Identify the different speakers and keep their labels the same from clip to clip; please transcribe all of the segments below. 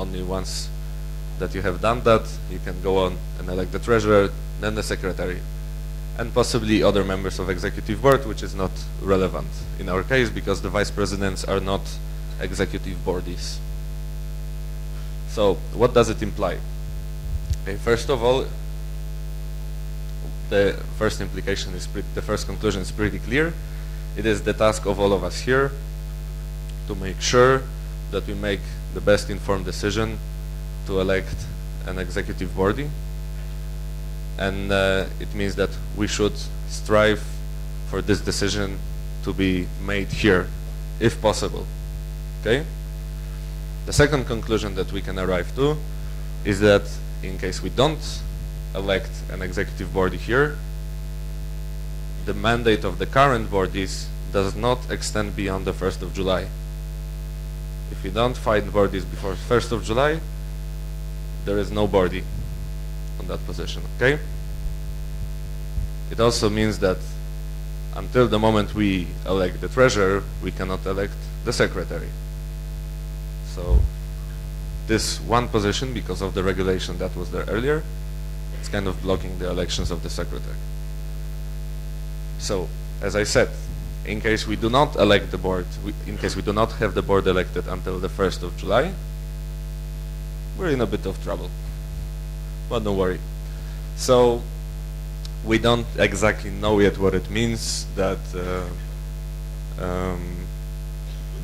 Speaker 1: only once that you have done that, you can go on and elect the treasurer, then the secretary, and possibly other members of executive board, which is not relevant in our case because the vice presidents are not executive boardies. So what does it imply? Okay, first of all, the first implication is the first conclusion is pretty clear. It is the task of all of us here to make sure that we make the best informed decision to elect an executive body, and it means that we should strive for this decision to be made here, if possible. Okay? The second conclusion that we can arrive to is that in case we don't elect an executive body here, the mandate of the current bodies does not extend beyond the 1st of July. If you don't find bodies before 1st of July, there is no body on that position, okay? It also means that until the moment we elect the treasurer, we cannot elect the secretary. So this one position, because of the regulation that was there earlier, it's kind of blocking the elections of the secretary. So, as I said, in case we do not elect the board, in case we do not have the board elected until the 1st of July, we're in a bit of trouble. But don't worry. So, we don't exactly know yet what it means that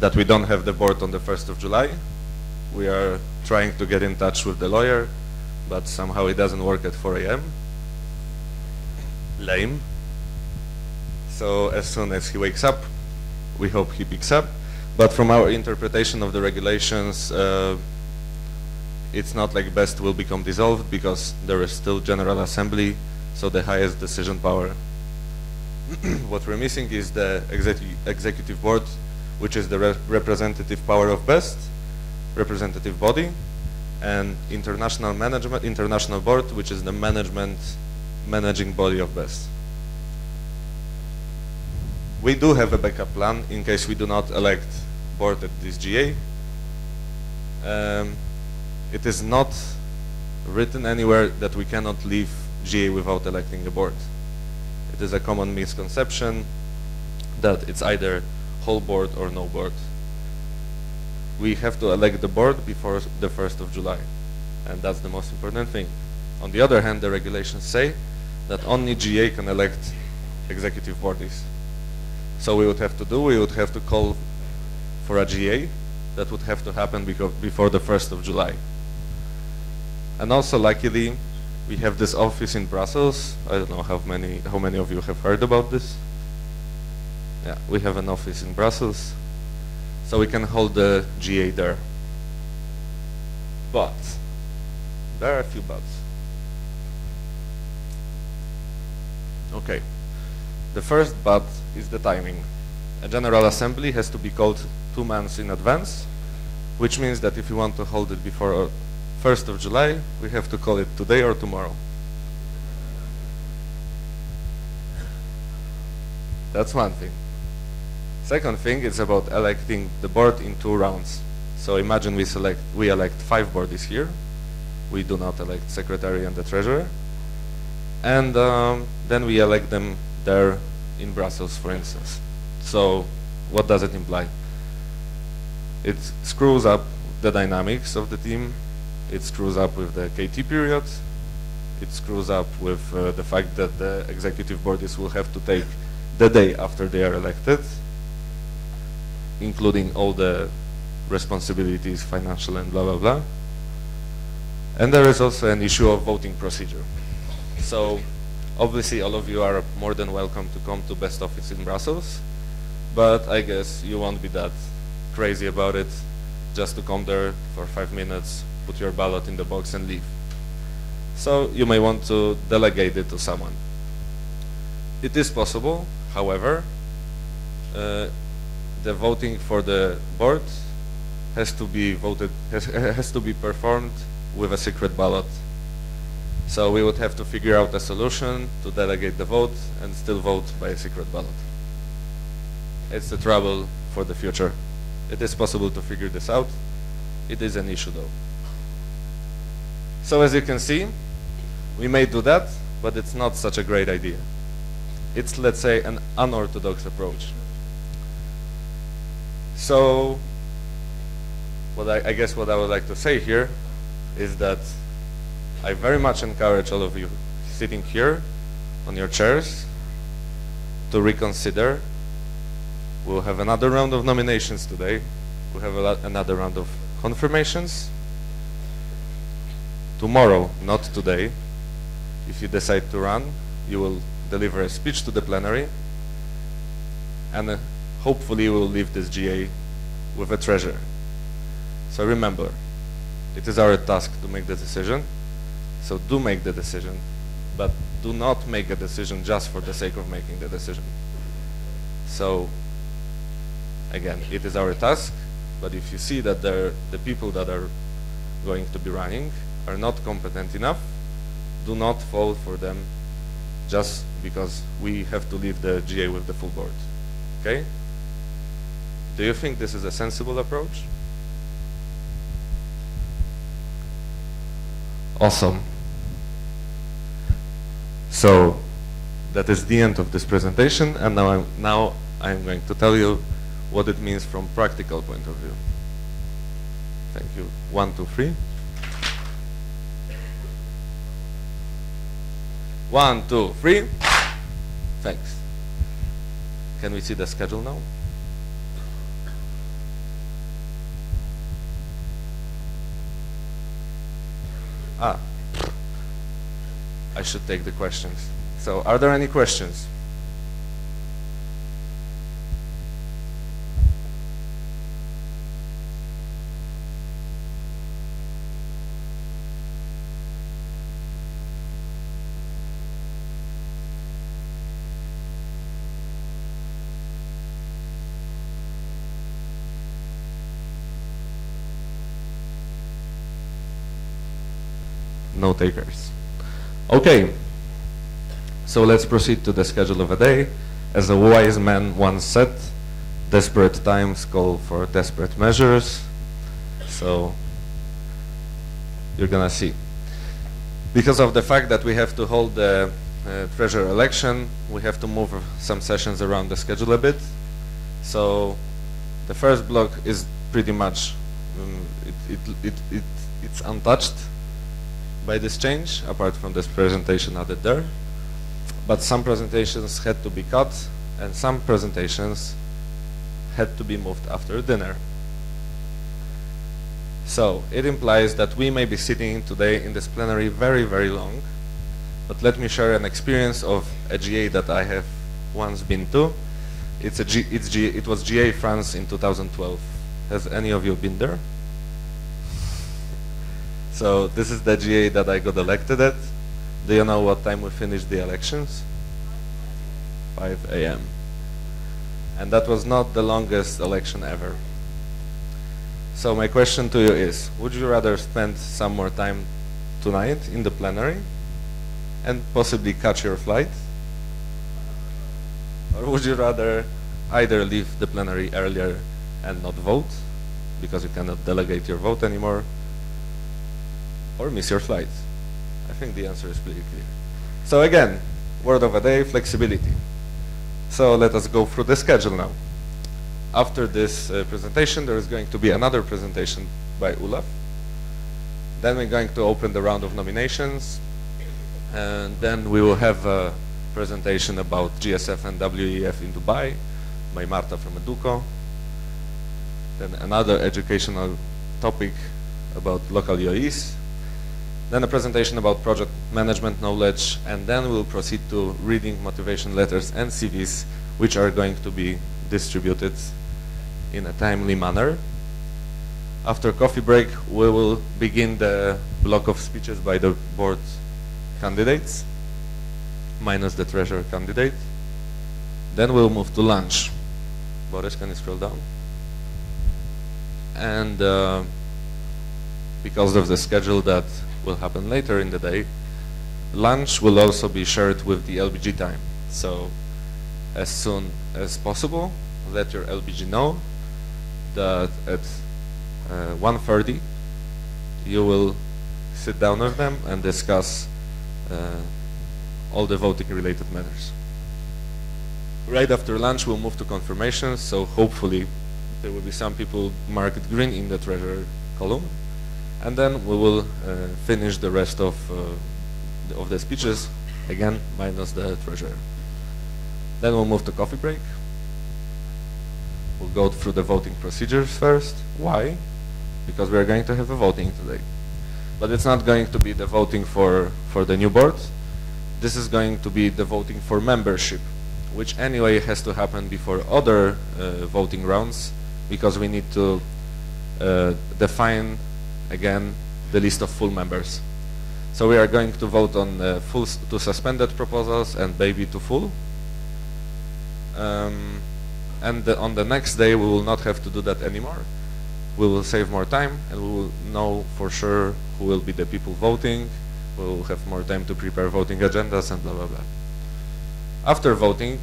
Speaker 1: that we don't have the board on the 1st of July. We are trying to get in touch with the lawyer, but somehow it doesn't work at 4 a.m. Lame. So as soon as he wakes up, we hope he picks up. But from our interpretation of the regulations, it's not like BEST will become dissolved because there is still General Assembly, so the highest decision power. What we're missing is the executive board, which is the representative power of BEST, representative body, and international board, which is the managing body of BEST. We do have a backup plan in case we do not elect board at this GA. It is not written anywhere that we cannot leave GA without electing a board. It is a common misconception that it's either whole board or no board. We have to elect the board before the 1st of July, and that's the most important thing. On the other hand, the regulations say that only GA can elect executive bodies. So we would have to call for a GA. That would have to happen before the 1st of July. And also, luckily, we have this office in Brussels. I don't know how many of you have heard about this. Yeah, we have an office in Brussels, so we can hold the GA there. But there are a few buts. Okay. The first but is the timing. A General Assembly has to be called 2 months in advance, which means that if you want to hold it before 1st of July, we have to call it today or tomorrow. That's one thing. Second thing is about electing the board in 2 rounds. So imagine we elect 5 bodies here. We do not elect secretary and the treasurer. And then we elect them there in Brussels, for instance. So what does it imply? It screws up the dynamics of the team. It screws up with the KT period. It screws up with the fact that the executive bodies will have to take the day after they are elected, including all the responsibilities, financial and blah, blah, blah. And there is also an issue of voting procedure. So obviously all of you are more than welcome to come to BEST office in Brussels, but I guess you won't be that crazy about it, just to come there for 5 minutes, put your ballot in the box and leave. So you may want to delegate it to someone. It is possible, however, the voting for the board has to be performed with a secret ballot. So we would have to figure out a solution to delegate the vote and still vote by a secret ballot. It's the trouble for the future. It is possible to figure this out. It is an issue though. So as you can see, we may do that, but it's not such a great idea. It's, let's say, an unorthodox approach. So I guess what I would like to say here is that I very much encourage all of you sitting here on your chairs to reconsider. We'll have another round of nominations today. We'll have another round of confirmations. Tomorrow, not today, if you decide to run, you will deliver a speech to the plenary, and hopefully you will leave this GA with a treasure. So remember, it is our task to make the decision. So do make the decision, but do not make a decision just for the sake of making the decision. So again, it is our task, but if you see that the people that are going to be running are not competent enough, do not fall for them just because we have to leave the GA with the full board. Okay? Do you think this is a sensible approach? Awesome. So that is the end of this presentation, and now I'm going to tell you what it means from practical point of view. Thank you. 1, 2, 3. 1, 2, 3. Thanks. Can we see the schedule now? I should take the questions. So, are there any questions? No takers. Okay, so let's proceed to the schedule of a day. As a wise man once said, desperate times call for desperate measures. So you're gonna see. Because of the fact that we have to hold the treasurer election, we have to move some sessions around the schedule a bit. So the first block is pretty much it's untouched by this change, apart from this presentation added there. But some presentations had to be cut, and some presentations had to be moved after dinner. So it implies that we may be sitting today in this plenary very, very long. But let me share an experience of a GA that I have once been to. It was GA'15 in 2012. Has any of you been there? So this is the GA that I got elected at. Do you know what time we finished the elections? 5 a.m. And that was not the longest election ever. So my question to you is, would you rather spend some more time tonight in the plenary and possibly catch your flight? Or would you rather either leave the plenary earlier and not vote, because you cannot delegate your vote anymore, or miss your flight? I think the answer is pretty clear. So again, word of a day, flexibility. So let us go through the schedule now. After this presentation, there is going to be another presentation by Olaf. Then we're going to open the round of nominations, and then we will have a presentation about GSF and WEF in Dubai by Marta from Educo. Then another educational topic about local UAEs. Then a presentation about project management knowledge, and then we'll proceed to reading motivation letters and CVs, which are going to be distributed in a timely manner. After coffee break, we will begin the block of speeches by the board candidates, minus the treasurer candidate. Then we'll move to lunch. Boris, can you scroll down? And because of the schedule that will happen later in the day, lunch will also be shared with the LBG time. So as soon as possible, let your LBG know that at 1:30 you will sit down with them and discuss all the voting related matters. Right after lunch, we'll move to confirmations, so hopefully there will be some people marked green in the treasurer column, and then we will finish the rest of the speeches, again, minus the treasurer. Then we'll move to coffee break. We'll go through the voting procedures first. Why? Because we are going to have a voting today. But it's not going to be the voting for the new board. This is going to be the voting for membership, which anyway has to happen before other voting rounds, because we need to define again the list of full members. So we are going to vote on full to suspended proposals and baby to full. And on the next day we will not have to do that anymore. We will save more time and we will know for sure who will be the people voting. We will have more time to prepare voting agendas and blah blah blah. After voting,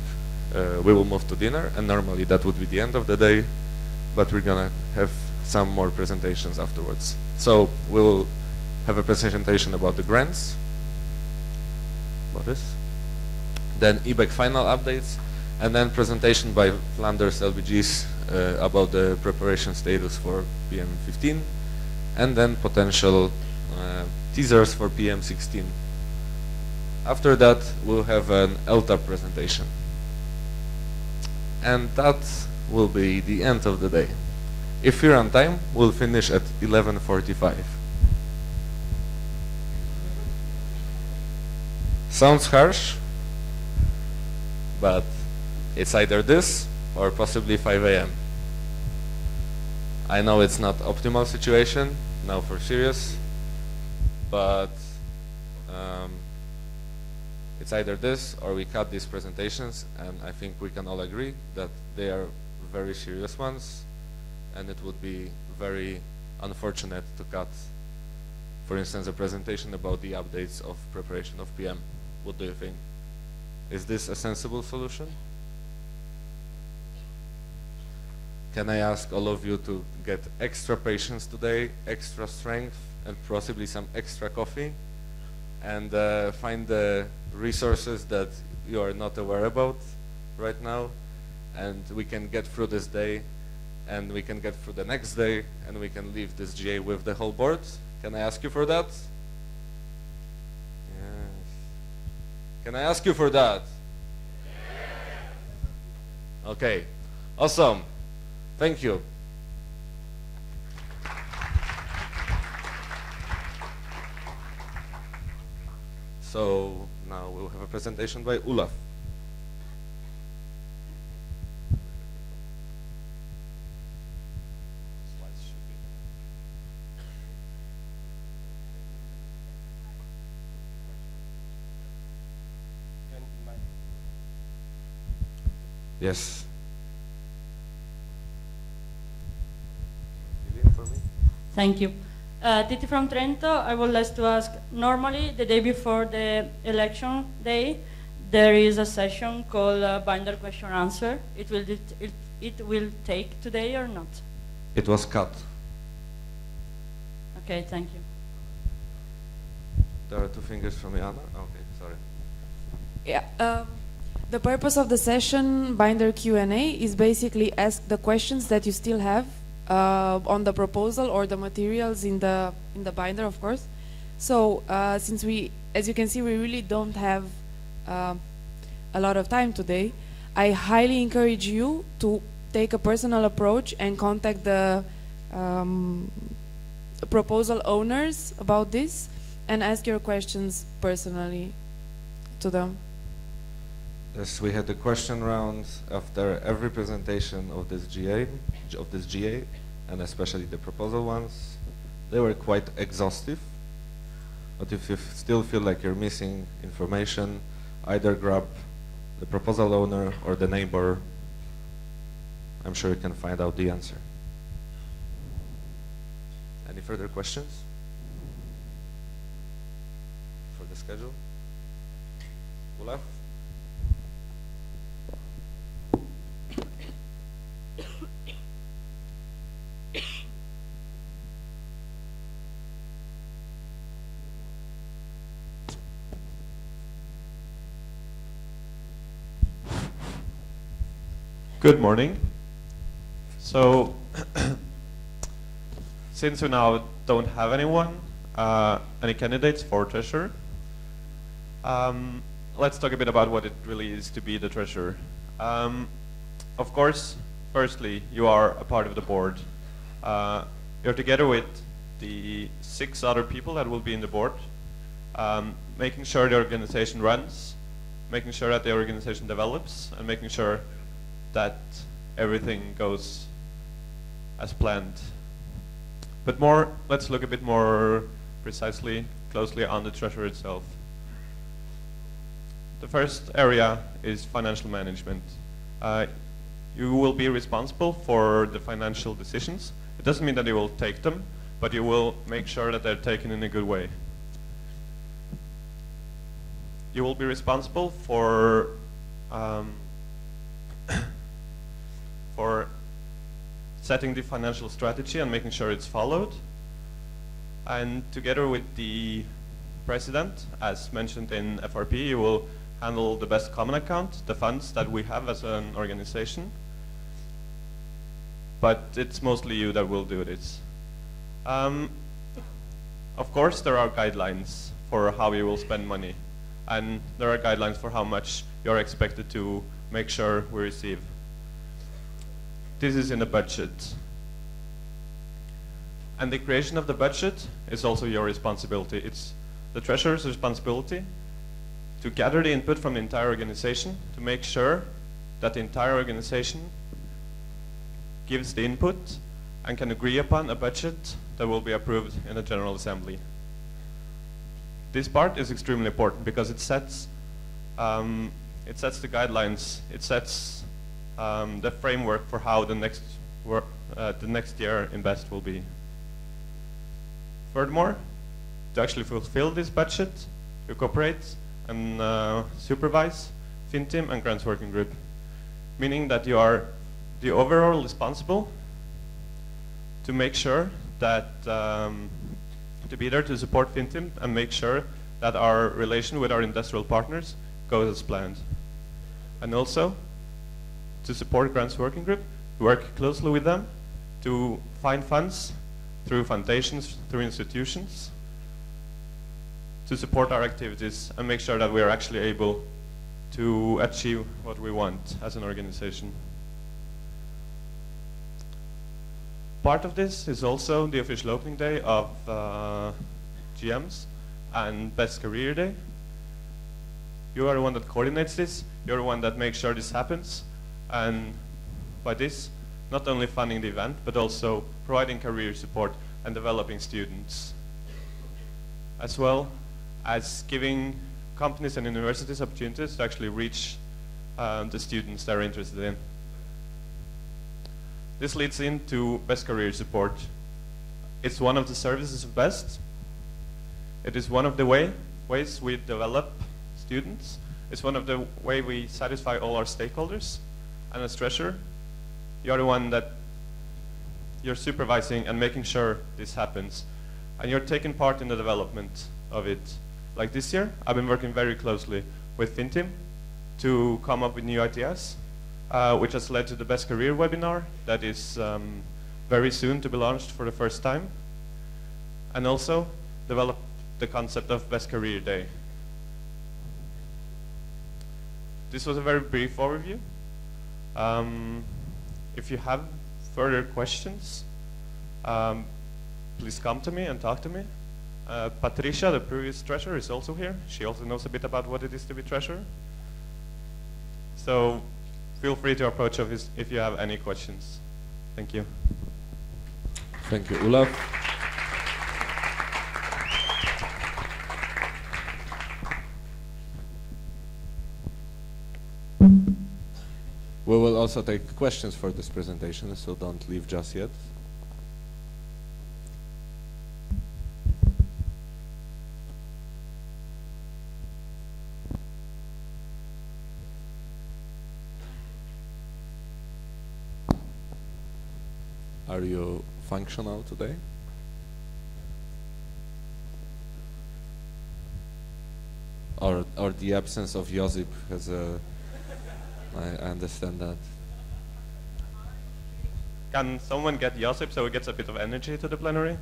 Speaker 1: we will move to dinner, and normally that would be the end of the day, but we're gonna have some more presentations afterwards. So we will have a presentation about the grants, about this, then EBEC final updates, and then presentation by Flanders LBGs about the preparation status for PM'15, and then potential teasers for PM'16. After that, we'll have an LTAP presentation. And that will be the end of the day. If we're on time, we'll finish at 11:45. Sounds harsh, but it's either this or possibly 5 a.m. I know it's not optimal situation, now for serious, but it's either this or we cut these presentations, and I think we can all agree that they are very serious ones, and it would be very unfortunate to cut, for instance, a presentation about the updates of preparation of PM. What do you think? Is this a sensible solution? Can I ask all of you to get extra patience today, extra strength, and possibly some extra coffee, and find the resources that you are not aware about right now, and we can get through this day, and we can get through the next day, and we can leave this GA with the whole board. Can I ask you for that? Yes. Can I ask you for that? Okay, awesome. Thank you. So now we'll have a presentation by Olaf. Yes.
Speaker 2: Thank you. Titi from Trento. I would like to ask, normally the day before the election day, there is a session called binder question answer. It will take today or not?
Speaker 1: It was cut.
Speaker 2: Okay, thank you.
Speaker 1: There are two fingers from Jana. Okay, sorry.
Speaker 3: Yeah. The purpose of the session, Binder Q&A, is basically ask the questions that you still have on the proposal or the materials in the binder, of course. So since we, as you can see, we really don't have a lot of time today, I highly encourage you to take a personal approach and contact the proposal owners about this and ask your questions personally to them.
Speaker 1: Yes, we had the question round after every presentation of this GA, and especially the proposal ones. They were quite exhaustive, but if you still feel like you're missing information, either grab the proposal owner or the neighbor. I'm sure you can find out the answer. Any further questions for the schedule? Olaf?
Speaker 4: Good morning. So, since we now don't have any candidates for treasurer, let's talk a bit about what it really is to be the treasurer. Of course, firstly, you are a part of the board. You're together with the 6 other people that will be in the board, making sure the organization runs, making sure that the organization develops, and making sure that everything goes as planned. But let's look a bit more precisely, closely on the treasurer itself. The first area is financial management. You will be responsible for the financial decisions. It doesn't mean that you will take them, but you will make sure that they're taken in a good way. You will be responsible for setting the financial strategy and making sure it's followed. And together with the president, as mentioned in FRP, you will handle the best common account, the funds that we have as an organization. But it's mostly you that will do this. Of course, there are guidelines for how you will spend money. And there are guidelines for how much you're expected to make sure we receive. This is in the budget. And the creation of the budget is also your responsibility. It's the treasurer's responsibility to gather the input from the entire organization, to make sure that the entire organization gives the input and can agree upon a budget that will be approved in the General Assembly. This part is extremely important because it sets the guidelines, it sets the framework for how the next year invest will be. Furthermore, to actually fulfill this budget, you cooperate and supervise FinTeam and Grants Working Group, meaning that you are the overall responsible to make sure that to be there to support FinTeam and make sure that our relation with our industrial partners goes as planned. And also to support Grants Working Group, work closely with them to find funds through foundations, through institutions, to support our activities and make sure that we are actually able to achieve what we want as an organization. Part of this is also the official opening day of GMs and Best Career Day. You are the one that coordinates this, you're the one that makes sure this happens, and by this, not only funding the event, but also providing career support and developing students, as well as giving companies and universities opportunities to actually reach the students they're interested in. This leads into Best Career Support. It's one of the services of BEST. It is one of the ways we develop students. It's one of the ways we satisfy all our stakeholders. And as treasurer, you're the one that you're supervising and making sure this happens. And you're taking part in the development of it. Like this year, I've been working very closely with FinTeam to come up with new ideas, which has led to the Best Career webinar that is very soon to be launched for the first time. And also develop the concept of Best Career Day. This was a very brief overview. If you have further questions, please come to me and talk to me. Patricia, the previous treasurer, is also here. She also knows a bit about what it is to be treasurer. So feel free to approach us if you have any questions. Thank you.
Speaker 1: Thank you, Olaf. We will also take questions for this presentation, so don't leave just yet. Are you functional today? Or the absence of Josip has a... I understand that.
Speaker 4: Can someone get Josip so he gets a bit of energy to the plenary?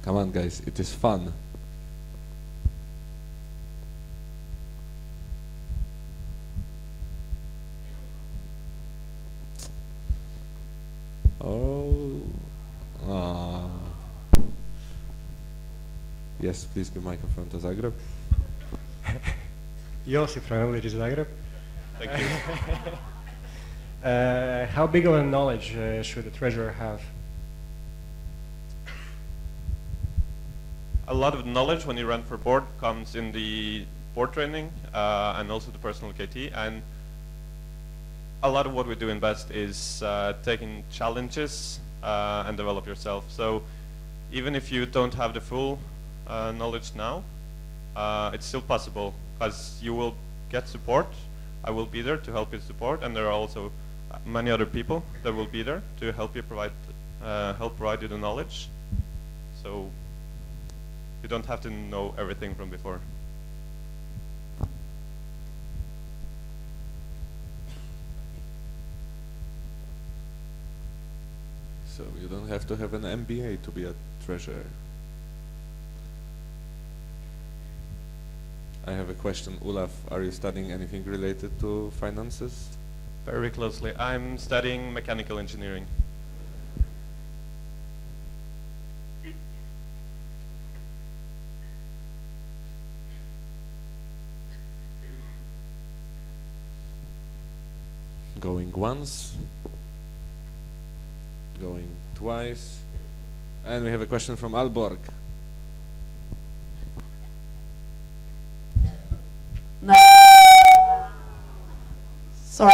Speaker 1: Come on, guys, it is fun. Oh. Ah. Yes, please give microphone to Zagreb.
Speaker 5: Josip from LBG Zagreb.
Speaker 4: Thank you.
Speaker 5: How big of a knowledge should a treasurer have?
Speaker 4: A lot of knowledge when you run for board comes in the board training and also the personal KT. And a lot of what we do in Best is taking challenges and develop yourself. So even if you don't have the full knowledge now, it's still possible because you will get support. I will be there to help you support, and there are also many other people that will be there to help you provide you the knowledge. So you don't have to know everything from before.
Speaker 1: So you don't have to have an MBA to be a treasurer. I have a question. Olaf, are you studying anything related to finances?
Speaker 4: Very closely. I'm studying mechanical engineering.
Speaker 1: Going once, going twice, and we have a question from Alborg.
Speaker 6: Sorry.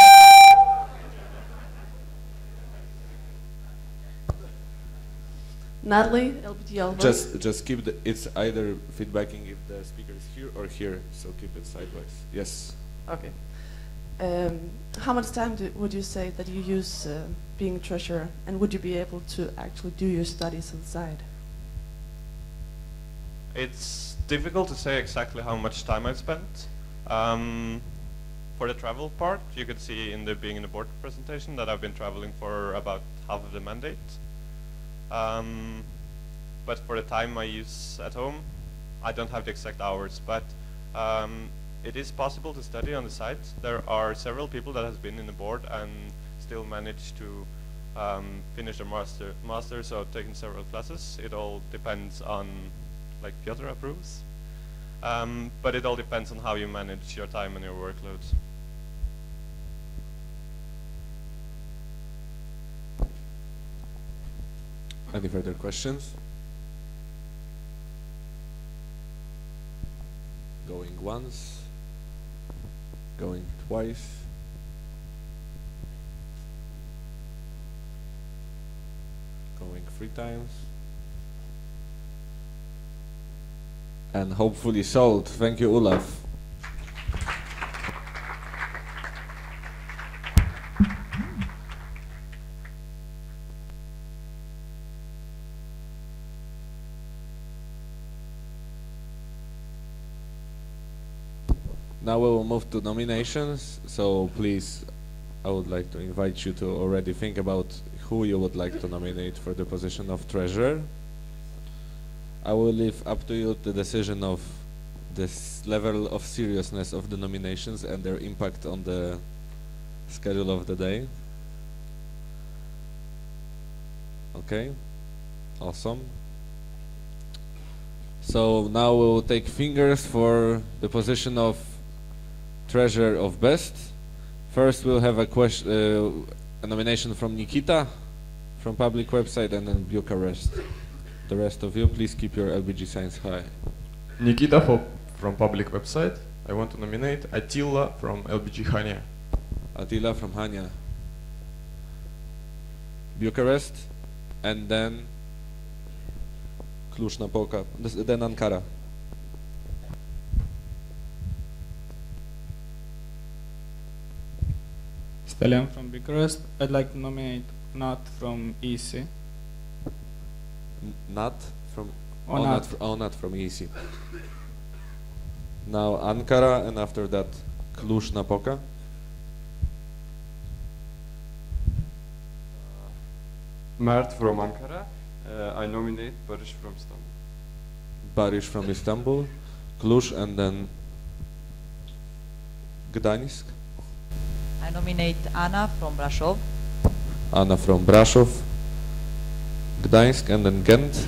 Speaker 6: Natalie, LBT Alborg.
Speaker 1: Just keep it's either feedbacking if the speaker is here or here, so keep it sideways. Yes.
Speaker 6: Okay. How much time would you say that you use being treasurer, and would you be able to actually do your studies on the side?
Speaker 4: It's difficult to say exactly how much time I spent. For the travel part, you could see in the being in the board presentation that I've been traveling for about half of the mandate. But for the time I use at home, I don't have the exact hours, but it is possible to study on the side. There are several people that has been in the board and still managed to finish their masters or taking several classes. It all depends on, like Piotr approves. But it all depends on how you manage your time and your workload.
Speaker 1: Any further questions? Going once, going twice. Going 3 times. And hopefully sold. Thank you, Olaf. Now we will move to nominations. So please, I would like to invite you to already think about who you would like to nominate for the position of treasurer. I will leave up to you the decision of this level of seriousness of the nominations and their impact on the schedule of the day. Okay, awesome. So now we will take fingers for the position of treasurer of Best. First we'll have a question, a nomination from Nikita from public website, and then Bucharest. The rest of you, please keep your LBG signs high.
Speaker 7: Nikita from public website. I want to nominate Attila from LBG Chania.
Speaker 1: Attila from Chania. Bucharest, and then Cluj-Napoca, then Ankara.
Speaker 8: Stelian from Bucharest. I'd like to nominate Nat from EC.
Speaker 1: Nat from
Speaker 8: Onat.
Speaker 1: Onat from EC. Now Ankara, and after that Cluj-Napoca.
Speaker 9: Mert from Ankara. I nominate Barış from Istanbul.
Speaker 1: Barish from Istanbul, Cluj, and then Gdańsk.
Speaker 10: I nominate Anna from Brasov.
Speaker 1: Anna from Brasov, Gdańsk, and then Ghent.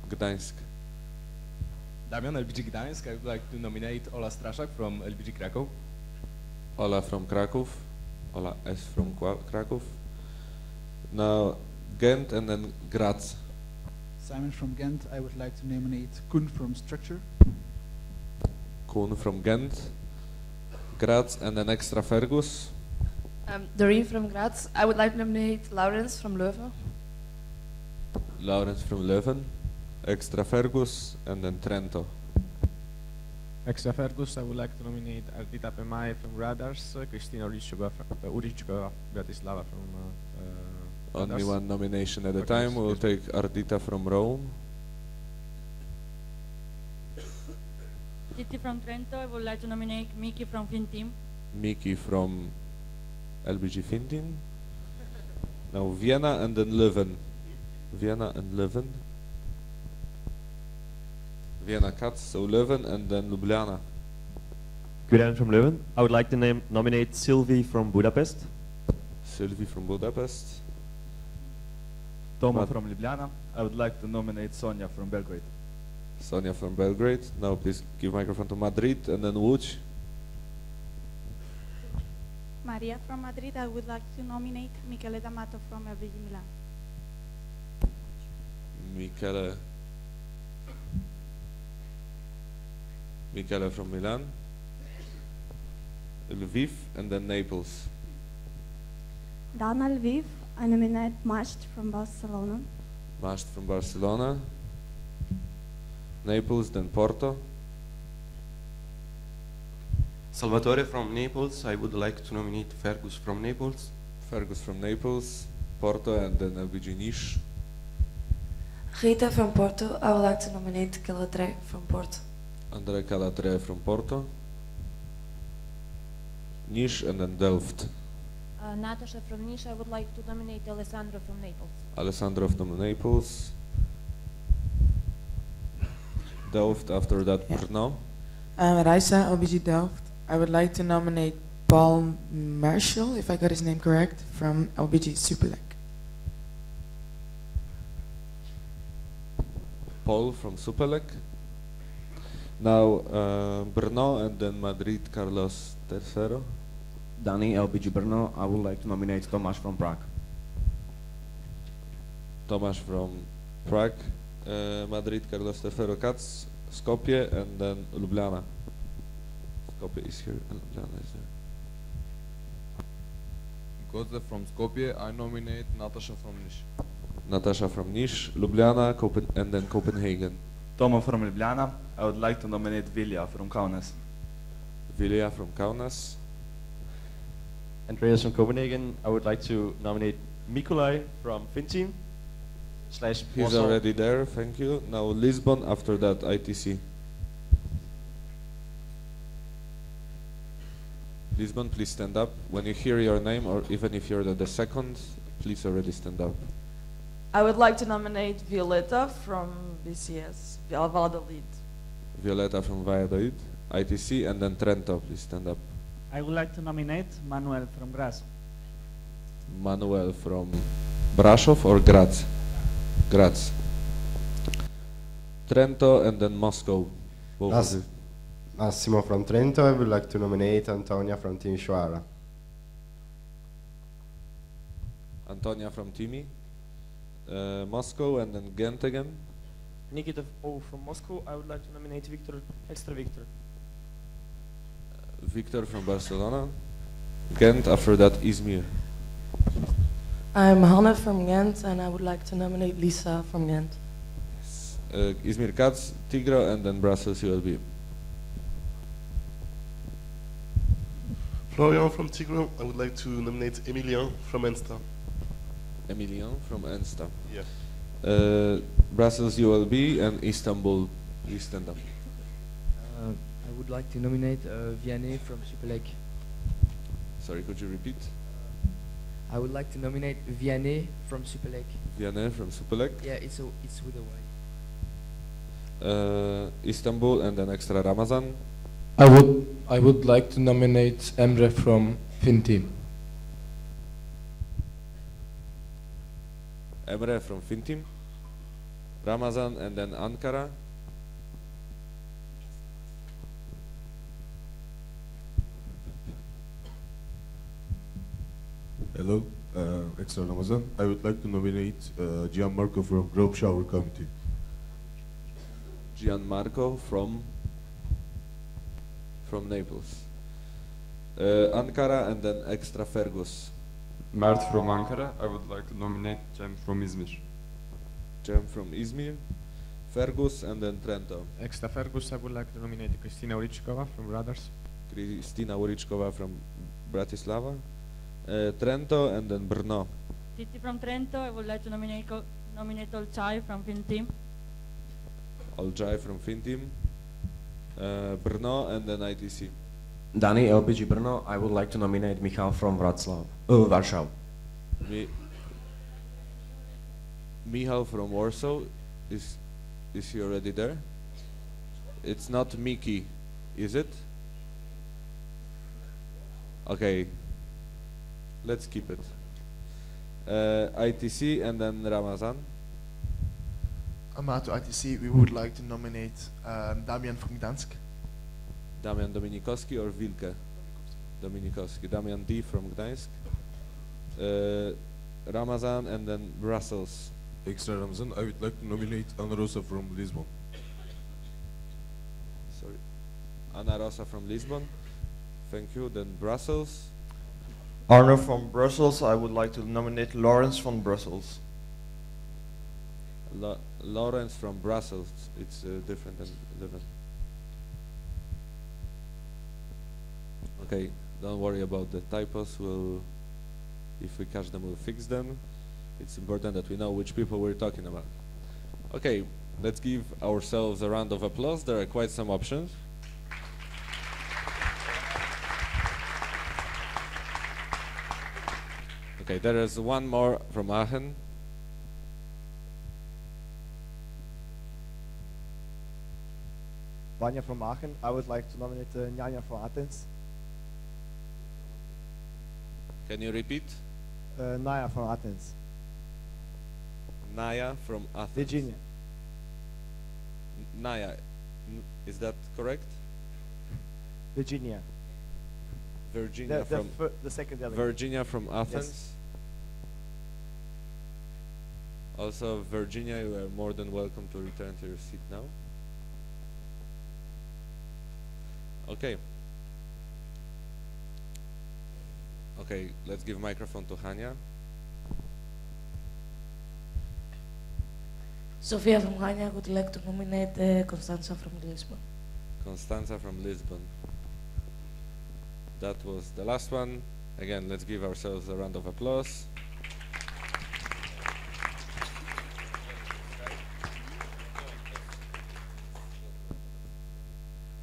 Speaker 1: Gdańsk.
Speaker 11: Damian, LBG Gdańsk. I would like to nominate Ola Straszak from LBG Krakow.
Speaker 1: Ola from Kraków. Ola S from Kraków. Now Ghent and then Graz.
Speaker 12: Simon from Ghent. I would like to nominate Koen from Structure.
Speaker 1: Koen from Ghent. Graz and then extra Fergus.
Speaker 13: Doreen from Graz. I would like to nominate Laurens from Leuven.
Speaker 1: Laurens from Leuven. Extra Fergus and then Trento.
Speaker 7: Extra Fergus, I would like to nominate Ardita Pemai from Radars, Kristina Urichkova from Bratislava from
Speaker 1: Only
Speaker 7: Radars.
Speaker 1: one nomination at a
Speaker 7: Okay,
Speaker 1: time. We'll
Speaker 7: excuse
Speaker 1: take Ardita from Rome.
Speaker 2: Titi from Trento. I would like to nominate Miki from FinTeam.
Speaker 1: Miki from LBG Fintin. Now Vienna and then Leuven. Vienna and Leuven. Vienna cuts, so Leuven and then Ljubljana.
Speaker 14: Guidan from Leuven. I would like to nominate Sylvie from Budapest.
Speaker 1: Sylvie from Budapest.
Speaker 15: Toma from Ljubljana. I would like to nominate Sonia from Belgrade.
Speaker 1: Sonia from Belgrade. Now please give microphone to Madrid and then Łódź.
Speaker 16: Maria from Madrid. I would like to nominate Michele D'Amato from LBG Milan.
Speaker 1: Michele from Milan. Lviv and then Naples.
Speaker 17: Dana Lviv. I nominate Masht from Barcelona.
Speaker 1: Masht from Barcelona. Naples, then Porto.
Speaker 18: Salvatore from Naples. I would like to nominate Fergus from Naples.
Speaker 1: Fergus from Naples. Porto and then LBG Niš.
Speaker 19: Rita from Porto. I would like to nominate Calatré from Porto.
Speaker 1: André Calatré from Porto. Niš and then Delft.
Speaker 20: Natasha from Niš. I would like to nominate Alessandro from Naples.
Speaker 1: Alessandro from Naples. Delft, after that Brno.
Speaker 21: Raisa, LBG Delft. I would like to nominate Paul Marshall, if I got his name correct, from LBG Superleague.
Speaker 1: Paul from Superleague. Now Brno and then Madrid, Carlos Tercero.
Speaker 22: Danny, LBG Brno. I would like to nominate Tomasz from Prague.
Speaker 1: Tomasz from Prague. Madrid, Carlos Tercero, Katz, Skopje, and then Ljubljana. Skopje is here and Ljubljana is there.
Speaker 23: Godze from Skopje. I nominate Natasha from Niš.
Speaker 1: Natasha from Niš, Ljubljana, and then Copenhagen.
Speaker 15: Tomo from Ljubljana. I would like to nominate Vilja from Kaunas.
Speaker 1: Vilja from Kaunas.
Speaker 14: Andreas from Copenhagen. I would like to nominate Mikolaj from FinTeam.
Speaker 1: He's already there, thank you. Now Lisbon, after that ITC. Lisbon, please stand up. When you hear your name, or even if you're the second, please already stand up.
Speaker 6: I would like to nominate Violeta from BCS, Valladolid.
Speaker 1: Violeta from Valladolid, ITC, and then Trento, please stand up.
Speaker 24: I would like to nominate Manuel from Graz.
Speaker 1: Manuel from Brasov or Graz? Graz. Trento and then Moscow. Both of you.
Speaker 25: Massimo from Trento. I would like to nominate Antonia from Timișoara.
Speaker 1: Antonia from Timi. Moscow and then Ghent again.
Speaker 26: Nikita from Moscow. I would like to nominate Extra Victor.
Speaker 1: Victor from Barcelona. Ghent, after that Izmir.
Speaker 19: I'm Hanne from Ghent, and I would like to nominate Lisa from Ghent.
Speaker 1: Izmir Katz, Tigro, and then Brussels ULB.
Speaker 3: Florian from Tigre. I would like to nominate Emilien from Ensta.
Speaker 1: Emilien from Ensta.
Speaker 3: Yeah.
Speaker 1: Brussels ULB and Istanbul. Please stand up.
Speaker 4: I would like to nominate Vianney from Supelec.
Speaker 1: Sorry, could you repeat?
Speaker 4: I would like to nominate Vianney from Supelec.
Speaker 1: Vianney from Supelec.
Speaker 4: Yeah, it's with a Y.
Speaker 1: Istanbul and then extra Ramazan.
Speaker 5: I would like to nominate Emre from FinTeam.
Speaker 1: Emre from FinTeam. Ramazan and then Ankara.
Speaker 8: Hello, extra Ramazan. I would like to nominate Gianmarco from Globe Shower Committee.
Speaker 1: Gianmarco from Naples. Ankara and then extra Fergus.
Speaker 9: Mert from Ankara. I would like to nominate Cem from Izmir.
Speaker 1: Cem from Izmir. Fergus and then Trento.
Speaker 7: Extra Fergus, I would like to nominate Kristina Urichkova from Radars.
Speaker 1: Kristina Urichkova from Bratislava. Trento and then Brno.
Speaker 2: Titi from Trento. I would like to nominate Olcay from FinTeam.
Speaker 1: Olcay from FinTeam. Brno and then ITC.
Speaker 22: Dani, LPG Brno. I would like to nominate Michal from Warsaw.
Speaker 1: Michal from Warsaw. Is he already there? It's not Miki, is it? Okay. Let's keep it. ITC and then Ramazan.
Speaker 10: To ITC, we would like to nominate Damian from Gdansk.
Speaker 1: Damian Dominikowski or Wilke? Dominikowski. Damian D from Gdańsk. Ramazan and then Brussels.
Speaker 8: Extra Ramazan, I would like to nominate Ana Rosa from Lisbon.
Speaker 1: Sorry. Ana Rosa from Lisbon. Thank you. Then Brussels.
Speaker 27: Arno from Brussels. I would like to nominate Lawrence from Brussels.
Speaker 1: Lawrence from Brussels. It's different than 11. Okay, don't worry about the typos. If we catch them, we'll fix them. It's important that we know which people we're talking about. Okay, let's give ourselves a round of applause. There are quite some options. Okay, there is one more from Aachen.
Speaker 28: Vanya from Aachen. I would like to nominate Chania from Athens.
Speaker 1: Can you repeat?
Speaker 28: Naya from Athens.
Speaker 1: Naya from Athens.
Speaker 28: Virginia.
Speaker 1: Naya, is that correct?
Speaker 28: Virginia.
Speaker 1: Virginia
Speaker 28: the second delegate.
Speaker 1: Virginia from Athens.
Speaker 28: Yes.
Speaker 1: Also, Virginia, you are more than welcome to return to your seat now. Okay. Okay, let's give microphone to Chania.
Speaker 19: Sofia from Chania would like to nominate Constanza from Lisbon.
Speaker 1: Constanza from Lisbon. That was the last one. Again, let's give ourselves a round of applause.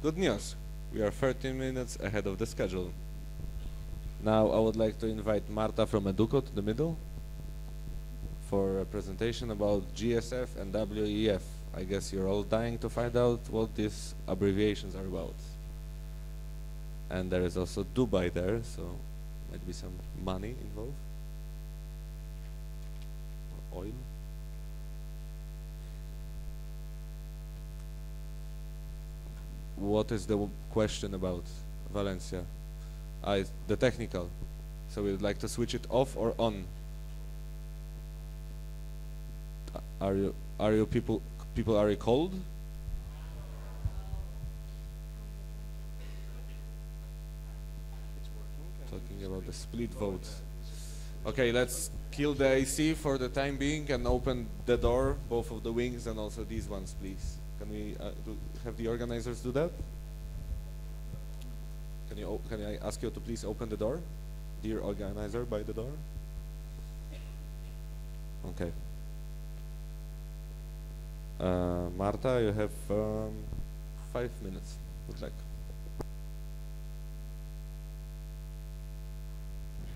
Speaker 1: Good news. We are 13 minutes ahead of the schedule. Now I would like to invite Marta from Educo to the middle for a presentation about GSF and WEF. I guess you're all dying to find out what these abbreviations are about. And there is also Dubai there, so might be some money involved. Or oil. What is the question about Valencia? The technical. So we would like to switch it off or on. Are you people are you cold? Talking about the split vote. Okay, let's kill the AC for the time being and open the door, both of the wings and also these ones, please. Can we have the organizers do that? Can can I ask you to please open the door? Dear organizer by the door. Okay. Marta, you have 5 minutes. Good luck.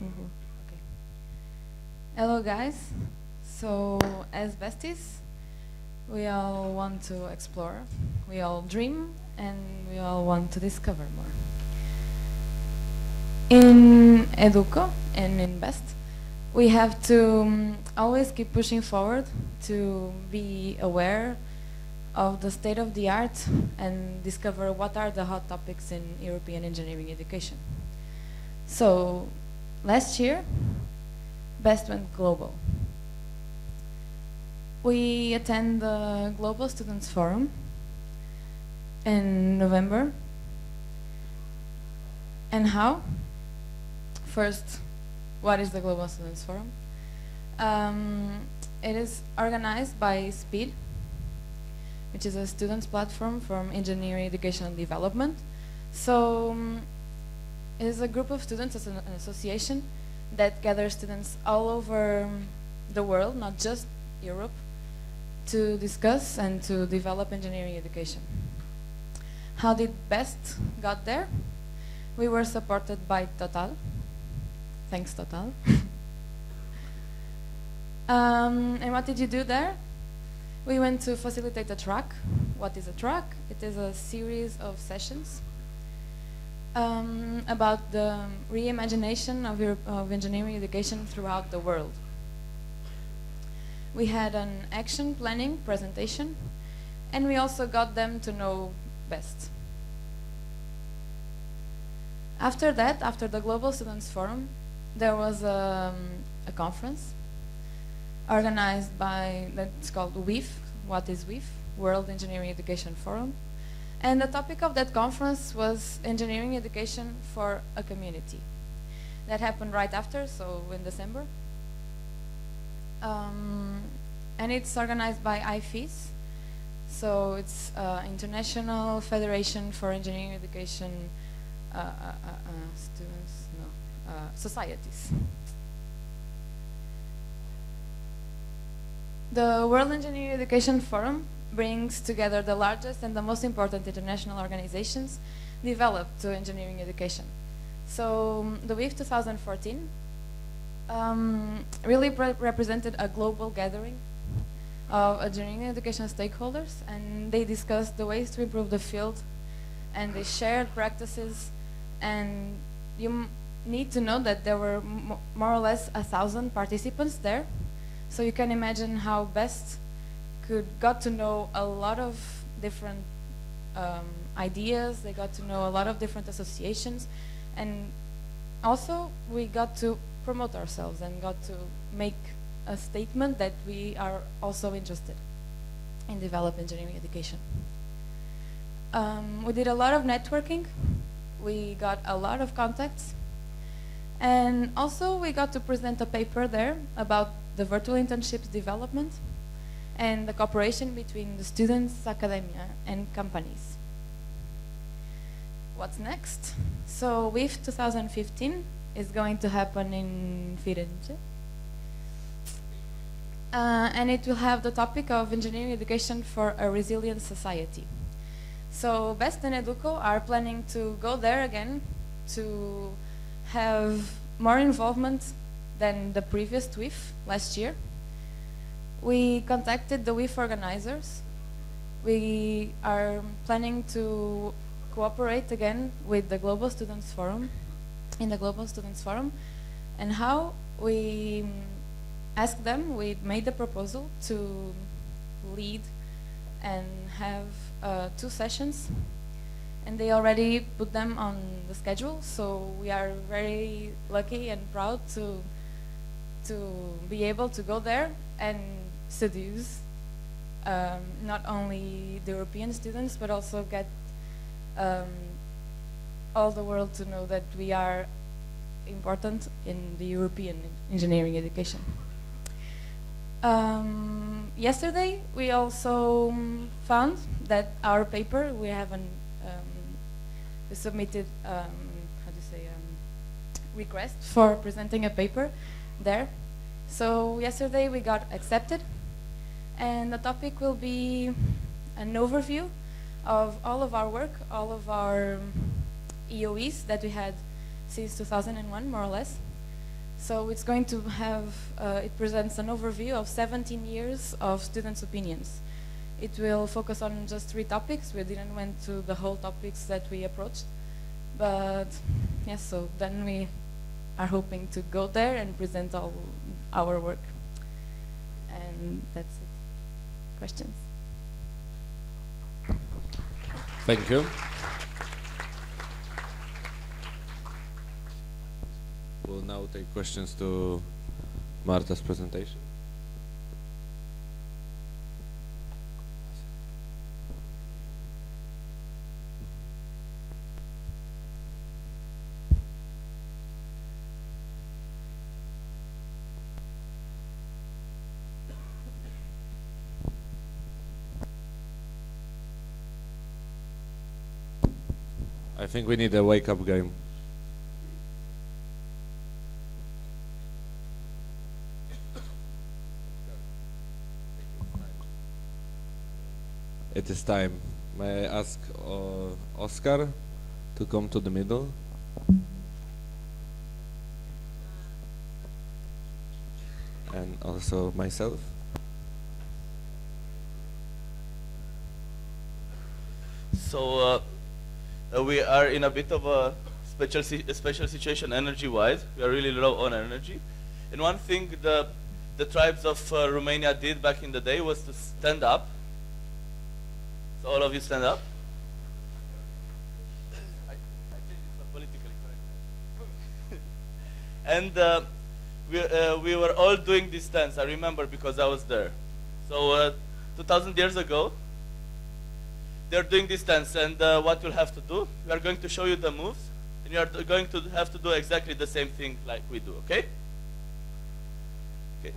Speaker 11: Okay. Hello guys. So as besties, we all want to explore, we all dream, and we all want to discover more. In Educo and in Best, we have to always keep pushing forward to be aware of the state of the art and discover what are the hot topics in European engineering education. So last year, Best went global. We attend the Global Students Forum in November. And how? First, what is the Global Students Forum? It is organized by SPEED, which is a students platform from engineering, education, and development. So it is a group of students, it's an association that gathers students all over the world, not just Europe, to discuss and to develop engineering education. How did Best got there? We were supported by Total. Thanks, Total. And what did you do there? We went to facilitate a track. What is a track? It is a series of sessions about the reimagination of engineering education throughout the world. We had an action planning presentation, and we also got them to know Best. After that, after the Global Students Forum, there was a conference organized by, that's called WEF. What is WEF? World Engineering Education Forum. And the topic of that conference was engineering education for a community. That happened right after, so in December. And it's organized by IFES. So it's International Federation for Engineering Education Societies. The World Engineering Education Forum brings together the largest and the most important international organizations developed to engineering education. So the WEF 2014 really represented a global gathering of engineering education stakeholders, and they discussed the ways to improve the field, and they shared practices. And you need to know that there were more or less 1,000 participants there. So you can imagine how Best got to know a lot of different ideas. They got to know a lot of different associations, and also we got to promote ourselves and got to make a statement that we are also interested in develop engineering education. We did a lot of networking. We got a lot of contacts, and also we got to present a paper there about the virtual internships development and the cooperation between the students, academia, and companies. What's next? So WEF 2015 is going to happen in Firenze. And it will have the topic of engineering education for a resilient society. So Best and Educo are planning to go there again to have more involvement than the previous WEF last year. We contacted the WEF organizers. We are planning to cooperate again with the Global Students Forum, in the Global Students Forum, and how we asked them, we made the proposal to lead and have 2 sessions, and they already put them on the schedule, so we are very lucky and proud to be able to go there and seduce not only the European students, but also get all the world to know that we are important in the European engineering education. Yesterday, we also found that our paper, we submitted say, request for presenting a paper there. So yesterday we got accepted, and the topic will be an overview of all of our work, all of our EOEs that we had since 2001, more or less. So it's going to have, it presents an overview of 17 years of students' opinions. It will focus on just 3 topics. We didn't went to the whole topics that we approached. But yes, so then we are hoping to go there and present all our work. And that's it. Questions?
Speaker 1: Thank you. We'll now take questions to Marta's presentation. I think we need a wake-up game. It is time. May I ask Oscar to come to the middle? And also myself.
Speaker 12: So we are in a bit of a special situation energy-wise. We are really low on energy. And one thing the tribes of Romania did back in the day was to stand up. So all of you stand up. I changed it so politically correct. And we were all doing this dance. I remember because I was there. So 2,000 years ago, they're doing this dance, and what you'll have to do, we are going to show you the moves, and you are going to have to do exactly the same thing like we do, okay? Okay.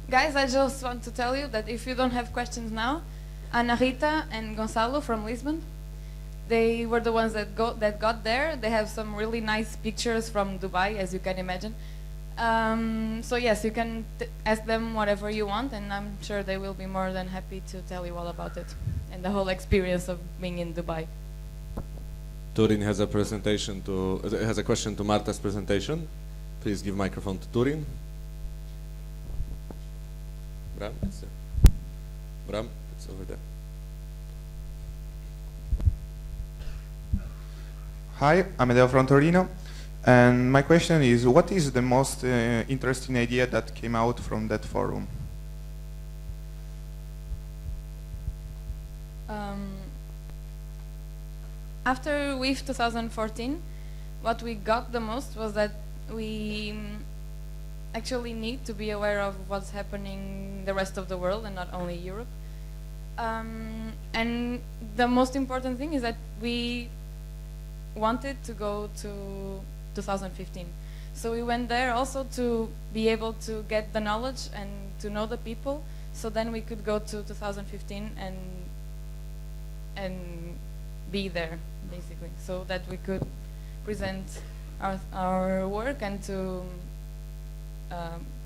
Speaker 11: Guys, I just want to tell you that if you don't have questions now, Ana Rita and Gonçalo from Lisbon they were the ones that got there. They have some really nice pictures from Dubai, as you can imagine. So yes, you can ask them whatever you want, and I'm sure they will be more than happy to tell you all about it and the whole experience of being in Dubai.
Speaker 1: Turin has a question to Marta's presentation. Please give microphone to Turin. Bram, it's there. Bram, it's over there.
Speaker 13: Hi, I'm Amedeo from Torino, and my question is, what is the most interesting idea that came out from that forum?
Speaker 11: After GA'15 2014, what we got the most was that we actually need to be aware of what's happening in the rest of the world and not only Europe. And the most important thing is that we wanted to go to 2015. So we went there also to be able to get the knowledge and to know the people, so then we could go to 2015 and be there, basically, so that we could present our work and to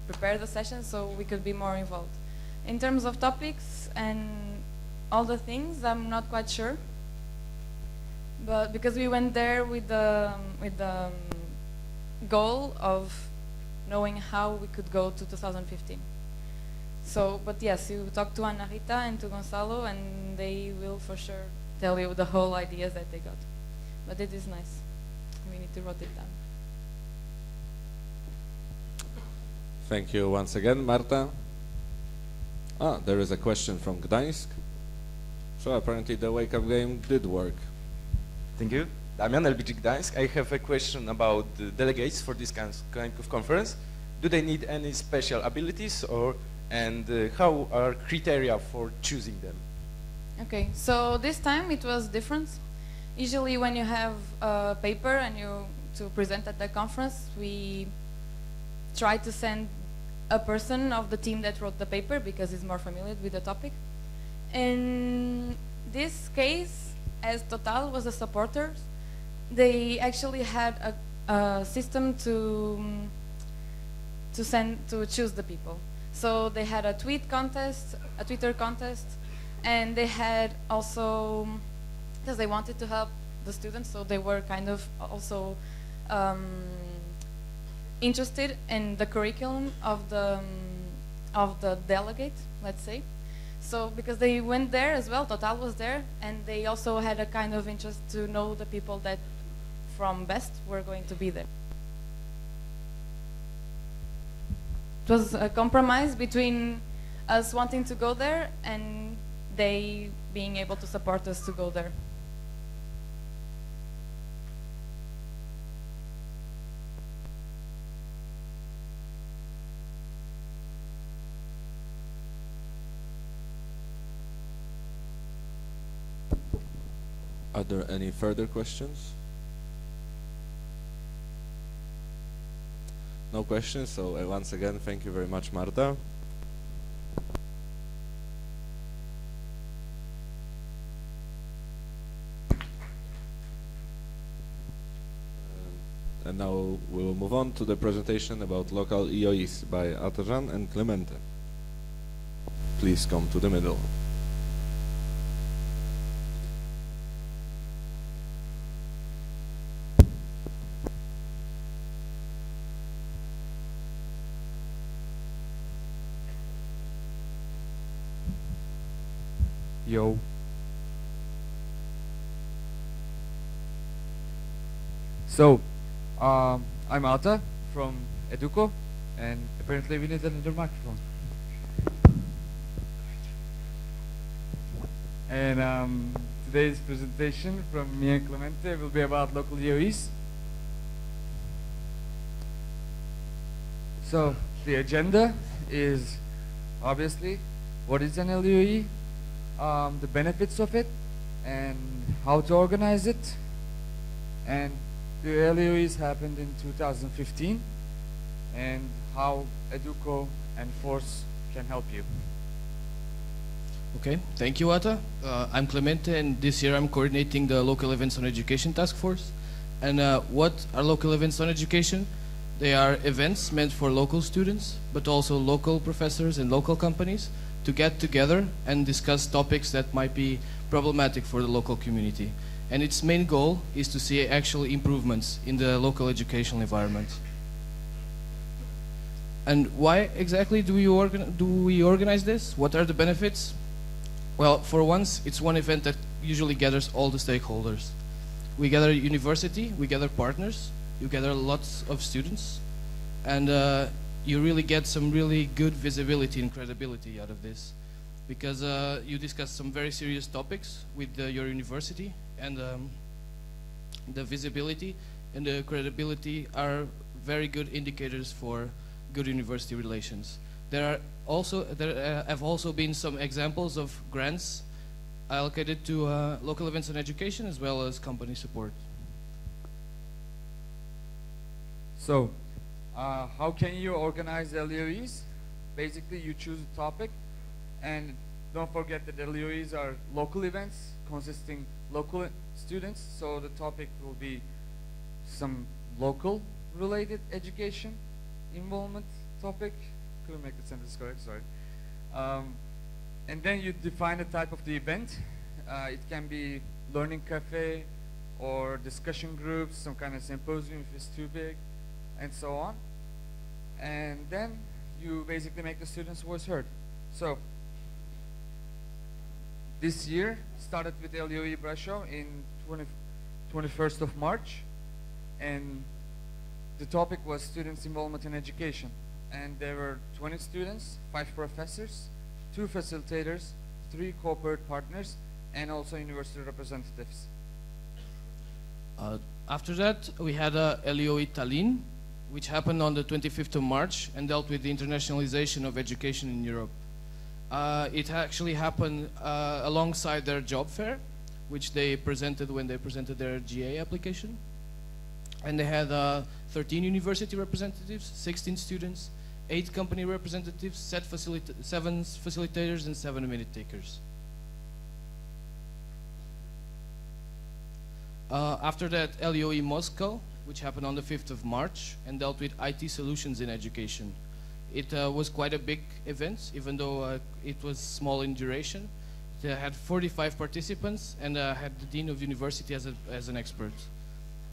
Speaker 11: prepare the session so we could be more involved. In terms of topics and all the things, I'm not quite sure, but because we went there with the goal of knowing how we could go to 2015. So, but yes, you talk to Ana Rita and to Gonzalo, and they will for sure tell you the whole ideas that they got. But it is nice. We need to write it down.
Speaker 1: Thank you once again, Marta. There is a question from Gdańsk. So apparently the wake-up game did work.
Speaker 15: Thank you. Damian, LBG Gdańsk. I have a question about the delegates for this kind of conference. Do they need any special abilities, and how are criteria for choosing them?
Speaker 11: Okay, so this time it was different. Usually when you have a paper and to present at the conference, we try to send a person of the team that wrote the paper because he's more familiar with the topic. In this case, as Total was a supporter, they actually had a system to choose the people. So they had a Twitter contest, and they had also, because they wanted to help the students, so they were kind of also interested in the curriculum of the delegate, let's say. So because they went there as well, Total was there, and they also had a kind of interest to know the people that from BEST were going to be there. It was a compromise between us wanting to go there and they being able to support us to go there.
Speaker 1: Are there any further questions? No questions, so once again, thank you very much, Marta. And now we will move on to the presentation about local EOEs by Atajan and Clemente. Please come to the middle.
Speaker 16: Yo. So, I'm Alta from Educo, and apparently we need another microphone. And today's presentation from me and Clemente will be about local EOEs. So, the agenda is obviously what is an LEOE, the benefits of it, and how to organize it. And the LEOEs happened in 2015, and how Educo and Force can help you.
Speaker 6: Okay, thank you, Ata. I'm Clemente, and this year I'm coordinating the Local Events on Education Task Force. And what are local events on education? They are events meant for local students, but also local professors and local companies to get together and discuss topics that might be problematic for the local community. And its main goal is to see actual improvements in the local educational environment. And why exactly do we organize this? What are the benefits? Well, for once, it's one event that usually gathers all the stakeholders. We gather university, we gather partners, you gather lots of students, and you really get some really good visibility and credibility out of this, because you discuss some very serious topics with your university, and the visibility and the credibility are very good indicators for good university relations. There have also been some examples of grants allocated to local events and education, as well as company support.
Speaker 16: So, how can you organize LEOEs? Basically, you choose a topic, and don't forget that LEOEs are local events consisting local students, so the topic will be some local related education involvement topic. Couldn't make the sentence correct, sorry. And then you define the type of the event. It can be learning cafe or discussion groups, some kind of symposium if it's too big, and so on. And then you basically make the students' voice heard. So this year started with LEOE Brasov in 21st of March, and the topic was students' involvement in education. And there were 20 students, 5 professors, 2 facilitators, 3 corporate partners, and also university representatives.
Speaker 6: After that, we had LEOE Tallinn, which happened on the 25th of March and dealt with the internationalization of education in Europe. It actually happened alongside their job fair, which they presented when they presented their GA application. And they had 13 university representatives, 16 students, 8 company representatives, 7 facilitators, and 7 minute takers. After that, LEOE Moscow, which happened on the 5th of March and dealt with IT solutions in education. It was quite a big event, even though it was small in duration. It had 45 participants and had the Dean of University as an expert.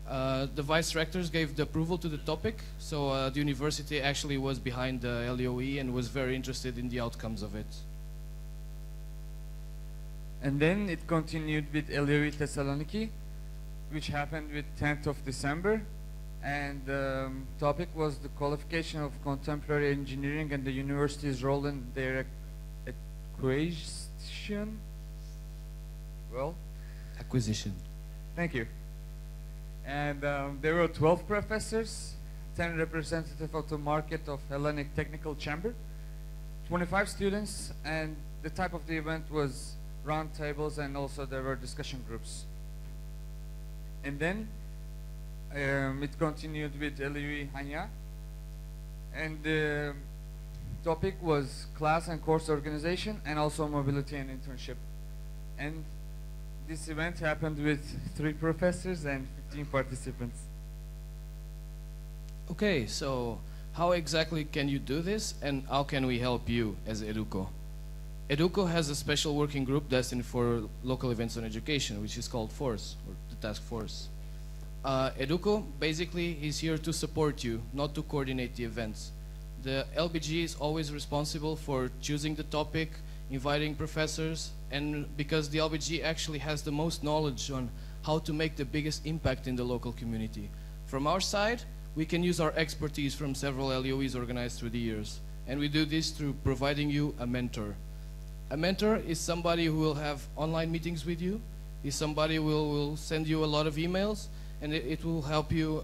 Speaker 6: The vice rectors gave the approval to the topic, so the university actually was behind the LEOE and was very interested in the outcomes of it.
Speaker 16: And then it continued with LEOE Thessaloniki, which happened with 10th of December, and the topic was the qualification of contemporary engineering and the university's role in their acquisition.
Speaker 6: Acquisition.
Speaker 16: Thank you. And there were 12 professors, 10 representatives of the market of Hellenic Technical Chamber, 25 students, and the type of the event was round tables, and also there were discussion groups. And then it continued with LEOE Chania, and the topic was class and course organization and also mobility and internship. And this event happened with 3 professors and 15 participants.
Speaker 6: Okay, so how exactly can you do this, and how can we help you as Educo? Educo has a special working group destined for local events on education, which is called FORCE, or the task force. Educo basically is here to support you, not to coordinate the events. The LBG is always responsible for choosing the topic, inviting professors, and because the LBG actually has the most knowledge on how to make the biggest impact in the local community. From our side, we can use our expertise from several LEOEs organized through the years, and we do this through providing you a mentor. A mentor is somebody who will have online meetings with you, is somebody who will send you a lot of emails, and it will help you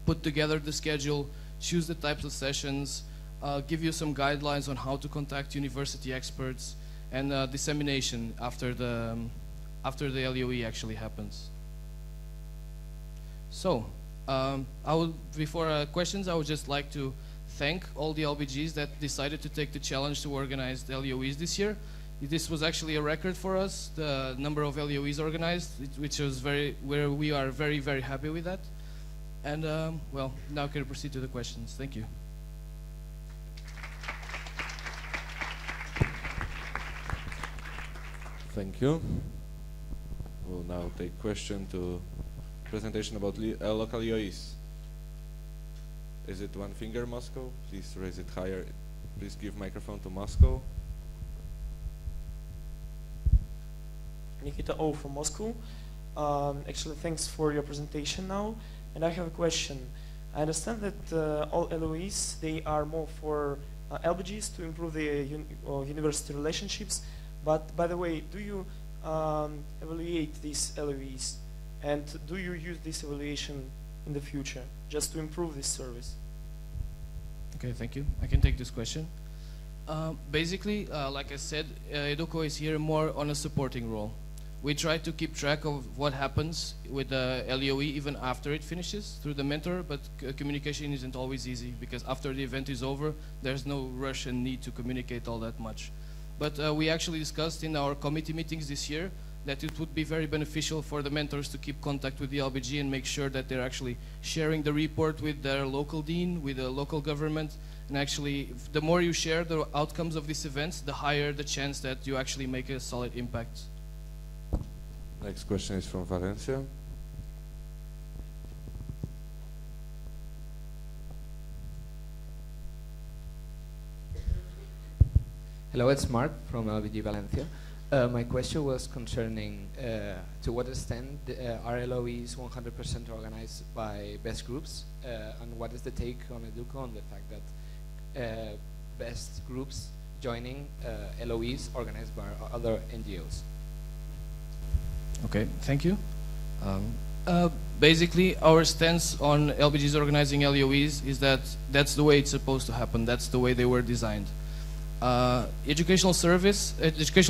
Speaker 6: put together the schedule, choose the types of sessions, give you some guidelines on how to contact university experts, and dissemination after the LEOE actually happens. So, before questions, I would just like to thank all the LBGs that decided to take the challenge to organize the LEOEs this year. This was actually a record for us, the number of LEOEs organized, which was where we are very, very happy with that. And well, now can we proceed to the questions? Thank you.
Speaker 1: Thank you. We'll now take question to presentation about local EOEs. Is it one finger, Moscow? Please raise it higher. Please give microphone to Moscow.
Speaker 26: Nikita O from Moscow. Actually, thanks for your presentation now. And I have a question. I understand that all LOEs, they are more for LBGs to improve the university relationships. But by the way, do you evaluate these LOEs? And do you use this evaluation in the future just to improve this service?
Speaker 6: Okay, thank you. I can take this question. Basically, like I said, Educo is here more on a supporting role. We try to keep track of what happens with the LEOE even after it finishes through the mentor, but communication isn't always easy because after the event is over, there's no rush and need to communicate all that much. But we actually discussed in our committee meetings this year that it would be very beneficial for the mentors to keep contact with the LBG and make sure that they're actually sharing the report with their local dean, with the local government, and actually the more you share the outcomes of these events, the higher the chance that you actually make a solid impact.
Speaker 1: Next question is from Valencia.
Speaker 14: Hello, it's Mark from LBG Valencia. My question was concerning to what extent are LOEs 100% organized by best groups, and what is the take on Educo on the fact that best groups joining LOEs organized by other NGOs?
Speaker 6: Okay, thank you. Basically, our stance on LBGs organizing LEOEs is that that's the way it's supposed to happen. That's the way they were designed. Educational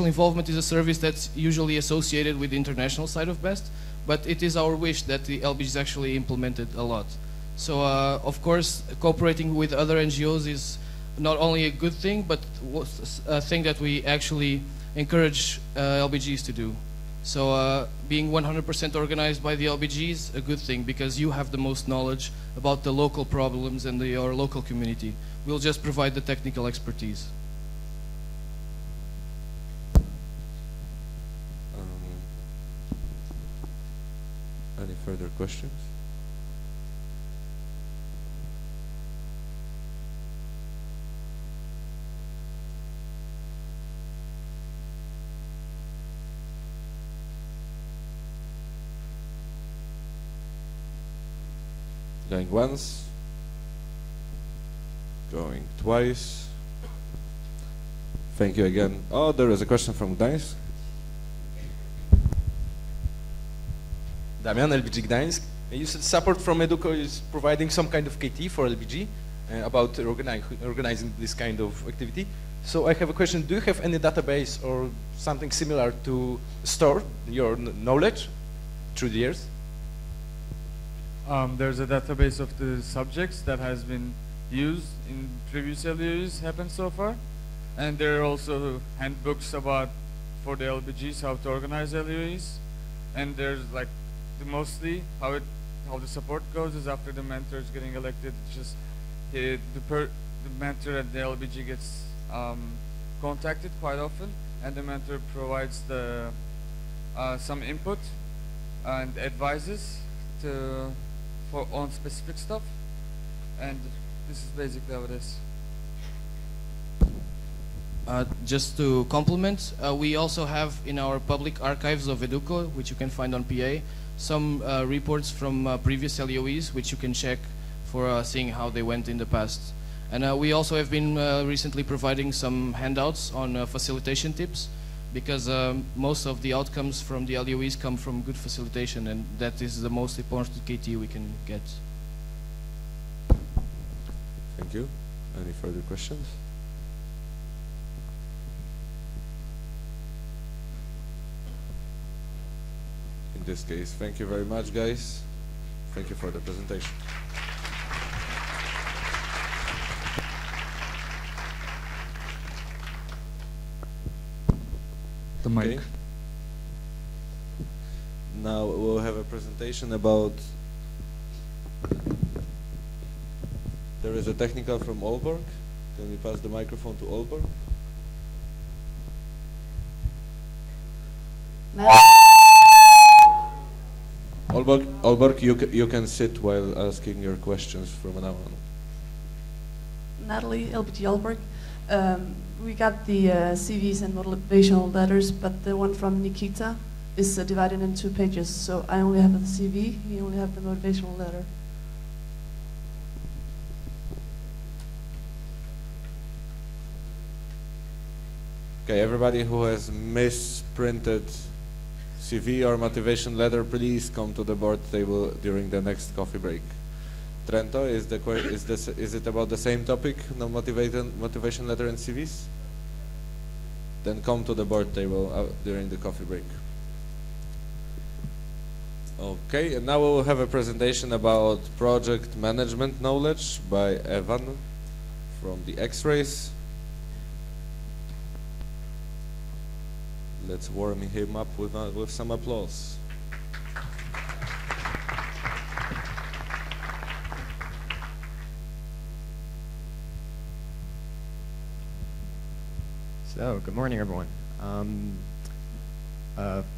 Speaker 6: involvement is a service that's usually associated with the international side of BEST, but it is our wish that the LBGs actually implement it a lot. So, of course, cooperating with other NGOs is not only a good thing, but a thing that we actually encourage LBGs to do. So being 100% organized by the LBG is a good thing because you have the most knowledge about the local problems and your local community. We'll just provide the technical expertise.
Speaker 1: Any further questions? Going once, going twice. Thank you again. Oh, there is a question from Gdańsk.
Speaker 15: Damian, LBG Gdańsk. You said support from Educo is providing some kind of KT for LBG about organizing this kind of activity. So I have a question. Do you have any database or something similar to store your knowledge through the years?
Speaker 16: There's a database of the subjects that has been used in previous LEOs happened so far, and there are also handbooks for the LBGs how to organize LEOs, and there's like mostly how the support goes is after the mentor is getting elected. It's just the mentor and the LBG gets contacted quite often, and the mentor provides some input and advises on specific stuff, and this is basically how it is.
Speaker 6: Just to complement, we also have in our public archives of Educo, which you can find on PA, some reports from previous LEOEs, which you can check for seeing how they went in the past. And we also have been recently providing some handouts on facilitation tips, because most of the outcomes from the LEOEs come from good facilitation, and that is the most important KT we can get.
Speaker 1: Thank you. Any further questions? In this case, thank you very much, guys. Thank you for the presentation.
Speaker 3: the mic.
Speaker 1: Okay. Now we'll have a presentation about. There is a technical from Aalborg. Can we pass the microphone to Aalborg? Aalborg, you can sit while asking your questions from now on.
Speaker 17: Natalie, LBG Aalborg. We got the CVs and motivational letters, but the one from Nikita is divided in 2 pages. So I only have the CV, you only have the motivational letter.
Speaker 1: Okay, everybody who has misprinted CV or motivation letter, please come to the board table during the next coffee break. Trento, is it about the same topic, no motivation letter and CVs? Then come to the board table during the coffee break. Okay, and now we will have a presentation about project management knowledge by Evan from the X-Rays. Let's warm him up with some applause.
Speaker 18: So, good morning, everyone.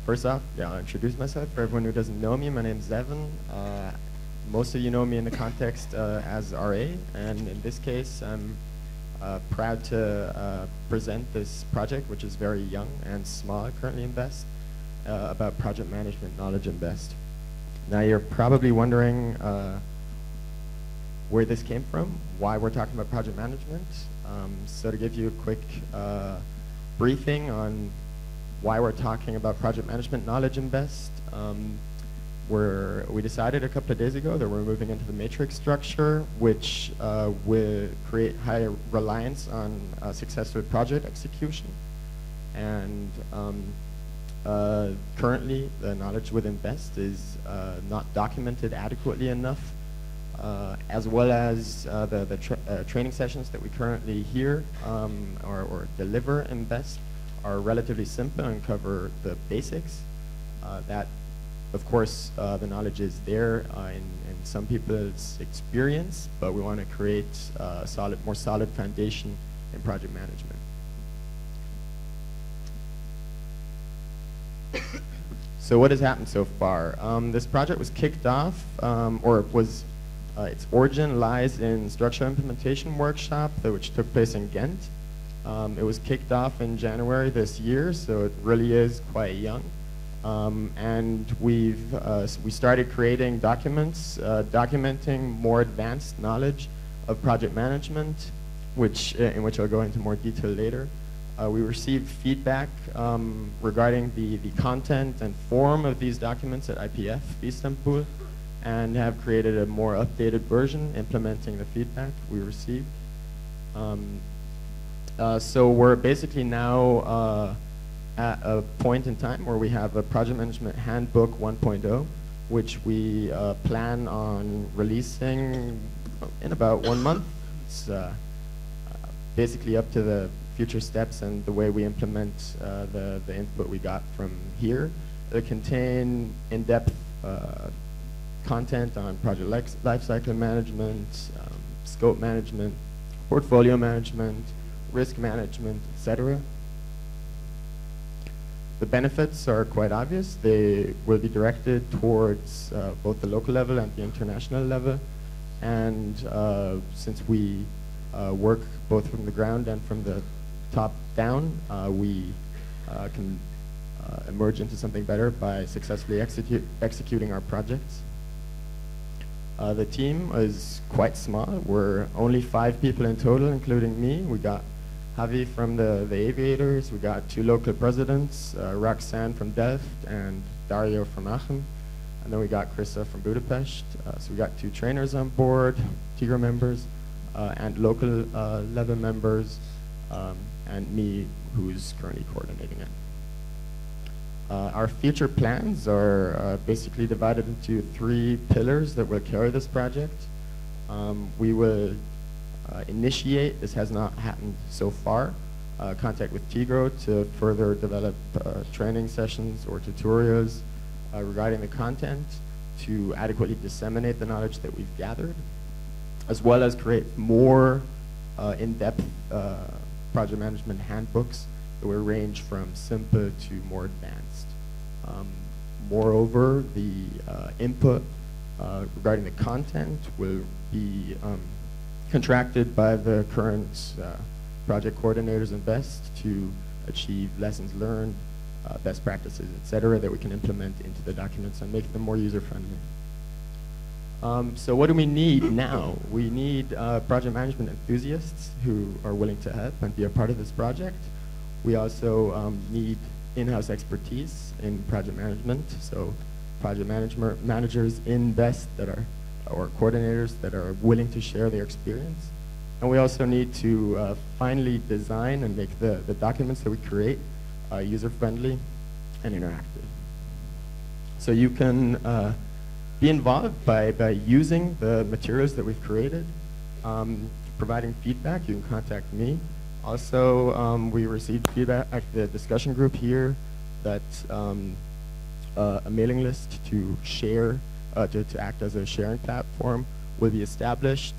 Speaker 18: First off, I'll introduce myself. For everyone who doesn't know me, my name is Evan. Most of you know me in the context as RA, and in this case, I'm proud to present this project, which is very young and small currently in BEST, about project management knowledge in BEST. Now, you're probably wondering where this came from, why we're talking about project management. So to give you a quick briefing on why we're talking about project management knowledge in BEST, we decided a couple of days ago that we're moving into the matrix structure, which will create higher reliance on successful project execution. And currently, the knowledge within BEST is not documented adequately enough, as well as the training sessions that we currently hear or deliver in BEST are relatively simple and cover the basics. That, of course, the knowledge is there in some people's experience, but we want to create a more solid foundation in project management. So what has happened so far? This project was kicked off, its origin lies in structural implementation workshop, which took place in Ghent. It was kicked off in January this year, so it really is quite young. And we started creating documents documenting more advanced knowledge of project management, in which I'll go into more detail later. We received feedback regarding the content and form of these documents at IPF Istanbul, and have created a more updated version implementing the feedback we received. So we're basically now at a point in time where we have a project management handbook 1.0, which we plan on releasing in about 1 month. It's basically up to the future steps and the way we implement the input we got from here. They contain in-depth content on project lifecycle management, scope management, portfolio management, risk management, etc. The benefits are quite obvious. They will be directed towards both the local level and the international level. And since we work both from the ground and from the top down, we can emerge into something better by successfully executing our projects. The team is quite small. We're only 5 people in total, including me. We got Javi from the aviators. We got 2 local presidents, Roxanne from Delft and Dario from Aachen. And then we got Krista from Budapest. So we got 2 trainers on board, Tigre members, and local level members, and me, who's currently coordinating it. Our future plans are basically divided into 3 pillars that will carry this project. We will initiate, this has not happened so far, contact with Tigro to further develop training sessions or tutorials regarding the content to adequately disseminate the knowledge that we've gathered, as well as create more in-depth project management handbooks that will range from simple to more advanced. Moreover, the input regarding the content will be contracted by the current project coordinators and BEST to achieve lessons learned, best practices, etc., that we can implement into the documents and make them more user-friendly. So what do we need now? We need project management enthusiasts who are willing to help and be a part of this project. We also need in-house expertise in project management, so project managers in BEST that are, or coordinators that are willing to share their experience. And we also need to finally design and make the documents that we create user-friendly and interactive. So you can be involved by using the materials that we've created, providing feedback. You can contact me. Also, we received feedback at the discussion group here that a mailing list to share, to act as a sharing platform will be established,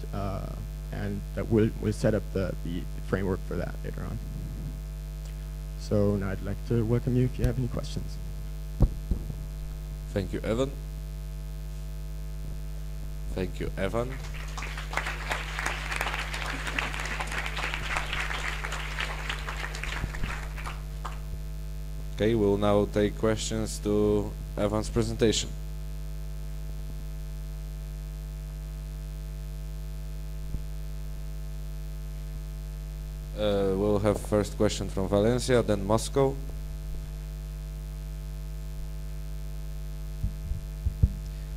Speaker 18: and that we'll set up the framework for that later on. So now I'd like to welcome you if you have any questions.
Speaker 1: Thank you, Evan. Thank you, Evan. Okay, we'll now take questions to Evan's presentation. We'll have first question from Valencia, then Moscow.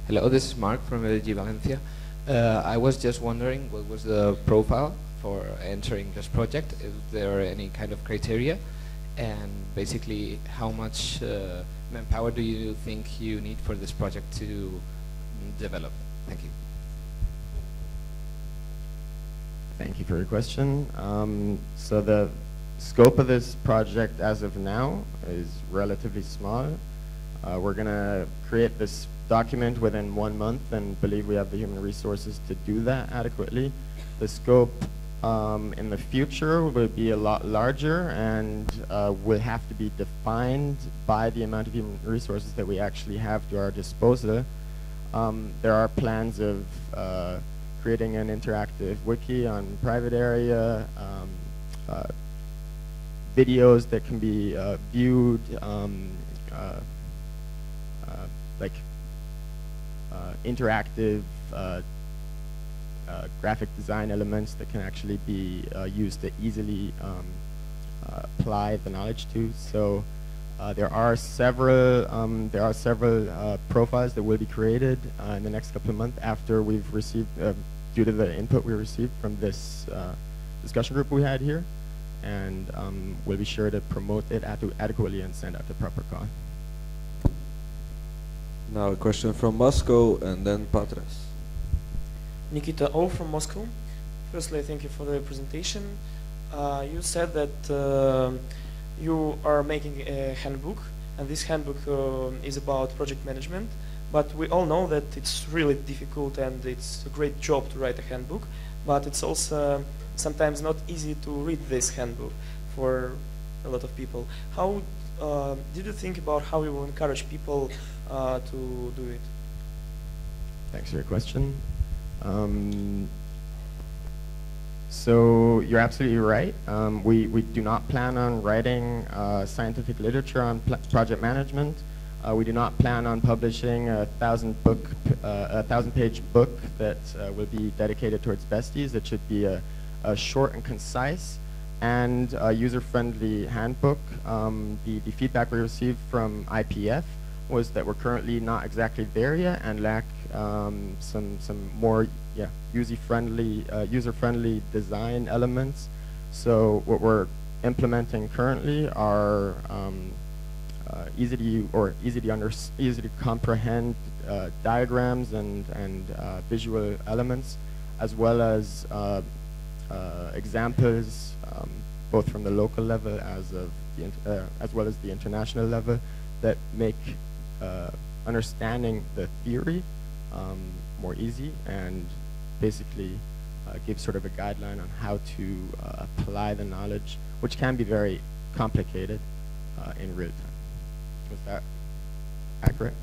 Speaker 14: Hello, this is Mark from GA' Valencia. I was just wondering what was the profile for entering this project, if there are any kind of criteria, and basically how much manpower do you think you need for this project to develop? Thank you.
Speaker 18: Thank you for your question. So the scope of this project as of now is relatively small. We're going to create this document within 1 month and believe we have the human resources to do that adequately. The scope in the future will be a lot larger and will have to be defined by the amount of human resources that we actually have to our disposal. There are plans of creating an interactive wiki on private area, videos that can be viewed, like interactive graphic design elements that can actually be used to easily apply the knowledge to. So there are several profiles that will be created in the next couple of months after we've received, due to the input we received from this discussion group we had here, and we'll be sure to promote it adequately and send out the proper call.
Speaker 1: Now a question from Moscow and then Patras.
Speaker 26: Nikita O from Moscow. Firstly, thank you for the presentation. You said that you are making a handbook, and this handbook is about project management, but we all know that it's really difficult and it's a great job to write a handbook, but it's also sometimes not easy to read this handbook for a lot of people. How did you think about how you will encourage people to do it?
Speaker 18: Thanks for your question. So you're absolutely right. We do not plan on writing scientific literature on project management. We do not plan on publishing a 1,000-page book that will be dedicated towards besties. It should be a short and concise and user-friendly handbook. The feedback we received from IPF was that we're currently not exactly there yet and lack some more user-friendly design elements. So what we're implementing currently are easy to comprehend diagrams and visual elements, as well as examples, both from the local level as well as the international level, that make understanding the theory more easy and basically give sort of a guideline on how to apply the knowledge, which can be very complicated in real time. Was that accurate?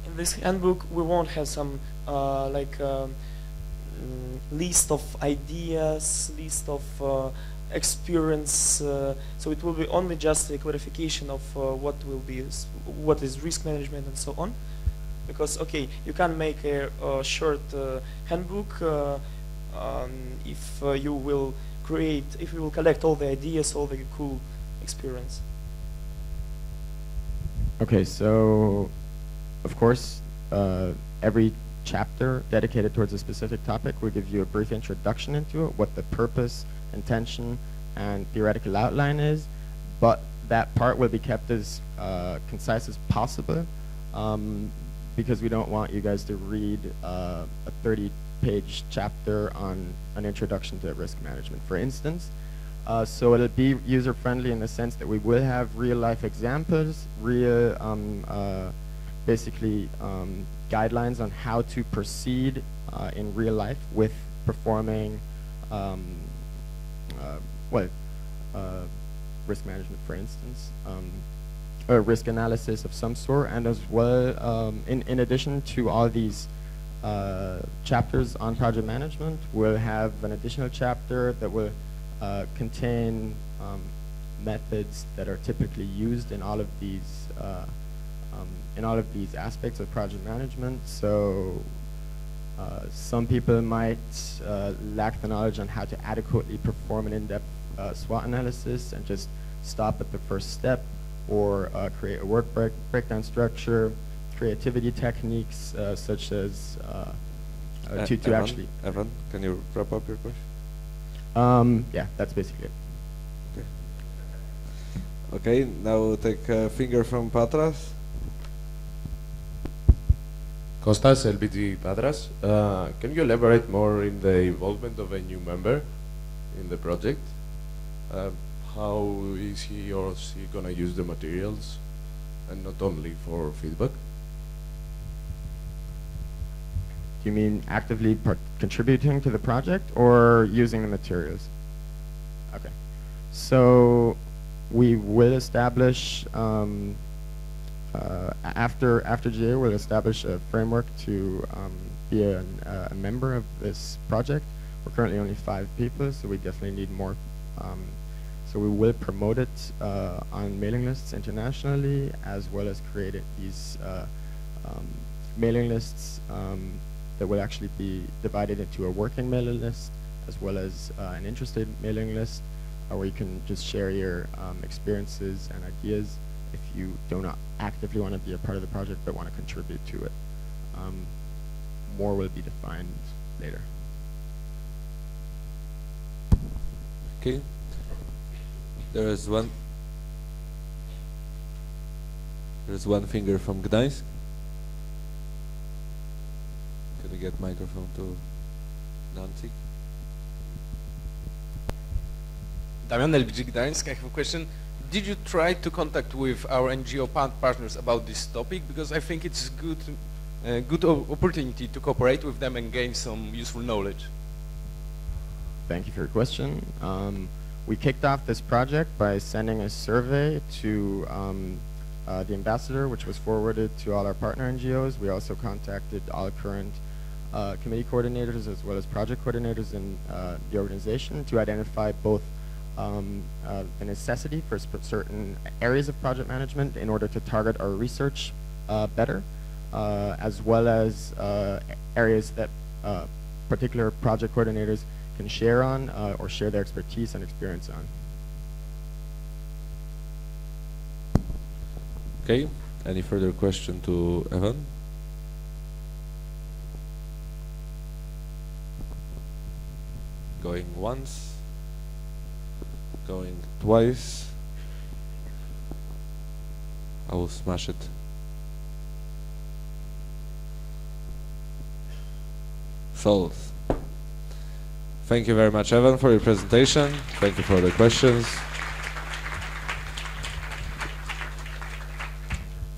Speaker 26: In this handbook, we won't have some list of ideas, list of experience. So it will be only just a clarification of what is risk management and so on. Because you can make a short handbook if you will collect all the ideas, all the cool experience.
Speaker 18: Okay, so of course, every chapter dedicated towards a specific topic will give you a brief introduction into it, what the purpose, intention, and theoretical outline is, but that part will be kept as concise as possible because we don't want you guys to read a 30-page chapter on an introduction to risk management, for instance. So it'll be user-friendly in the sense that we will have real-life examples, basically guidelines on how to proceed in real life with performing risk management, for instance, or risk analysis of some sort, and as well, in addition to all these chapters on project management, we'll have an additional chapter that will contain methods that are typically used in all of these aspects of project management. So some people might lack the knowledge on how to adequately perform an in-depth SWOT analysis and just stop at the first step, or create a work breakdown structure, creativity techniques such as
Speaker 1: Evan, can you wrap up your question?
Speaker 18: Yeah, that's basically it.
Speaker 1: Okay, now we'll take a finger from Patras.
Speaker 3: Kostas, LBG Patras. Can you elaborate more in the involvement of a new member in the project? How is he or she going to use the materials, and not only for feedback?
Speaker 18: Do you mean actively contributing to the project or using the materials? Okay. So we will establish, after GA, we'll establish a framework to be a member of this project. We're currently only 5 people, so we definitely need more. So we will promote it on mailing lists internationally, as well as create these mailing lists that will actually be divided into a working mailing list, as well as an interested mailing list, where you can just share your experiences and ideas if you do not actively want to be a part of the project but want to contribute to it. More will be defined later.
Speaker 1: Okay. There is one finger from Gdańsk. Can we get microphone to Nancy?
Speaker 15: Damian, LBG Gdańsk. I have a question. Did you try to contact with our NGO partners about this topic? Because I think it's a good opportunity to cooperate with them and gain some useful knowledge.
Speaker 18: Thank you for your question. We kicked off this project by sending a survey to the ambassador, which was forwarded to all our partner NGOs. We also contacted all current committee coordinators as well as project coordinators in the organization to identify both the necessity for certain areas of project management in order to target our research better, as well as areas that particular project coordinators can share on or share their expertise and experience on.
Speaker 1: Okay, any further question to Evan? Going once, going twice. I will smash it. Solved. Thank you very much, Evan, for your presentation. Thank you for the questions.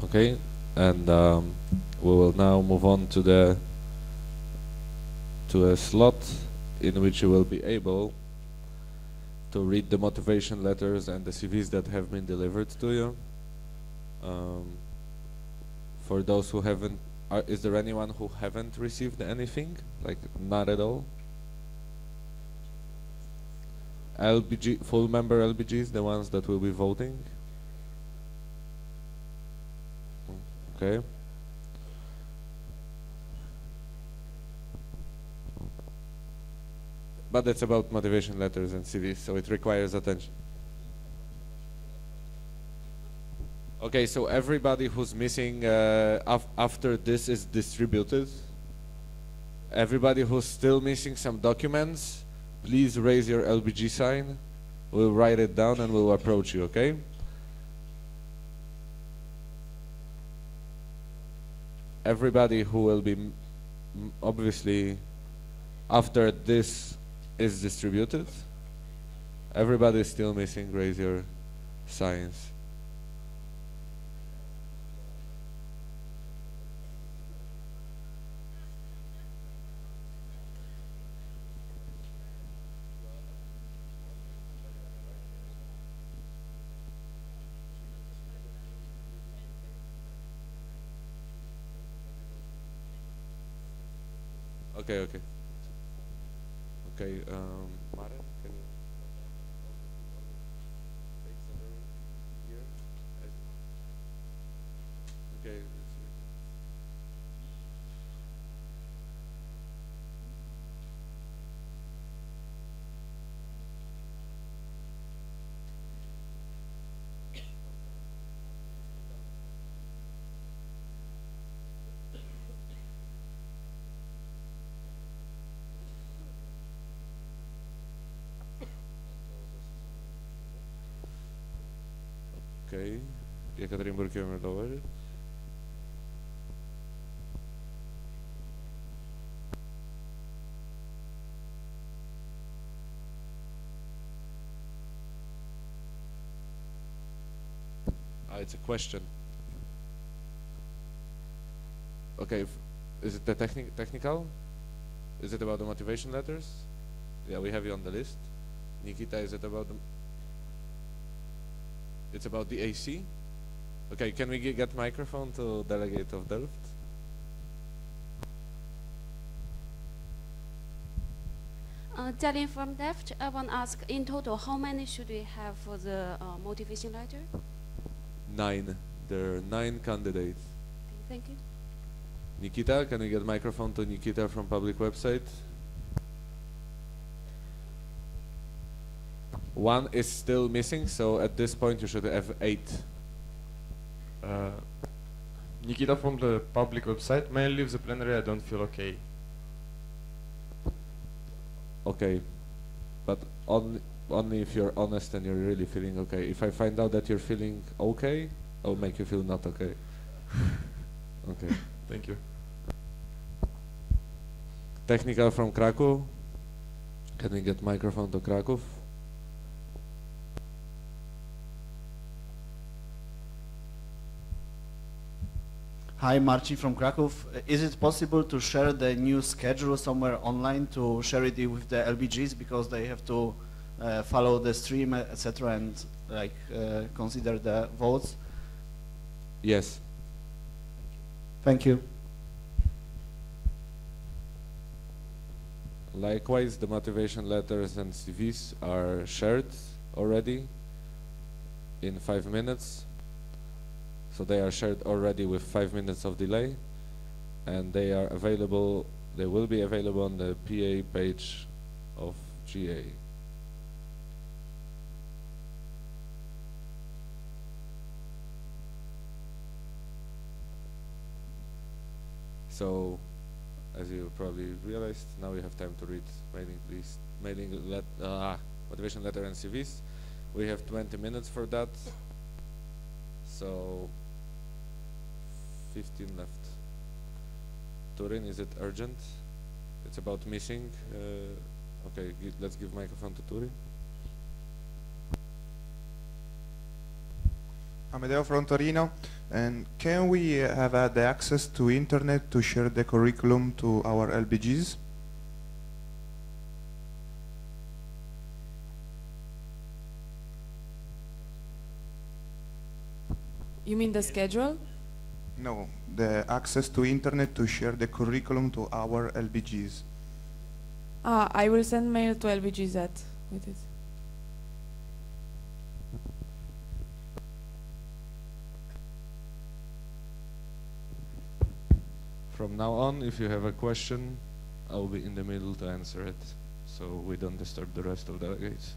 Speaker 1: Okay, and we will now move on to a slot in which you will be able to read the motivation letters and the CVs that have been delivered to you. For those who haven't, is there anyone who haven't received anything? Like, not at all? LBG, full member LBGs, the ones that will be voting? Okay. But it's about motivation letters and CVs, so it requires attention. Okay, so everybody who's missing after this is distributed. Everybody who's still missing some documents, please raise your LBG sign. We'll write it down and we'll approach you, okay? Everybody who will be, obviously, after this is distributed, everybody is still missing, raise your signs. Okay, okay. Okay, Maren, can you take some room here? Okay. Okay, Yekaterinburg camera over. It's a question. Okay, is it the technical? Is it about the motivation letters? Yeah, we have you on the list. Nikita, is it about the... It's about the AC? Okay, can we get microphone to delegate of Delft?
Speaker 4: Darlene from Delft, I want to ask, in total, how many should we have for the motivation letter?
Speaker 1: 9. There are 9 candidates.
Speaker 4: Thank you.
Speaker 1: Nikita, can we get microphone to Nikita from public website? 1 is still missing, so at this point you should have 8.
Speaker 18: Nikita from the public website. May I leave the plenary? I don't feel okay.
Speaker 1: Okay, but only if you're honest and you're really feeling okay. If I find out that you're feeling okay, I'll make you feel not okay. Okay.
Speaker 18: Thank you.
Speaker 1: Technical from Krakow. Can we get microphone to Krakow?
Speaker 5: Hi, Marcin from Krakow. Is it possible to share the new schedule somewhere online to share it with the LBGs, because they have to follow the stream, etc., and like consider the votes?
Speaker 1: Yes.
Speaker 5: Thank you.
Speaker 1: Likewise, the motivation letters and CVs are shared already in 5 minutes. So they are shared already with 5 minutes of delay, and they are available, they will be available on the PA page of GA. So, as you probably realized, now we have time to read motivation letter and CVs. We have 20 minutes for that. So 15 left. Turin, is it urgent? It's about missing. Okay, let's give microphone to Turi.
Speaker 13: Amedeo from Torino. And can we have the access to internet to share the curriculum to our LBGs?
Speaker 11: You mean the schedule?
Speaker 13: No, the access to internet to share the curriculum to our LBGs.
Speaker 11: I will send mail to LBGZ with it.
Speaker 1: From now on, if you have a question, I'll be in the middle to answer it, so we don't disturb the rest of the delegates.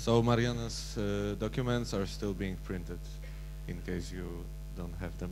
Speaker 1: So Mariana's documents are still being printed, in case you don't have them.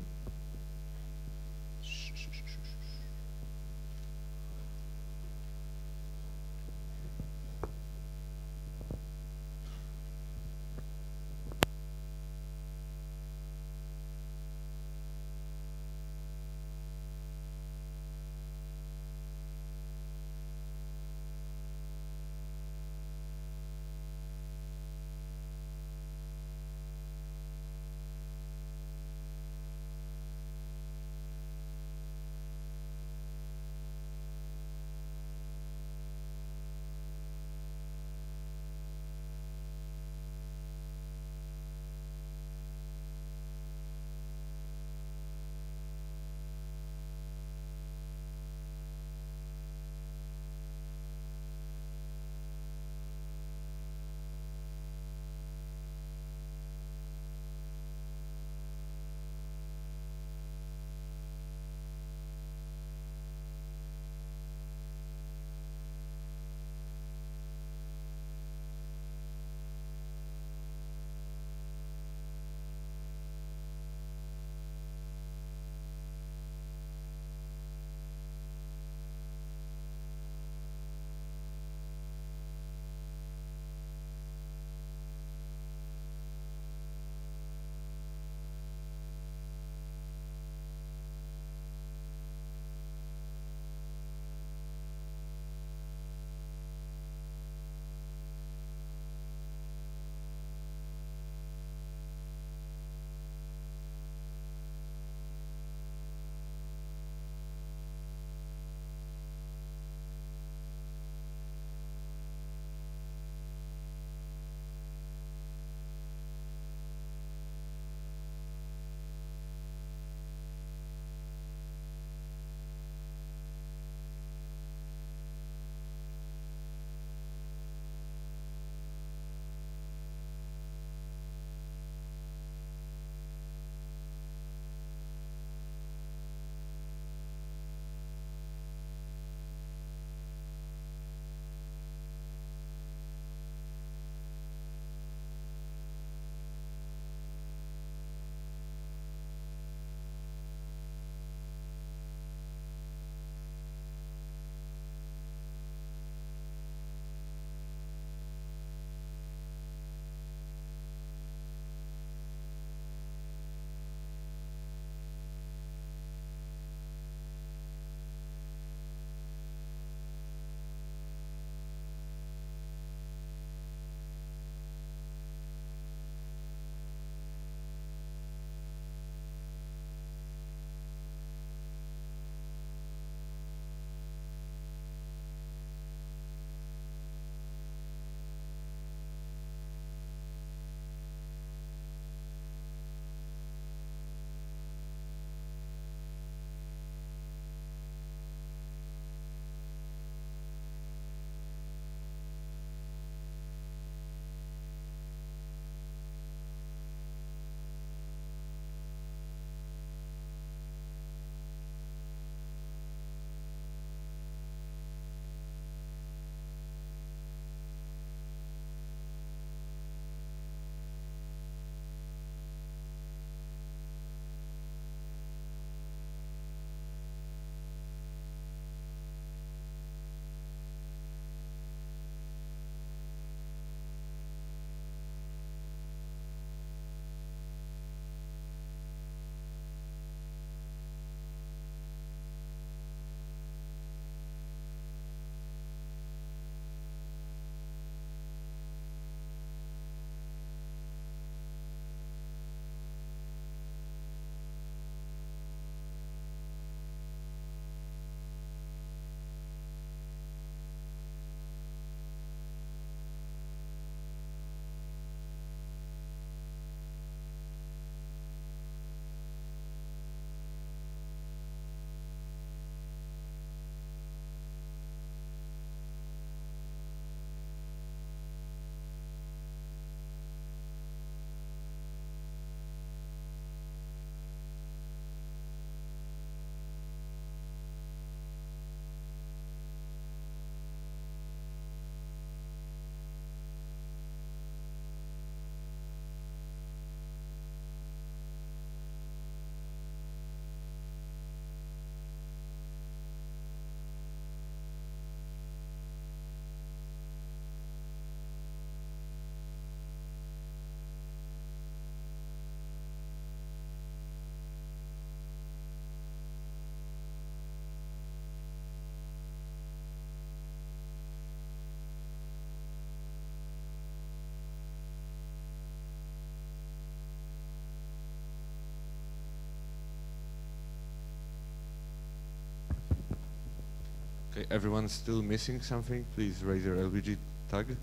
Speaker 1: Okay, everyone's still missing something? Please raise your LBG tag.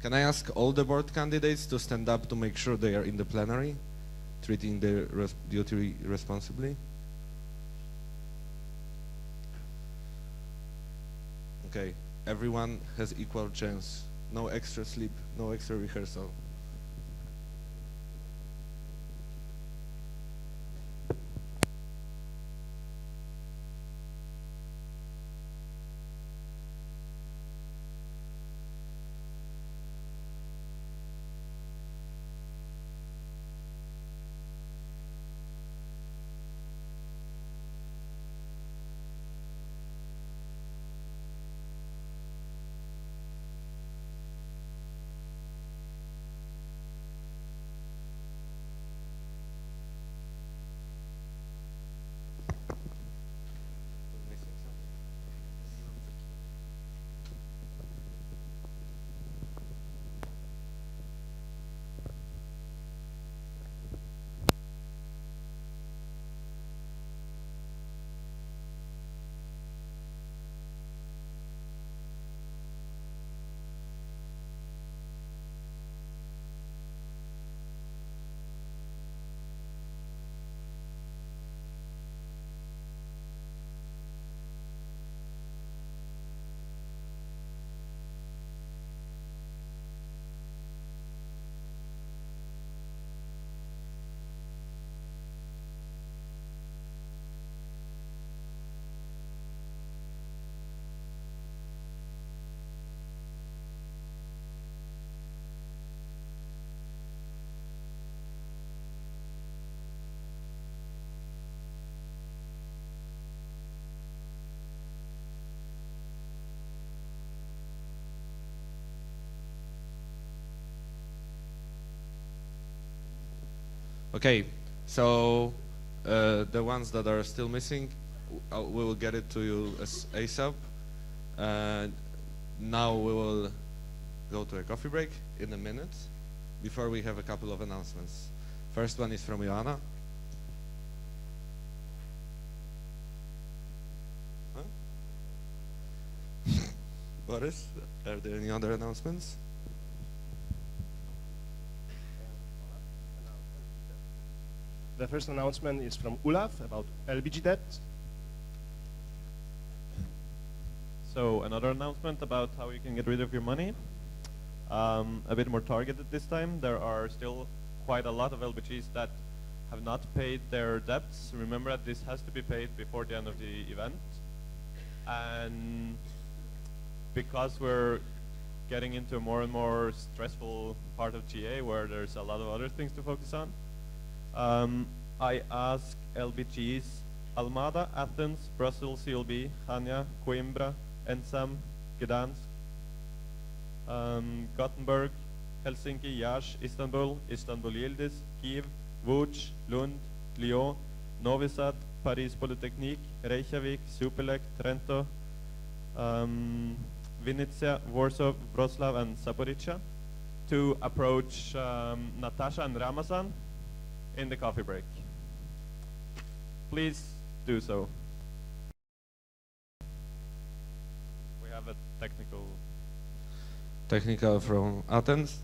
Speaker 1: Can I ask all the board candidates to stand up to make sure they are in the plenary, treating their duty responsibly? Okay, everyone has equal chance. No extra sleep, no extra rehearsal. Okay, so the ones that are still missing, we will get it to you as ASAP. Now we will go to a coffee break in a minute before we have a couple of announcements. First one is from Joanna. Huh? Boris, are there any other announcements?
Speaker 2: The first announcement is from Olaf about LBG debt.
Speaker 7: So another announcement about how you can get rid of your money. A bit more targeted this time. There are still quite a lot of LBGs that have not paid their debts. Remember that this has to be paid before the end of the event. And because we're getting into a more and more stressful part of GA where there's a lot of other things to focus on, I ask LBGs Almada, Athens, Brussels, CLB, Chania, Coimbra, Ensam, Gdansk, Gothenburg, Helsinki, Yash, Istanbul, Istanbul Yildiz, Kiev, Łódź, Lund, Lyon, Novi Sad, Paris Polytechnique, Reykjavik, Supelec, Trento, Vinnytsia, Warsaw, Wrocław, and Zaporizhia to approach Natasha and Ramazan in the coffee break. Please do so. We have a
Speaker 1: technical from Athens.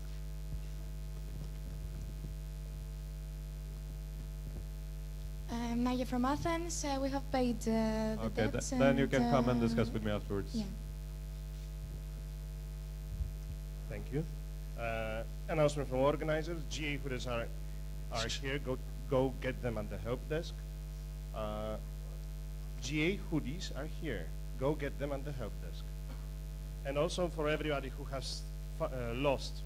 Speaker 9: Naya from Athens. We have paid the
Speaker 7: Okay,
Speaker 9: debts.
Speaker 7: then you can come and discuss with me afterwards.
Speaker 9: Yeah.
Speaker 2: Thank you. Announcement from organizers. GA hoodies are here. Go get them at the help desk. GA hoodies are here. Go get them at the help desk. And also for everybody who has lost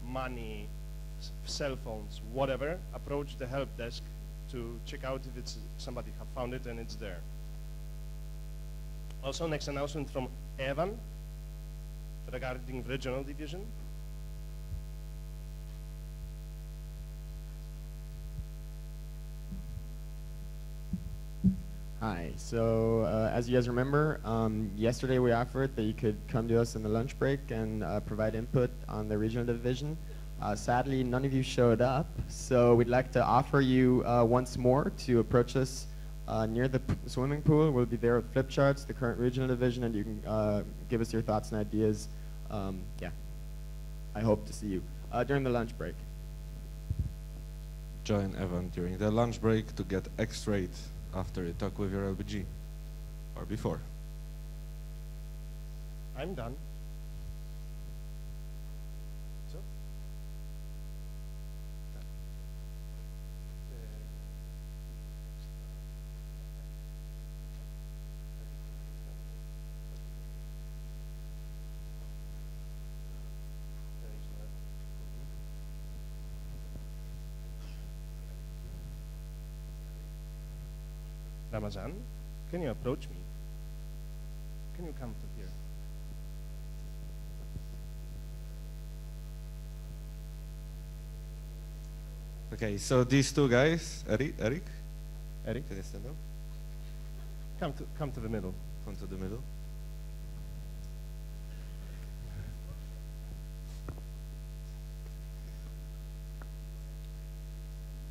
Speaker 2: money, cell phones, whatever, approach the help desk to check out if it's somebody have found it and it's there. Also, next announcement from Evan regarding regional division.
Speaker 18: Hi. So as you guys remember, yesterday we offered that you could come to us in the lunch break and provide input on the regional division. Sadly, none of you showed up, so we'd like to offer you once more to approach us near the swimming pool. We'll be there with flip charts, the current regional division, and you can give us your thoughts and ideas. Yeah, I hope to see you during the lunch break.
Speaker 1: Join Evan during the lunch break to get X-rayed after you talk with your LBG, or before.
Speaker 2: I'm done. So? Ramazan, can you approach me? Can you come to here?
Speaker 1: Okay, so these two guys, Eric, can you stand up?
Speaker 2: Come to the middle.
Speaker 1: Come to the middle.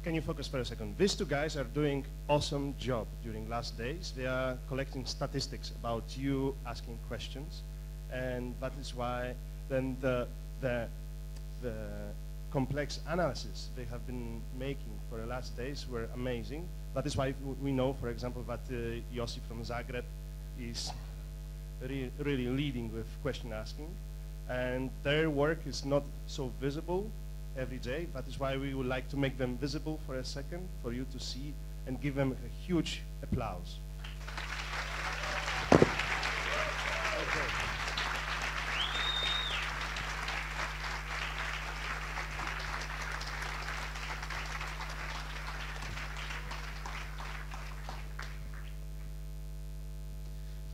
Speaker 2: Can you focus for a second? These two guys are doing awesome job during last days. They are collecting statistics about you, asking questions, and that is why then the complex analysis they have been making for the last days were amazing. That is why we know, for example, that Yossi from Zagreb is really leading with question asking, and their work is not so visible every day. That is why we would like to make them visible for a second for you to see and give them a huge applause. Okay.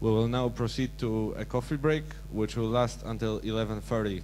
Speaker 1: We will now proceed to a coffee break, which will last until 11:30.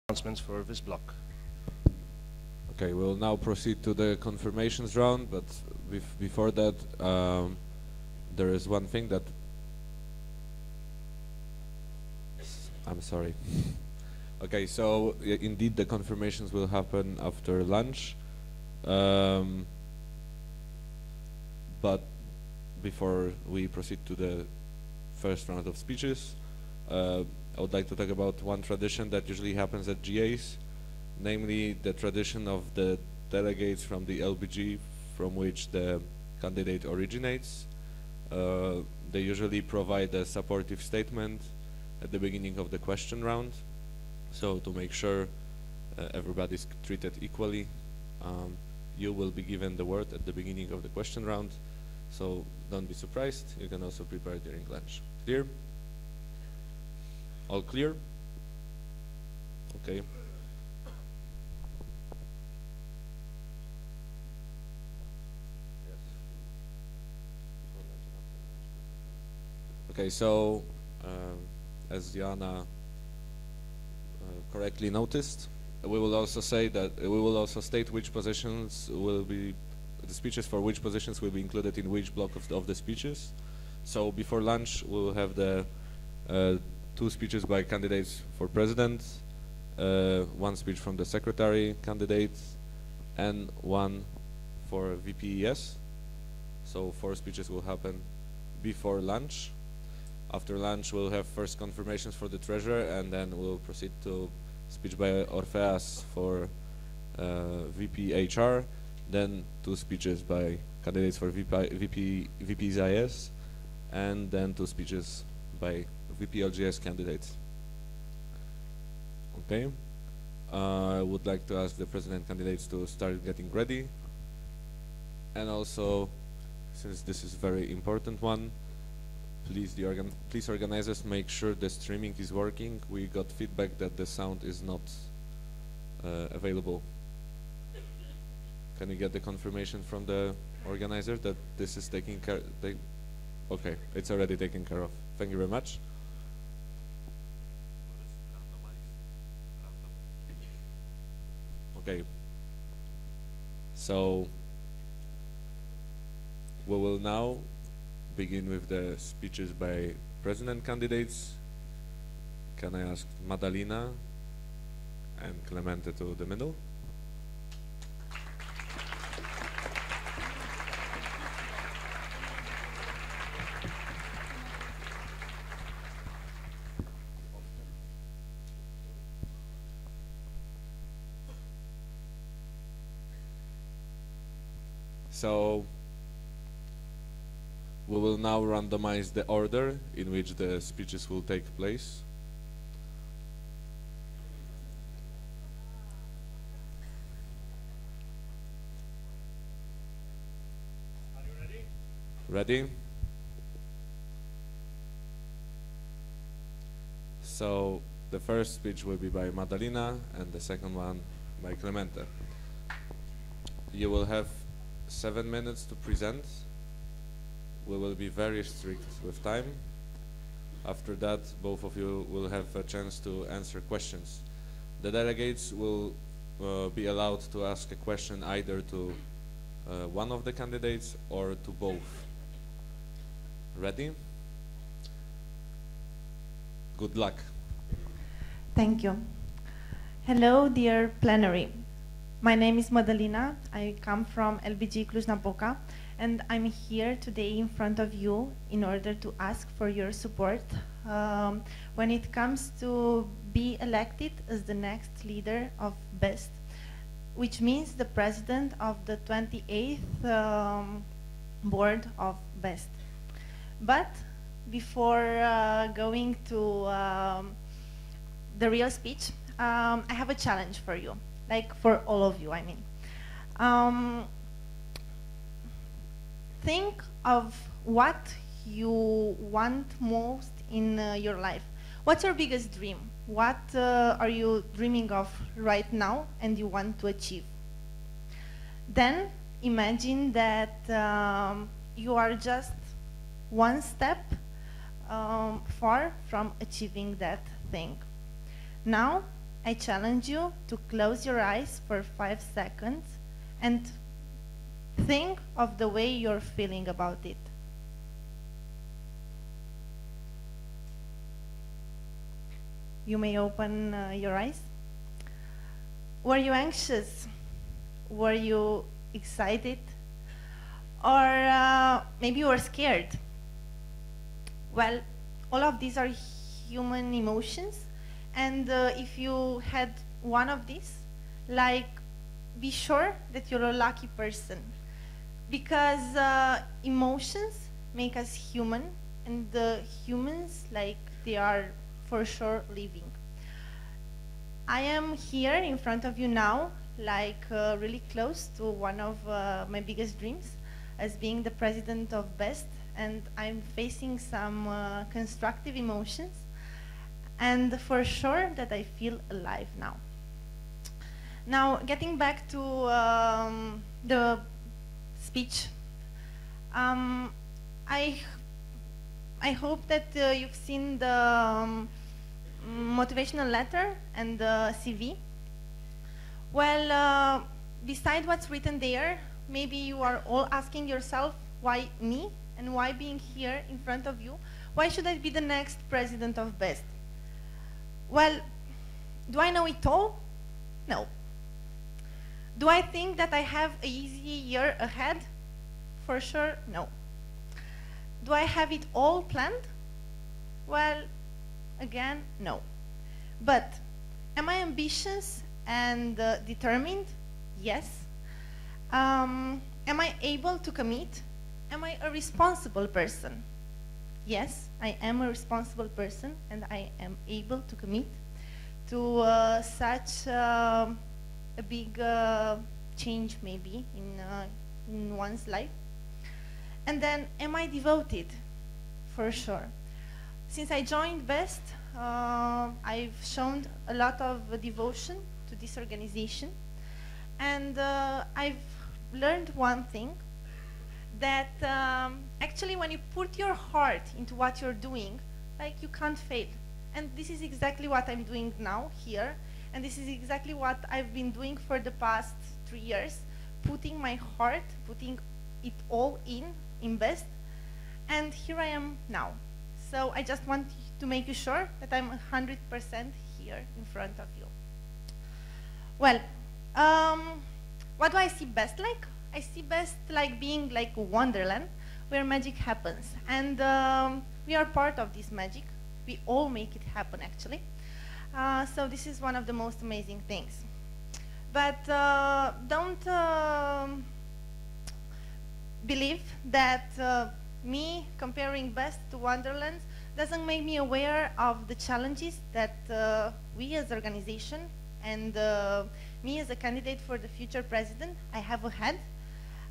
Speaker 2: announcements for this block.
Speaker 1: Okay, we'll now proceed to the confirmations round, but before that, there is one thing that I'm sorry. Okay, so indeed the confirmations will happen after lunch, but before we proceed to the first round of speeches, I would like to talk about one tradition that usually happens at GAs, namely the tradition of the delegates from the LBG from which the candidate originates. They usually provide a supportive statement at the beginning of the question round. So to make sure everybody's treated equally, you will be given the word at the beginning of the question round. So don't be surprised, you can also prepare during lunch. Clear? All clear? Okay. Okay, so as Jana correctly noticed, we will also say that we will also state which positions will be the speeches for which positions will be included in which block of the speeches. So before lunch, we will have the 2 speeches by candidates for president, 1 speech from the secretary candidate, and 1 for VPES. So 4 speeches will happen before lunch. After lunch, we'll have first confirmations for the treasurer, and then we'll proceed to speech by Orpheus for VP HR, then 2 speeches by candidates for VPs IS, and then 2 speeches by VP LGS candidates. Okay. I would like to ask the president candidates to start getting ready, and also, since this is a very important one, please organizers make sure the streaming is working. We got feedback that the sound is not available. Can you get the confirmation from the organizer that this is taking care? Okay, it's already taken care of. Thank you very much. Okay. So we will now begin with the speeches by president candidates. Can I ask Madalina and Clemente to the middle? So we will now randomize the order in which the speeches will take place.
Speaker 2: Are you ready?
Speaker 1: Ready? So the first speech will be by Madalina and the second one by Clemente. You will have 7 minutes to present. We will be very strict with time. After that, both of you will have a chance to answer questions. The delegates will be allowed to ask a question either to one of the candidates or to both. Ready? Good luck.
Speaker 8: Thank you. Hello, dear plenary. My name is Madalina. I come from LBG Cluj-Napoca, and I'm here today in front of you in order to ask for your support when it comes to be elected as the next leader of BEST, which means the president of the 28th board of BEST. But before going to the real speech, I have a challenge for you, like for all of you, I mean. Think of what you want most in your life. What's your biggest dream? What are you dreaming of right now and you want to achieve? Then imagine that you are just one step far from achieving that thing. Now, I challenge you to close your eyes for 5 seconds and think of the way you're feeling about it. You may open your eyes. Were you anxious? Were you excited? Or maybe you were scared? Well, all of these are human emotions, and if you had one of these, like, be sure that you're a lucky person, because emotions make us human, and the humans, like, they are for sure living. I am here in front of you now, like, really close to one of my biggest dreams, as being the president of BEST, and I'm facing some constructive emotions, and for sure that I feel alive now. Now, getting back to the speech, I hope that you've seen the motivational letter and the CV. Well, beside what's written there, maybe you are all asking yourself, why me? And why being here in front of you? Why should I be the next president of BEST? Well, do I know it all? No. Do I think that I have an easy year ahead? For sure, no. Do I have it all planned? Well, again, no. But am I ambitious and determined? Yes. Am I able to commit? Am I a responsible person? Yes, I am a responsible person, and I am able to commit to such a big change, maybe, in one's life. And then, am I devoted? For sure. Since I joined BEST, I've shown a lot of devotion to this organization, and I've learned one thing, that actually when you put your heart into what you're doing, like, you can't fail. And this is exactly what I'm doing now here, and this is exactly what I've been doing for the past 3 years, putting my heart, putting it all in BEST, and here I am now. So I just want to make you sure that I'm 100% here in front of you. Well, what do I see BEST like? I see BEST like being like a wonderland where magic happens, and we are part of this magic. We all make it happen, actually. So this is one of the most amazing things. But don't believe that me comparing BEST to Wonderlands doesn't make me aware of the challenges that we as an organization and me as a candidate for the future president I have ahead.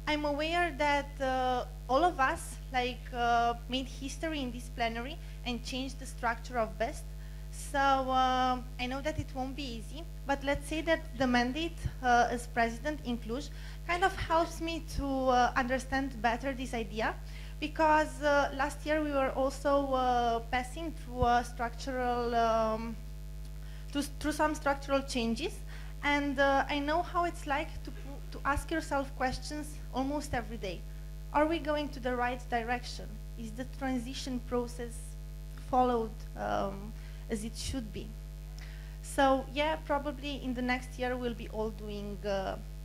Speaker 8: I'm aware that all of us made history in this plenary and changed the structure of BEST. So I know that it won't be easy, but let's say that the mandate as president in Cluj kind of helps me to understand better this idea, because last year we were also passing through through some structural changes, and I know how it's like to ask yourself questions almost every day. Are we going to the right direction? Is the transition process followed as it should be? So yeah, probably in the next year we'll be all doing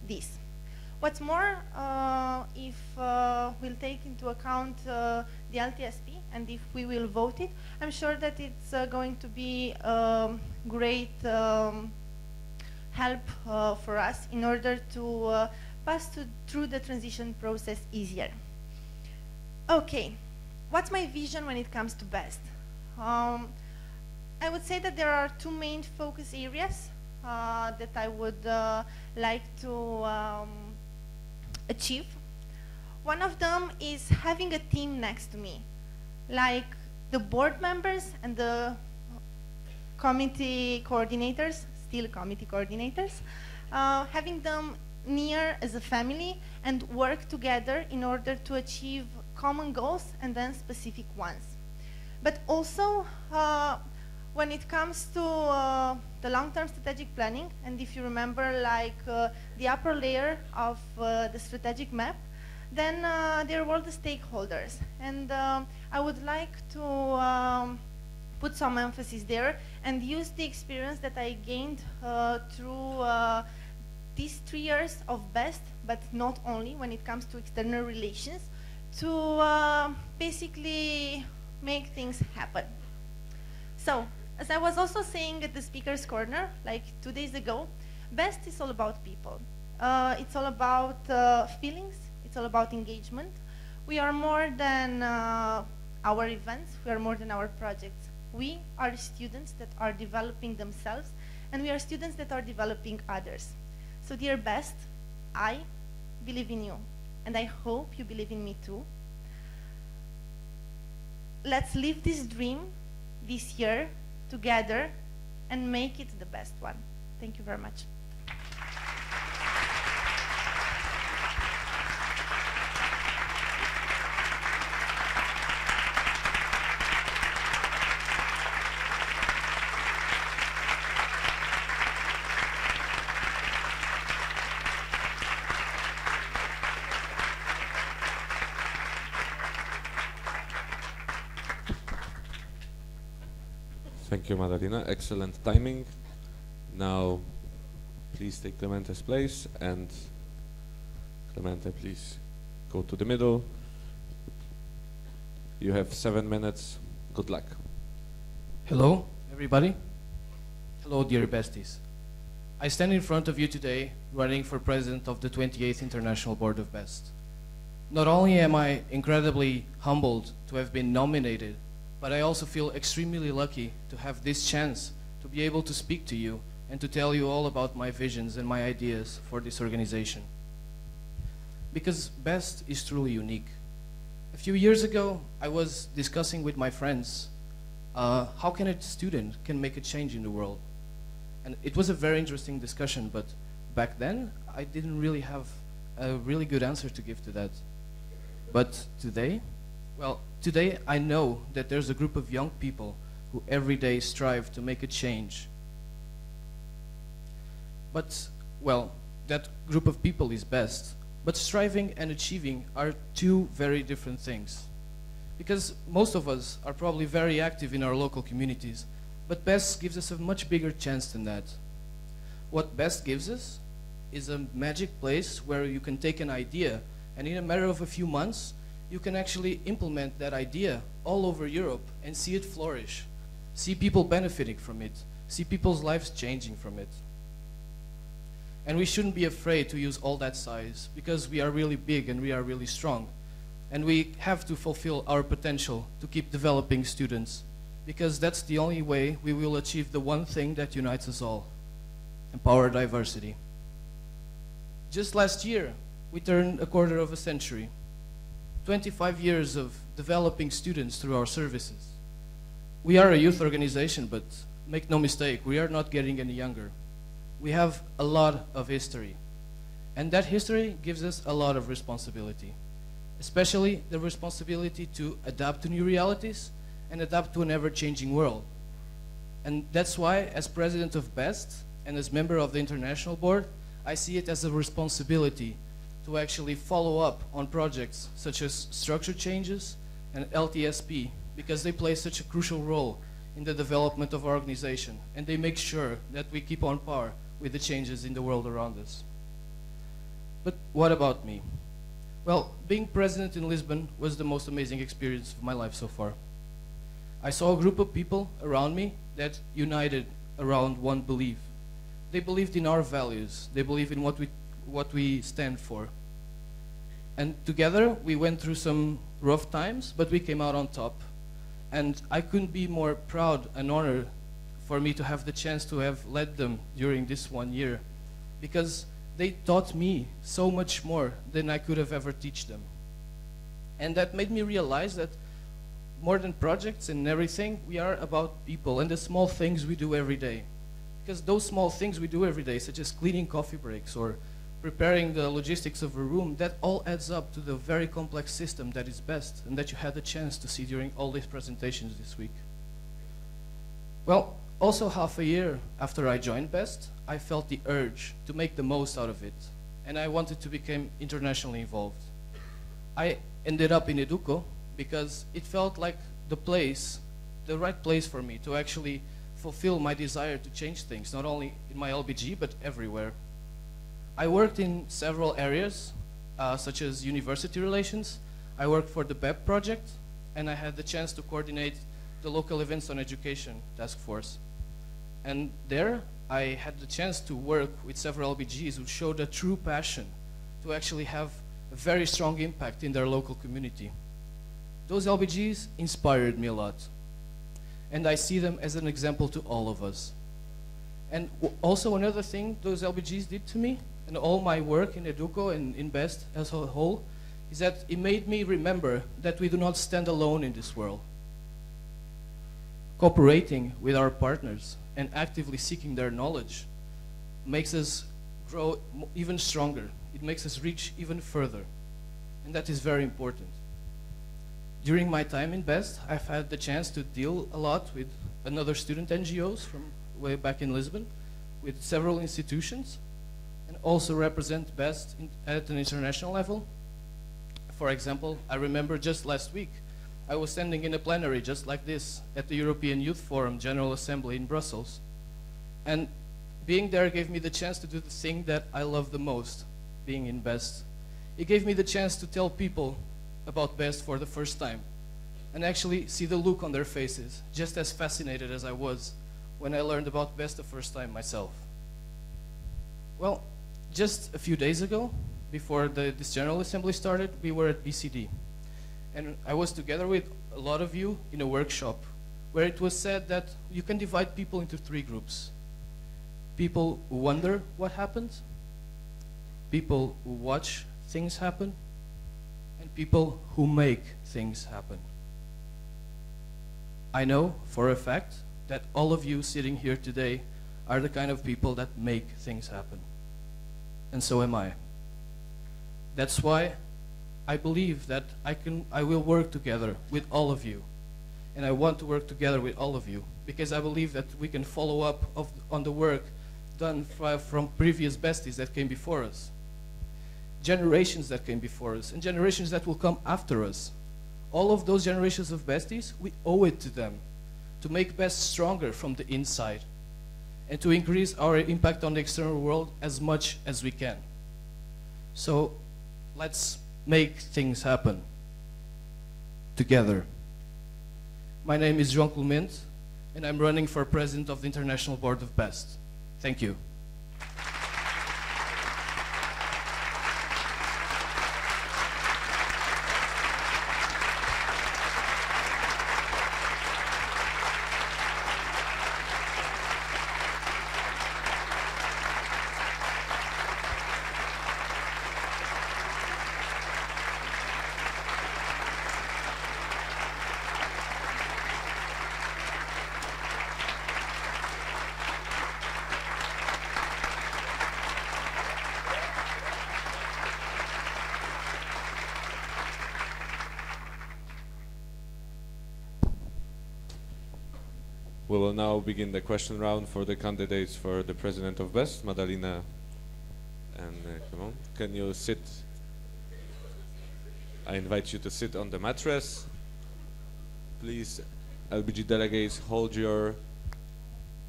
Speaker 8: this. What's more, if we'll take into account the LTSP and if we will vote it, I'm sure that it's going to be great help for us in order to pass through the transition process easier. Okay, what's my vision when it comes to BEST? I would say that there are two main focus areas that I would like to achieve. One of them is having a team next to me, like the board members and the committee coordinators, still committee coordinators, having them near as a family and work together in order to achieve common goals and then specific ones. But also, when it comes to the long-term strategic planning, and if you remember, like the upper layer of the strategic map, then there were the stakeholders. And I would like to put some emphasis there and use the experience that I gained through these 3 years of BEST, but not only when it comes to external relations, to basically make things happen. So, as I was also saying at the Speaker's Corner, like 2 days ago, BEST is all about people. It's all about feelings, it's all about engagement. We are more than our events, we are more than our projects. We are students that are developing themselves, and we are students that are developing others. So dear BEST, I believe in you, and I hope you believe in me too. Let's live this dream this year together and make it the best one. Thank you very much.
Speaker 1: Thank you, Madalina. Excellent timing. Now, please take Clemente's place, and Clemente, please go to the middle. You have 7 minutes. Good luck.
Speaker 6: Hello, everybody. Hello, dear besties. I stand in front of you today running for president of the 28th International Board of BEST. Not only am I incredibly humbled to have been nominated, but I also feel extremely lucky to have this chance to be able to speak to you and to tell you all about my visions and my ideas for this organization. Because BEST is truly unique. A few years ago, I was discussing with my friends how can a student can make a change in the world. And it was a very interesting discussion, but back then, I didn't really have a really good answer to give to that. But today, well, today I know that there's a group of young people who every day strive to make a change. But, well, that group of people is BEST. But striving and achieving are two very different things. Because most of us are probably very active in our local communities, but BEST gives us a much bigger chance than that. What BEST gives us is a magic place where you can take an idea, and in a matter of a few months, you can actually implement that idea all over Europe and see it flourish, see people benefiting from it, see people's lives changing from it. And we shouldn't be afraid to use all that size, because we are really big and we are really strong. And we have to fulfill our potential to keep developing students, because that's the only way we will achieve the one thing that unites us all: empower diversity. Just last year, we turned a quarter of a century. 25 years of developing students through our services. We are a youth organization, but make no mistake, we are not getting any younger. We have a lot of history, and that history gives us a lot of responsibility, especially the responsibility to adapt to new realities and adapt to an ever-changing world. And that's why, as president of BEST and as member of the international board, I see it as a responsibility to actually follow up on projects such as structure changes and LTSP, because they play such a crucial role in the development of our organization, and they make sure that we keep on par with the changes in the world around us. But what about me? Well, being president in Lisbon was the most amazing experience of my life so far. I saw a group of people around me that united around one belief. They believed in our values. They believed in what we stand for. And together we went through some rough times, but we came out on top. And I couldn't be more proud and honored for me to have the chance to have led them during this 1 year, because they taught me so much more than I could have ever teach them. And that made me realize that more than projects and everything, we are about people and the small things we do every day. Because those small things we do every day, such as cleaning coffee breaks or preparing the logistics of a room, that all adds up to the very complex system that is BEST and that you had the chance to see during all these presentations this week. Well, also half a year after I joined BEST, I felt the urge to make the most out of it, and I wanted to become internationally involved. I ended up in Educo because it felt like the right place for me to actually fulfill my desire to change things, not only in my LBG, but everywhere. I worked in several areas, such as university relations. I worked for the BEP project, and I had the chance to coordinate the local events on education task force. And there, I had the chance to work with several LBGs who showed a true passion to actually have a very strong impact in their local community. Those LBGs inspired me a lot, and I see them as an example to all of us. And also another thing those LBGs did to me, and all my work in Educo and in BEST as a whole, is that it made me remember that we do not stand alone in this world. Cooperating with our partners and actively seeking their knowledge makes us grow even stronger. It makes us reach even further, and that is very important. During my time in BEST, I've had the chance to deal a lot with another student NGOs from way back in Lisbon, with several institutions, and also represent BEST at an international level. For example, I remember just last week, I was standing in a plenary just like this at the European Youth Forum General Assembly in Brussels. And being there gave me the chance to do the thing that I love the most, being in BEST. It gave me the chance to tell people about BEST for the first time and actually see the look on their faces, just as fascinated as I was when I learned about BEST the first time myself. Well, just a few days ago, before this General Assembly started, we were at BCD. And I was together with a lot of you in a workshop where it was said that you can divide people into 3 groups. People who wonder what happened, people who watch things happen, and people who make things happen. I know for a fact that all of you sitting here today are the kind of people that make things happen. And so am I. That's why I believe that I will work together with all of you. And I want to work together with all of you because I believe that we can follow up on the work done from previous besties that came before us. Generations that came before us and generations that will come after us. All of those generations of besties, we owe it to them to make BEST stronger from the inside and to increase our impact on the external world as much as we can. So let's make things happen together. My name is João Clemente, and I'm running for president of the International Board of BEST. Thank you.
Speaker 1: We will now begin the question round for the candidates for the president of BEST, Madalina. And come on, can you sit? I invite you to sit on the mattress. Please, LBG delegates, hold your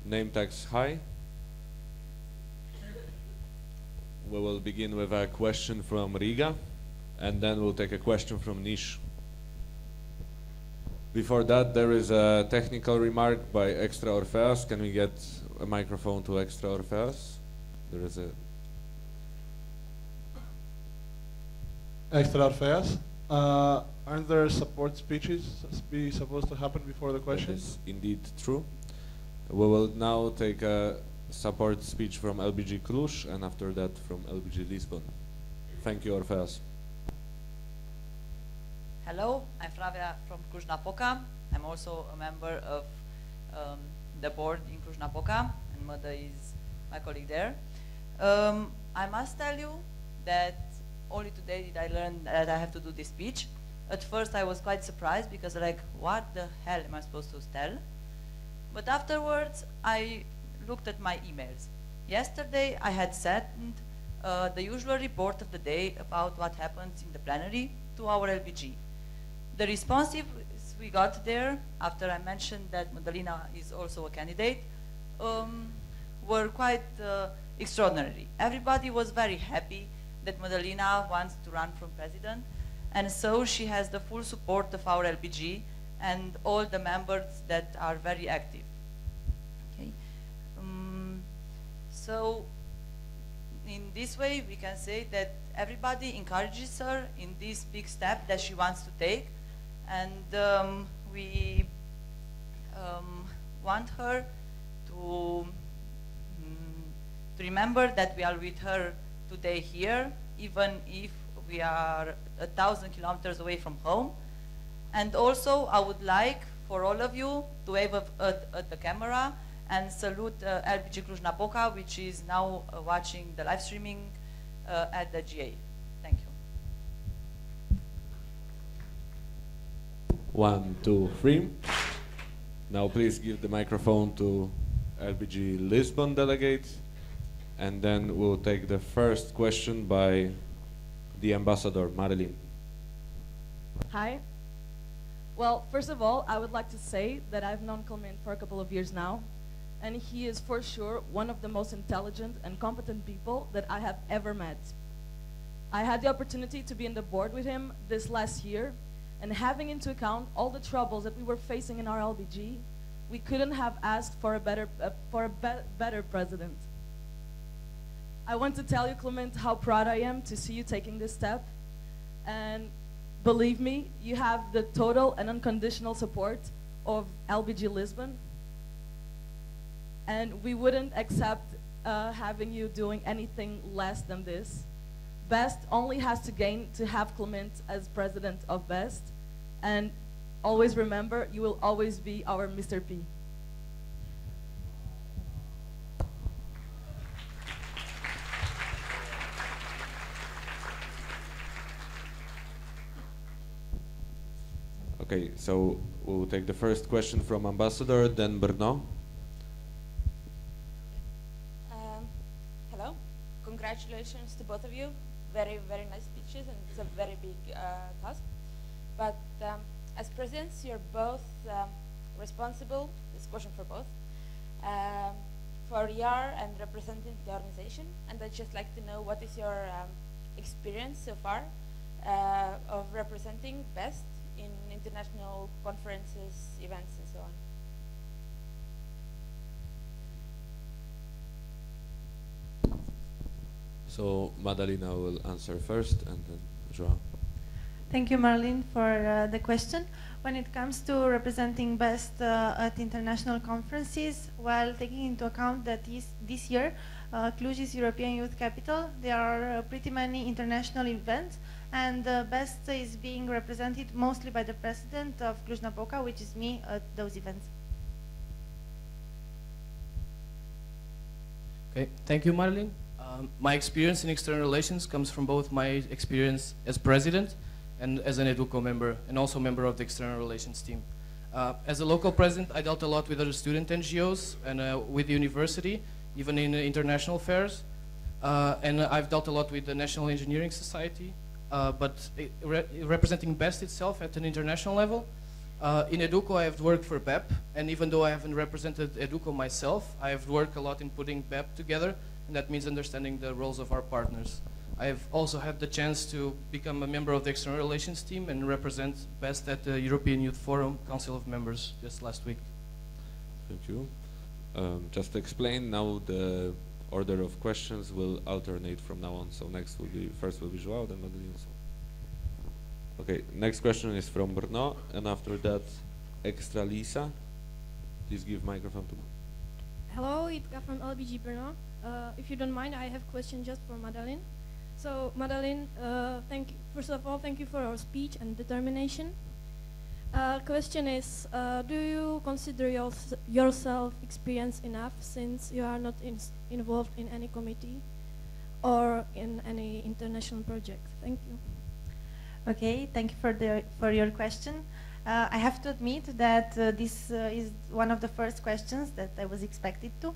Speaker 1: name tags high. We will begin with a question from Riga, and then we'll take a question from Niš. Before that, there is a technical remark by Extra Orpheus. Can we get a microphone to Extra Orpheus? There is a...
Speaker 10: Extra Orpheus. Aren't there support speeches supposed to happen before the question?
Speaker 1: That is indeed true. We will now take a support speech from LBG Cluj, and after that from LBG Lisbon. Thank you, Orpheus.
Speaker 20: Hello, I'm Flavia from Cluj-Napoca. I'm also a member of the board in Cluj-Napoca, and Mada is my colleague there. I must tell you that only today did I learn that I have to do this speech. At first I was quite surprised because like, what the hell am I supposed to tell? But afterwards, I looked at my emails. Yesterday, I had sent the usual report of the day about what happens in the plenary to our LBG. The responses we got there, after I mentioned that Madalina is also a candidate, were quite extraordinary. Everybody was very happy that Madalina wants to run for president, and so she has the full support of our LBG and all the members that are very active. Okay. So in this way, we can say that everybody encourages her in this big step that she wants to take, and we want her to remember that we are with her today here, even if we are 1,000 kilometers away from home. And also, I would like for all of you to wave at the camera and salute LBG Cluj-Napoca, which is now watching the live streaming at the GA. Thank you.
Speaker 1: 1, 2, 3. Now please give the microphone to LBG Lisbon delegate, and then we'll take the first question by the ambassador, Marilyn.
Speaker 19: Hi. Well, first of all, I would like to say that I've known Clement for a couple of years now, and he is for sure one of the most intelligent and competent people that I have ever met. I had the opportunity to be in the board with him this last year, and having into account all the troubles that we were facing in our LBG, we couldn't have asked for a better president. I want to tell you, Clement, how proud I am to see you taking this step, and believe me, you have the total and unconditional support of LBG Lisbon, and we wouldn't accept having you doing anything less than this. BEST only has to gain to have Clement as president of BEST, and always remember, you will always be our Mr. P.
Speaker 1: Okay, so we'll take the first question from Ambassador, then Brno.
Speaker 21: Hello, congratulations to both of you. Very, very nice speeches, and it's a very big task. But as presidents, you're both responsible, this question for both, for YAR and representing the organization. And I'd just like to know what is your experience so far of representing BEST in international conferences, events, and so on.
Speaker 1: So Madalina will answer first, and then Joao.
Speaker 8: Thank you, Marlene, for the question. When it comes to representing BEST at international conferences, while taking into account that this year Cluj is European Youth Capital, there are pretty many international events, and BEST is being represented mostly by the president of Cluj-Napoca, which is me, at those events.
Speaker 6: Okay, thank you, Marlene. My experience in external relations comes from both my experience as president and as an EDUCO member, and also member of the external relations team. As a local president, I dealt a lot with other student NGOs and with the university, even in international affairs. And I've dealt a lot with the National Engineering Society, but representing BEST itself at an international level. In EDUCO, I have worked for BEP, and even though I haven't represented EDUCO myself, I have worked a lot in putting BEP together, and that means understanding the roles of our partners. I have also had the chance to become a member of the external relations team and represent BEST at the European Youth Forum Council of Members just last week.
Speaker 1: Thank you. Just to explain, now the order of questions will alternate from now on. So first will be Joao, then Madalina. Okay, next question is from Brno, and after that, Extra Lisa. Please give microphone to.
Speaker 22: Hello, Itka from LBG Brno. If you don't mind, I have a question just for Madalyn. So, Madalyn, first of all, thank you for your speech and determination. Question is, do you consider yourself experienced enough since you are not involved in any committee or in any international project? Thank you.
Speaker 8: Okay, thank you for your question. I have to admit that this is one of the first questions that I was expected to.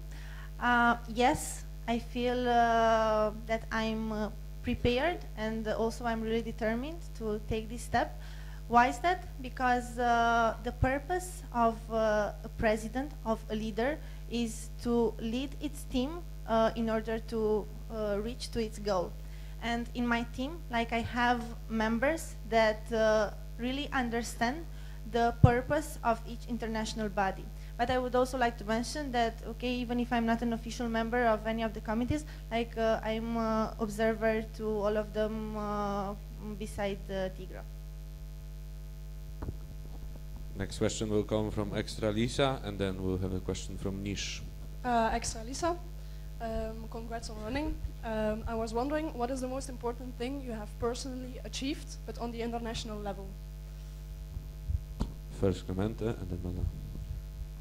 Speaker 8: Yes, I feel that I'm prepared, and also I'm really determined to take this step. Why is that? Because the purpose of a president, of a leader, is to lead its team in order to reach to its goal. And in my team, like, I have members that really understand the purpose of each international body. But I would also like to mention that, okay, even if I'm not an official member of any of the committees, like I'm observer to all of them beside Tigra.
Speaker 1: Next question will come from Extra Lisa, and then we'll have a question from Nish.
Speaker 12: Extra Lisa, congrats on running. I was wondering, what is the most important thing you have personally achieved, but on the international level?
Speaker 1: First comment, and then Mala.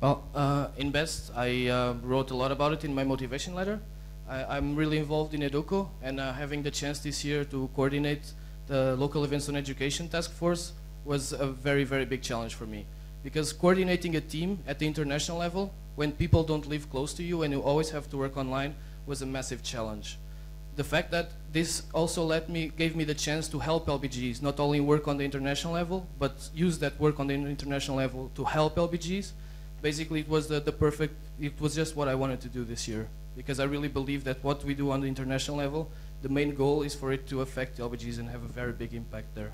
Speaker 6: Well, in BEST, I wrote a lot about it in my motivation letter. I'm really involved in Educo, and having the chance this year to coordinate the local events on education task force was a very, very big challenge for me. Because coordinating a team at the international level, when people don't live close to you and you always have to work online, was a massive challenge. The fact that this also gave me the chance to help LBGs, not only work on the international level, but use that work on the international level to help LBGs. Basically, it was it was just what I wanted to do this year. Because I really believe that what we do on the international level, the main goal is for it to affect LBGs and have a very big impact there.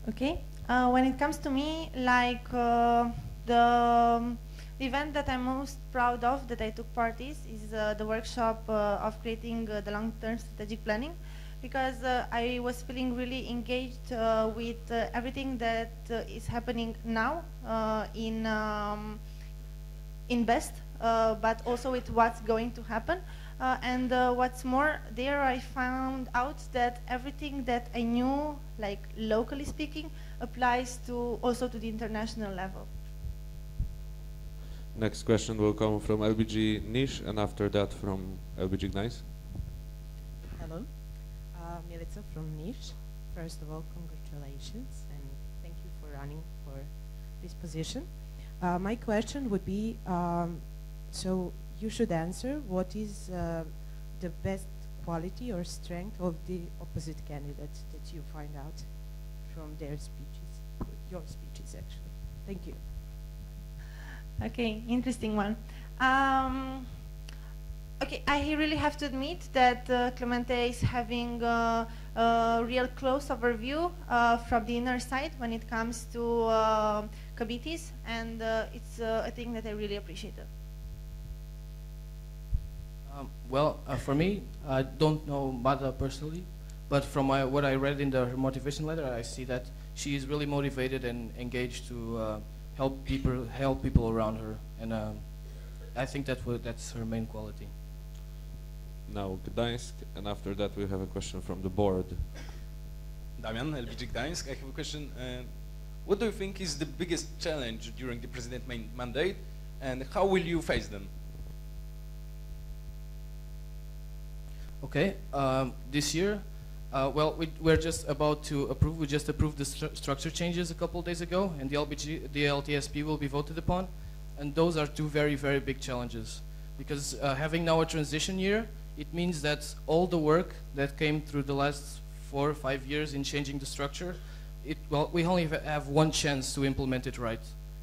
Speaker 8: Okay, when it comes to me, like the event that I'm most proud of that I took part is the workshop of creating the long-term strategic planning, because I was feeling really engaged with everything that is happening now in BEST, but also with what's going to happen. And what's more, there I found out that everything that I knew, like locally speaking, applies to also to the international level.
Speaker 1: Next question will come from LBG Nish, and after that from LBG GA'15.
Speaker 16: Hello, Milica from Niš. First of all, congratulations and thank you for running for this position. My question would be, so you should answer what is the best quality or strength of the opposite candidates that you find out from their speeches, your speeches actually. Thank you.
Speaker 8: Okay, interesting one. Okay, I really have to admit that Clemente is having a real close overview from the inner side when it comes to committees, and it's a thing that I really appreciated.
Speaker 6: Well, for me, I don't know Mada personally, but from what I read in the motivation letter, I see that she is really motivated and engaged to help people around her, and I think that's her main quality.
Speaker 1: Now Gdańsk, and after that we have a question from the board.
Speaker 15: Damian, LBG Gdańsk. I have a question. What do you think is the biggest challenge during the president mandate, and how will you face them?
Speaker 6: Okay, this year, well, we're just about to approve. We just approved the structure changes a couple days ago, and the LTSP will be voted upon, and those are two very, very big challenges. Because having now a transition year, it means that all the work that came through the last 4 or 5 years in changing the structure, well, we only have one chance to implement it right.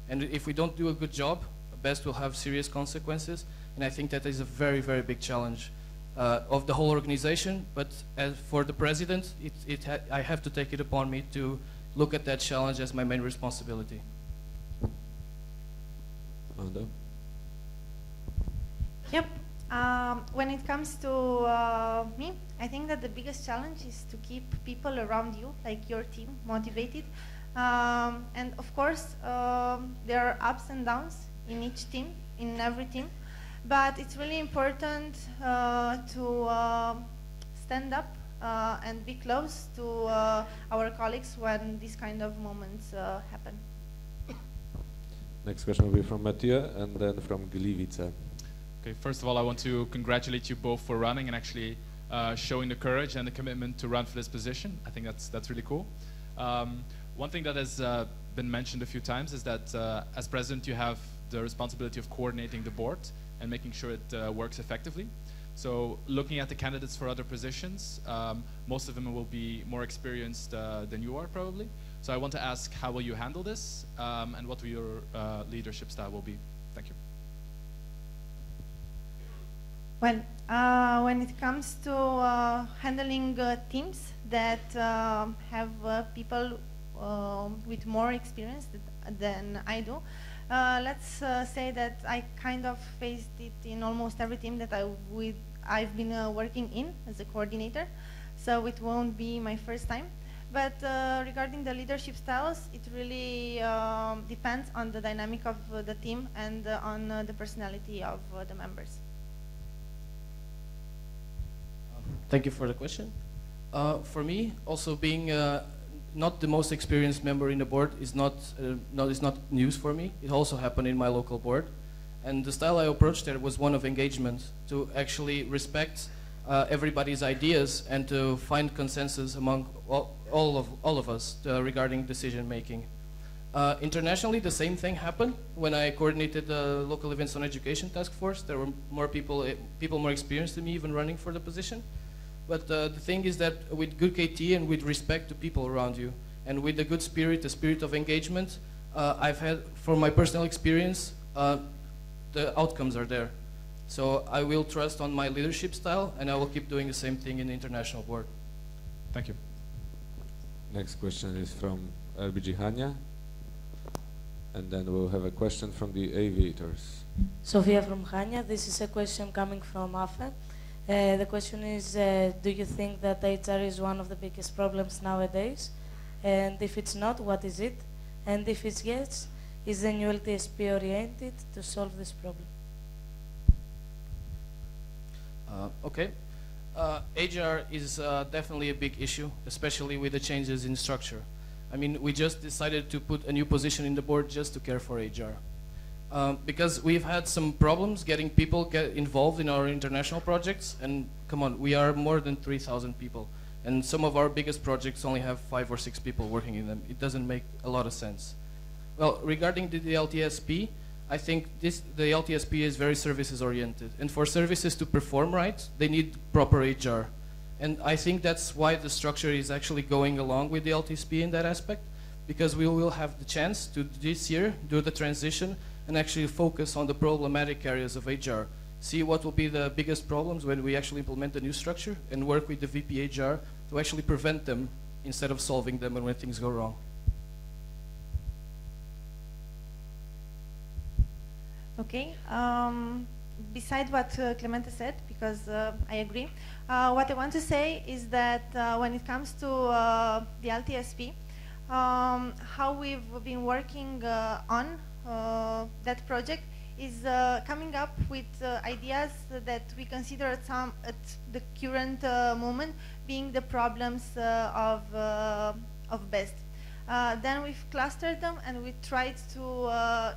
Speaker 6: And if we don't do a good job, BEST will have serious consequences, and I think that is a very, very big challenge of the whole organization. But as for the president, I have to take it upon me to look at that challenge as my main responsibility.
Speaker 1: Manda?
Speaker 8: Yep. When it comes to me, I think that the biggest challenge is to keep people around you, like your team, motivated. And of course, there are ups and downs in each team, in every team. But it's really important to stand up and be close to our colleagues when these kind of moments happen.
Speaker 1: Next question will be from Mathieu, and then from Gliwice.
Speaker 17: Okay, first of all, I want to congratulate you both for running and actually showing the courage and the commitment to run for this position. I think that's really cool. One thing that has been mentioned a few times is that as president, you have the responsibility of coordinating the board and making sure it works effectively. So looking at the candidates for other positions, most of them will be more experienced than you are probably. So I want to ask, how will you handle this and what will your leadership style will be? Thank you.
Speaker 8: Well, when it comes to handling teams that have people with more experience than I do, let's say that I kind of faced it in almost every team that I've been working in as a coordinator, so it won't be my first time. But regarding the leadership styles, it really depends on the dynamic of the team and on the personality of the members.
Speaker 6: Thank you for the question. For me, also being not the most experienced member in the board is not news for me. It also happened in my local board, and the style I approached there was one of engagement, to actually respect everybody's ideas and to find consensus among all of us regarding decision making. Internationally, the same thing happened when I coordinated the local events on education task force. There were more people more experienced than me even running for the position. But the thing is that with good KT and with respect to people around you, and with a good spirit, the spirit of engagement, I've had, from my personal experience, the outcomes are there. So I will trust on my leadership style, and I will keep doing the same thing in the international board.
Speaker 17: Thank you.
Speaker 1: Next question is from LBG Chania, and then we'll have a question from the aviators.
Speaker 3: Sofia from Chania. This is a question coming from AFE. The question is, do you think that HR is one of the biggest problems nowadays? And if it's not, what is it? And if it's yes, is the new LTSP oriented to solve this problem?
Speaker 6: Okay. HR is definitely a big issue, especially with the changes in structure. I mean, we just decided to put a new position in the board just to care for HR. Because we've had some problems getting people involved in our international projects, and come on, we are more than 3,000 people, and some of our biggest projects only have 5 or 6 people working in them. It doesn't make a lot of sense. Well, regarding the LTSP, I think the LTSP is very services oriented, and for services to perform right, they need proper HR. And I think that's why the structure is actually going along with the LTSP in that aspect, because we will have the chance to this year do the transition and actually focus on the problematic areas of HR. See what will be the biggest problems when we actually implement the new structure, and work with the VP HR to actually prevent them instead of solving them when things go wrong.
Speaker 8: Okay. Beside what Clemente said, because I agree, what I want to say is that when it comes to the LTSP, how we've been working on that project is coming up with ideas that we consider at the current moment being the problems of BEST. Then we've clustered them and we tried to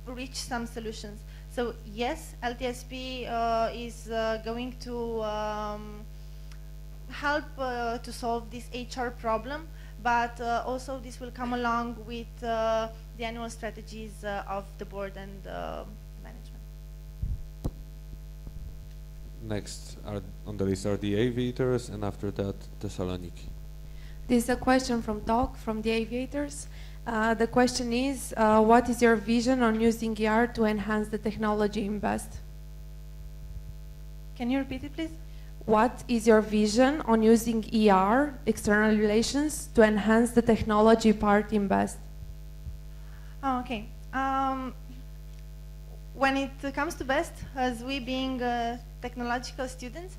Speaker 8: reach some solutions. So yes, LTSP is going to help to solve this HR problem, but also this will come along with the annual strategies of the board and management.
Speaker 1: Next on the list are the aviators, and after that, Thessaloniki.
Speaker 14: This is a question from Talk from the aviators. The question is, what is your vision on using ER to enhance the technology in BEST?
Speaker 8: Can you repeat it, please?
Speaker 14: What is your vision on using ER, external relations, to enhance the technology part in BEST?
Speaker 8: Oh, okay. When it comes to BEST, as we being technological students,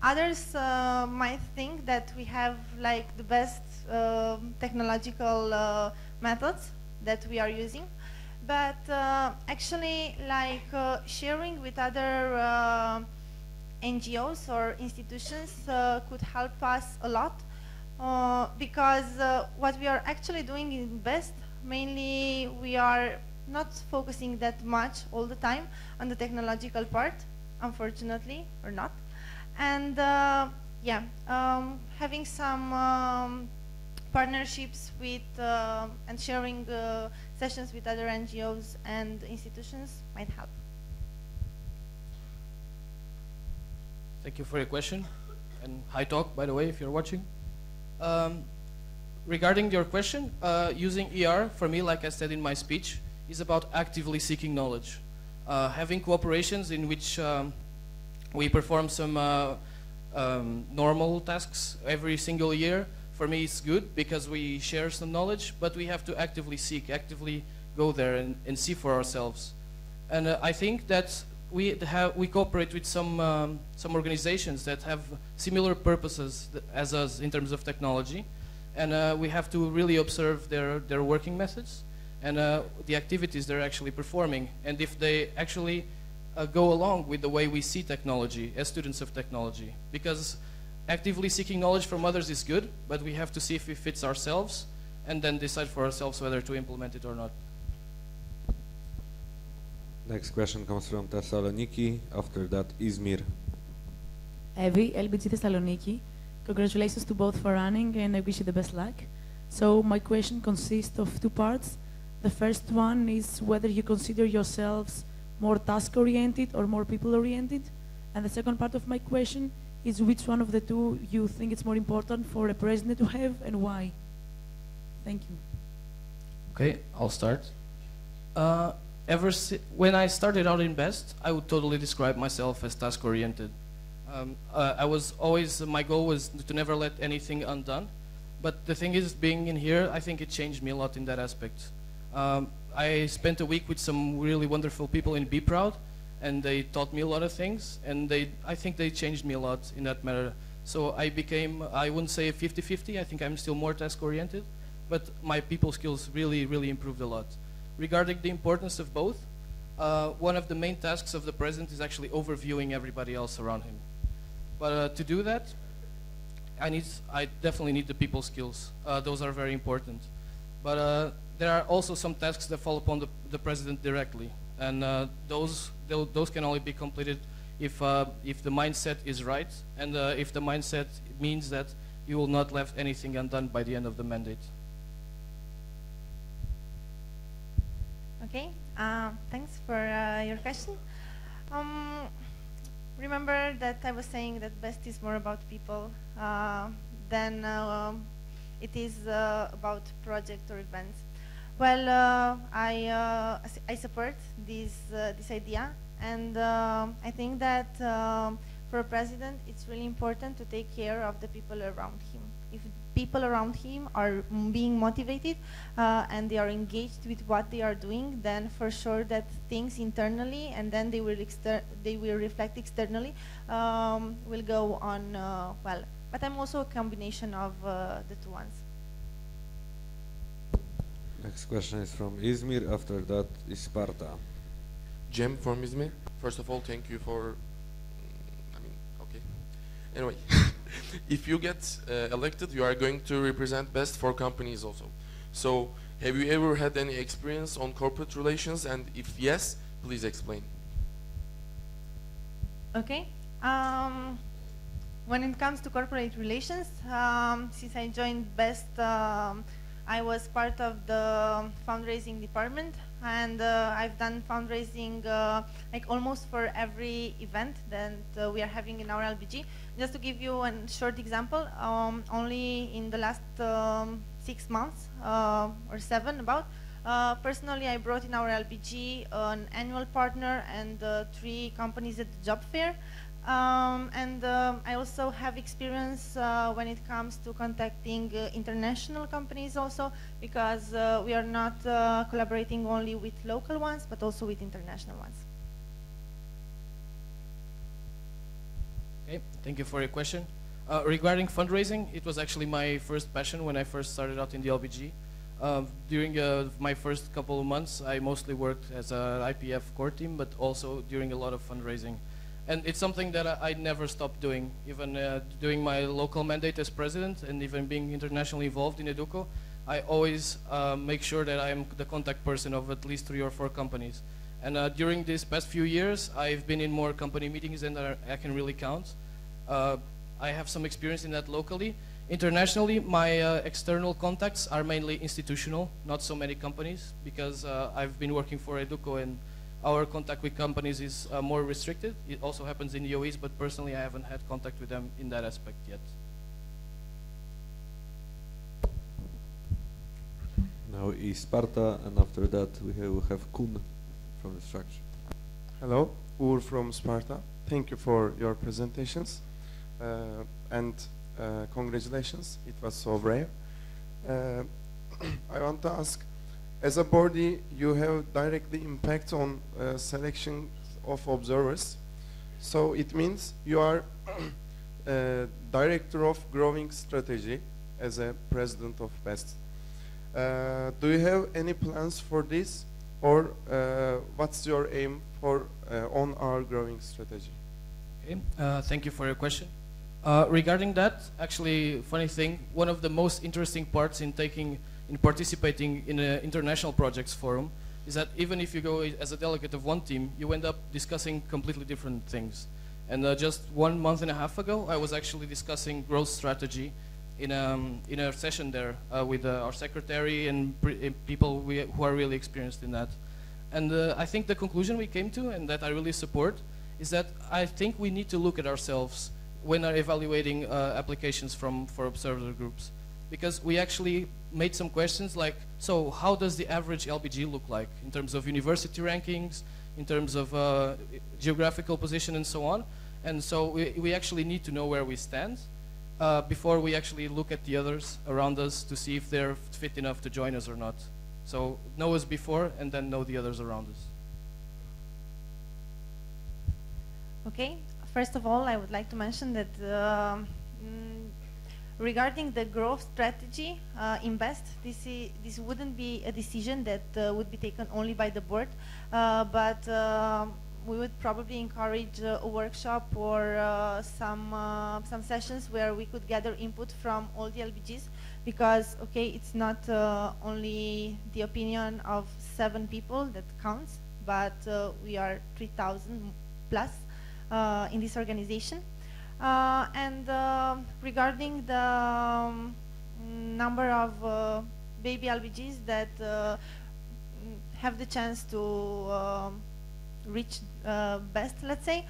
Speaker 8: others might think that we have like the best technological methods that we are using, but actually like sharing with other NGOs or institutions could help us a lot, because what we are actually doing in BEST, mainly we are not focusing that much all the time on the technological part, unfortunately, or not. And yeah, having some partnerships with and sharing sessions with other NGOs and institutions might help.
Speaker 6: Thank you for your question. And hi talk, by the way, if you're watching. Regarding your question, using ER, for me, like I said in my speech, is about actively seeking knowledge. Having cooperations in which we perform some normal tasks every single year, for me it's good because we share some knowledge, but we have to actively seek, actively go there and see for ourselves. And I think that we cooperate with some organizations that have similar purposes as us in terms of technology, and we have to really observe their working methods and the activities they're actually performing, and if they actually go along with the way we see technology as students of technology. Because actively seeking knowledge from others is good, but we have to see if it fits ourselves and then decide for ourselves whether to implement it or not.
Speaker 1: Next question comes from Thessaloniki, after that Izmir.
Speaker 4: Evie, LBG Thessaloniki. Congratulations to both for running, and I wish you the best luck. So my question consists of two parts. The first one is whether you consider yourselves more task-oriented or more people-oriented. And the second part of my question is which one of the two you think it's more important for a president to have and why? Thank you.
Speaker 6: Okay, I'll start. When I started out in BEST, I would totally describe myself as task-oriented. I was always, my goal was to never let anything undone. But the thing is, being in here, I think it changed me a lot in that aspect. I spent a week with some really wonderful people in Be Proud, and they taught me a lot of things, and I think they changed me a lot in that matter. So I became, I wouldn't say 50-50, I think I'm still more task-oriented, but my people skills really, really improved a lot. Regarding the importance of both, one of the main tasks of the president is actually overviewing everybody else around him. But to do that, I definitely need the people skills. Those are very important. But there are also some tasks that fall upon the president directly, and those can only be completed if the mindset is right, and if the mindset means that you will not leave anything undone by the end of the mandate.
Speaker 8: Okay, thanks for your question. Remember that I was saying that BEST is more about people than it is about project or events. Well, I support this idea, and I think that for a president, it's really important to take care of the people around him. If people around him are being motivated and they are engaged with what they are doing, then for sure that things internally and then they will reflect externally will go on well. But I'm also a combination of the two ones.
Speaker 1: Next question is from Izmir, after that is Sparta.
Speaker 5: Jem from Izmir. First of all, thank you for, okay. Anyway, if you get elected, you are going to represent BEST for companies also. So, have you ever had any experience on corporate relations, and if yes, please explain.
Speaker 8: Okay. When it comes to corporate relations, since I joined BEST, I was part of the fundraising department, and I've done fundraising like almost for every event that we are having in our LBG. Just to give you a short example, only in the last 6 months or 7 about, personally I brought in our LBG an annual partner and 3 companies at the job fair. And I also have experience when it comes to contacting international companies also, because we are not collaborating only with local ones, but also with international ones.
Speaker 6: Okay, thank you for your question. Regarding fundraising, it was actually my first passion when I first started out in the LBG. During my first couple of months, I mostly worked as an IPF core team, but also during a lot of fundraising. And it's something that I never stopped doing, even doing my local mandate as president and even being internationally involved in Educo. I always make sure that I'm the contact person of at least 3 or 4 companies. And during these past few years, I've been in more company meetings than I can really count. I have some experience in that locally. Internationally, my external contacts are mainly institutional, not so many companies, because I've been working for Educo and our contact with companies is more restricted. It also happens in the OEs, but personally I haven't had contact with them in that aspect yet.
Speaker 11: Now is Sparta, and after that we have Kun from the structure.
Speaker 13: Hello, Ur from Sparta. Thank you for your presentations and congratulations. It was so brave. I want to ask, as a body, you have directly impact on selection of observers. So it means you are director of growing strategy as a president of BEST. Do you have any plans for this, or what's your aim for on our growing strategy?
Speaker 6: Okay, thank you for your question. Regarding that, actually, funny thing, one of the most interesting parts in participating in an international projects forum is that even if you go as a delegate of one team, you end up discussing completely different things. And just 1.5 months ago, I was actually discussing growth strategy in a session there with our secretary and people who are really experienced in that. And I think the conclusion we came to, and that I really support, is that I think we need to look at ourselves when evaluating applications for observer groups. Because we actually made some questions like, so how does the average LBG look like in terms of university rankings, in terms of geographical position and so on. And so we actually need to know where we stand before we actually look at the others around us to see if they're fit enough to join us or not. So know us before and then know the others around us.
Speaker 8: Okay, first of all, I would like to mention that regarding the growth strategy in BEST, this wouldn't be a decision that would be taken only by the board, but we would probably encourage a workshop or some sessions where we could gather input from all the LBGs, because okay, it's not only the opinion of 7 people that counts, but we are 3,000 plus in this organization. And regarding the number of baby LBGs that have the chance to reach BEST, let's say,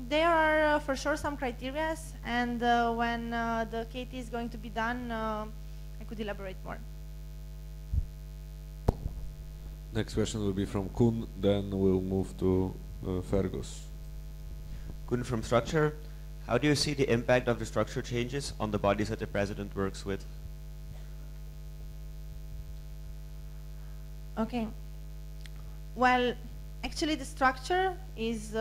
Speaker 8: there are for sure some criteria, and when the KT is going to be done, I could elaborate more.
Speaker 11: Next question will be from Kun, then we'll move to Fergus.
Speaker 23: Kun from Structure. How do you see the impact of the structure changes on the bodies that the president works with?
Speaker 8: Okay. Well, actually the structure is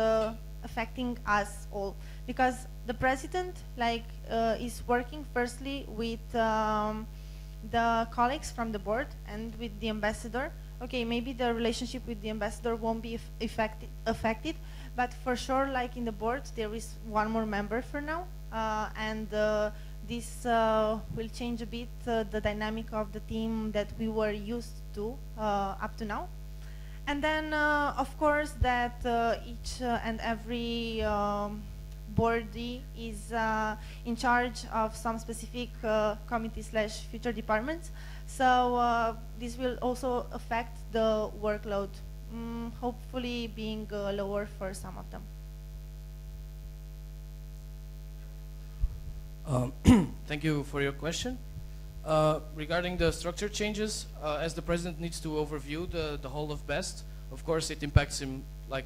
Speaker 8: affecting us all, because the president is working firstly with the colleagues from the board and with the ambassador. Okay, maybe the relationship with the ambassador won't be affected, but for sure, like in the board, there is one more member for now, and this will change a bit the dynamic of the team that we were used to up to now. And then, of course, that each and every boardee is in charge of some specific committee/future departments. So this will also affect the workload, hopefully being lower for some of them.
Speaker 6: Thank you for your question. Regarding the structure changes, as the president needs to overview the whole of BEST, of course it impacts him like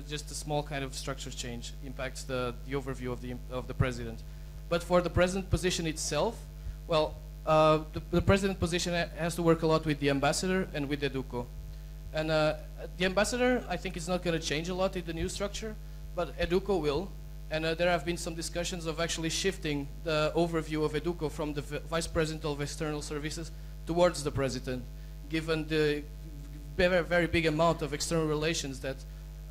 Speaker 6: just a small kind of structure change impacts the overview of the president. But for the president position itself, well, the president position has to work a lot with the ambassador and with Educo. And the ambassador, I think, is not going to change a lot in the new structure, but Educo will. And there have been some discussions of actually shifting the overview of Educo from the Vice President of External Services towards the President, given the very big amount of external relations that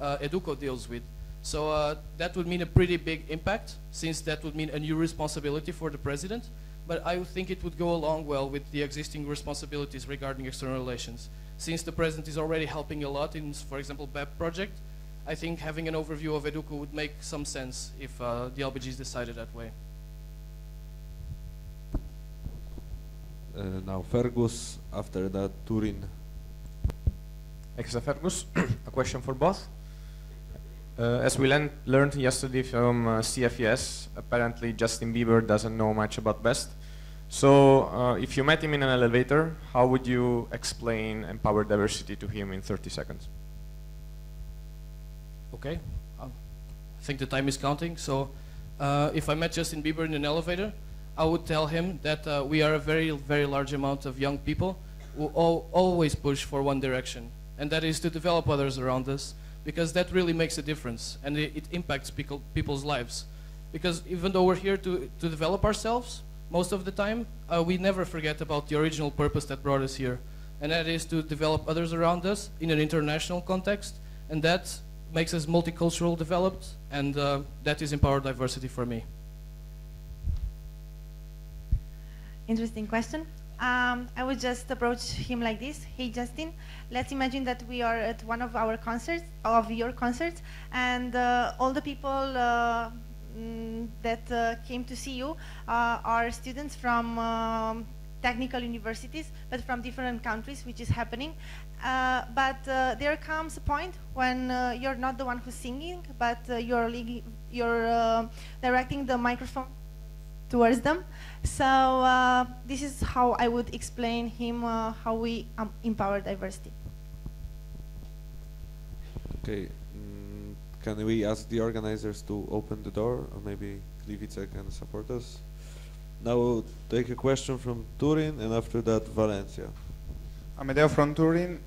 Speaker 6: Educo deals with. So that would mean a pretty big impact, since that would mean a new responsibility for the President. But I would think it would go along well with the existing responsibilities regarding external relations. Since the President is already helping a lot in, for example, BEP project, I think having an overview of Educo would make some sense if the LBGs decided that way.
Speaker 11: Now Fergus, after that Turin.
Speaker 7: Extra Fergus, a question for both. As we learned yesterday from CFES, apparently Justin Bieber doesn't know much about BEST. So if you met him in an elevator, how would you explain empowered diversity to him in 30 seconds?
Speaker 6: Okay, I think the time is counting. So if I met Justin Bieber in an elevator, I would tell him that we are a very, very large amount of young people who always push for one direction, and that is to develop others around us, because that really makes a difference, and it impacts people's lives. Because even though we're here to develop ourselves, most of the time, we never forget about the original purpose that brought us here, and that is to develop others around us in an international context, and that makes us multicultural developed, and that is empowered diversity for me.
Speaker 8: Interesting question. I would just approach him like this. Hey Justin, let's imagine that we are at one of our concerts, of your concerts, and all the people that came to see you are students from technical universities, but from different countries, which is happening. But there comes a point when you're not the one who's singing, but you're directing the microphone towards them. So this is how I would explain him how we empower diversity.
Speaker 11: Okay, can we ask the organizers to open the door, or maybe Gliwice can support us? Now we'll take a question from Turin, and after that Valencia.
Speaker 9: Amedeo from Turin.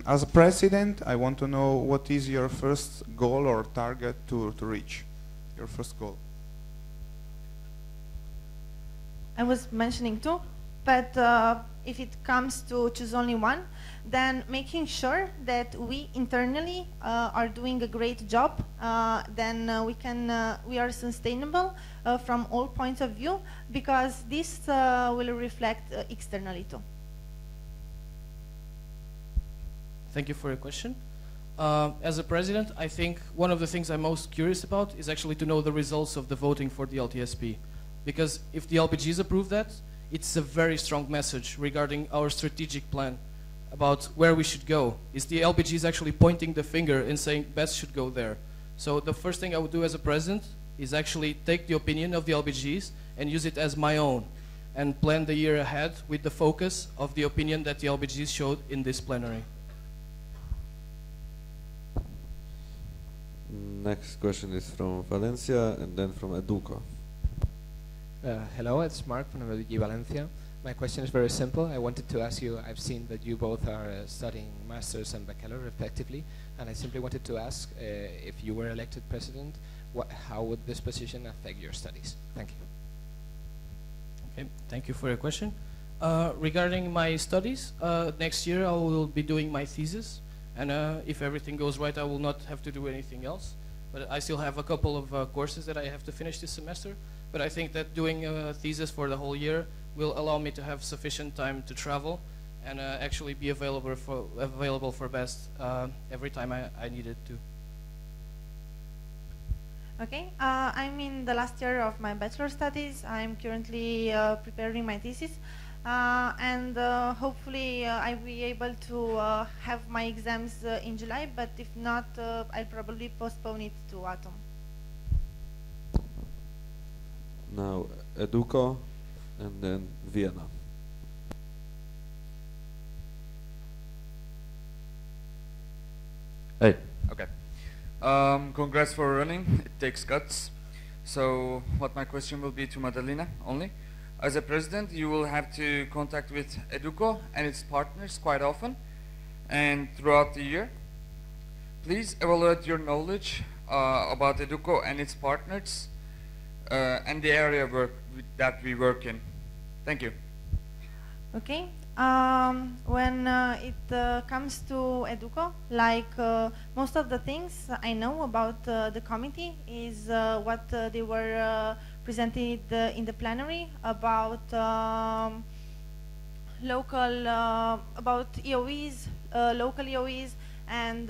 Speaker 9: As a president, I want to know what is your first goal or target to reach, your first goal.
Speaker 8: I was mentioning two, but if it comes to choose only one, then making sure that we internally are doing a great job, then we are sustainable from all points of view, because this will reflect externally too.
Speaker 6: Thank you for your question. As a president, I think one of the things I'm most curious about is actually to know the results of the voting for the LTSP. Because if the LPGs approve that, it's a very strong message regarding our strategic plan about where we should go. Is the LPGs actually pointing the finger and saying best should go there? So the first thing I would do as a president is actually take the opinion of the LPGs and use it as my own, and plan the year ahead with the focus of the opinion that the LPGs showed in this plenary.
Speaker 11: Next question is from Valencia, and then from Educo.
Speaker 18: Hello, it's Mark from Valencia. My question is very simple. I wanted to ask you, I've seen that you both are studying masters and bachelor respectively, and I simply wanted to ask if you were elected president, how would this position affect your studies? Thank you.
Speaker 6: Okay, thank you for your question. Regarding my studies, next year I will be doing my thesis, and if everything goes right, I will not have to do anything else. But I still have a couple of courses that I have to finish this semester. But I think that doing a thesis for the whole year will allow me to have sufficient time to travel and actually be available for BEST every time I need it to.
Speaker 8: Okay, I'm in the last year of my bachelor studies. I'm currently preparing my thesis, and hopefully I'll be able to have my exams in July, but if not, I'll probably postpone it to autumn.
Speaker 11: Now Educo, and then Vienna.
Speaker 24: Hey, okay. Congrats for running. It takes guts. So what my question will be to Madalina only. As a president, you will have to contact with Educo and its partners quite often and throughout the year. Please evaluate your knowledge about Educo and its partners and the area that we work in. Thank you.
Speaker 8: Okay. When it comes to Educo, like most of the things I know about the committee is what they were presented in the plenary about local EOEs, local EOEs, and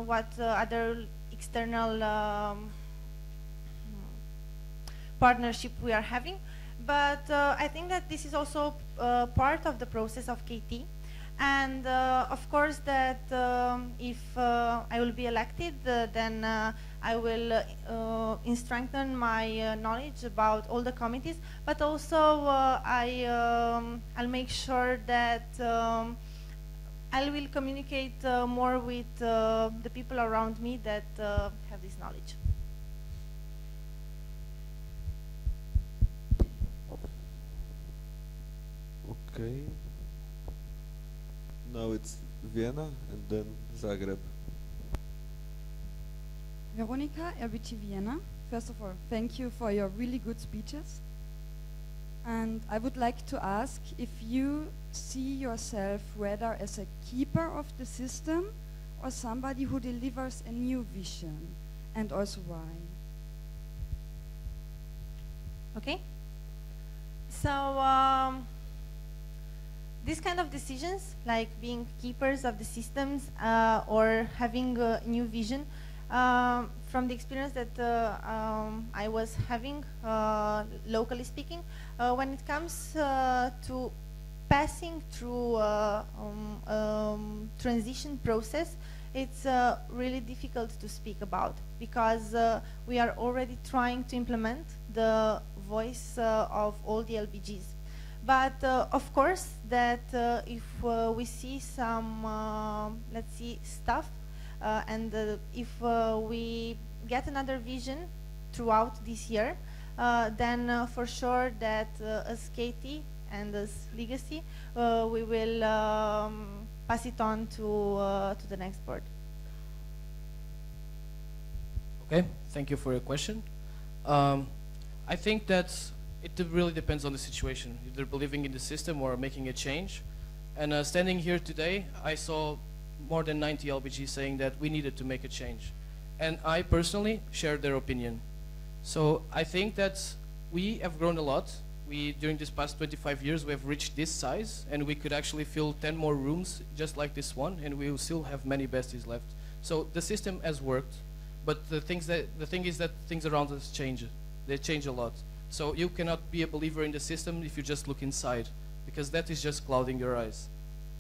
Speaker 8: what other external partnership we are having. But I think that this is also part of the process of KT. And of course that if I will be elected, then I will strengthen my knowledge about all the committees, but also I'll make sure that I will communicate more with the people around me that have this knowledge.
Speaker 11: Okay. Now it's Vienna and then Zagreb.
Speaker 2: Veronica, LBT Vienna. First of all, thank you for your really good speeches. And I would like to ask if you see yourself rather as a keeper of the system or somebody who delivers a new vision, and also why.
Speaker 8: Okay. So these kind of decisions, like being keepers of the systems or having a new vision, from the experience that I was having, locally speaking, when it comes to passing through transition process, it's really difficult to speak about, because we are already trying to implement the voice of all the LBGs. But of course that if we see some, let's see, stuff, and if we get another vision throughout this year, then for sure that as KT and as Legacy, we will pass it on to the next board.
Speaker 6: Okay, thank you for your question. I think that it really depends on the situation, either believing in the system or making a change. And standing here today, I saw more than 90 LBGs saying that we needed to make a change. And I personally shared their opinion. So I think that we have grown a lot. During this past 25 years, we have reached this size, and we could actually fill 10 more rooms just like this one, and we will still have many besties left. So the system has worked, but the thing is that things around us change. They change a lot. So you cannot be a believer in the system if you just look inside, because that is just clouding your eyes.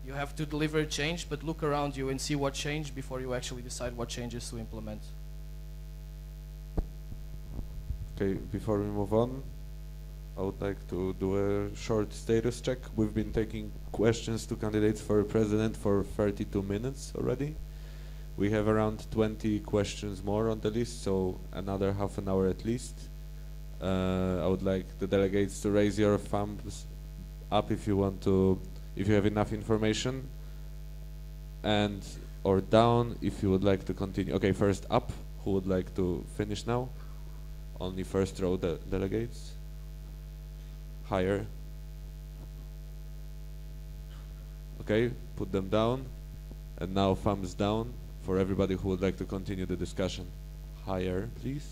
Speaker 6: You have to deliver change, but look around you and see what changed before you actually decide what changes to implement.
Speaker 11: Okay, before we move on, I would like to do a short status check. We've been taking questions to candidates for president for 32 minutes already. We have around 20 questions more on the list, so another half an hour at least. I would like the delegates to raise your thumbs up if you want to, if you have enough information, and or down if you would like to continue. Okay, first up, who would like to finish now? Only first row delegates. Higher. Okay, put them down. And now thumbs down for everybody who would like to continue the discussion. Higher, please.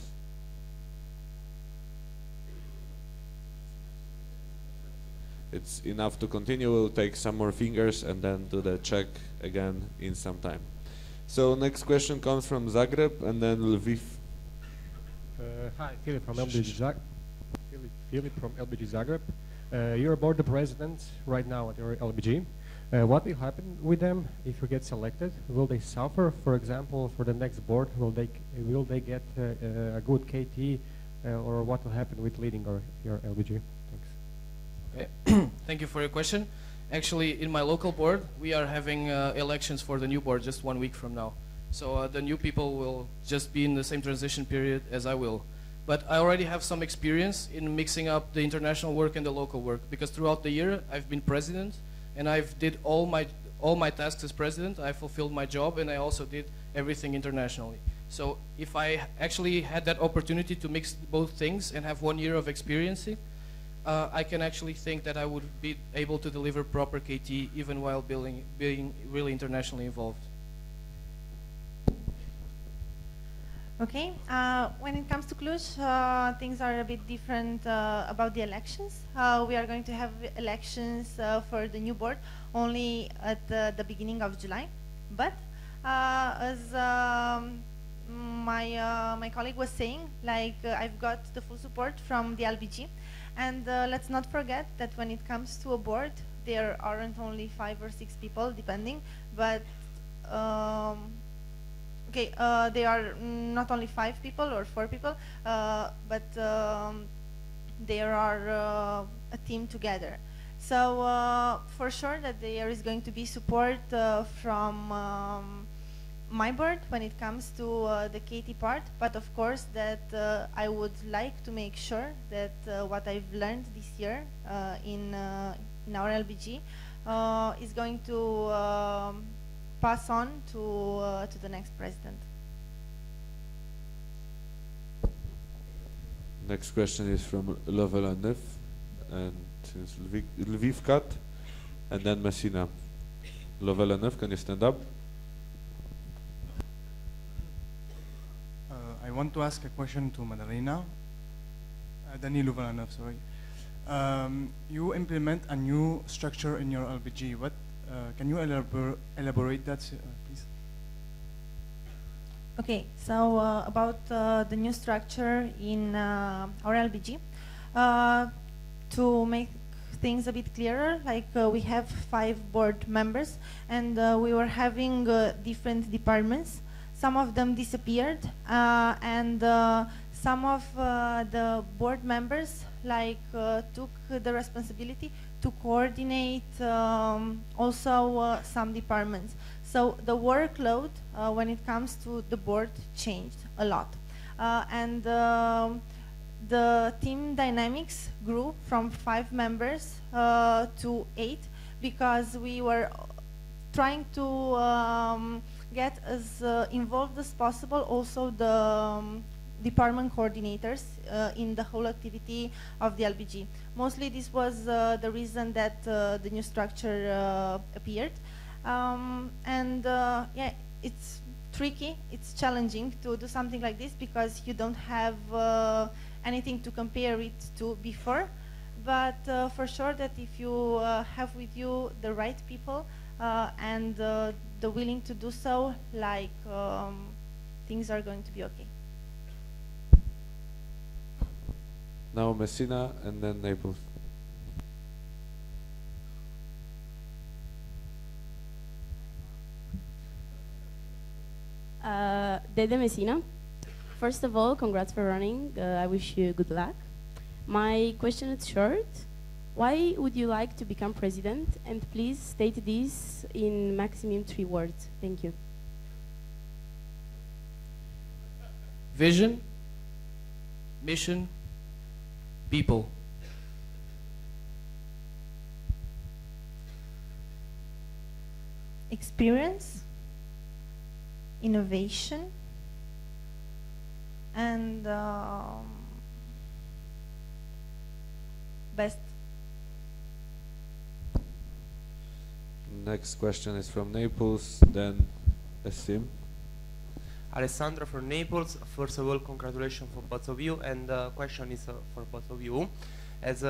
Speaker 11: It's enough to continue. We'll take some more fingers and then do the check again in some time. So next question comes from Zagreb and then Lviv.
Speaker 10: Hi, Philip from LBG Zagreb. You're board the president right now at your LBG. What will happen with them if you get selected? Will they suffer, for example, for the next board? Will they get a good KT, or what will happen with leading your LBG? Thanks.
Speaker 6: Okay, thank you for your question. Actually, in my local board, we are having elections for the new board just 1 week from now. So the new people will just be in the same transition period as I will. But I already have some experience in mixing up the international work and the local work, because throughout the year I've been president and I've did all my tasks as president. I fulfilled my job and I also did everything internationally. So if I actually had that opportunity to mix both things and have 1 year of experience, I can actually think that I would be able to deliver proper KT even while being really internationally involved.
Speaker 8: Okay, when it comes to Cluj, things are a bit different about the elections. We are going to have elections for the new board only at the beginning of July. But as my colleague was saying, like I've got the full support from the LBG, and let's not forget that when it comes to a board, there aren't only 5 or 6 people, depending, but they are not only 5 people or 4 people, but there are a team together. So for sure that there is going to be support from my board when it comes to the KT part, but of course that I would like to make sure that what I've learned this year in our LBG is going to pass on to the next president.
Speaker 11: Next question is from Level 9 and since Lviv cut, and then Messina. Level 9, can you stand up?
Speaker 19: I want to ask a question to Madalena. Danilo Valanov, sorry. You implement a new structure in your LBG. What can you elaborate that, please?
Speaker 8: Okay, so about the new structure in our LBG, to make things a bit clearer, like we have 5 board members, and we were having different departments. Some of them disappeared, and some of the board members took the responsibility to coordinate also some departments. So the workload when it comes to the board changed a lot, and the team dynamics grew from 5 members to 8 because we were trying to get as involved as possible also the department coordinators in the whole activity of the LBG. Mostly this was the reason that the new structure appeared. Yeah, it's tricky, it's challenging to do something like this because you don't have anything to compare it to before. But for sure that if you have with you the right people and the willing to do so, things are going to be okay.
Speaker 11: Now Messina and then Naples.
Speaker 20: Dede Messina. First of all, congrats for running. I wish you good luck. My question is short. Why would you like to become president? And please state this in maximum 3 words. Thank you.
Speaker 6: Vision, mission, people.
Speaker 8: Experience, innovation, and best.
Speaker 11: Next question is from Naples, then Essim.
Speaker 21: Alessandro from Naples. First of all, congratulations for both of you, and the question is for both of you. As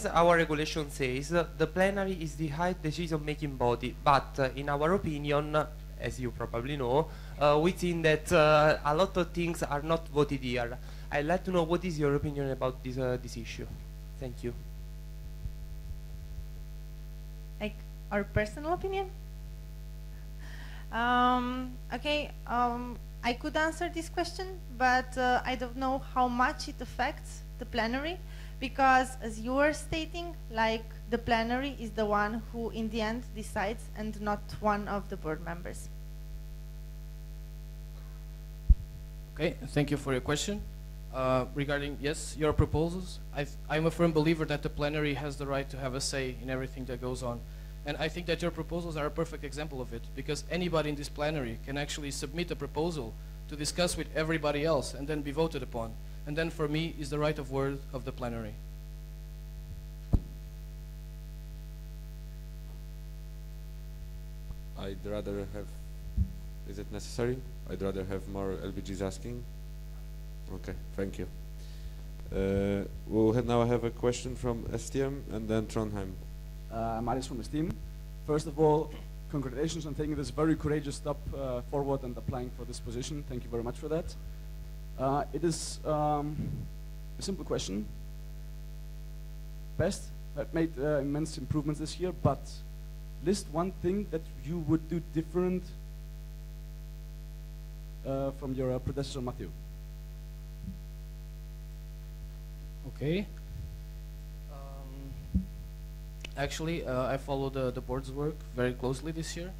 Speaker 21: our regulation says, the plenary is the high decision-making body, but in our opinion, as you probably know, we think that a lot of things are not voted here. I'd like to know what is your opinion about this issue. Thank you.
Speaker 8: Like our personal opinion? Okay, I could answer this question, but I don't know how much it affects the plenary, because as you were stating, the plenary is the one who in the end decides and not one of the board members.
Speaker 6: Okay, thank you for your question. Regarding, yes, your proposals, I'm a firm believer that the plenary has the right to have a say in everything that goes on. And I think that your proposals are a perfect example of it, because anybody in this plenary can actually submit a proposal to discuss with everybody else and then be voted upon. And then for me is the right of word of the plenary.
Speaker 11: I'd rather have, is it necessary? I'd rather have more LBGs asking. Okay, thank you. We'll now have a question from STM and then Trondheim.
Speaker 22: Marius from STEAM. First of all,
Speaker 12: congratulations on taking this very courageous step forward and applying for this position. Thank you very much for that. It is a simple question. Best have made immense improvements this year, but list one thing that you would do different from your predecessor, Matthew.
Speaker 6: Okay. Actually, I followed the board's work very closely this year,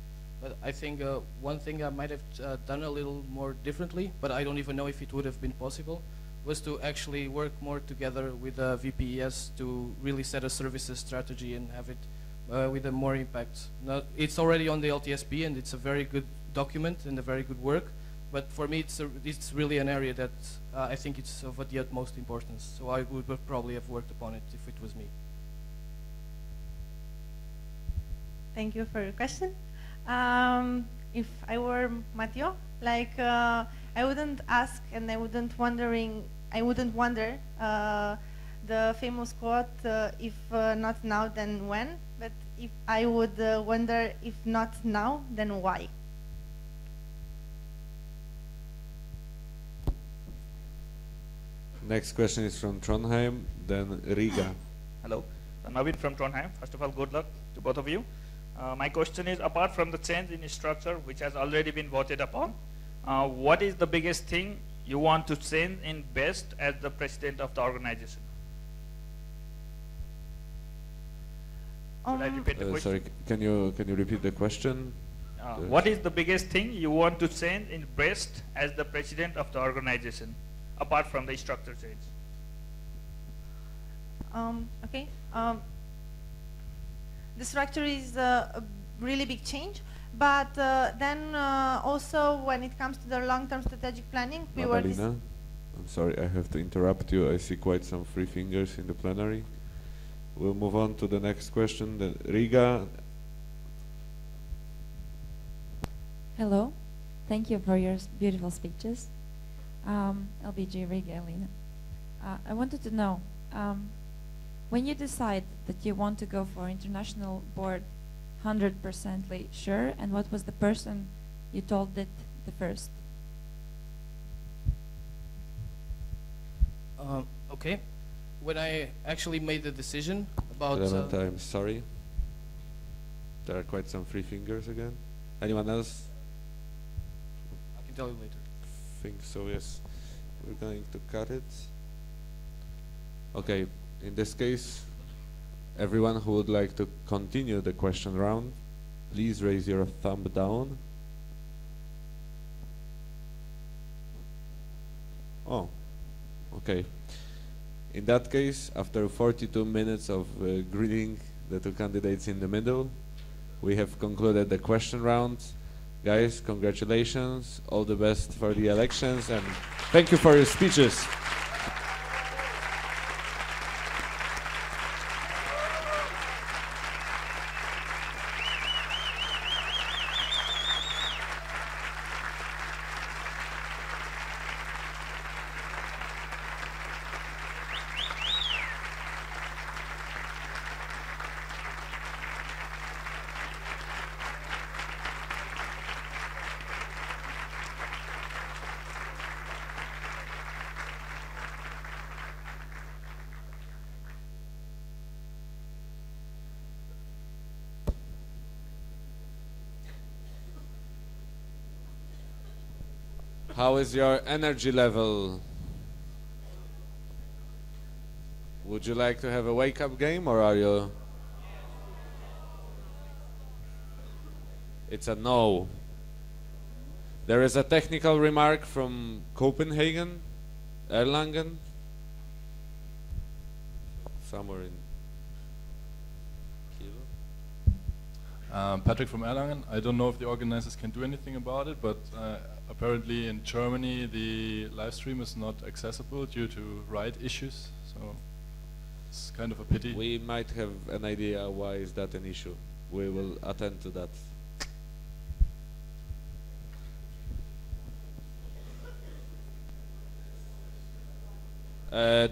Speaker 6: but I think one thing I might have done a little more differently, but I don't even know if it would have been possible, was to actually work more together with VPES to really set a services strategy and have it with a more impact. Now, it's already on the LTSP and it's a very good document and a very good work, but for me it's really an area that I think it's of the utmost importance. So I would probably have worked upon it if it was me.
Speaker 8: Thank you for your question. If I were Matteo, like I wouldn't ask and I wouldn't wonder the famous quote, if not now, then when? But if I would wonder, if not now, then why?
Speaker 11: Next question is from Trondheim, then Riga.
Speaker 15: Hello, Navin from Trondheim. First of all, good luck to both of you. My question is, apart from the change in structure, which has already been voted upon, what is the biggest thing you want to change in BEST as the president of the organization? Should I repeat the question?
Speaker 11: Sorry, can you repeat the question?
Speaker 15: What is the biggest thing you want to change in BEST as the president of the organization, apart from the structure change?
Speaker 8: Okay. The structure is a really big change, but then also when it comes to the long-term strategic planning, we were...
Speaker 11: Madalina, I'm sorry, I have to interrupt you. I see quite some free fingers in the plenary. We'll move on to the next question. Then Riga.
Speaker 16: Hello. Thank you for your beautiful speeches. LBG Riga, Elena. I wanted to know, when you decide that you want to go for international board, 100% sure, and what was the person you told it the first?
Speaker 6: Okay. When I actually made the decision about...
Speaker 11: I'm sorry. There are quite some free fingers again. Anyone else?
Speaker 6: I can tell you later.
Speaker 11: Think so, yes. We're going to cut it. Okay. In this case, everyone who would like to continue the question round, please raise your thumb down. Oh, okay. In that case, after 42 minutes of greeting the two candidates in the middle, we have concluded the question round. Guys, congratulations, all the best for the elections, and thank you for your speeches. How is your energy level? Would you like to have a wake-up game, or are you... It's a no. There is a technical remark from Copenhagen, Erlangen, somewhere in
Speaker 22: Patrick from Erlangen. I don't know if the organizers can do anything about it, but apparently in Germany the live stream is not accessible due to right issues, so it's kind of a pity.
Speaker 11: We might have an idea why is that an issue. We will attend to that.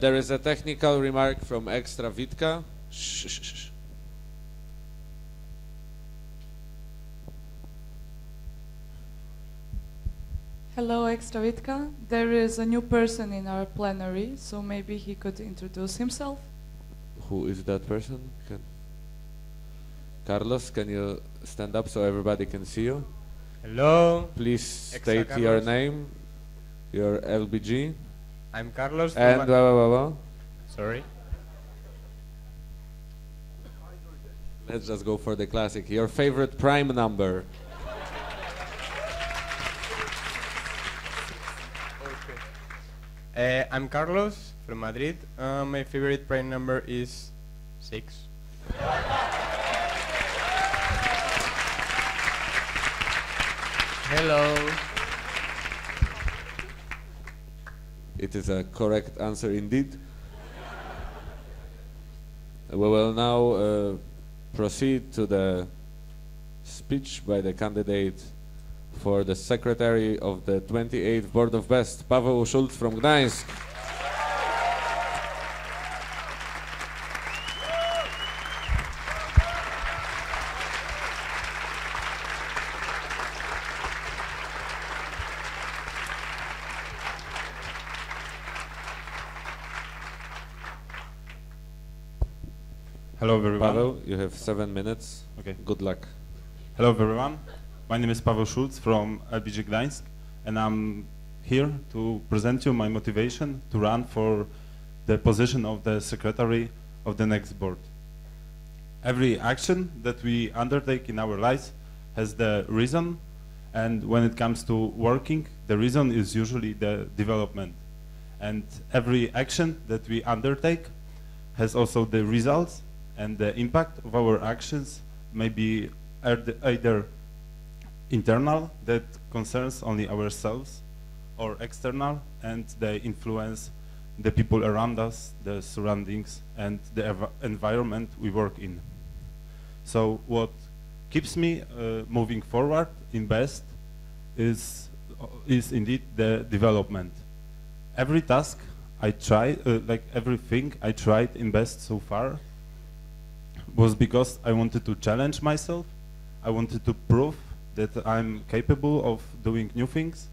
Speaker 11: There is a technical remark from Extra Vitka.
Speaker 3: Hello, Extravitka. There is a new person in our plenary, so maybe he could introduce himself.
Speaker 11: Who is that person? Carlos, can you stand up so everybody can see you?
Speaker 4: Hello.
Speaker 11: Please state your name, your LBG.
Speaker 4: I'm Carlos.
Speaker 11: And blah, blah, blah, blah.
Speaker 4: Sorry.
Speaker 11: Let's just go for the classic. Your favorite prime number.
Speaker 4: I'm Carlos from Madrid. My favorite prime number is 6.
Speaker 21: Hello.
Speaker 11: It is a correct answer indeed. We will now proceed to the speech by the candidate for the secretary of the 28th Board of Best, Paweł Schulz from Gdańsk.
Speaker 14: Hello everyone.
Speaker 11: Paweł, you have 7 minutes.
Speaker 14: Okay.
Speaker 11: Good luck.
Speaker 14: Hello everyone. My name is Paweł Schulz from LBG Gdańsk, and I'm here to present you my motivation to run for the position of the secretary of the next board. Every action that we undertake in our lives has the reason, and when it comes to working, the reason is usually the development. And every action that we undertake has also the results, and the impact of our actions may be either internal, that concerns only ourselves, or external, and they influence the people around us, the surroundings, and the environment we work in. So what keeps me moving forward in BEST is indeed the development. Every task I try, like everything I tried in BEST so far, was because I wanted to challenge myself. I wanted to prove that I'm capable of doing new things,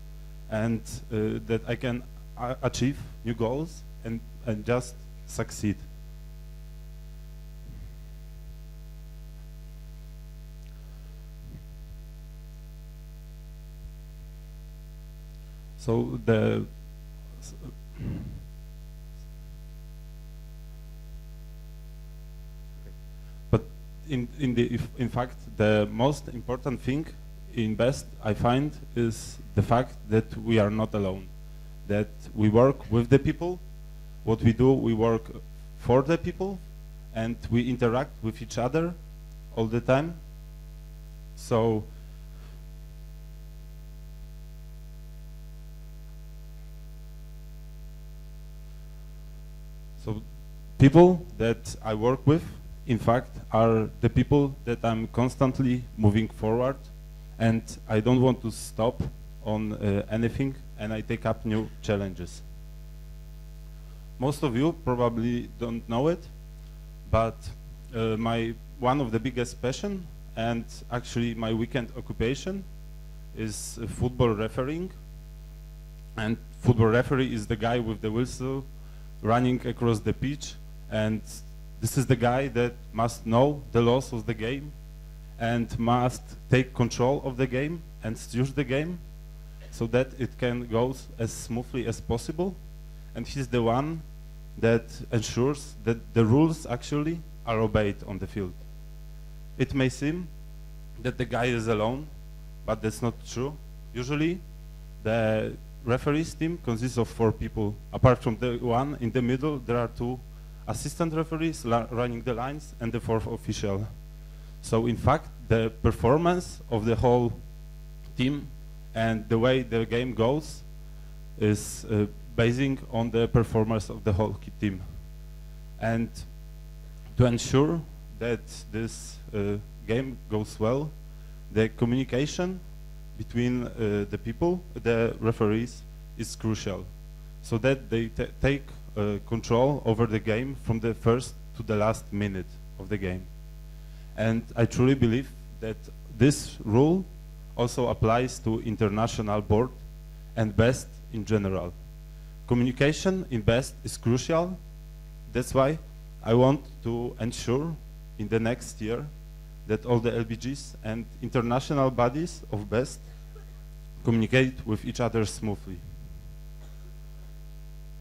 Speaker 14: and that I can achieve new goals and just succeed. So but in fact, the most important thing in BEST I find is the fact that we are not alone, that we work with the people. What we do, we work for the people, and we interact with each other all the time. So people that I work with, in fact, are the people that I'm constantly moving forward, and I don't want to stop on anything, and I take up new challenges. Most of you probably don't know it, but one of the biggest passion, and actually my weekend occupation, is football refereeing. And football referee is the guy with the whistle running across the pitch, and this is the guy that must know the laws of the game and must take control of the game and steer the game so that it can go as smoothly as possible. And he's the one that ensures that the rules actually are obeyed on the field. It may seem that the guy is alone, but that's not true. Usually the referees team consists of 4 people. Apart from the one in the middle, there are 2 assistant referees running the lines and the 4th official. So in fact, the performance of the whole team and the way the game goes is basing on the performance of the whole team. And to ensure that this game goes well, the communication between the people, the referees, is crucial, so that they take control over the game from the first to the last minute of the game. And I truly believe that this rule also applies to international board and best in general. Communication in best is crucial. That's why I want to ensure in the next year that all the LBGs and international bodies of best communicate with each other smoothly.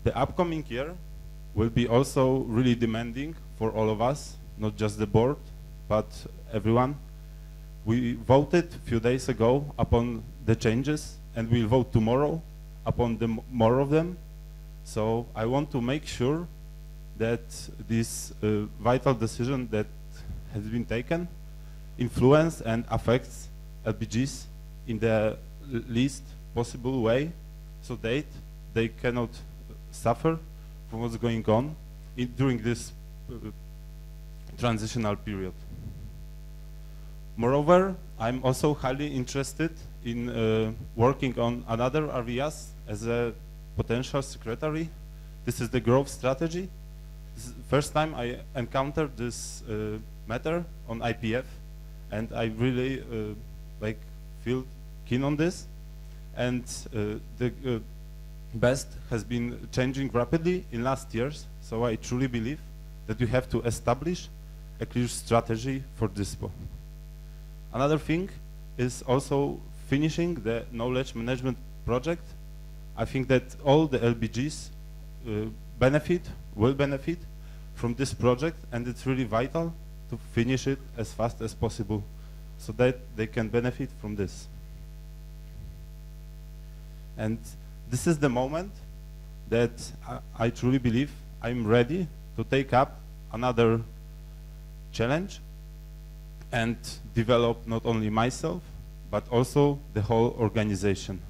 Speaker 14: The upcoming year will be also really demanding for all of us, not just the board, but everyone. We voted a few days ago upon the changes, and we'll vote tomorrow upon more of them. So I want to make sure that this vital decision that has been taken influence and affects LBGs in the least possible way, so that they cannot suffer from what's going on during this transitional period. Moreover, I'm also highly interested in working on another areas as a potential secretary. This is the growth strategy. This is the first time I encountered this matter on IPF, and I really feel keen on this. And the best has been changing rapidly in last years, so I truly believe that we have to establish a clear strategy for this. Another thing is also finishing the knowledge management project. I think that all the LBGs will benefit from this project, and it's really vital to finish it as fast as possible so that they can benefit from this. And this is the moment that I truly believe I'm ready to take up another challenge and develop not only myself, but also the whole organization.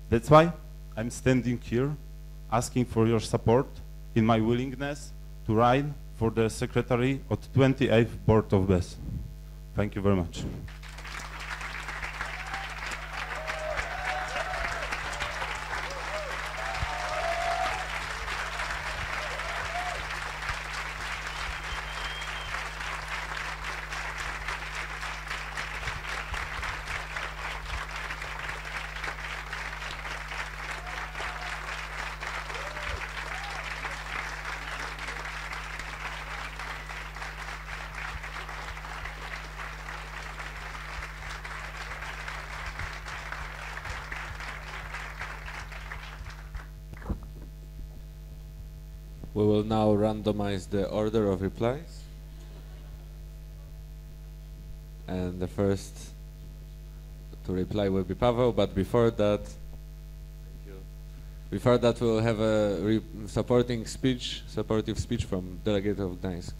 Speaker 14: That's why I'm standing here asking for your support in my willingness to run for the secretary of the 28th Board of BES. Thank you very much.
Speaker 11: We will now randomize the order of replies. And the first to reply will be Pavel, but before that, we'll have a supportive speech from delegate of Gdańsk.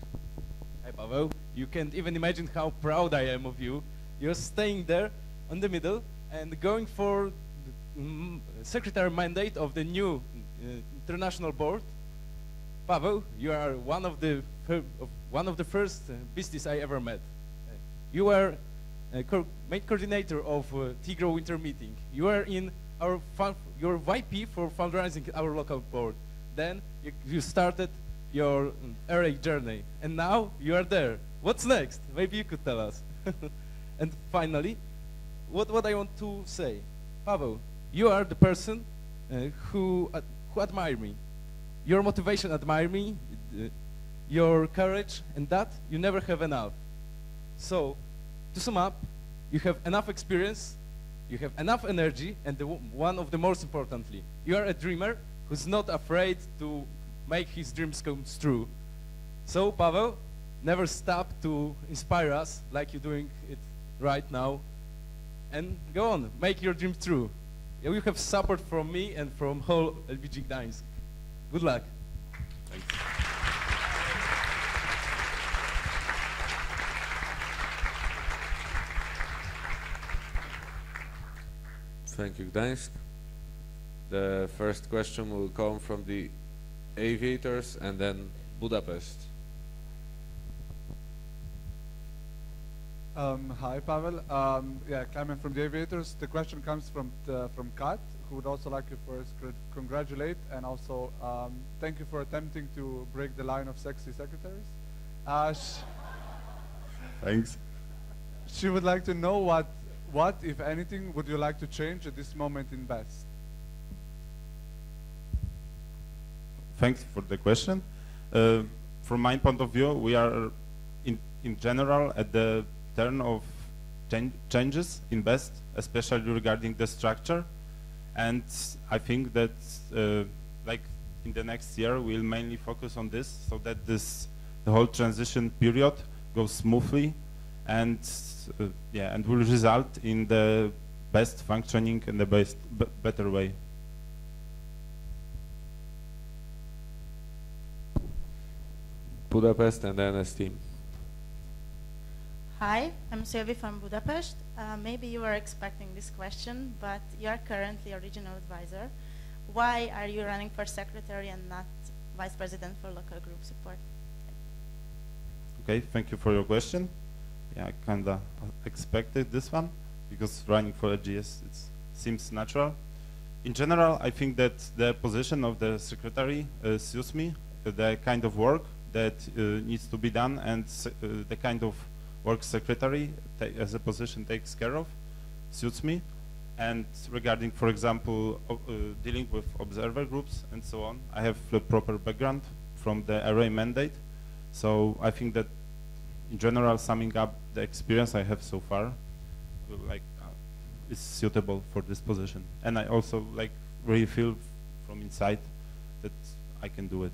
Speaker 1: Hi Pavel, you can't even imagine how proud I am of you. You're staying there on the middle and going for the secretary mandate of the new international board. Pavel, you are one of the first beasties I ever met. You were main coordinator of Tigro Winter Meeting. You are in our your VP for fundraising our local board. Then you started your RA journey, and now you are there. What's next? Maybe you could tell us. And finally, what I want to say, Pavel, you are the person who admire me. Your motivation admire me, your courage, and that you never have enough. So, to sum up, you have enough experience, you have enough energy, and one of the most importantly, you are a dreamer who's not afraid to make his dreams come true. So, Pavel, never stop to inspire us like you're doing it right now, and go on, make your dream true. You have support from me and from whole LBG Gdańsk. Good luck.
Speaker 14: Thanks.
Speaker 11: Thank you, Gdańsk. The first question will come from the Aviators and then Budapest.
Speaker 5: Hi, Pavel. Yeah, Clement from the Aviators. The question comes from Kat, who would also like you first congratulate and also thank you for attempting to break the line of sexy secretaries.
Speaker 14: Thanks.
Speaker 5: She would like to know what, if anything, would you like to change at this moment in BEST?
Speaker 14: Thanks for the question. From my point of view, we are in general at the turn of changes in BEST, especially regarding the structure. And I think that like in the next year, we'll mainly focus on this so that the whole transition period goes smoothly and yeah, and will result in the best functioning and the better way.
Speaker 11: Budapest and then Esteem.
Speaker 7: Hi, I'm Sylvie from Budapest. Maybe you were expecting this question, but you are currently a regional advisor. Why are you running for secretary and not vice president for local group support?
Speaker 14: Okay, thank you for your question. Yeah, I kinda expected this one because running for a GS seems natural. In general, I think that the position of the secretary suits me, the kind of work that needs to be done, and the kind of work secretary as a position takes care of suits me. And regarding, for example, dealing with observer groups and so on, I have the proper background from the array mandate. So I think that in general, summing up the experience I have so far, is suitable for this position. And I also really feel from inside that I can do it.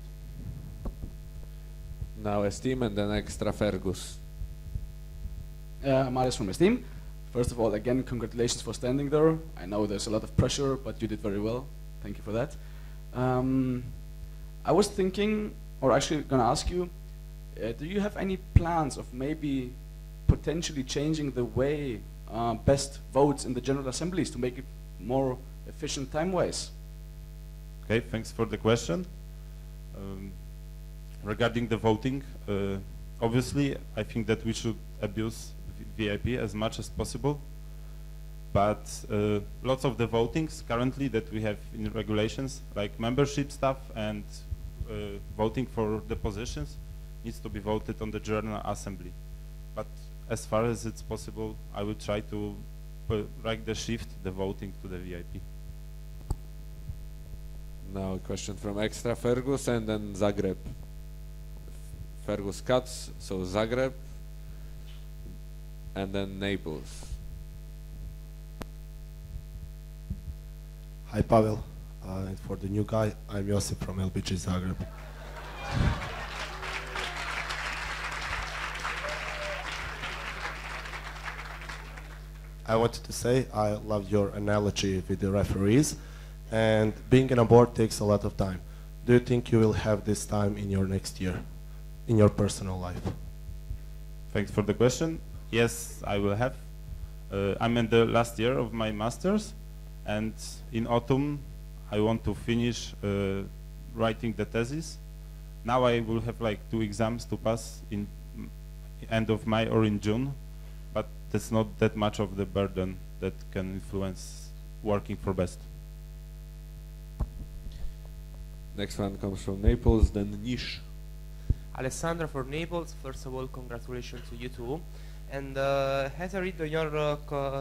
Speaker 11: Now Esteem and then Extra Fergus.
Speaker 12: Marius from Esteem. First of all, again, congratulations for standing there. I know there's a lot of pressure, but you did very well. Thank you for that. I was thinking, or actually going to ask you, do you have any plans of maybe potentially changing the way BEST votes in the General Assemblies to make it more efficient time-wise?
Speaker 14: Okay, thanks for the question. Regarding the voting, obviously, I think that we should abuse VIP as much as possible. But lots of the votings currently that we have in regulations, like membership stuff and voting for the positions, needs to be voted on the General Assembly. But as far as it's possible, I will try to shift the voting to the VIP.
Speaker 11: Now a question from Extra Fergus and then Zagreb. Fergus cuts, so Zagreb, and then Naples.
Speaker 13: Hi Pavel, and for the new guy, I'm Josip from LBG Zagreb. I wanted to say I loved your analogy with the referees, and being on a board takes a lot of time. Do you think you will have this time in your next year, in your personal life?
Speaker 14: Thanks for the question. Yes, I will have. I'm in the last year of my master's, and in autumn I want to finish writing the thesis. Now I will have 2 exams to pass in end of May or in June, but that's not that much of the burden that can influence working for BEST.
Speaker 11: Next one comes from Naples, then Nish.
Speaker 21: Alessandro from Naples, first of all, congratulations to you too. And as I read on your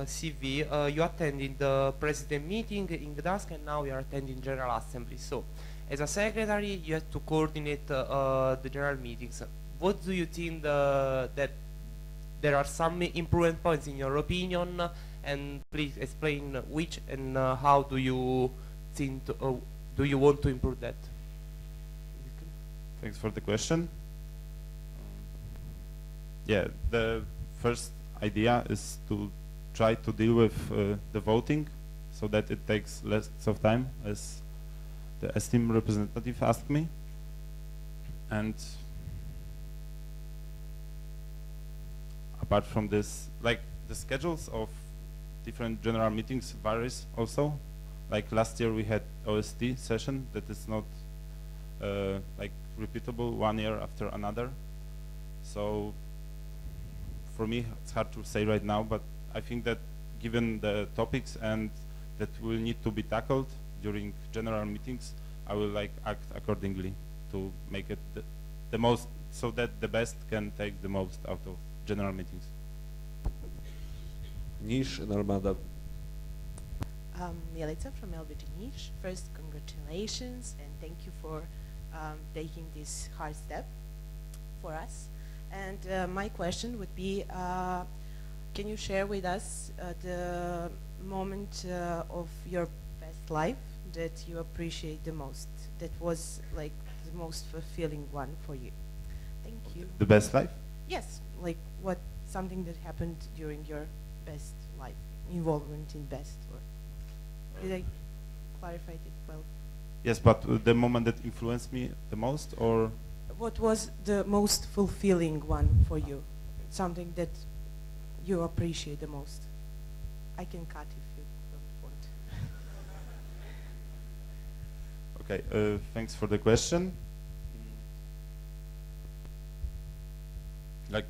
Speaker 21: CV, you attended the president meeting in Gdańsk and now you are attending General Assembly. So, as a secretary, you have to coordinate the general meetings. What do you think that there are some improvement points in your opinion? And please explain which and how do you think do you want to improve that?
Speaker 14: Thanks for the question. Yeah, the first idea is to try to deal with the voting so that it takes less of time, as the esteemed representative asked me. And apart from this, the schedules of different general meetings varies also. Like last year we had OST session that is not repeatable 1 year after another. So for me, it's hard to say right now, but I think that given the topics and that will need to be tackled during general meetings, I will act accordingly to make it the most, so that the best can take the most out of general meetings.
Speaker 11: Niche and Armada.
Speaker 9: Mielita from LBG Niche. First, congratulations and thank you for taking this hard step for us. And my question would be, can you share with us the moment of your best life that you appreciate the most, that was like the most fulfilling one for you? Thank you.
Speaker 14: The best life?
Speaker 9: Yes, like something that happened during your best life, involvement in best, or did I clarify it well?
Speaker 14: Yes, but the moment that influenced me the most, or?
Speaker 9: What was the most fulfilling one for you? Something that you appreciate the most? I can cut if you don't want.
Speaker 14: Okay, thanks for the question. Like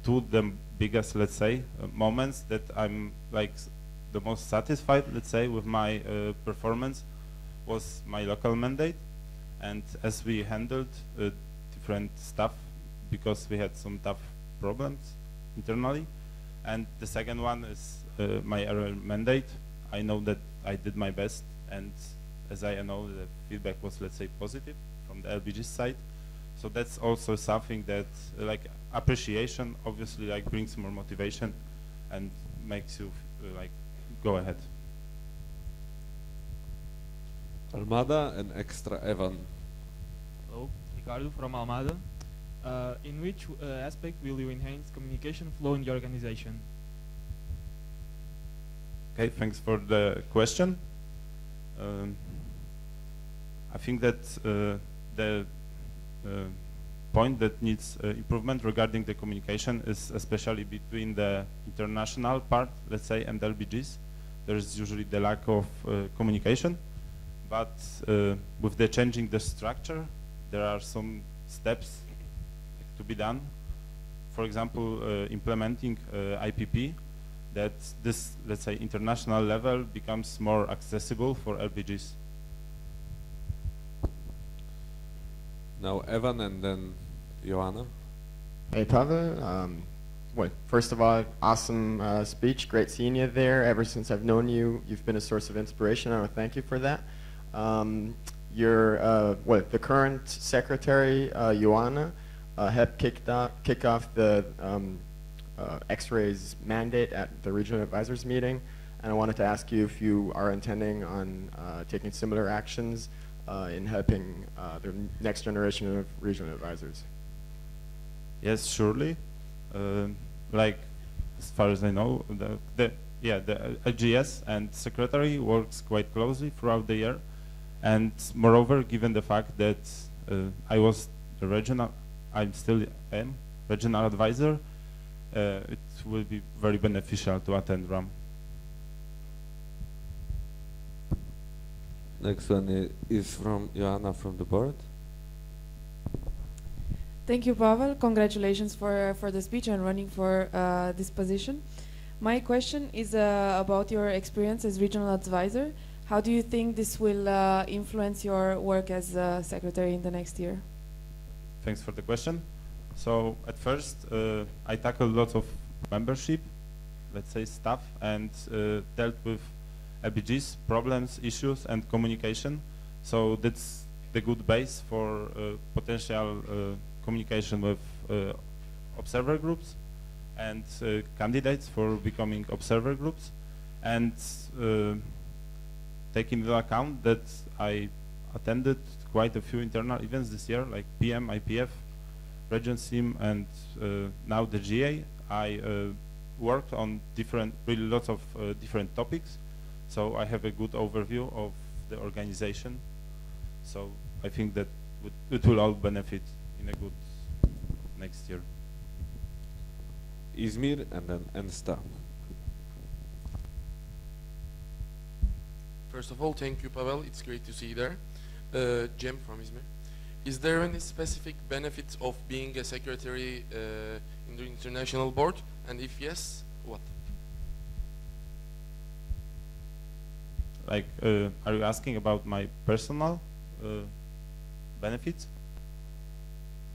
Speaker 14: two the biggest, let's say, moments that I'm like the most satisfied, let's say, with my performance was my local mandate, and as we handled different stuff because we had some tough problems internally, and the second one is my area mandate. I know that I did my best, and as I know, the feedback was, let's say, positive from the LBG side. So that's also something that, like, appreciation obviously like brings more motivation and makes you like go ahead.
Speaker 11: Armada and Extra Evan.
Speaker 17: Hello, Ricardo from Almada. In which aspect will you enhance communication flow in the organization?
Speaker 14: Okay, thanks for the question. I think that the point that needs improvement regarding the communication is especially between the international part, let's say, and LBGs. There is usually the lack of communication, but with the changing the structure, there are some steps to be done. For example, implementing IPP, that this, let's say, international level becomes more accessible for LBGs.
Speaker 11: Now Evan and then Joanna.
Speaker 18: Hey Pavel, well, first of all, awesome speech, great seeing you there. Ever since I've known you, you've been a source of inspiration. I want to thank you for that. The current secretary, Joanna, helped kick off the X-Rays mandate at the regional advisors meeting, and I wanted to ask you if you are intending on taking similar actions in helping the next generation of regional advisors.
Speaker 14: Yes, surely. Like, as far as I know, the LGS and secretary works quite closely throughout the year, and moreover, given the fact that I was the regional, I still am regional advisor, it will be very beneficial to attend RAM.
Speaker 11: Next one is from Joanna from the board.
Speaker 23: Thank you, Pavel. Congratulations for the speech and running for this position. My question is about your experience as regional advisor. How do you think this will influence your work as secretary in the next year?
Speaker 14: Thanks for the question. So at first, I tackled lots of membership, let's say, stuff, and dealt with LBG's problems, issues, and communication. So that's the good base for potential communication with observer groups and candidates for becoming observer groups. And taking into account that I attended quite a few internal events this year, like PM, IPF, Region SIM, and now the GA, I worked on really lots of different topics. So I have a good overview of the organization. So I think that it will all benefit in a good next year.
Speaker 11: Izmir and then Ensta.
Speaker 25: First of all, thank you, Pavel. It's great to see you there. Jem from Izmir. Is there any specific benefits of being a secretary in the international board? And if yes, what?
Speaker 14: Like, are you asking about my personal benefits?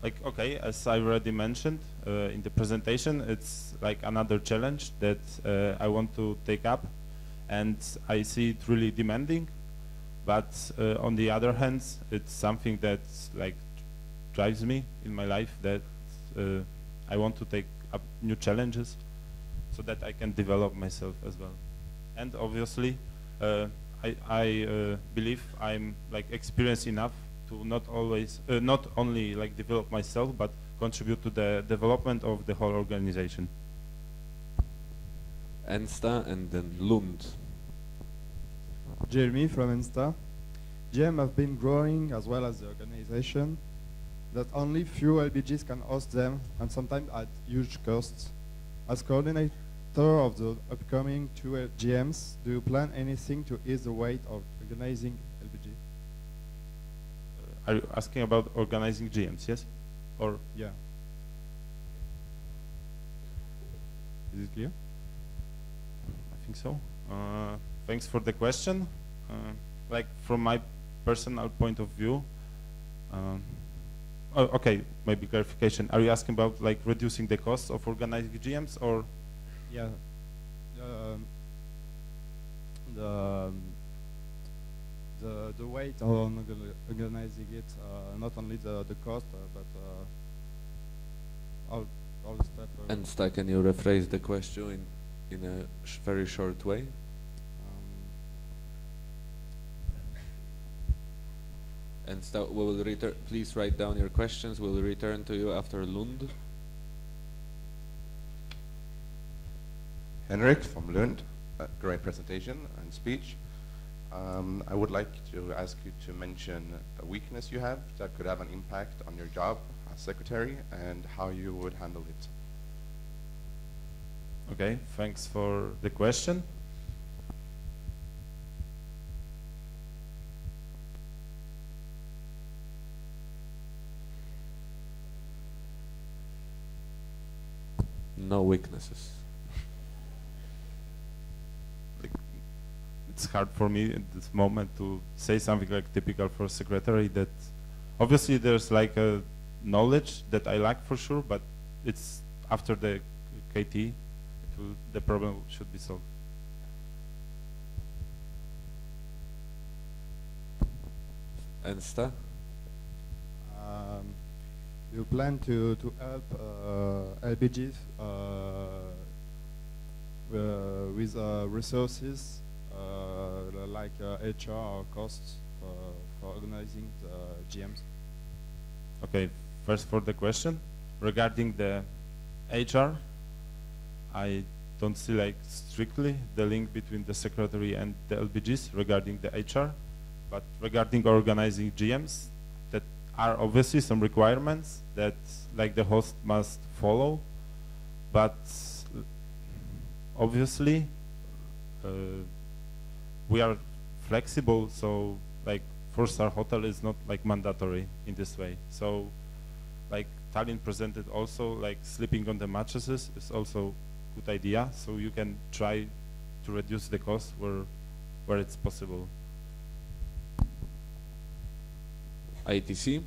Speaker 14: Like, okay, as I already mentioned, in the presentation, it's like another challenge that I want to take up, and I see it really demanding. But on the other hand, it's something that like drives me in my life, that I want to take up new challenges so that I can develop myself as well. And obviously, I believe I'm like experienced enough to not only like develop myself, but contribute to the development of the whole organization.
Speaker 11: Ensta and then Lund.
Speaker 2: Jeremy from Insta. GM have been growing as well as the organization, that only few LBGs can host them, and sometimes at huge costs. As coordinator of the upcoming two GMs, do you plan anything to ease the weight of organizing LBG?
Speaker 14: Are you asking about organizing GMs, yes? Or
Speaker 2: yeah. Is it clear?
Speaker 14: I think so. Thanks for the question. Like from my personal point of view, oh, okay, maybe clarification. Are you asking about like reducing the cost of organizing GMs, or?
Speaker 2: Yeah. The weight on organizing it, not only the cost, but all the stuff.
Speaker 11: Ensta, can you rephrase the question in a very short way? Ensta, we will return. Please write down your questions. We'll return to you after Lund.
Speaker 10: Henrik from Lund, great presentation and speech. I would like to ask you to mention a weakness you have that could have an impact on your job as secretary and how you would handle it.
Speaker 14: Okay, thanks for the question.
Speaker 11: No weaknesses.
Speaker 14: It's hard for me at this moment to say something like typical for secretary. That obviously there's like a knowledge that I lack for sure, but it's after the KT, the problem should be solved.
Speaker 11: Ensta?
Speaker 2: Do you plan to help LBGs with resources like HR or costs for organizing the GMs?
Speaker 14: Okay, first for the question regarding the HR, I don't see like strictly the link between the secretary and the LBGs regarding the HR, but regarding organizing GMs, that are obviously some requirements that like the host must follow, but obviously we are flexible, so like 4-star hotel is not like mandatory in this way. So like Tallinn presented also, like sleeping on the mattresses is also a good idea, so you can try to reduce the cost where it's possible.
Speaker 11: ITC?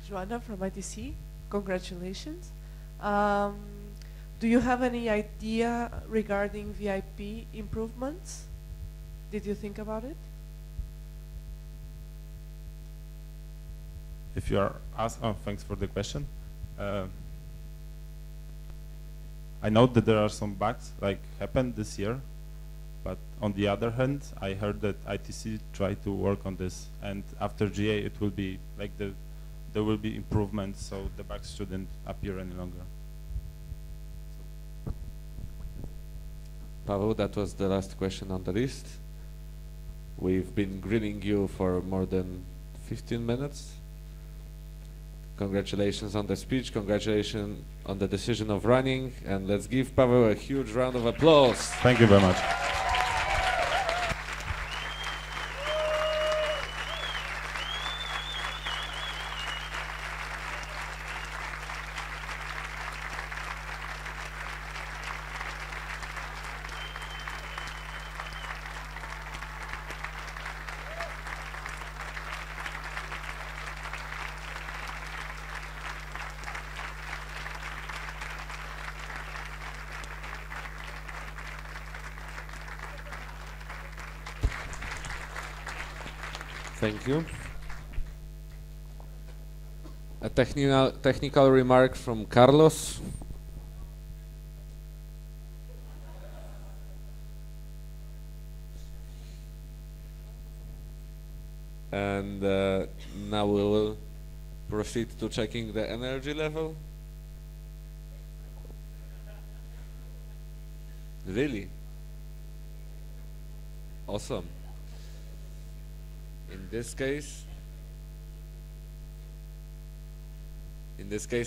Speaker 19: Joanna from ITC, congratulations. Do you have any idea regarding VIP improvements? Did you think about it?
Speaker 14: If you are asked, oh, thanks for the question. I know that there are some bugs like happened this year, but on the other hand, I heard that ITC tried to work on this, and after GA it will be like there will be improvements, so the bugs shouldn't appear any longer.
Speaker 11: Pavel, that was the last question on the list. We've been grilling you for more than 15 minutes. Congratulations on the speech, congratulations on the decision of running, and let's give Pavel a huge round of applause.
Speaker 14: Thank you very much.
Speaker 11: Thank you. A technical remark from Carlos. And now we will proceed to checking the energy level. Really? Awesome. In this case,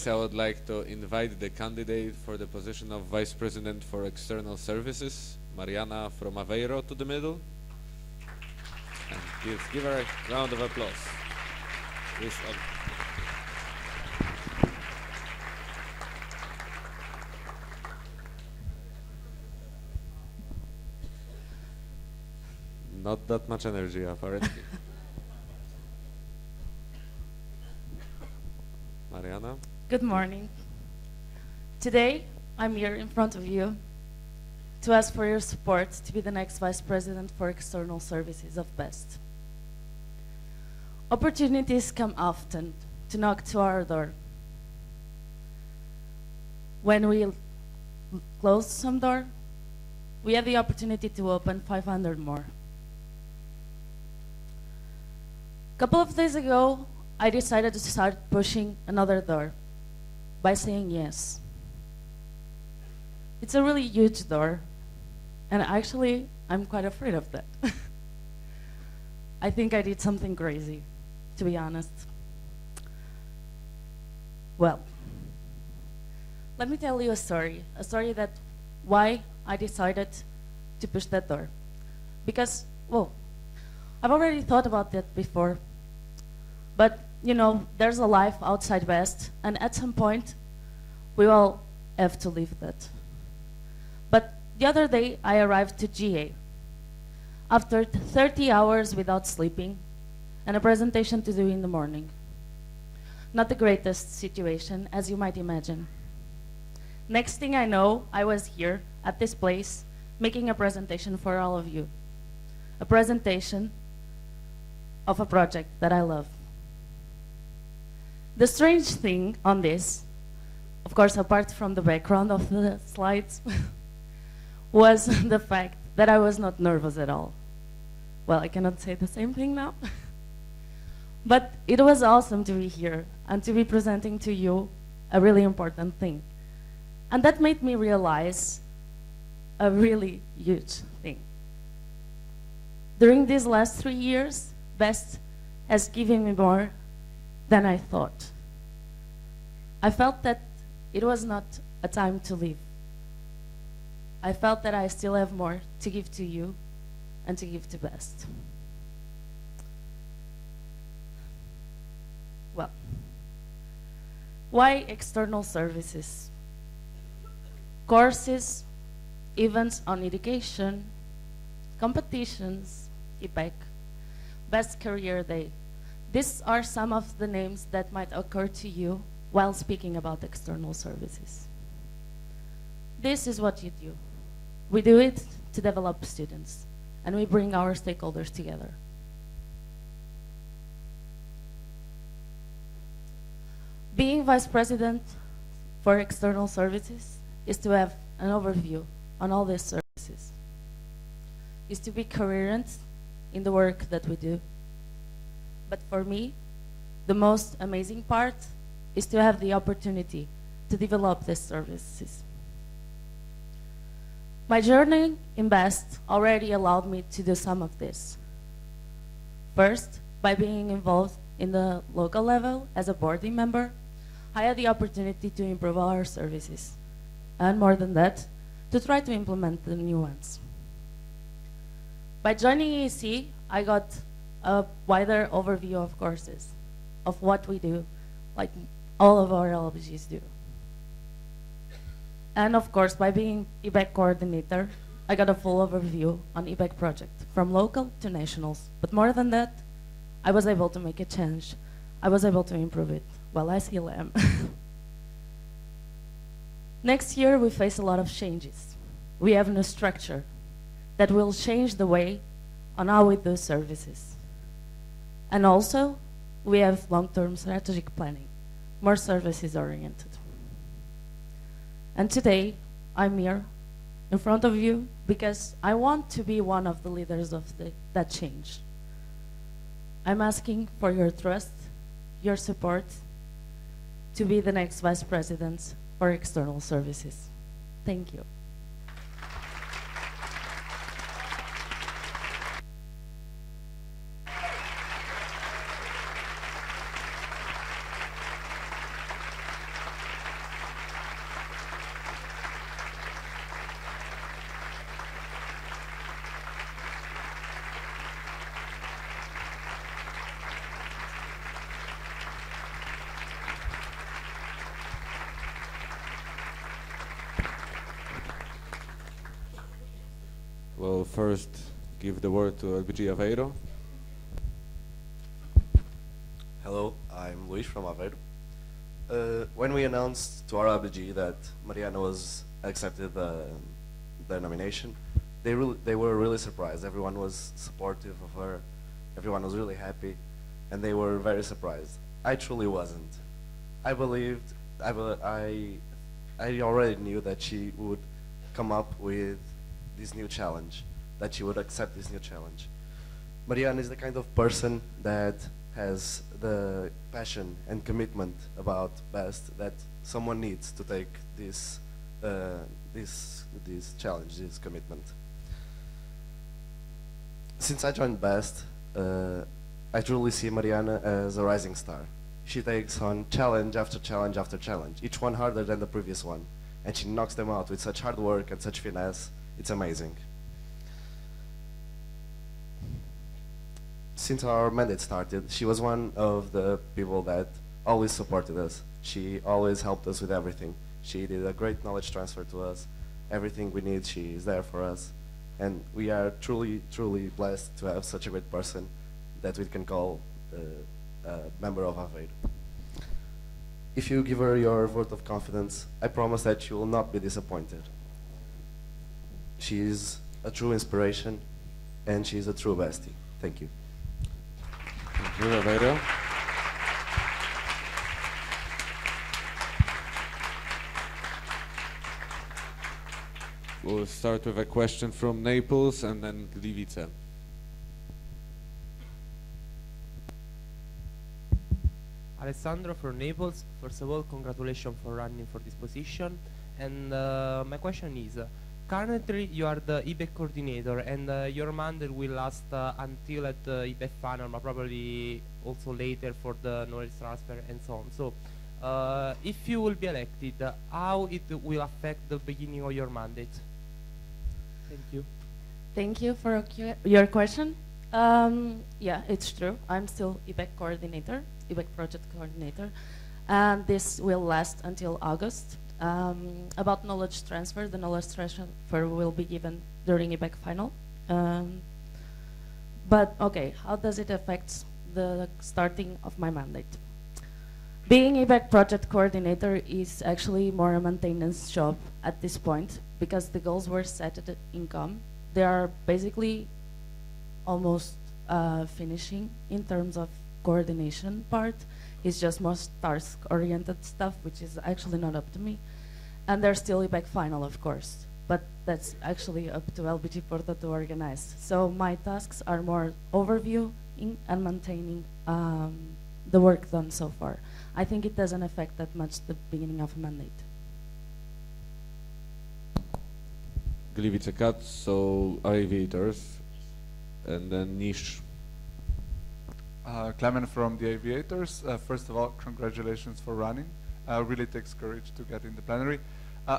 Speaker 11: I would like to invite the candidate for the position of Vice President for External Services, Mariana from Aveiro, to the middle. And please give her a round of applause. Please, not that much energy, apparently. Mariana?
Speaker 8: Good morning. Today, I'm here in front of you to ask for your support to be the next Vice President for External Services of BEST. Opportunities come often to knock to our door. When we close some door, we have the opportunity to open 500 more. A couple of days ago, I decided to start pushing another door by saying yes. It's a really huge door, and actually, I'm quite afraid of that. I think I did something crazy, to be honest. Well, let me tell you a story that why I decided to push that door. Because, well, I've already thought about that before, but you know, there's a life outside BEST, and at some point, we all have to leave that. But the other day, I arrived to GA. After 30 hours without sleeping, and a presentation to do in the morning. Not the greatest situation, as you might imagine. Next thing I know, I was here, at this place, making a presentation for all of you. A presentation of a project that I love. The strange thing on this, of course, apart from the background of the slides, was the fact that I was not nervous at all. Well, I cannot say the same thing now. But it was awesome to be here and to be presenting to you a really important thing. And that made me realize a really huge thing. During these last 3 years, BEST has given me more than I thought. I felt that it was not a time to leave. I felt that I still have more to give to you and to give to BEST. Well, why external services? Courses, events on education, competitions, EPEC, Best Career Day. These are some of the names that might occur to you while speaking about external services. This is what you do. We do it to develop students, and we bring our stakeholders together. Being Vice President for External Services is to have an overview on all these services, is to be coherent in the work that we do. But for me, the most amazing part is to have the opportunity to develop these services. My journey in BEST already allowed me to do some of this. First, by being involved in the local level as a board member, I had the opportunity to improve our services, and more than that, to try to implement the new ones. By joining EEC, I got a wider overview of courses, of what we do, like all of our LBGs do. And of course, by being EBEC coordinator, I got a full overview on EBEC project, from local to nationals. But more than that, I was able to make a change. I was able to improve it. Well, I still am. Next year, we face a lot of changes. We have a new structure that will change the way on how we do services. And also, we have long-term strategic planning, more services-oriented. And today, I'm here in front of you because I want to be one of the leaders of that change. I'm asking for your trust, your support, to be the next Vice President for External Services. Thank you.
Speaker 11: Well, first, give the word to LBG Aveiro.
Speaker 6: Hello, I'm Luis from Aveiro. When we announced to our LBG that Mariana was accepted the nomination, they were really surprised. Everyone was supportive of her. Everyone was really happy, and they were very surprised. I truly wasn't. I believed, I already knew that she would come up with this new challenge, that she would accept this new challenge. Mariana is the kind of person that has the passion and commitment about BEST that someone needs to take this challenge, this commitment. Since I joined BEST, I truly see Mariana as a rising star. She takes on challenge after challenge after challenge, each one harder than the previous one, and she knocks them out with such hard work and such finesse. It's amazing. Since our mandate started, she was one of the people that always supported us. She always helped us with everything. She did a great knowledge transfer to us. Everything we need, she is there for us. And we are truly, truly blessed to have such a great person that we can call a member of Aveiro. If you give her your vote of confidence, I promise that she will not be disappointed. She is a true inspiration, and she is a true bestie. Thank you.
Speaker 11: Thank you, Aveiro. We'll start with a question from Naples and then Gliwice.
Speaker 21: Alessandro from Naples. First of all, congratulations for running for this position. And my question is, currently you are the IBEC coordinator, and your mandate will last until at the IBEC final, but probably also later for the knowledge transfer and so on. So if you will be elected, how it will affect the beginning of your mandate? Thank you.
Speaker 8: Thank you for your question. Yeah, it's true. I'm still IBEC coordinator, IBEC project coordinator, and this will last until August. About knowledge transfer, the knowledge transfer will be given during IBEC final. But okay, how does it affect the starting of my mandate? Being IBEC project coordinator is actually more a maintenance job at this point because the goals were set at income. They are basically almost finishing in terms of coordination part. It's just more task-oriented stuff, which is actually not up to me. And there's still IBEC final, of course, but that's actually up to LBG Porto to organize. So my tasks are more overview and maintaining the work done so far. I think it doesn't affect that much the beginning of a mandate.
Speaker 11: Gliwice Cat, so aviators, and then Niche.
Speaker 5: Clement from the Aviators. First of all, congratulations for running. Really takes courage to get in the plenary.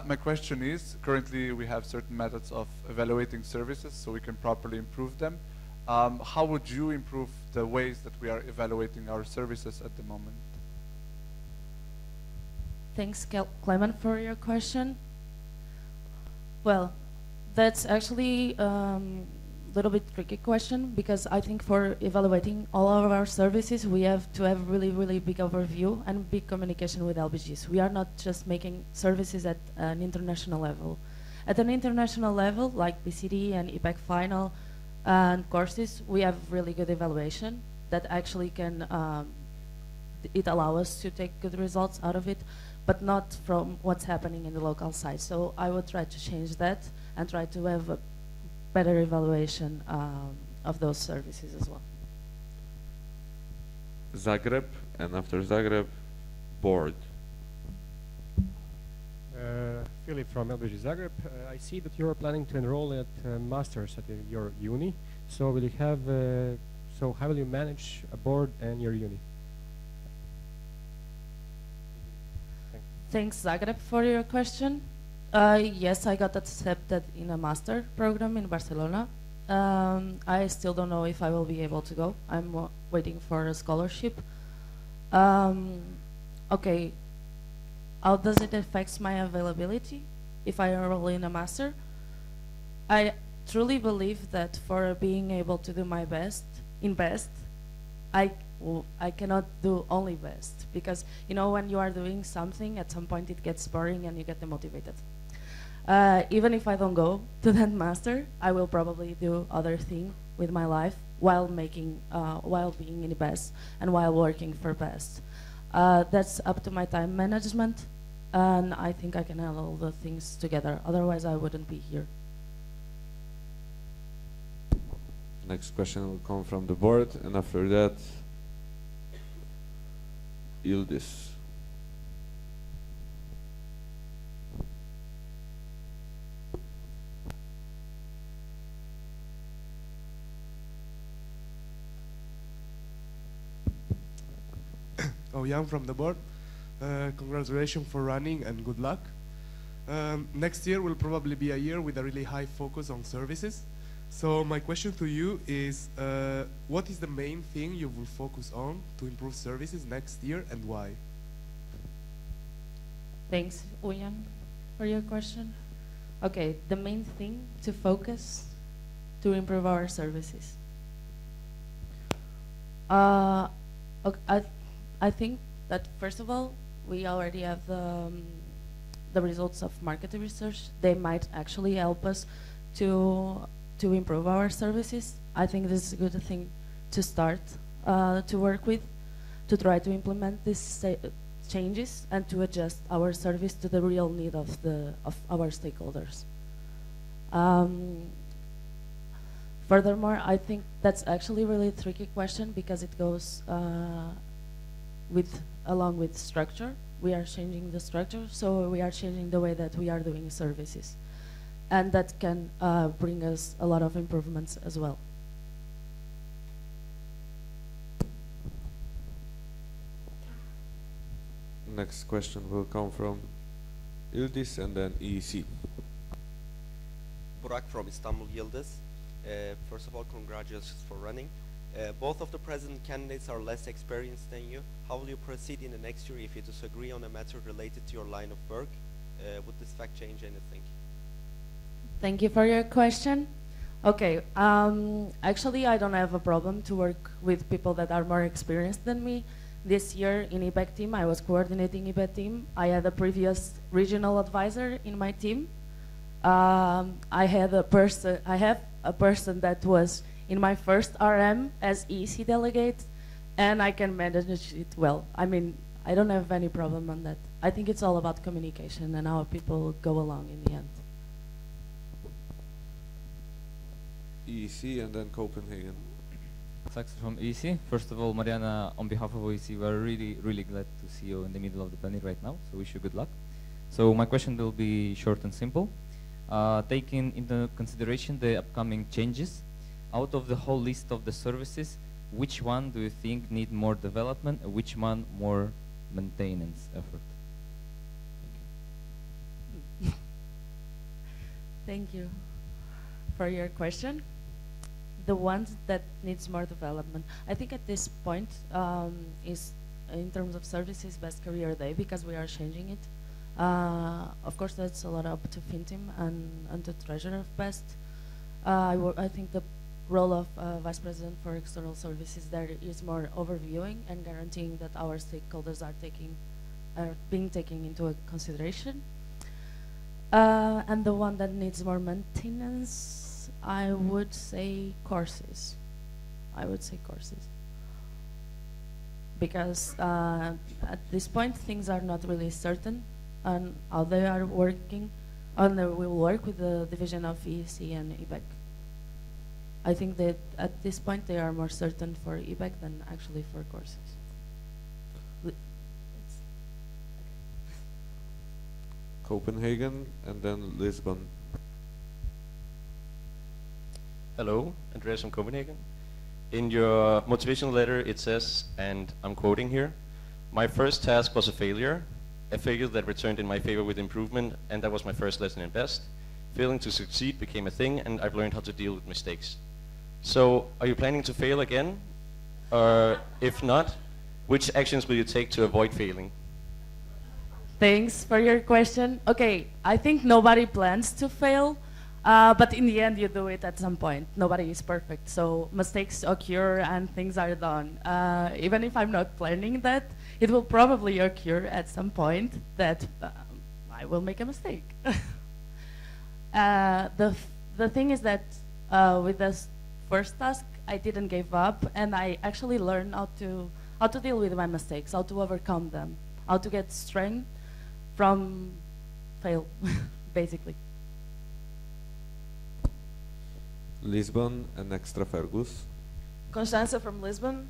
Speaker 5: My question is, currently we have certain methods of evaluating services so we can properly improve them. How would you improve the ways that we are evaluating our services at the moment?
Speaker 8: Thanks, Clement, for your question. Well, that's actually little bit tricky question because I think for evaluating all of our services we have to have really big overview and big communication with LBGs. We are not just making services at an international level. At an international level, like BCD and IBEC Final and courses, we have really good evaluation. that actually can it allow us to take good results out of it, but not from what's happening in the local site. So I would try to change that and try to have a better evaluation of those services as well.
Speaker 11: Zagreb, and after Zagreb, board.
Speaker 15: Philip from LBG Zagreb. I see that you are planning to enroll at masters at your uni. So will you have? So how will you manage a board and your uni?
Speaker 8: Thanks, Zagreb, for your question. Yes, I got accepted in a master program in Barcelona. I still don't know if I will be able to go. I'm waiting for a scholarship. Okay, how does it affect my availability if I enroll in a master? I truly believe that for being able to do my best, I cannot do only best, because you know, when you are doing something, at some point it gets boring and you get demotivated. Even if I don't go to that master, I will probably do other thing with my life while being in the best and while working for best. That's up to my time management, and I think I can handle the things together. Otherwise, I wouldn't be here.
Speaker 11: Next question will come from the board, and after that, Yildiz.
Speaker 16: Oh, Jan from the board. Congratulations for running and good luck. Next year will probably be a year with a really high focus on services. So my question to you is, what is the main thing you will focus on to improve services next year, and why?
Speaker 8: Thanks, Uyan, for your question. Okay, the main thing to focus to improve our services. Okay, I think that first of all, we already have the results of market research. They might actually help us to improve our services. I think this is a good thing to start to work with, to try to implement these changes and to adjust our service to the real need of our stakeholders. Furthermore, I think that's actually a really tricky question, because it goes along with structure. We are changing the structure, so we are changing the way that we are doing services. And that can bring us a lot of improvements as well.
Speaker 11: Next question will come from Yildiz and then EEC.
Speaker 20: Burak from Istanbul Yildiz. First of all, congratulations for running. Both of the present candidates are less experienced than you. How will you proceed in the next year if you disagree on a matter related to your line of work? Would this fact change anything?
Speaker 8: Thank you for your question. Okay, actually I don't have a problem to work with people that are more experienced than me. This year in IBEC team, I was coordinating IBEC team. I had a previous regional advisor in my team. I have a person that was in my first RM as EC delegate, and I can manage it well. I mean, I don't have any problem on that. I think it's all about communication and how people go along in the end.
Speaker 11: EEC and then Copenhagen.
Speaker 22: Thanks from EEC. First of all, Mariana, on behalf of EEC, we're really, really glad to see you in the middle of the planet right now, so wish you good luck. So my question will be short and simple. Taking into consideration the upcoming changes, out of the whole list of the services, which one do you think need more development and which one more maintenance effort?
Speaker 8: Thank you for your question. The ones that needs more development, I think at this point is in terms of services Best Career Day, because we are changing it. Of course, that's a lot up to FinTeam and the treasurer of Best. I think the role of Vice President for External Services there is more overviewing and guaranteeing that our stakeholders are being taken into consideration. And the one that needs more maintenance, I would say courses. because at this point things are not really certain on how they are working, and they will work with the division of EC and EBEC. I think that at this point they are more certain for EBEC than actually for courses.
Speaker 11: Copenhagen and then Lisbon.
Speaker 1: Hello, Andreas from Copenhagen. In your motivational letter it says, and I'm quoting here, "My first task was a failure that returned in my favor with improvement, and that was my first lesson in BEST. Failing to succeed became a thing, and I've learned how to deal with mistakes." So, are you planning to fail again? Or if not, which actions will you take to avoid failing?
Speaker 8: Thanks for your question. Okay, I think nobody plans to fail, but in the end you do it at some point. Nobody is perfect, so mistakes occur and things are done. Even if I'm not planning that, it will probably occur at some point that I will make a mistake. The thing is that with this first task, I didn't give up, and I actually learned how to deal with my mistakes, how to overcome them, how to get strength from fail, basically.
Speaker 11: Lisbon and Extra Fergus.
Speaker 3: Constanza from Lisbon.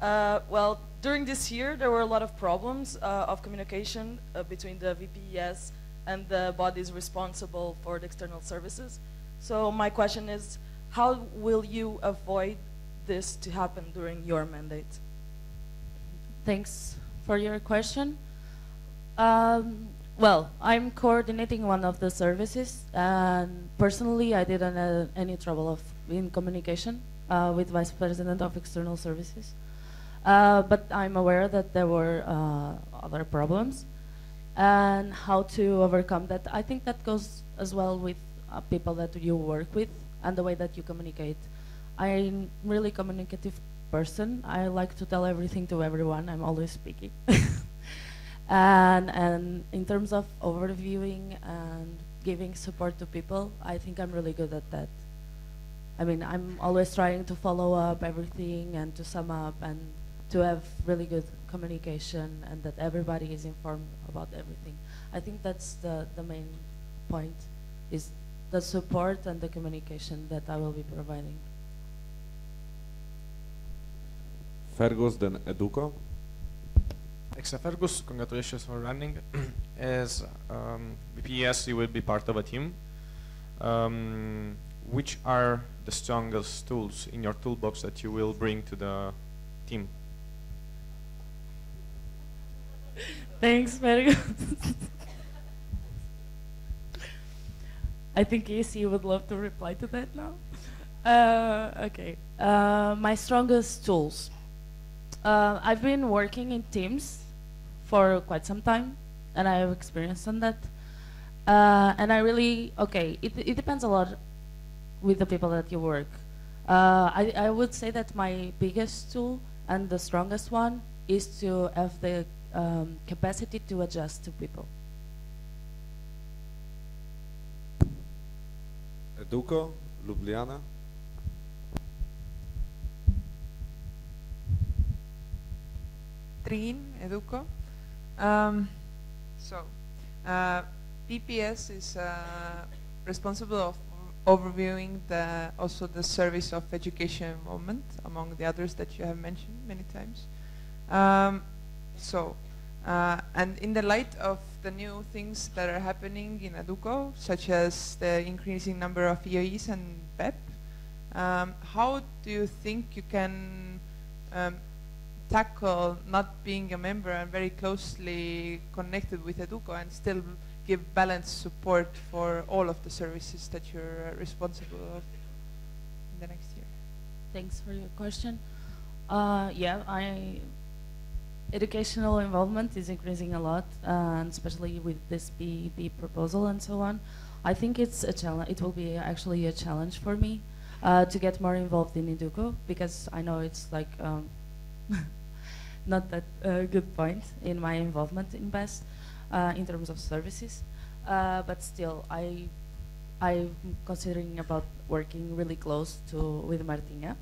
Speaker 3: Well, during this year, there were a lot of problems of communication between the VPES and the bodies responsible for the external services. So my question is, how will you avoid this to happen during your mandate?
Speaker 8: Thanks for your question. Well, I'm coordinating one of the services, and personally I didn't have any trouble in communication with Vice President of External Services. But I'm aware that there were other problems, and how to overcome that. I think that goes as well with people that you work with and the way that you communicate. I'm really communicative person. I like to tell everything to everyone. I'm always speaking. And in terms of overviewing and giving support to people, I think I'm really good at that. I mean, I'm always trying to follow up everything and to sum up and to have really good communication and that everybody is informed about everything. I think that's the main point, is the support and the communication that I will be providing.
Speaker 11: Fergus, then Educo.
Speaker 4: Extra Fergus, congratulations for running. As VPS, you will be part of a team. Which are the strongest tools in your toolbox that you will bring to the team?
Speaker 8: Thanks, Fergus. I think EC would love to reply to that now. Okay, my strongest tools. I've been working in teams for quite some time, and I have experience on that. And I really, it depends a lot with the people that you work. I would say that my biggest tool and the strongest one is to have the capacity to adjust to people.
Speaker 11: Educo, Ljubljana.
Speaker 7: Trin, Educo. PPS is responsible of overviewing also the service of education involvement, among the others that you have mentioned many times. And in the light of the new things that are happening in Educo, such as the increasing number of EOEs and BEP, how do you think you can tackle not being a member and very closely connected with Educo and still give balanced support for all of the services that you're responsible of in the next year?
Speaker 8: Thanks for your question. Educational involvement is increasing a lot, and especially with this BEP proposal and so on. I think it's a challenge. It will be actually a challenge for me to get more involved in Educo, because I know it's like not that good point in my involvement in BEST in terms of services. But still, I'm considering about working really close with Martina,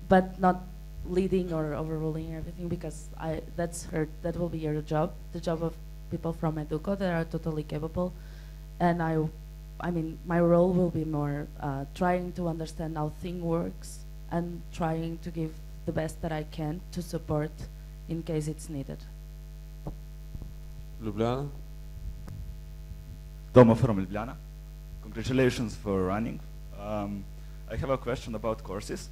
Speaker 8: but not leading or overruling everything, because that will be your job, the job of people from Educo that are totally capable, and I mean, my role will be more trying to understand how thing works and trying to give the best that I can to support in case it's needed.
Speaker 11: Ljubljana.
Speaker 9: Tomo from Ljubljana. Congratulations for running. I have a question about courses.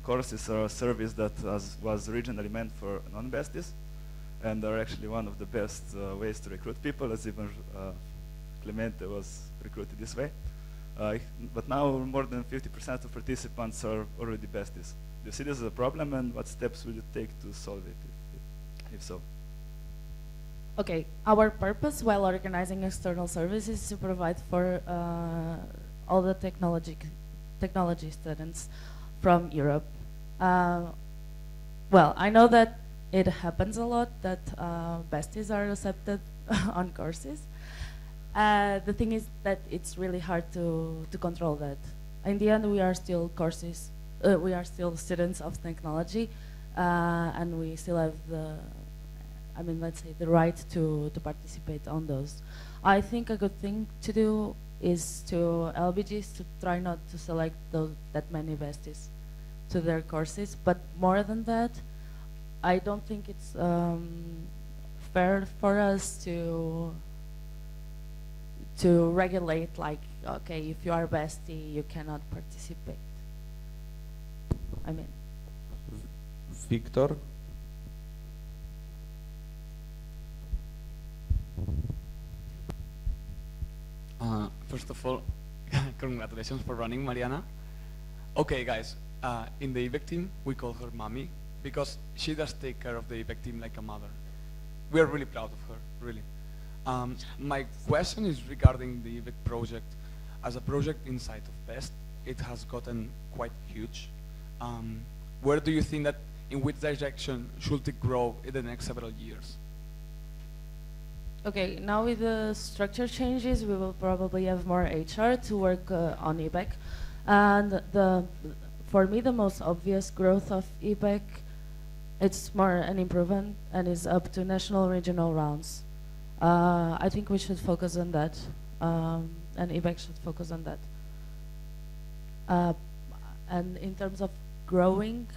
Speaker 9: Courses are a service that was originally meant for non-besties, and are actually one of the best ways to recruit people, as even Clemente was recruited this way. But now more than 50% of participants are already besties. Do you see this as a problem, and what steps will you take to solve it, if so?
Speaker 8: Okay, our purpose while organizing external services is to provide for all the technology students from Europe. Well, I know that it happens a lot that besties are accepted on courses. The thing is that it's really hard to control that. In the end, we are still we are still students of technology, and we still have let's say the right to participate on those. I think a good thing to do is to LBGs to try not to select that many besties to their courses, but more than that, I don't think it's fair for us to regulate, like, okay, if you are bestie, you cannot participate. I mean.
Speaker 11: Victor?
Speaker 12: First of all, congratulations for running, Mariana. Okay, guys, in the EVEC team, we call her Mommy because she does take care of the EVEC team like a mother. We are really proud of her, really. My question is regarding the EVEC project. As a project inside of BEST, it has gotten quite huge. Where do you think that, in which direction should it grow in the next several years?
Speaker 8: Okay, now with the structure changes, we will probably have more HR to work on EBEC. And for me, the most obvious growth of EBEC, it's more an improvement and is up to national regional rounds. I think we should focus on that, and EBEC should focus on that. And in terms of growing,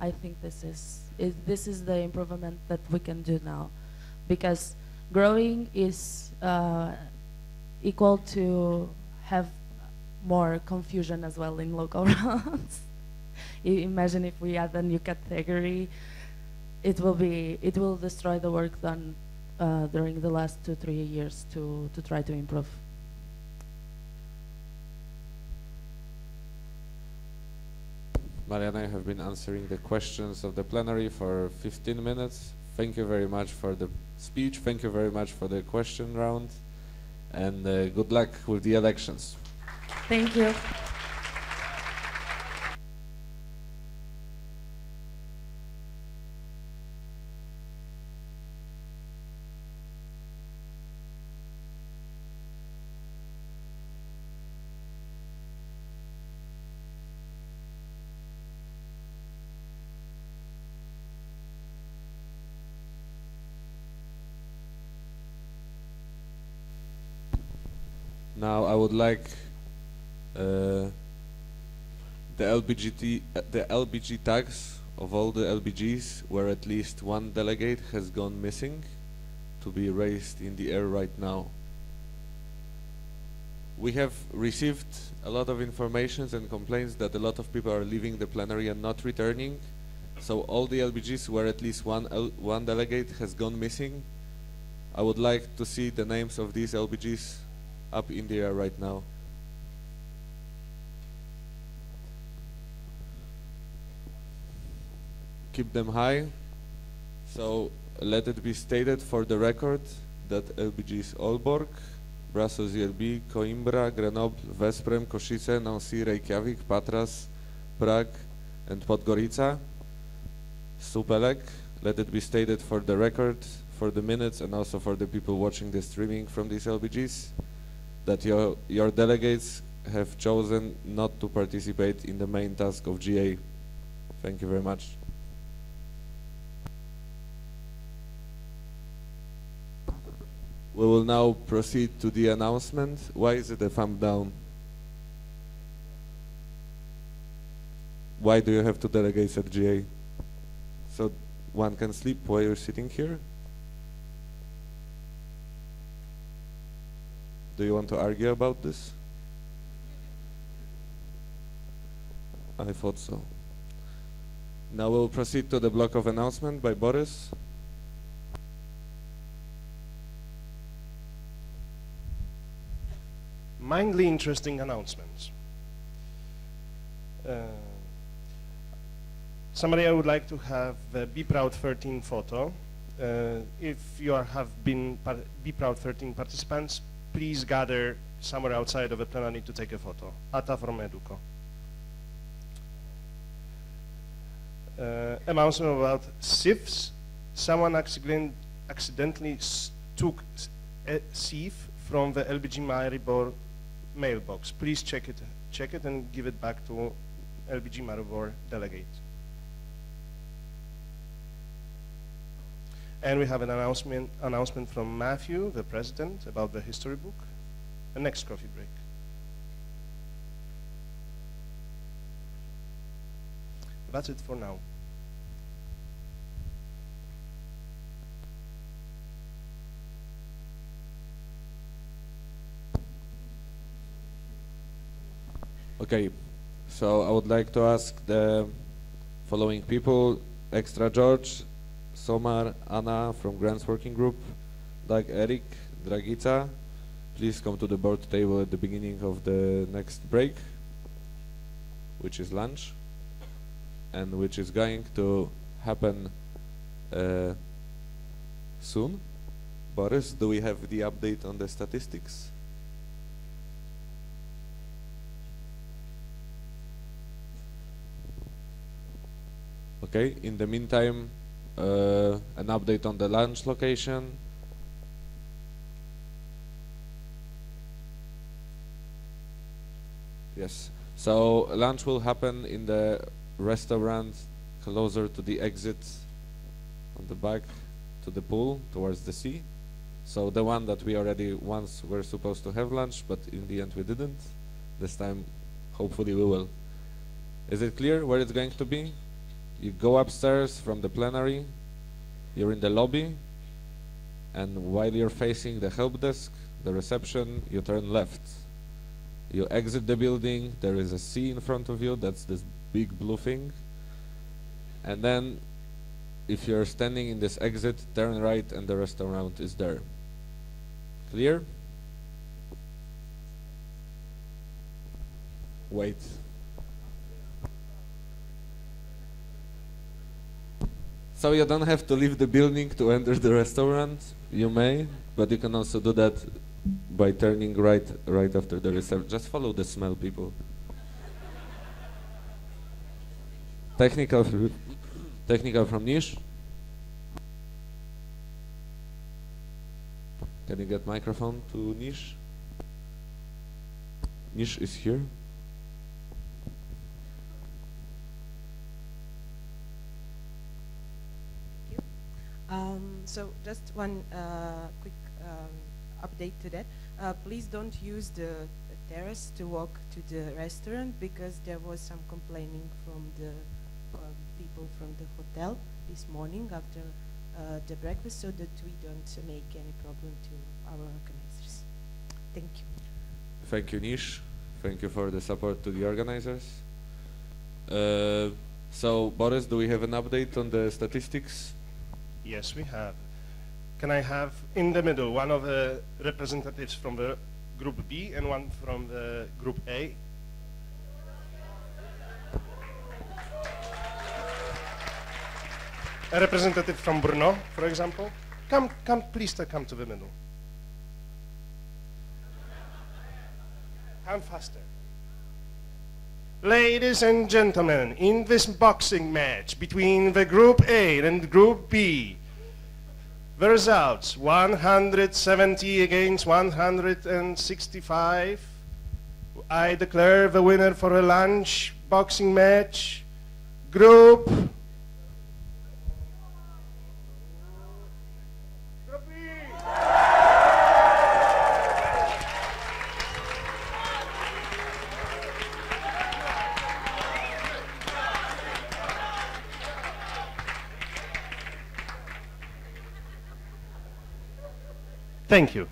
Speaker 8: I think this is the improvement that we can do now, because growing is equal to have more confusion as well in local rounds. Imagine if we add a new category, it will destroy the work done during the last 2-3 years to try to improve.
Speaker 11: Mariana, you have been answering the questions of the plenary for 15 minutes. Thank you very much for the speech. Thank you very much for the question round. And good luck with the elections.
Speaker 8: Thank you.
Speaker 11: Now I would like the LBG tags of all the LBGs where at least one delegate has gone missing to be raised in the air right now. We have received a lot of information and complaints that a lot of people are leaving the plenary and not returning. So all the LBGs where at least one delegate has gone missing, I would like to see the names of these LBGs up in the air right now. Keep them high. So let it be stated for the record that LBGs Aalborg, Brussels ELB, Coimbra, Grenoble, Veszprém, Košice, Nancy, Reykjavik, Patras, Prague and Podgorica, Supelec. Let it be stated for the record, for the minutes and also for the people watching the streaming from these LBGs, that your delegates have chosen not to participate in the main task of GA'15. Thank you very much. We will now proceed to the announcement. Why is it a thumb down? Why do you have two delegates at GA? So one can sleep while you're sitting here? Do you want to argue about this? I thought so. Now we'll proceed to the block of announcement by Boris.
Speaker 13: Mindly interesting announcements. Somebody I would like to have the Be Proud 13 photo. If you have been Be Proud 13 participants, please gather somewhere outside of the plenary to take a photo. Ata from Educo. Announcement about SIFs. Someone accidentally took a SIF from the LBG Maribor mailbox. Please check it and give it back to LBG Maribor delegate. And we have an announcement from Matthew, the president, about the history book. The next coffee break. That's it for now.
Speaker 11: Okay, so I would like to ask the following people: Extra George, Somar, Anna from Grants Working Group, Doug, Eric, Dragica, please come to the board table at the beginning of the next break, which is lunch, and which is going to happen soon. Boris, do we have the update on the statistics? Okay, in the meantime, an update on the lunch location. Yes, so lunch will happen in the restaurant closer to the exit on the back to the pool towards the sea. So the one that we already once were supposed to have lunch, but in the end we didn't. This time, hopefully we will. Is it clear where it's going to be? You go upstairs from the plenary, you're in the lobby, and while you're facing the help desk, the reception, you turn left. You exit the building, there is a C in front of you, that's this big blue thing. And then, if you're standing in this exit, turn right and the restaurant is there. Clear? Wait. So you don't have to leave the building to enter the restaurant. You may, but you can also do that by turning right after the reception. Just follow the smell, people. Technical from Nish. Can you get microphone to Nish? Nish is here.
Speaker 17: So just one quick update to that. Please don't use the terrace to walk to the restaurant, because there was some complaining from the people from the hotel this morning after the breakfast, so that we don't make any problem to our organizers. Thank you.
Speaker 11: Thank you, Nish. Thank you for the support to the organizers. So, Boris, do we have an update on the statistics?
Speaker 13: Yes, we have. Can I have in the middle one of the representatives from the Group B and one from the Group A? A representative from Brno, for example. Come, please come to the middle. Come faster. Ladies and gentlemen, in this boxing match between the Group A and Group B, the results 170 against 165. I declare the winner for a lunch boxing match, Group. Thank you.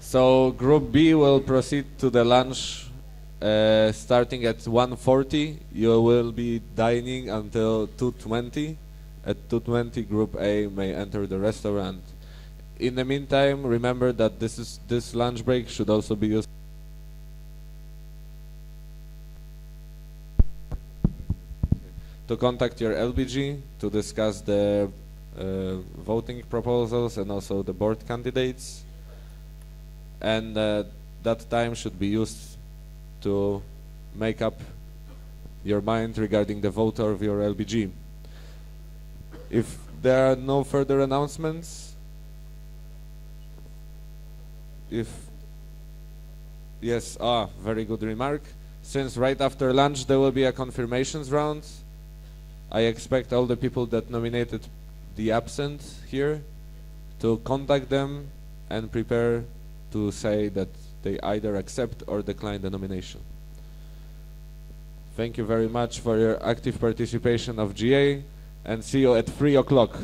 Speaker 11: So Group B will proceed to the lunch starting at 1:40. You will be dining until 2:20. At 2:20, Group A may enter the restaurant. In the meantime, remember that this lunch break should also be used to contact your LBG to discuss the voting proposals and also the board candidates, and that time should be used to make up your mind regarding the vote of your LBG. If there are no further announcements, very good remark. Since right after lunch there will be a confirmations round, I expect all the people that nominated the absent here to contact them and prepare to say that they either accept or decline the nomination. Thank you very much for your active participation of GA, and see you at 3 o'clock.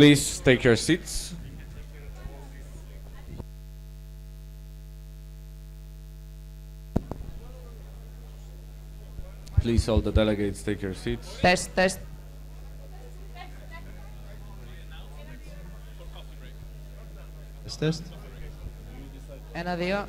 Speaker 11: Please take your seats. Please, all the delegates, take your seats.
Speaker 7: Test, test.
Speaker 10: Test.
Speaker 7: En audio.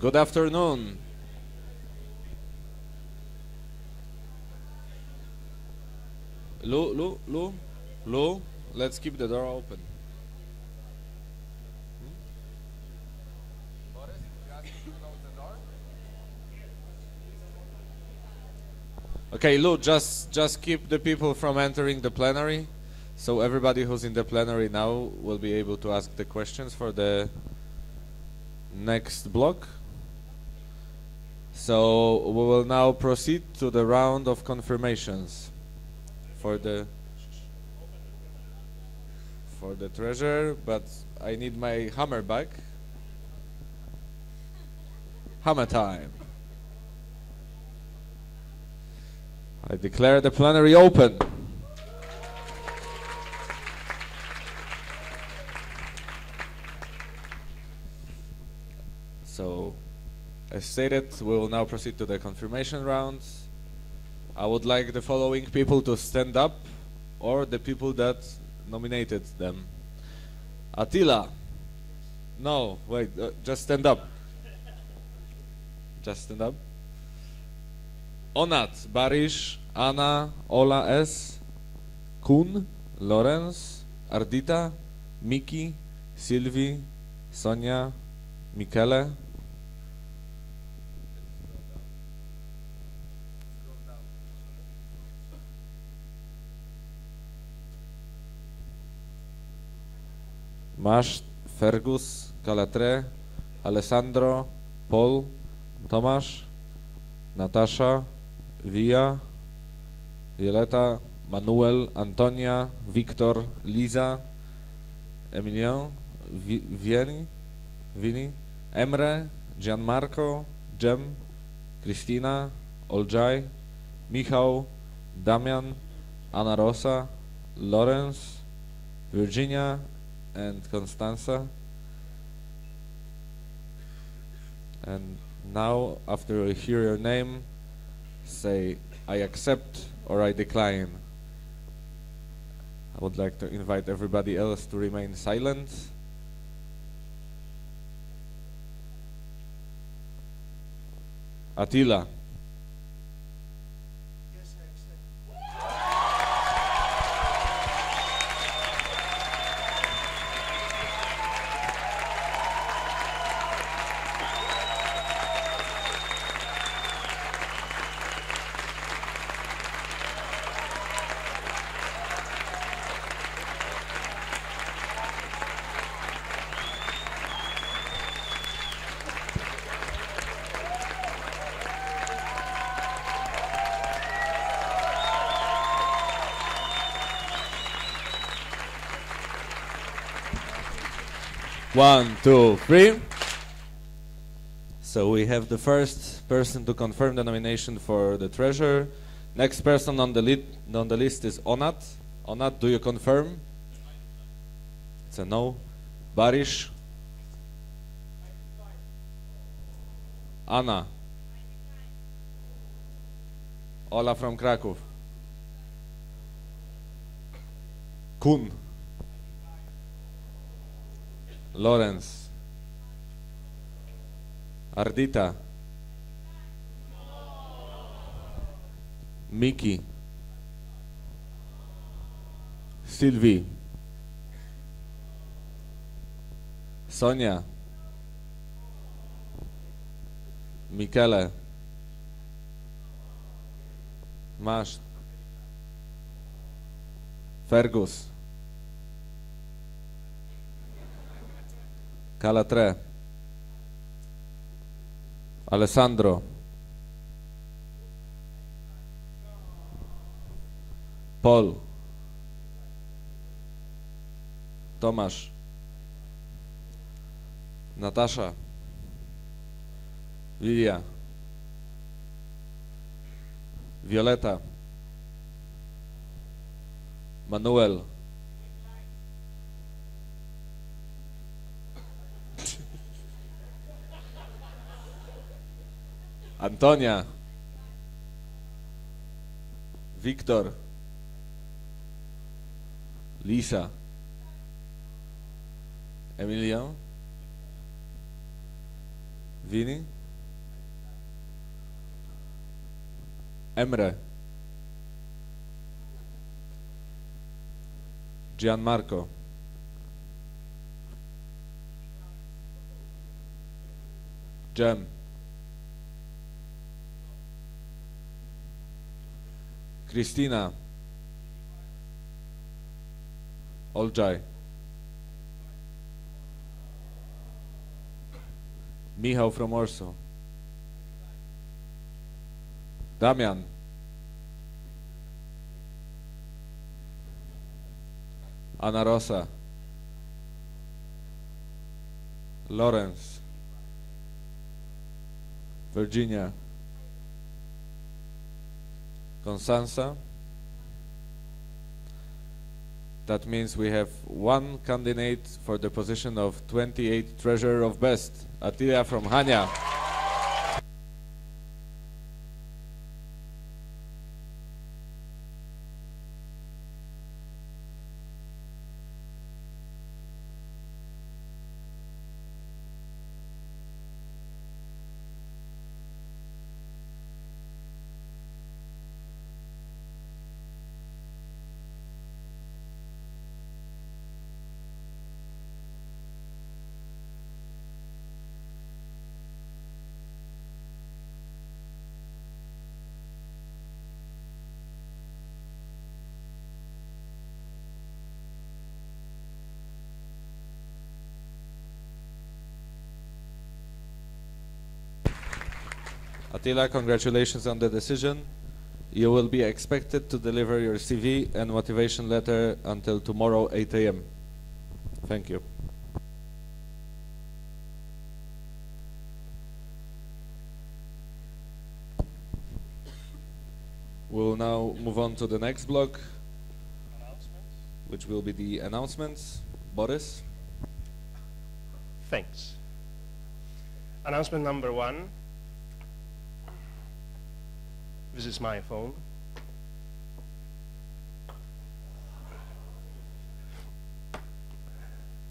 Speaker 11: Good afternoon. Lou, let's keep the door open. Okay, Lou, just keep the people from entering the plenary. So everybody who's in the plenary now will be able to ask the questions for the next block. So we will now proceed to the round of confirmations for the treasure, but I need my hammer back. Hammer time. I declare the plenary open. So, as stated, we will now proceed to the confirmation rounds. I would like the following people to stand up, or the people that nominated them. Attila. No, wait, just stand up. Just stand up. Onat, Barish, Anna, Ola S, Kun, Lorenz, Ardita, Miki, Sylvie, Sonia, Michele. Masz, Fergus, Calatre, Alessandro, Paul, Tomasz, Natasza, Via, Violeta, Manuel, Antonia, Wiktor, Liza, Emilian, Vini, Emre, Gianmarco, Jem, Kristina, Olżaj, Michał, Damian, Anna Rosa, Lawrence, Virginia, and Constanza. And now, after I hear your name, say I accept or I decline. I would like to invite everybody else to remain silent. Attila. One, two, three. So we have the first person to confirm the nomination for the treasurer. Next person on the list is Onat. Onat, do you confirm? It's a no. Barish. Anna. Ola from Kraków. Kun. Lawrence. Ardita. Miki. Sylvie. Sonia. Michele. Masz. Fergus. Calatre. Alessandro. Paul. Tomasz. Natasza. Lilia. Violeta. Manuel. Antonia. Wiktor. Lisa. Emilian. Vini. Emre. Gianmarco. Jem. Christina. Olcay. Michał from Warsaw. Damian. Ana Rosa. Lawrence. Virginia. Constanza. That means we have one candidate for the position of 28th Treasurer of Best, Attila from Chania. Attila, congratulations on the decision. You will be expected to deliver your CV and motivation letter until tomorrow 8 a.m. Thank you. We'll now move on to the next block, which will be the announcements. Boris?
Speaker 13: Thanks. Announcement number 1. This is my phone.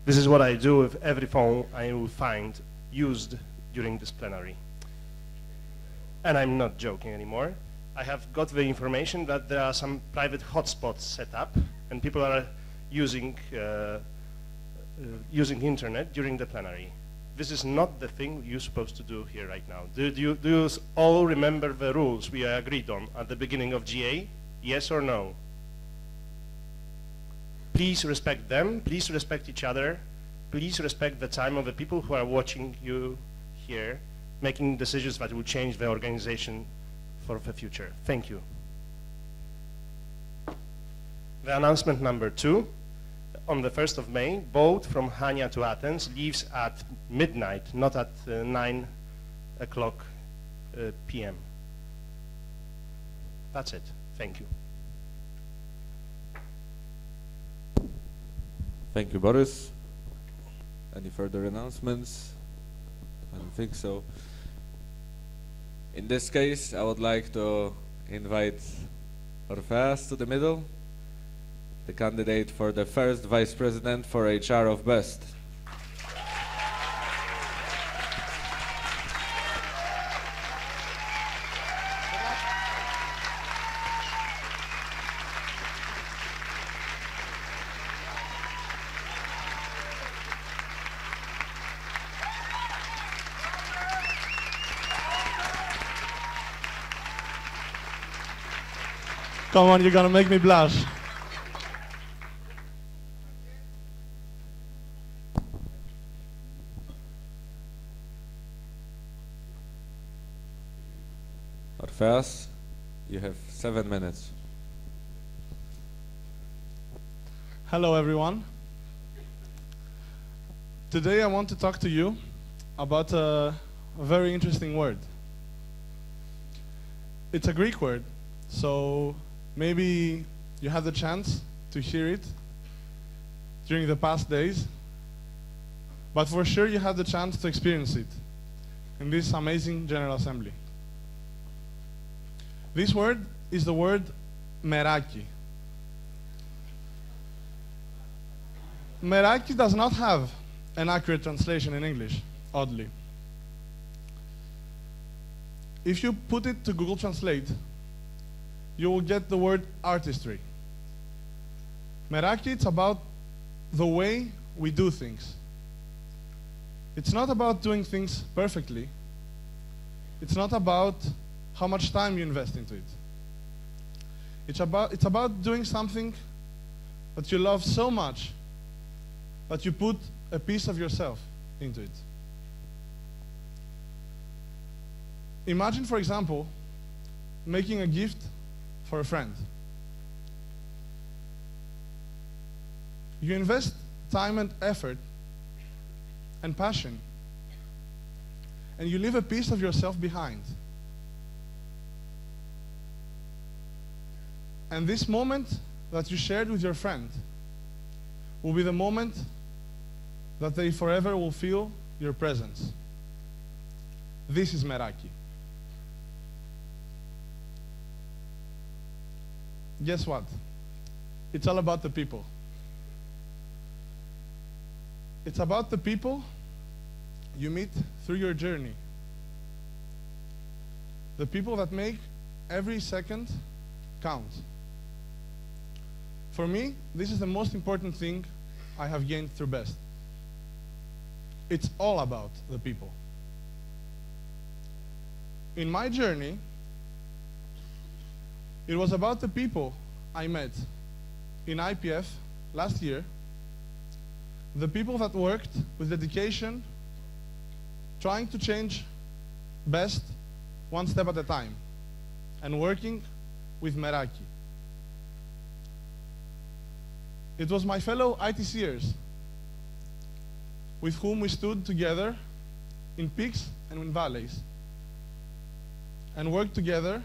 Speaker 13: This is what I do with every phone I will find used during this plenary. And I'm not joking anymore. I have got the information that there are some private hotspots set up and people are using internet during the plenary. This is not the thing you're supposed to do here right now. Do you all remember the rules we agreed on at the beginning of GA? Yes or no? Please respect them, please respect each other, please respect the time of the people who are watching you here, making decisions that will change the organization for the future. Thank you. The announcement number 2. On the 1st of May, boat from Chania to Athens leaves at midnight, not at 9 o'clock p.m. That's it. Thank you.
Speaker 11: Thank you, Boris. Any further announcements? I don't think so. In this case, I would like to invite Orpheus to the middle, the candidate for the first Vice President for HR of BEST.
Speaker 10: Come on, you're gonna make me blush.
Speaker 11: Orpheus, you have 7 minutes.
Speaker 10: Hello, everyone. Today I want to talk to you about a very interesting word. It's a Greek word, so maybe you had the chance to hear it during the past days, but for sure you had the chance to experience it in this amazing General Assembly. This word is the word meraki. Meraki does not have an accurate translation in English, oddly. If you put it to Google Translate, you will get the word artistry. Meraki, it's about the way we do things. It's not about doing things perfectly. It's not about how much time you invest into it. It's about doing something that you love so much that you put a piece of yourself into it. Imagine, for example, making a gift for a friend. You invest time and effort and passion, and you leave a piece of yourself behind. And this moment that you shared with your friend will be the moment that they forever will feel your presence. This is meraki. Guess what? It's all about the people. It's about the people you meet through your journey. The people that make every second count. For me, this is the most important thing I have gained through BEST. It's all about the people. In my journey, it was about the people I met in IPF last year, the people that worked with dedication, trying to change BEST one step at a time, and working with Meraki. It was my fellow ITCers with whom we stood together in peaks and in valleys and worked together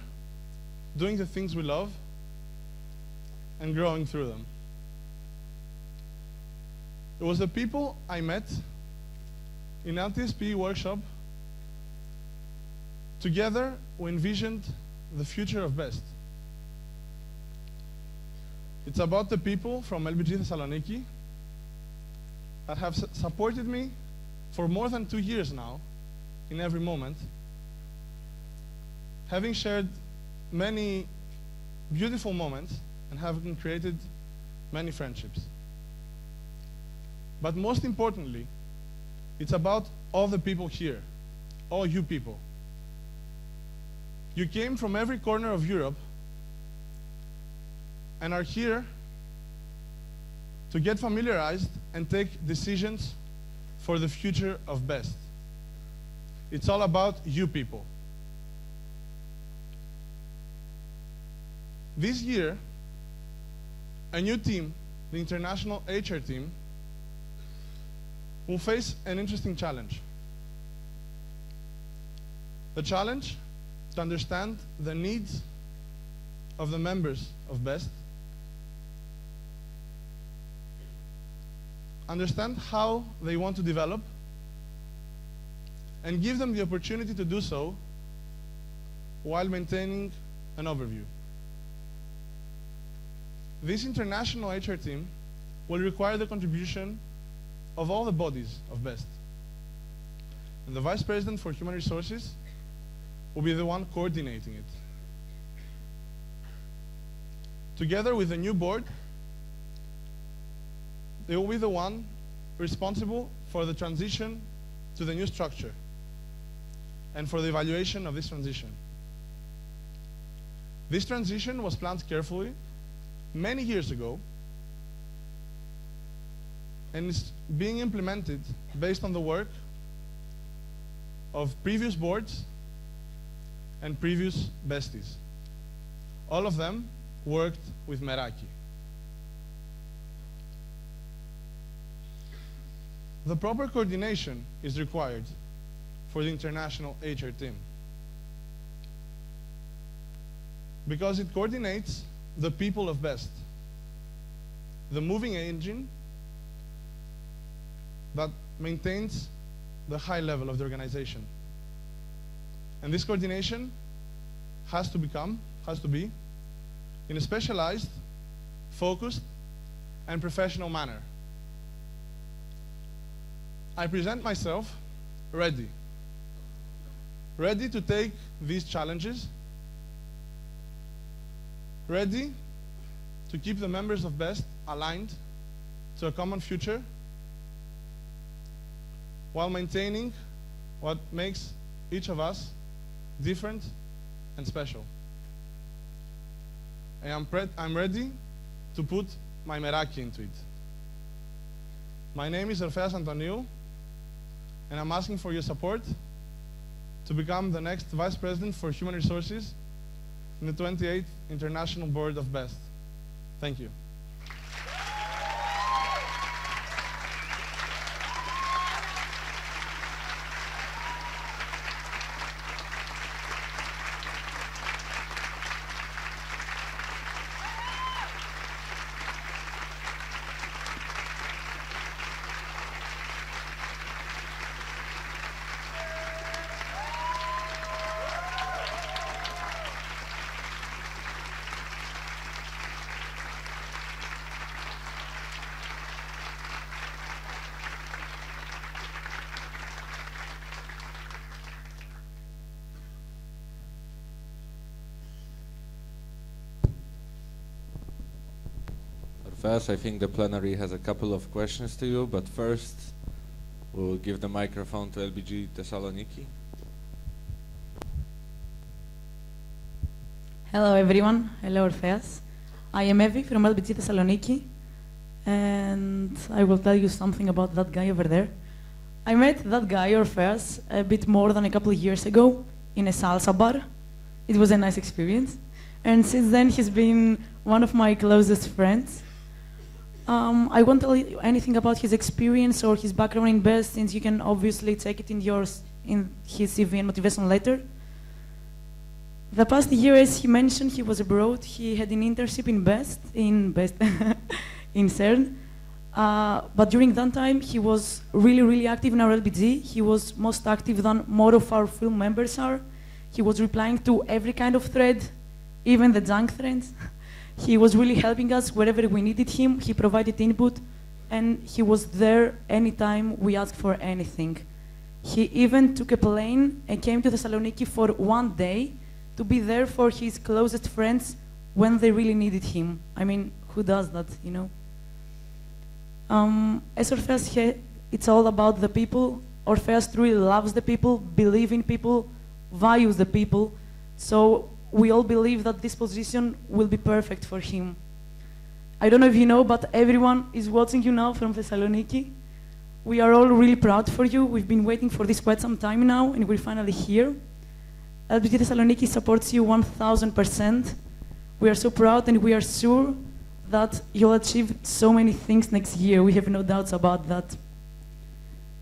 Speaker 10: doing the things we love and growing through them. It was the people I met in LTSP workshop. Together we envisioned the future of BEST. It's about the people from LBG Thessaloniki that have supported me for more than 2 years now, in every moment, having shared many beautiful moments and having created many friendships. But most importantly, it's about all the people here, all you people. You came from every corner of Europe and are here to get familiarized and take decisions for the future of BEST. It's all about you people. This year, a new team, the international HR team, will face an interesting challenge. The challenge to understand the needs of the members of BEST, understand how they want to develop, and give them the opportunity to do so while maintaining an overview. This international HR team will require the contribution of all the bodies of BEST. And the Vice President for Human Resources will be the one coordinating it. Together with the new board, they will be the one responsible for the transition to the new structure and for the evaluation of this transition. This transition was planned carefully many years ago and is being implemented based on the work of previous boards and previous besties. All of them worked with Meraki. The proper coordination is required for the international HR team because it coordinates the people of BEST, the moving engine that maintains the high level of the organization. And this coordination has to be in a specialized, focused, and professional manner. I present myself ready to take these challenges, ready to keep the members of BEST aligned to a common future while maintaining what makes each of us different and special. And I'm ready to put my Meraki into it. My name is Orfeas Antoniou, and I'm asking for your support to become the next Vice President for Human Resources in the 28th International Board of BEST. Thank you.
Speaker 11: First, I think the plenary has a couple of questions to you, but first we'll give the microphone to LBG Thessaloniki.
Speaker 2: Hello everyone, hello Orfeas. I am Evi from LBG Thessaloniki, and I will tell you something about that guy over there. I met that guy, Orfeas, a bit more than a couple of years ago in a salsa bar. It was a nice experience, and since then he's been one of my closest friends. I won't tell you anything about his experience or his background in BEST, since you can obviously take it in his CV and motivation letter. The past year, as he mentioned, he was abroad. He had an internship in BEST, in CERN. But during that time, he was really active in our LBG. He was most active than more of our full members are. He was replying to every kind of thread, even the junk threads. He was really helping us wherever we needed him. He provided input, and he was there anytime we asked for anything. He even took a plane and came to Thessaloniki for one day to be there for his closest friends when they really needed him. I mean, who does that, you know? As Orfeas, it's all about the people. Orfeas truly loves the people, believes in people, values the people. So we all believe that this position will be perfect for him. I don't know if you know, but everyone is watching you now from Thessaloniki. We are all really proud for you. We've been waiting for this quite some time now, and we're finally here. LBG Thessaloniki supports you 1000%. We are so proud, and we are sure that you'll achieve so many things next year. We have no doubts about that.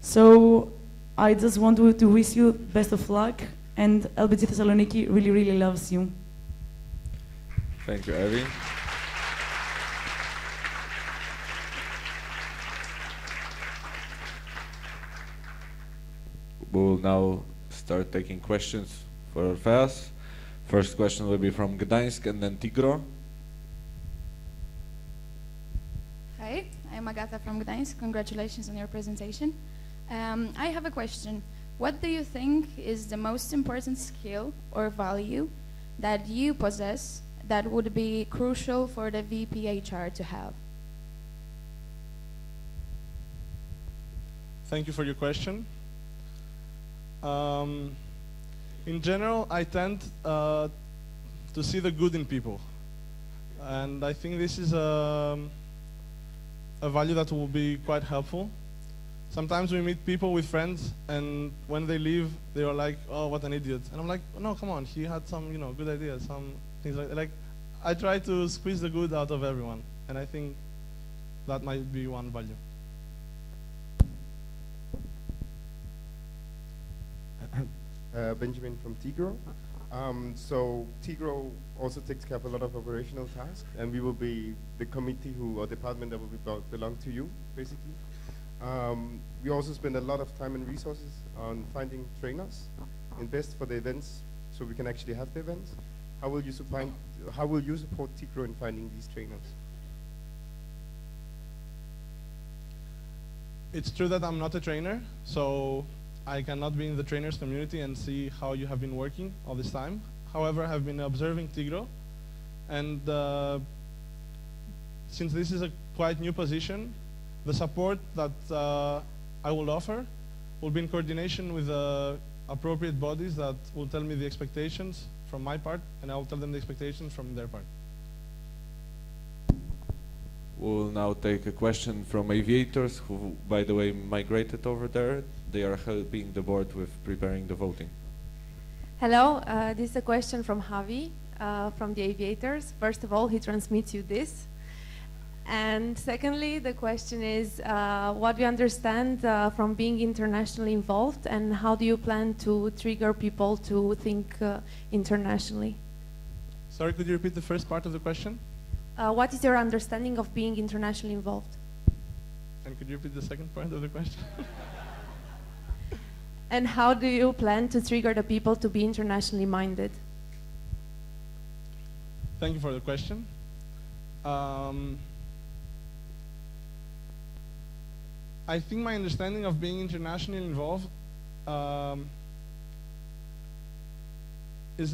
Speaker 2: So I just want to wish you best of luck, and LBG Thessaloniki really loves you.
Speaker 11: Thank you, Evi. We'll now start taking questions for Orfeas. First question will be from Gdańsk and then Tigro.
Speaker 18: Hi, I'm Agata from Gdańsk. Congratulations on your presentation. I have a question. What do you think is the most important skill or value that you possess that would be crucial for the VPHR to have?
Speaker 10: Thank you for your question. In general, I tend to see the good in people. And I think this is a value that will be quite helpful. Sometimes we meet people with friends, and when they leave, they are like, "Oh, what an idiot!" And I'm like, "No, come on, he had some, good ideas, some things like." I try to squeeze the good out of everyone, and I think that might be one value.
Speaker 14: Benjamin from Tigro. So Tigro also takes care of a lot of operational tasks, and we will be the committee or department that will belong to you, basically. We also spend a lot of time and resources on finding trainers, invest for the events, so we can actually have the events. How will you support Tigro in finding these trainers?
Speaker 10: It's true that I'm not a trainer, so I cannot be in the trainers community and see how you have been working all this time. However, I have been observing Tigro, and since this is a quite new position, the support that I will offer will be in coordination with the appropriate bodies that will tell me the expectations from my part, and I will tell them the expectations from their part.
Speaker 11: We'll now take a question from aviators who, by the way, migrated over there. They are helping the board with preparing the voting.
Speaker 19: Hello, this is a question from Javi from the aviators. First of all, he transmits you this. And secondly, the question is what do you understand from being internationally involved, and how do you plan to trigger people to think internationally?
Speaker 10: Sorry, could you repeat the first part of the question?
Speaker 19: What is your understanding of being internationally involved?
Speaker 10: And could you repeat the second part of the question?
Speaker 19: And how do you plan to trigger the people to be internationally minded?
Speaker 10: Thank you for the question. I think my understanding of being internationally involved is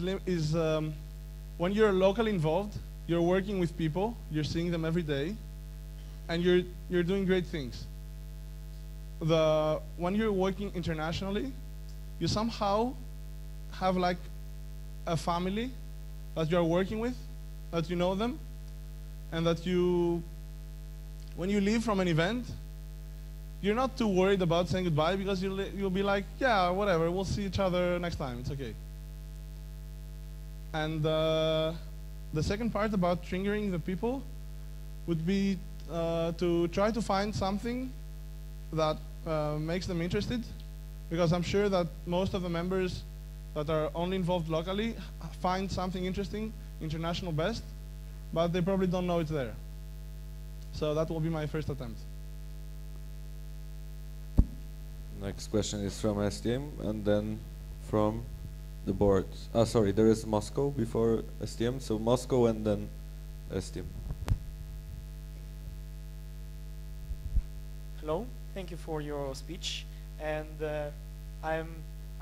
Speaker 10: when you're locally involved, you're working with people, you're seeing them every day, and you're doing great things. When you're working internationally, you somehow have like a family that you are working with, that you know them, and that when you leave from an event, you're not too worried about saying goodbye, because you'll be like, yeah, whatever, we'll see each other next time, it's okay. And the second part about triggering the people would be to try to find something that makes them interested, because I'm sure that most of the members that are only involved locally find something interesting, international best, but they probably don't know it's there. So that will be my first attempt.
Speaker 11: Next question is from STM, and then from the board. Sorry, there is Moscow before STM, so Moscow and then STM.
Speaker 23: Hello, thank you for your speech, and I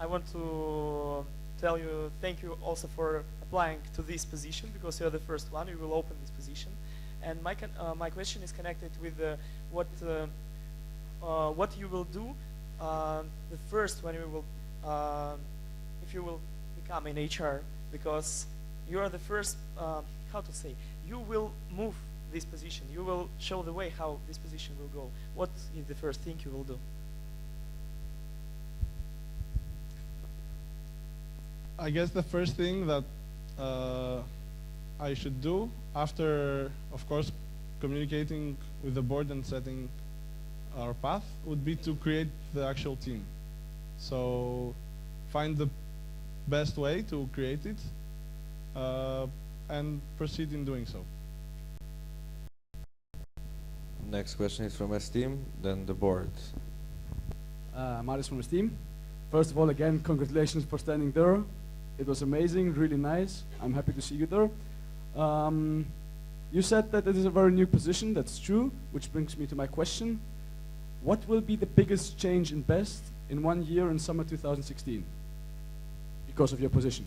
Speaker 23: want to tell you thank you also for applying to this position, because you're the first one. You will open this position, and my question is connected with what you will do the first when you will if you will become in HR, because you are the first. How to say? You will move this position. You will show the way how this position will go. What is the first thing you will do?
Speaker 10: I guess the first thing that I should do, after, of course, communicating with the board and setting our path, would be to create the actual team. So find the best way to create it and proceed in doing so.
Speaker 11: Next question is from STEAM, then the board.
Speaker 24: Marius from STEAM. First of all, again, congratulations for standing there. It was amazing, really nice. I'm happy to see you there. You said that it is a very new position, that's true, which brings me to my question. What will be the biggest change in BEST in 1 year in summer 2016 because of your position?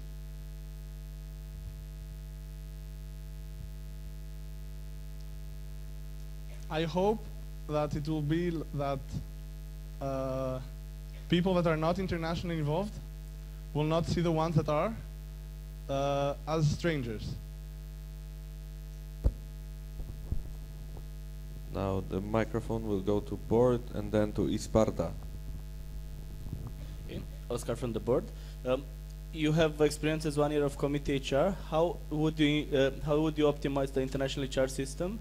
Speaker 10: I hope that it will be that people that are not internationally involved will not see the ones that are, as strangers.
Speaker 11: Now the microphone will go to board and then to Isparta.
Speaker 5: Okay. Oscar from the board. You have experience as 1 year of committee HR. How would you optimize the international HR system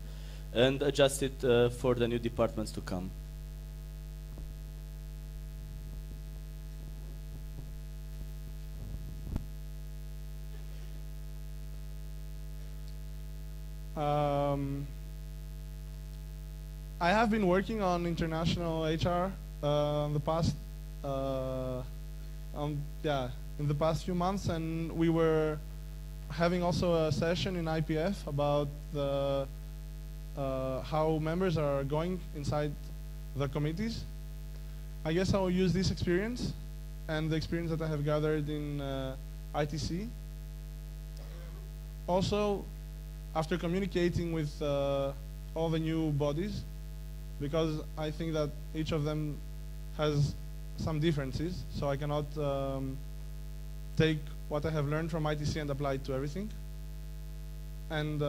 Speaker 5: and adjust it for the new departments to come?
Speaker 10: I have been working on international HR in the past few months, and we were having also a session in IPF about how members are going inside the committees. I guess I will use this experience and the experience that I have gathered in ITC. Also, after communicating with all the new bodies, because I think that each of them has some differences, so I cannot take what I have learned from ITC and apply it to everything, and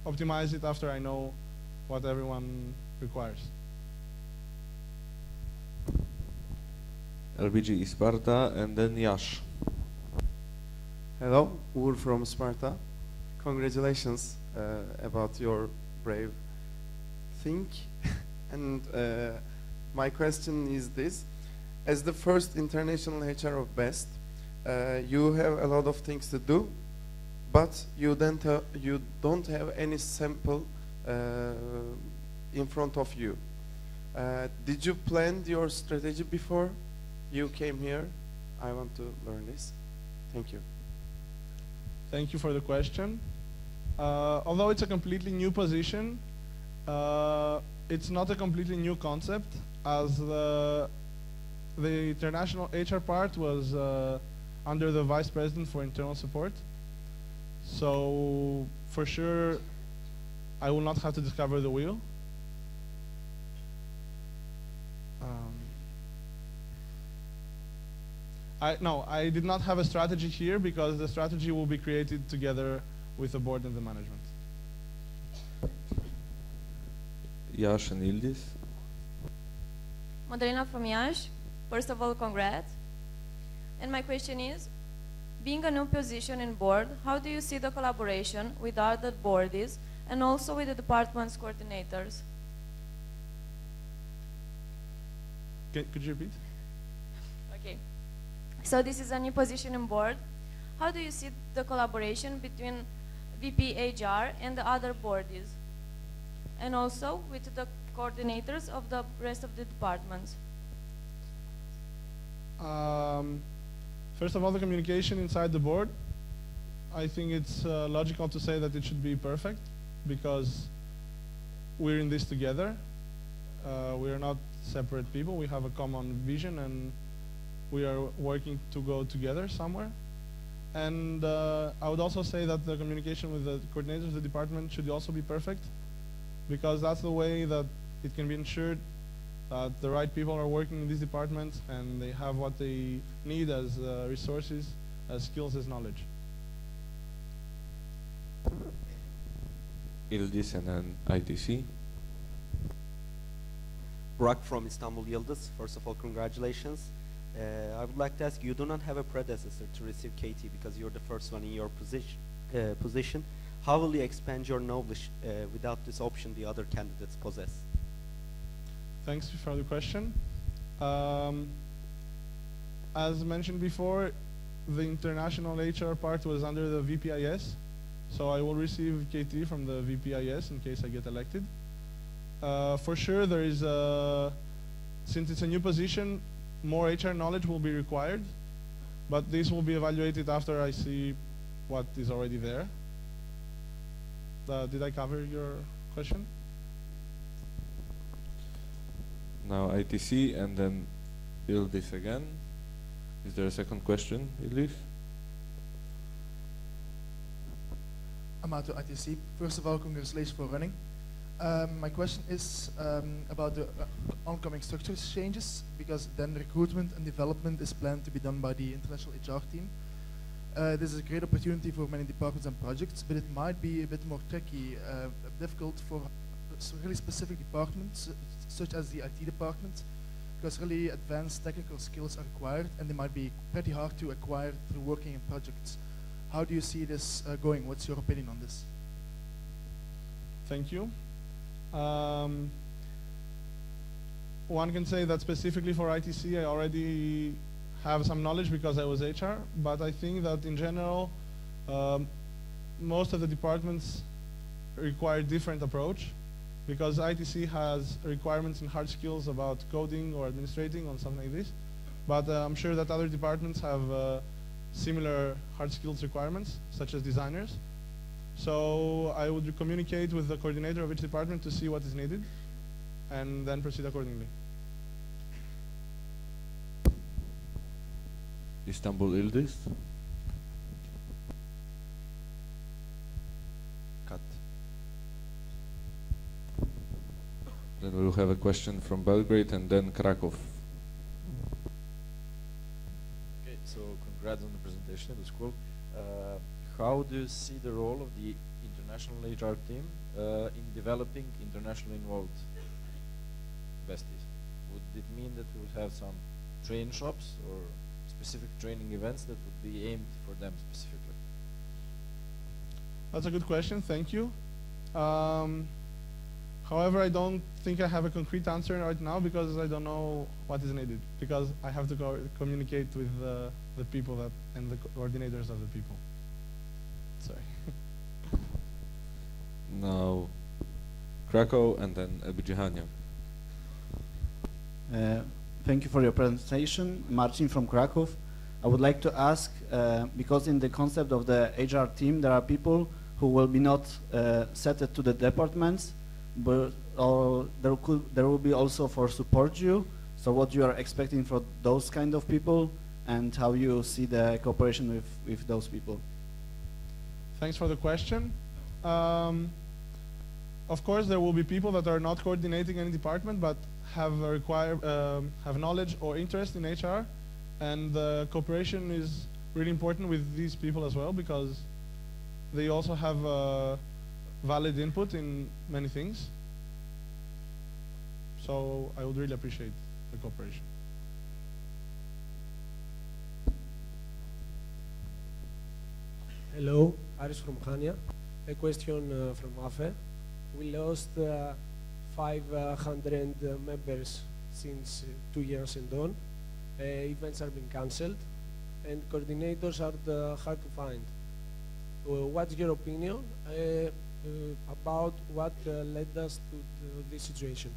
Speaker 10: optimize it after I know what everyone requires.
Speaker 11: LBG Sparta and then Yash.
Speaker 6: Hello, Ur from Sparta. Congratulations about your brave thing. And my question is this. As the first international HR of BEST, you have a lot of things to do, but you don't have any sample in front of you. Did you plan your strategy before you came here? I want to learn this. Thank you.
Speaker 10: Thank you for the question. Although it's a completely new position, it's not a completely new concept, as the international HR part was under the Vice President for Internal Support. So for sure, I will not have to discover the wheel. I did not have a strategy here because the strategy will be created together with the board and the management.
Speaker 11: Yash and Ildis.
Speaker 15: Madalena from Yash. First of all, congrats. And my question is, being a new position in board, how do you see the collaboration with other boards and also with the department's coordinators?
Speaker 10: Could you repeat?
Speaker 15: Okay. So this is a new position in board. How do you see the collaboration between VP HR and the other boards? And also with the coordinators of the rest of the departments?
Speaker 10: First of all, the communication inside the board. I think it's logical to say that it should be perfect because we're in this together. We are not separate people. We have a common vision and we are working to go together somewhere. And I would also say that the communication with the coordinators of the department should also be perfect because that's the way that it can be ensured that the right people are working in these departments and they have what they need as resources, as skills, as knowledge.
Speaker 11: Ildis and then ITC.
Speaker 20: Burak from Istanbul Yıldız. First of all, congratulations. I would like to ask, you do not have a predecessor to receive KT because you're the first one in your position. How will you expand your knowledge without this option the other candidates possess?
Speaker 10: Thanks for the question. As mentioned before, the international HR part was under the VPIS, so I will receive KT from the VPIS in case I get elected. For sure, there is since it's a new position, more HR knowledge will be required, but this will be evaluated after I see what is already there. Did I cover your question?
Speaker 11: Now ITC and then Ildis again. Is there a second question, Ildis?
Speaker 21: Amato ITC. First of all, congratulations for running. My question is about the oncoming structure changes, because then recruitment and development is planned to be done by the international HR team. this is a great opportunity for many departments and projects, but it might be a bit more tricky, difficult for really specific departments, such as the IT department, because really advanced technical skills are required, and they might be pretty hard to acquire through working in projects. How do you see this going? What's your opinion on this?
Speaker 10: Thank you. One can say that specifically for ITC, I already have some knowledge because I was HR, but I think that in general, most of the departments require different approach, because ITC has requirements in hard skills about coding or administrating or something like this, but I'm sure that other departments have similar hard skills requirements, such as designers. So I would communicate with the coordinator of each department to see what is needed, and then proceed accordingly.
Speaker 11: Istanbul Ildis. Cut. Then we'll have a question from Belgrade and then Krakow.
Speaker 1: Okay, so congrats on the presentation, it was cool. How do you see the role of the international HR team in developing internationally involved besties? Would it mean that we would have some train shops or specific training events that would be aimed for them specifically?
Speaker 10: That's a good question, thank you. However, I don't think I have a concrete answer right now because I don't know what is needed, because I have to communicate with the people that and the coordinators of the people. Sorry.
Speaker 11: Now, Krakow and then Chania.
Speaker 3: Thank you for your presentation. Marcin from Krakow. I would like to ask, because in the concept of the HR team, there are people who will be not set to the departments, but there will be also for support you. So what you are expecting for those kind of people, and how you see the cooperation with those people?
Speaker 10: Thanks for the question. Of course, there will be people that are not coordinating any department, but have knowledge or interest in HR, and the cooperation is really important with these people as well, because they also have valid input in many things. So I would really appreciate the cooperation.
Speaker 16: Hello, Aris from Chania. A question from AFE. We lost 500 members since 2 years and on. Events are being cancelled, and coordinators are hard to find. What's your opinion about what led us to this situation?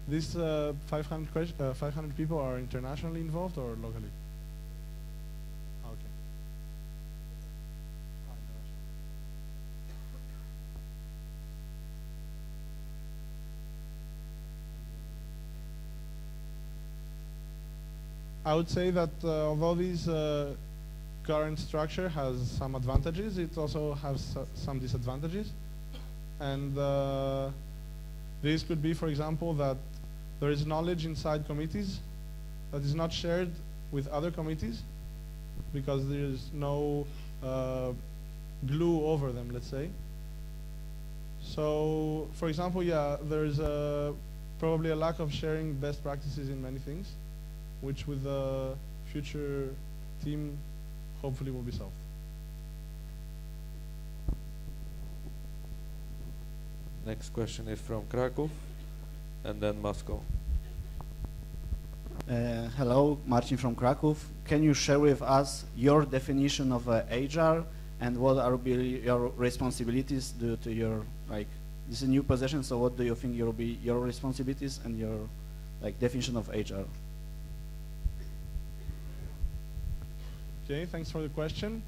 Speaker 10: These 500 people are internationally involved or locally? Okay. I would say that although this current structure has some advantages, it also has some disadvantages. And this could be, for example, that there is knowledge inside committees that is not shared with other committees because there is no glue over them, let's say. So, for example, yeah, there is probably a lack of sharing best practices in many things, which with the future team hopefully will be solved.
Speaker 11: Next question is from Krakow and then Moscow.
Speaker 3: Hello, Marcin from Krakow. Can you share with us your definition of HR and what are your responsibilities due to your, like, this is a new position, so what do you think will be your responsibilities and your, like, definition of HR?
Speaker 10: Okay, thanks for the question.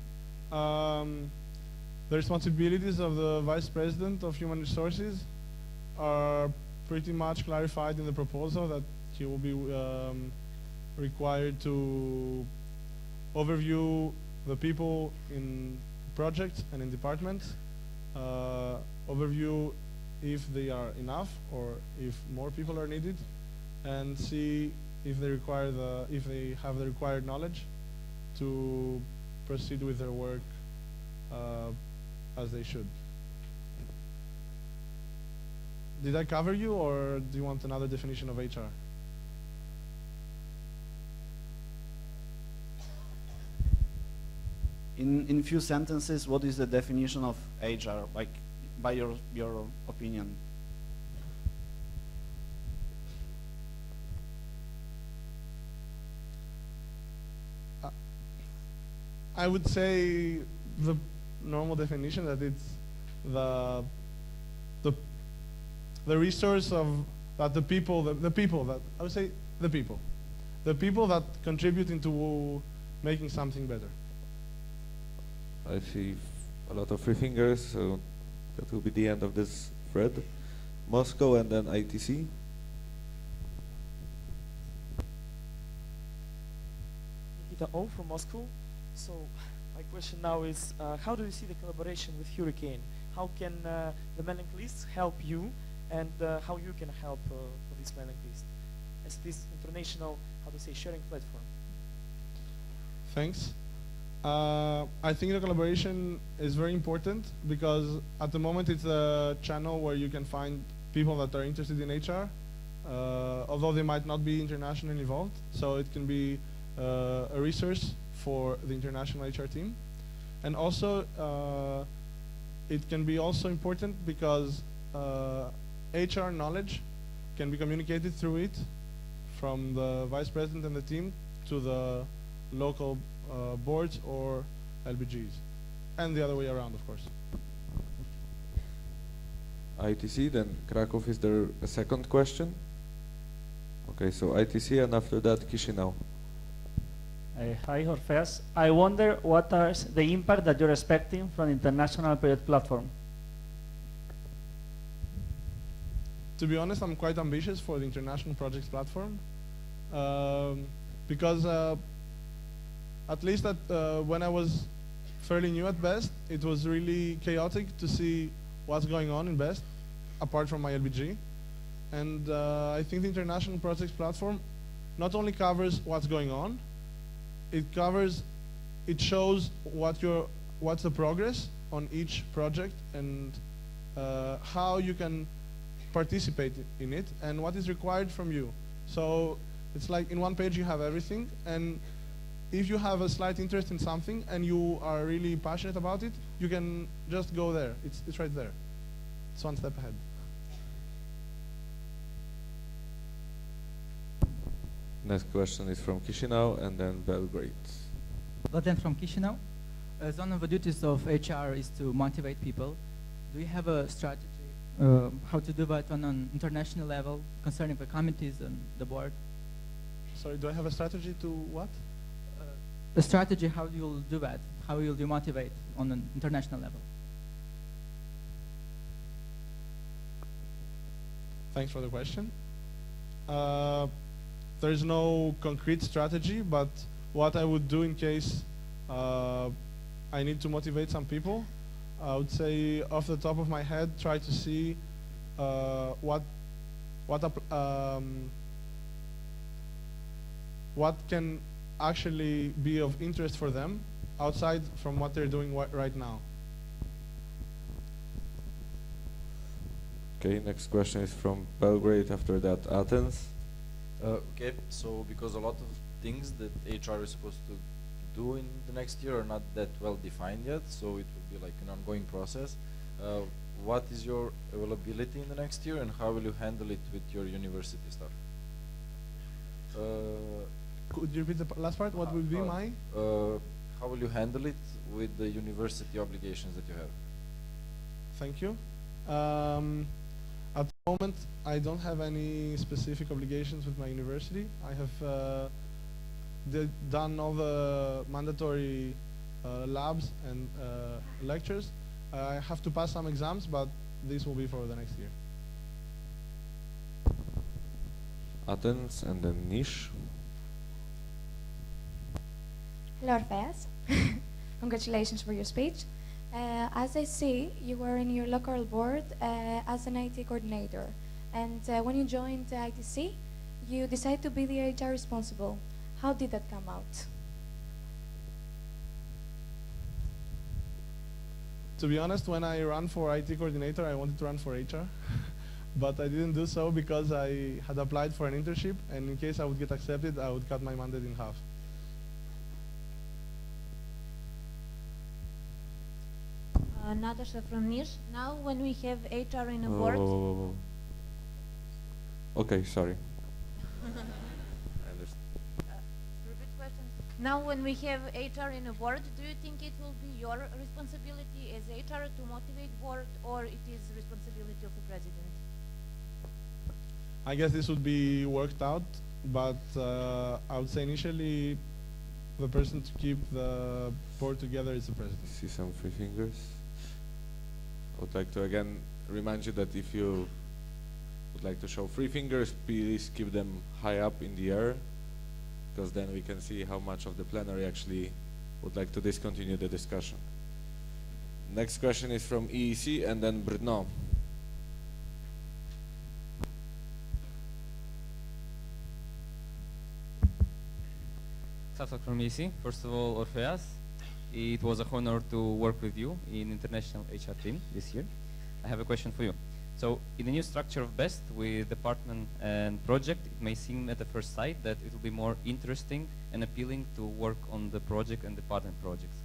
Speaker 10: The responsibilities of the Vice President of Human Resources are pretty much clarified in the proposal, that he will be required to overview the people in projects and in departments, overview if they are enough or if more people are needed, and see if they require if they have the required knowledge, to proceed with their work as they should. Did I cover you, or do you want another definition of HR?
Speaker 3: In few sentences, what is the definition of HR, like by your opinion?
Speaker 10: I would say the normal definition that it's the resource of that the people that I would say the people that contribute into making something better.
Speaker 11: I see a lot of free fingers, so that will be the end of this thread. Moscow and then ITC.
Speaker 23: Nikita O from Moscow. So my question now is, how do you see the collaboration with Hurricane? How can the mailing list help you, and how you can help for this mailing list as this international, how to say, sharing platform?
Speaker 10: Thanks. I think the collaboration is very important because at the moment it's a channel where you can find people that are interested in HR, although they might not be internationally involved. So it can be a resource for the international HR team. And also, it can be also important because HR knowledge can be communicated through it from the vice president and the team to the local boards or LBGs, and the other way around, of course.
Speaker 11: ITC, then Krakow. Is there a second question? Okay, so ITC, and after that Chisinau.
Speaker 4: Hi, Orpheus. I wonder what are the impact that you're expecting from the international project platform?
Speaker 10: To be honest, I'm quite ambitious for the international projects platform because at least when I was fairly new at BEST, it was really chaotic to see what's going on in BEST, apart from my LBG. And I think the international projects platform not only covers what's going on, it shows what's the progress on each project and how you can participate in it and what is required from you. So it's like in one page you have everything, and if you have a slight interest in something and you are really passionate about it, you can just go there. It's right there. It's one step ahead.
Speaker 11: Next question is from Chisinau and then Belgrade.
Speaker 9: Vladan from Chisinau. As one of the duties of HR is to motivate people, do you have a strategy how to do that on an international level concerning the committees and the board?
Speaker 10: Sorry, do I have a strategy to what?
Speaker 9: The strategy, how you'll do that? How will you motivate on an international level?
Speaker 10: Thanks for the question. There is no concrete strategy, but what I would do in case I need to motivate some people, I would say off the top of my head, try to see what can actually be of interest for them outside from what they're doing right now.
Speaker 11: Okay, next question is from Belgrade, after that Athens.
Speaker 1: Okay, so because a lot of things that HR is supposed to do in the next year are not that well defined yet, so it will be like an ongoing process. What is your availability in the next year, and how will you handle it with your university stuff?
Speaker 10: Could you repeat the last part? What will be my?
Speaker 1: How will you handle it with the university obligations that you have?
Speaker 10: Thank you. At the moment, I don't have any specific obligations with my university. I have done all the mandatory labs and lectures. I have to pass some exams, but this will be for the next year.
Speaker 11: Athens and then Nish.
Speaker 12: Hello, Orpheus. Congratulations for your speech. As I see, you were in your local board as an IT coordinator. And when you joined ITC, you decided to be the HR responsible. How did that come out?
Speaker 10: To be honest, when I ran for IT coordinator, I wanted to run for HR. But I didn't do so because I had applied for an internship, and in case I would get accepted, I would cut my mandate in half.
Speaker 7: Natasha from Niche. Now when we have HR in a board...
Speaker 11: Okay, sorry.
Speaker 7: Repeat question. Now when we have HR in a board, do you think it will be your responsibility as HR to motivate board, or it is responsibility of the president?
Speaker 10: I guess this would be worked out, but I would say initially the person to keep the board together is the president.
Speaker 11: See some free fingers. I would like to again remind you that if you would like to show free fingers, please keep them high up in the air, because then we can see how much of the plenary actually would like to discontinue the discussion. Next question is from EEC and then Brno.
Speaker 8: Safak from EEC. First of all, Orpheus, it was a honor to work with you in international HR team this year. I have a question for you. So, in the new structure of BEST with department and project, it may seem at the first sight that it will be more interesting and appealing to work on the project and department projects.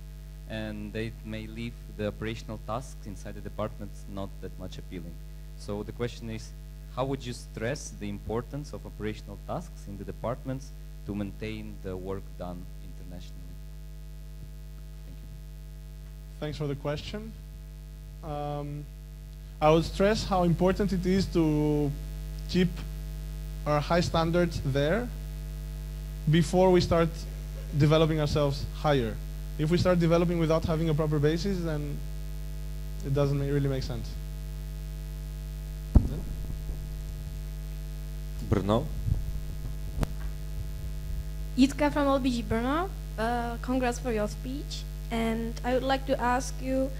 Speaker 8: And they may leave the operational tasks inside the departments not that much appealing. So the question is, how would you stress the importance of operational tasks in the departments to maintain the work done internationally? Thank you.
Speaker 10: Thanks for the question. I would stress how important it is to keep our high standards there before we start developing ourselves higher. If we start developing without having a proper basis, then it doesn't really make sense.
Speaker 11: Brno.
Speaker 17: Jitka from LBG Brno. Congrats for your speech. And I would like to ask you,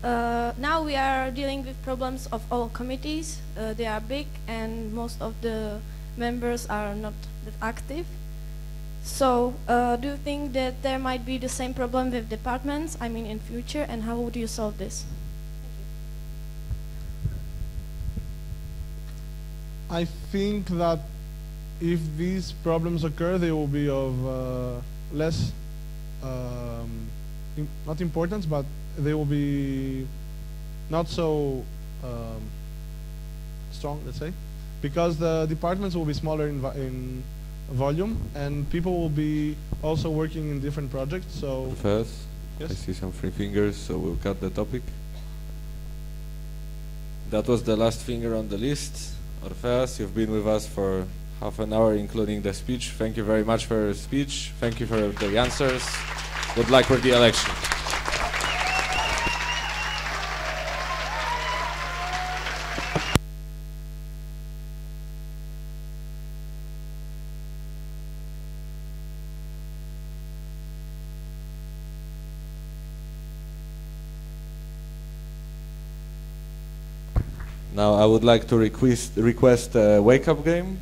Speaker 17: now we are dealing with problems of all committees. They are big and most of the members are not that active. So do you think that there might be the same problem with departments, I mean in future, and how would you solve this?
Speaker 10: I think that if these problems occur, they will be of less, not importance, but they will be not so strong, let's say, because the departments will be smaller in volume, and people will be also working in different projects. So
Speaker 11: First,
Speaker 10: yes?
Speaker 11: I see some free fingers, so we'll cut the topic. That was the last finger on the list. Orpheus, you've been with us for half an hour, including the speech. Thank you very much for your speech. Thank you for the answers. Good luck with the election. Now I would like to request a wake-up game.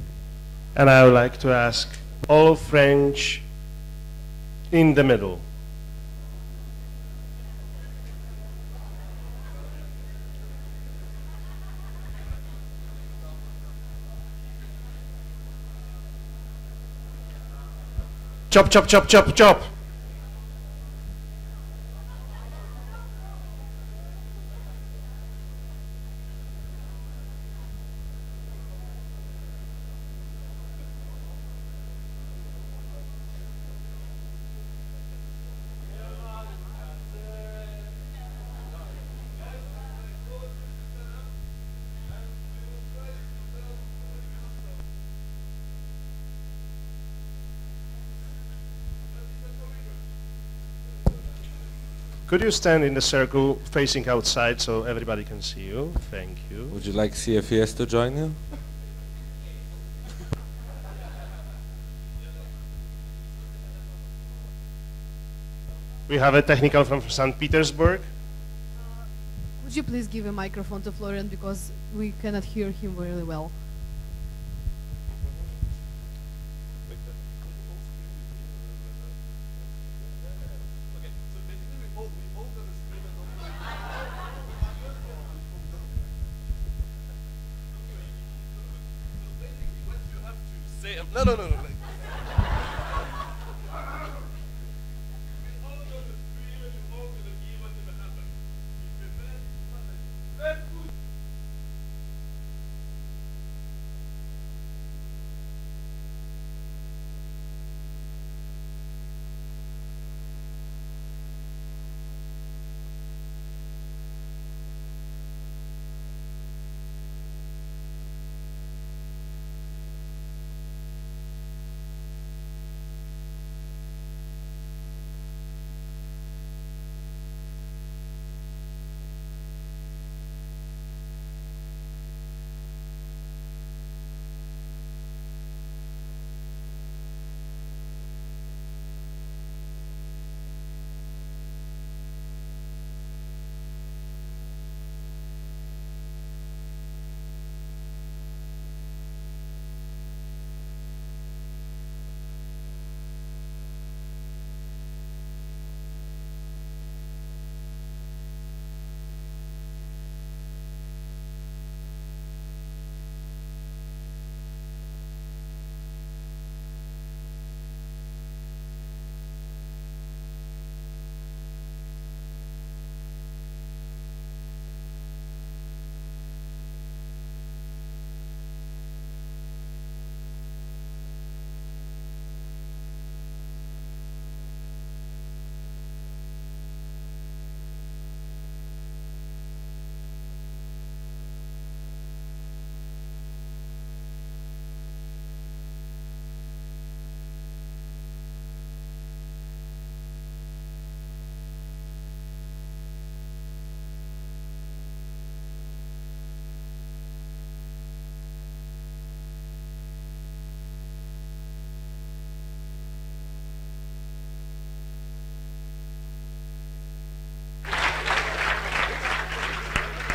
Speaker 13: And I would like to ask all French in the middle. Chop, chop, chop, chop, chop. Could you stand in the circle facing outside so everybody can see you? Thank you.
Speaker 11: Would you like CFES to join you?
Speaker 13: We have a technical from St. Petersburg.
Speaker 22: Would you please give a microphone to Florian because we cannot hear him really well?
Speaker 2: No, no, no, no.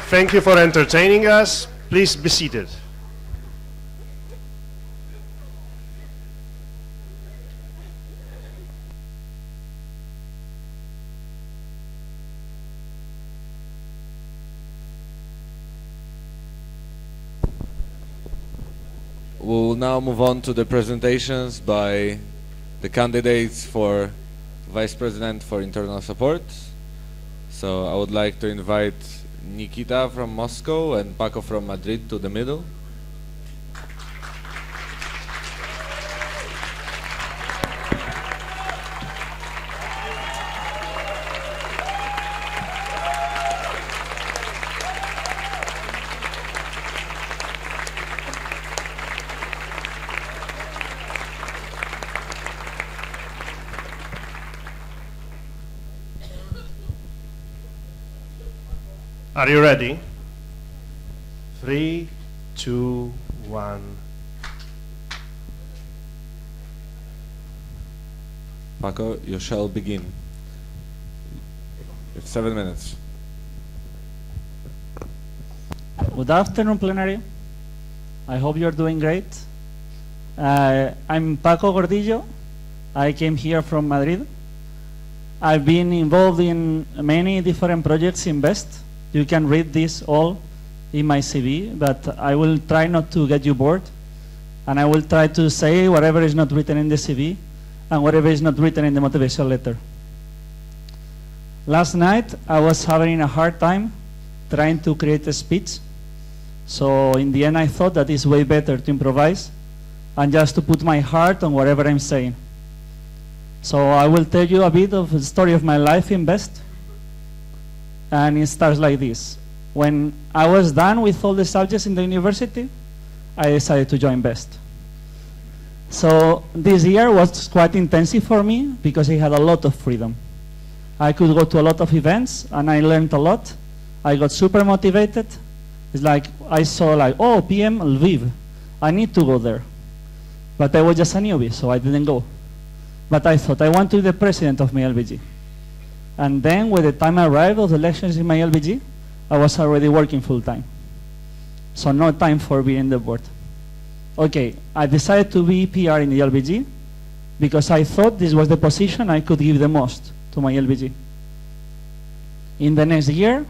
Speaker 13: Thank you for entertaining us. Please be seated.
Speaker 11: We'll now move on to the presentations by the candidates for Vice President for Internal Support. So I would like to invite Nikita from Moscow and Paco from Madrid to the middle.
Speaker 13: Are you ready? 3, 2, 1.
Speaker 11: Paco, you shall begin. You have 7 minutes.
Speaker 4: Good afternoon, plenary. I hope you're doing great. I'm Paco Gordillo. I came here from Madrid. I've been involved in many different projects in BEST. You can read this all in my CV, but I will try not to get you bored, and I will try to say whatever is not written in the CV and whatever is not written in the motivation letter. Last night, I was having a hard time trying to create a speech, so in the end I thought that it's way better to improvise and just to put my heart on whatever I'm saying. So I will tell you a bit of the story of my life in BEST. And it starts like this. When I was done with all the subjects in the university, I decided to join BEST. So this year was quite intensive for me because I had a lot of freedom. I could go to a lot of events and I learned a lot. I got super motivated. It's like I saw like, oh, PM Lviv, I need to go there. But I was just a newbie, so I didn't go. But I thought I want to be the president of my LBG. And then when the time arrived of the elections in my LBG, I was already working full time. So no time for being in the board. Okay, I decided to be PR in the LBG because I thought this was the position I could give the most to my LBG. In the next year,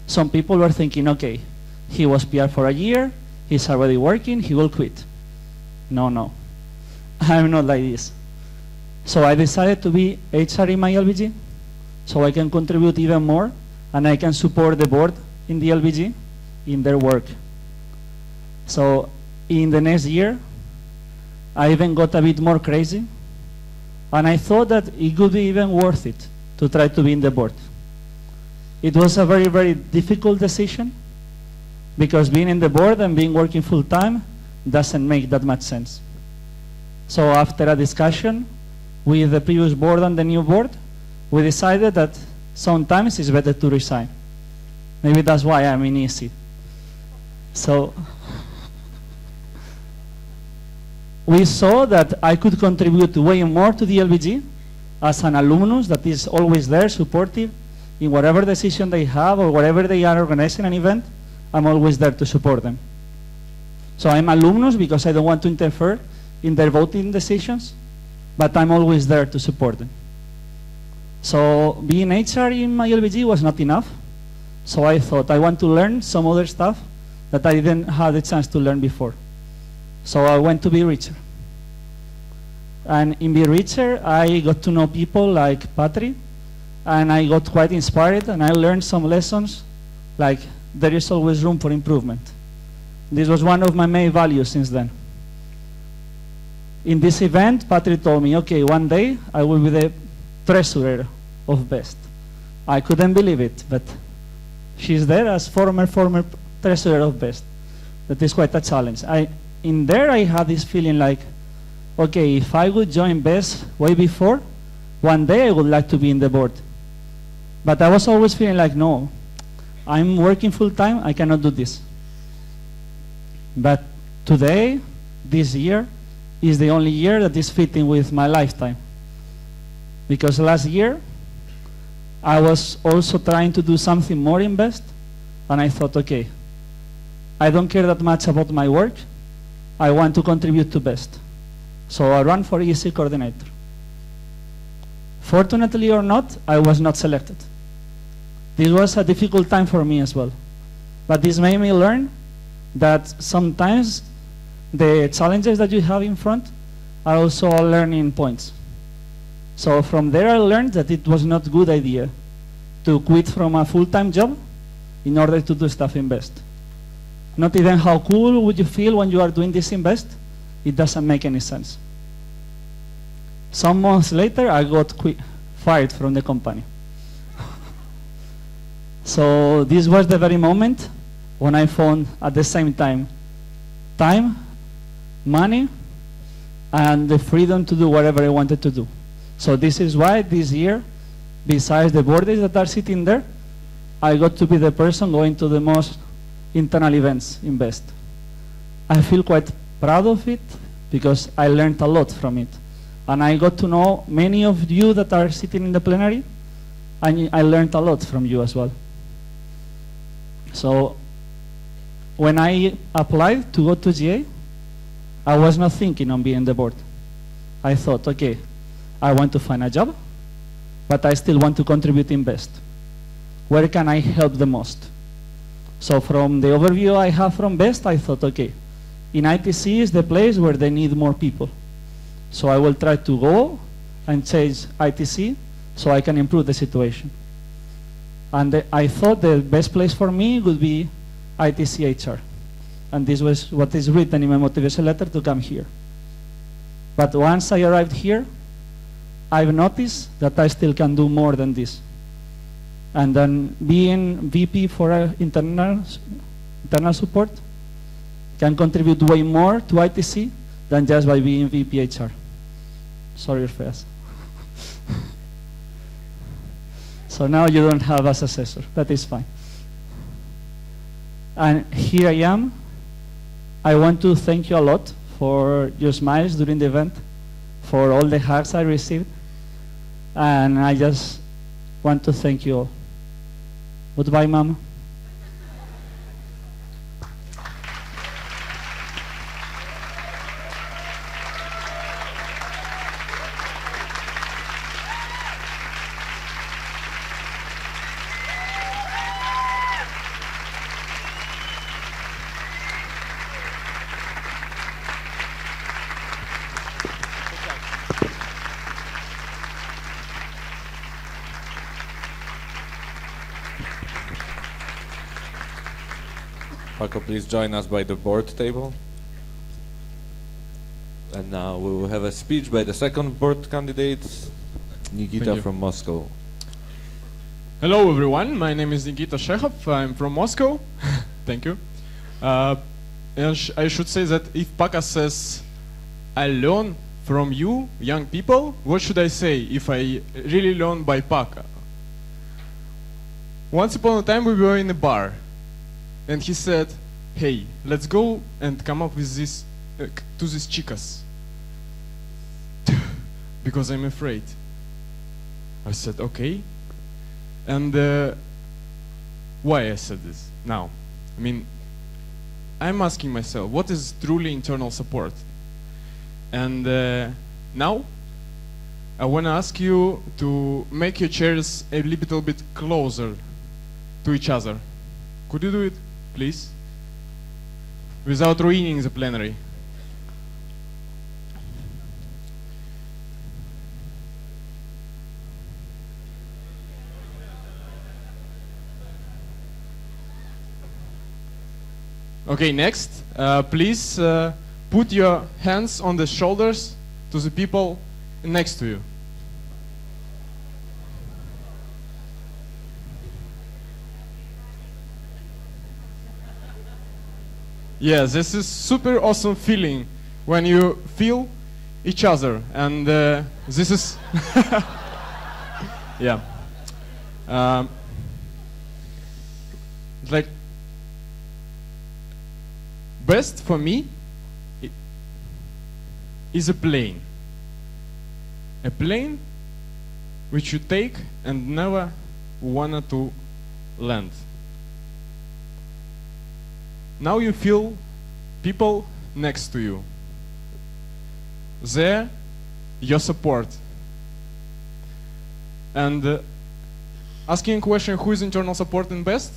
Speaker 4: some people were thinking, okay, he was PR for a year, he's already working, he will quit. No, no. I'm not like this. So I decided to be HR in my LBG, so I can contribute even more, and I can support the board in the LBG in their work. So in the next year, I even got a bit more crazy, and I thought that it could be even worth it to try to be in the board. It was a very, very difficult decision, because being in the board and being working full-time doesn't make that much sense. So after a discussion with the previous board and the new board, we decided that sometimes it's better to resign. Maybe that's why I'm in EC. So we saw that I could contribute way more to the LBG as an alumnus that is always there, supportive, in whatever decision they have or whatever they are organizing an event, I'm always there to support them. So I'm alumnus because I don't want to interfere in their voting decisions, but I'm always there to support them. So being HR in my LBG was not enough. So I thought I want to learn some other stuff that I didn't have the chance to learn before. So I went to Be Richer. And in Be Richer, I got to know people like Patri, and I got quite inspired, and I learned some lessons like there is always room for improvement. This was one of my main values since then. In this event, Patri told me, okay, one day I will be the treasurer of BEST. I couldn't believe it, but she's there as former treasurer of BEST. That is quite a challenge. In there, I had this feeling like, okay, if I would join BEST way before, one day I would like to be in the board. But I was always feeling like, no, I'm working full-time, I cannot do this. But today, this year, is the only year that is fitting with my lifetime. Because last year, I was also trying to do something more in BEST, and I thought, okay, I don't care that much about my work, I want to contribute to BEST. So I ran for EC coordinator. Fortunately or not, I was not selected. This was a difficult time for me as well. But this made me learn that sometimes the challenges that you have in front are also learning points. So from there I learned that it was not a good idea to quit from a full-time job in order to do stuff in BEST. Not even how cool would you feel when you are doing this in BEST, it doesn't make any sense. Some months later, I got fired from the company. So this was the very moment when I found at the same time money, and the freedom to do whatever I wanted to do. So this is why this year, besides the boards that are sitting there, I got to be the person going to the most internal events in BEST. I feel quite proud of it because I learned a lot from it. And I got to know many of you that are sitting in the plenary, and I learned a lot from you as well. So when I applied to go to GA, I was not thinking on being the board. I thought, okay, I want to find a job, but I still want to contribute in BEST. Where can I help the most? So from the overview I have from BEST, I thought, okay, in ITC is the place where they need more people. So I will try to go and change ITC so I can improve the situation. And I thought the best place for me would be ITC HR. And this was what is written in my motivation letter to come here. But once I arrived here, I've noticed that I still can do more than this. And then being VP for internal support can contribute way more to ITC than just by being VP HR. Sorry, Orpheus. So now you don't have a successor. That is fine. And here I am. I want to thank you a lot for your smiles during the event, for all the hugs I received. And I just want to thank you all. Goodbye, Mama.
Speaker 11: Paco, please join us by the board table. And now we will have a speech by the second board candidate, Nikita from Moscow.
Speaker 2: Hello everyone, my name is Nikita Shekhov, I'm from Moscow. Thank you. And I should say that if Paco says, I learn from you, young people, what should I say if I really learn by Paco? Once upon a time we were in a bar, and he said, hey, let's go and come up with this, to these chicas. Because I'm afraid. I said, okay. And why I said this now? I mean, I'm asking myself, what is truly internal support? And now, I want to ask you to make your chairs a little bit closer to each other. Could you do it, please? Without ruining the plenary. Okay, next, please put your hands on the shoulders to the people next to you. Yeah, this is super awesome feeling when you feel each other, and this is yeah. Like best for me is a plane. A plane which you take and never wanted to land. Now you feel people next to you. There, your support. And asking a question, who is internal support in best?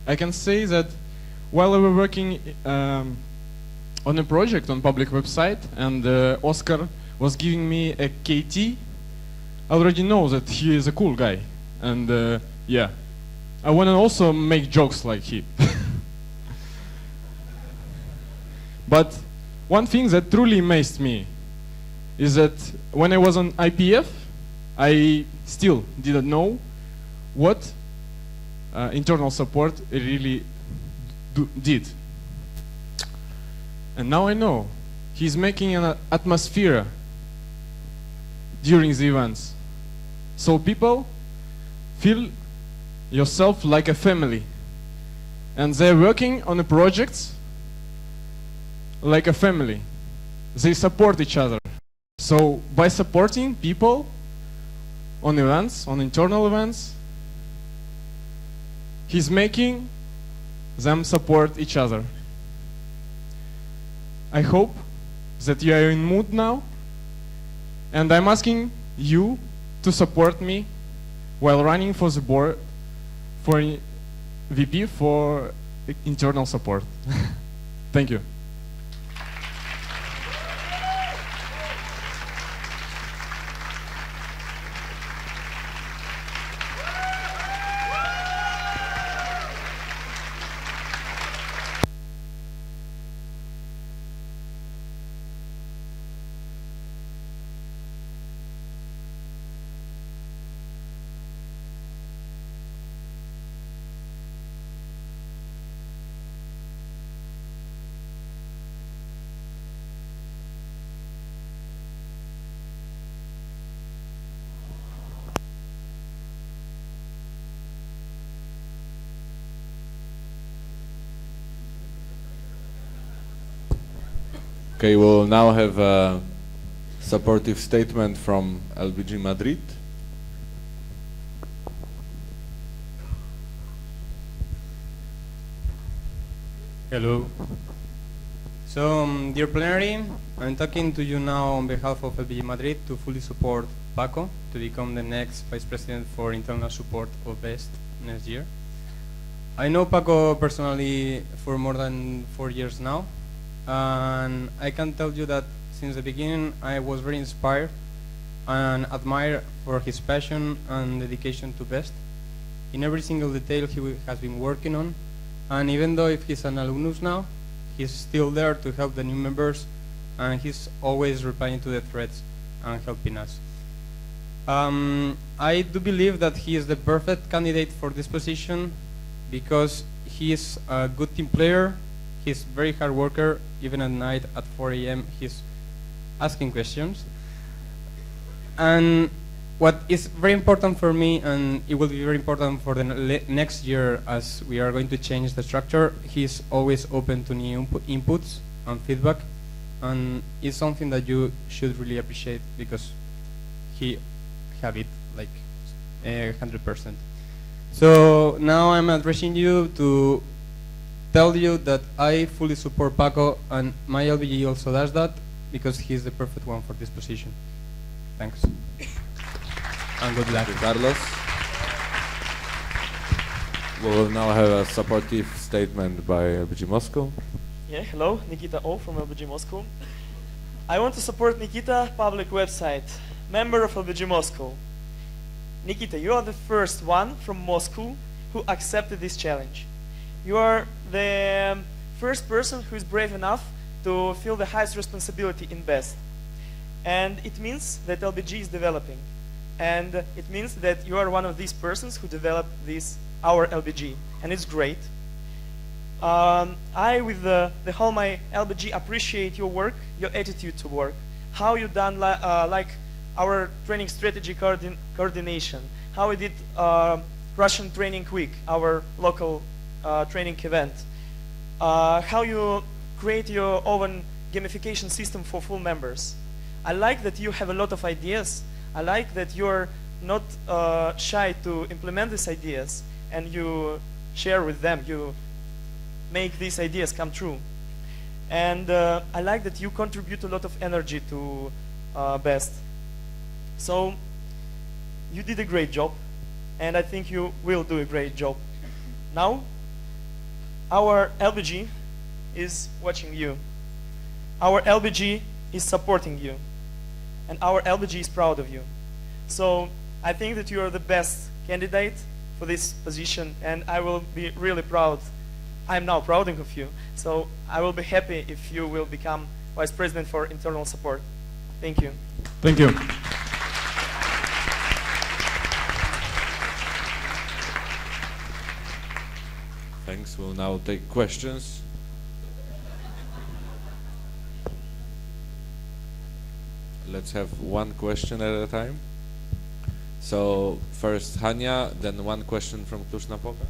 Speaker 2: I can say that while we were working on a project on public website, and Oscar was giving me a KT, I already know that he is a cool guy. And yeah, I want to also make jokes like he. But one thing that truly amazed me is that when I was on IPF, I still didn't know what internal support really did. And now I know. He's making an atmosphere during the events. So people feel yourself like a family. And they're working on the projects like a family. They support each other. So by supporting people on events, on internal events, he's making them support each other. I hope that you are in mood now, and I'm asking you to support me while running for the board for VP for internal support. Thank you.
Speaker 11: Okay, we'll now have a supportive statement from LBG Madrid.
Speaker 14: Hello. So, dear plenary, I'm talking to you now on behalf of LBG Madrid to fully support Paco to become the next Vice President for internal support of BEST next year. I know Paco personally for more than 4 years now, and I can tell you that since the beginning I was very inspired and admired for his passion and dedication to BEST in every single detail he has been working on, And even though if he's an alumnus now, he's still there to help the new members, and he's always replying to the threads and helping us. I do believe that he is the perfect candidate for this position because he is a good team player, he's very hard worker, even at night at 4 a.m. he's asking questions. And what is very important for me, and it will be very important for the next year as we are going to change the structure, he's always open to new inputs and feedback, and it's something that you should really appreciate because he have it like 100%. So now I'm addressing you to tell you that I fully support Paco, and my LBG also does that because he's the perfect one for this position. Thanks. And good luck.
Speaker 11: Thank you, Carlos. We will now have a supportive statement by LBG Moscow.
Speaker 23: Yeah, hello, Nikita O from LBG Moscow. I want to support Nikita public website, member of LBG Moscow. Nikita, you are the first one from Moscow who accepted this challenge. You are the first person who is brave enough to feel the highest responsibility in BEST. And it means that LBG is developing. And it means that you are one of these persons who developed this, our LBG. And it's great. I, with the whole my LBG, appreciate your work, your attitude to work, how you done like our training strategy coordination, how we did Russian Training Week, our local training event, how you create your own gamification system for full members. I like that you have a lot of ideas. I like that you're not shy to implement these ideas and you share with them. You make these ideas come true. And I like that you contribute a lot of energy to BEST. So you did a great job, and I think you will do a great job. Now, our LBG is watching you. Our LBG is supporting you. And our LBG is proud of you. So I think that you are the best candidate for this position, and I will be really proud. I'm now proud of you. So I will be happy if you will become Vice President for Internal Support. Thank you.
Speaker 2: Thank you.
Speaker 11: Thanks. We'll now take questions. Let's have one question at a time. So first Chania, then one question from Cluj-Napoca.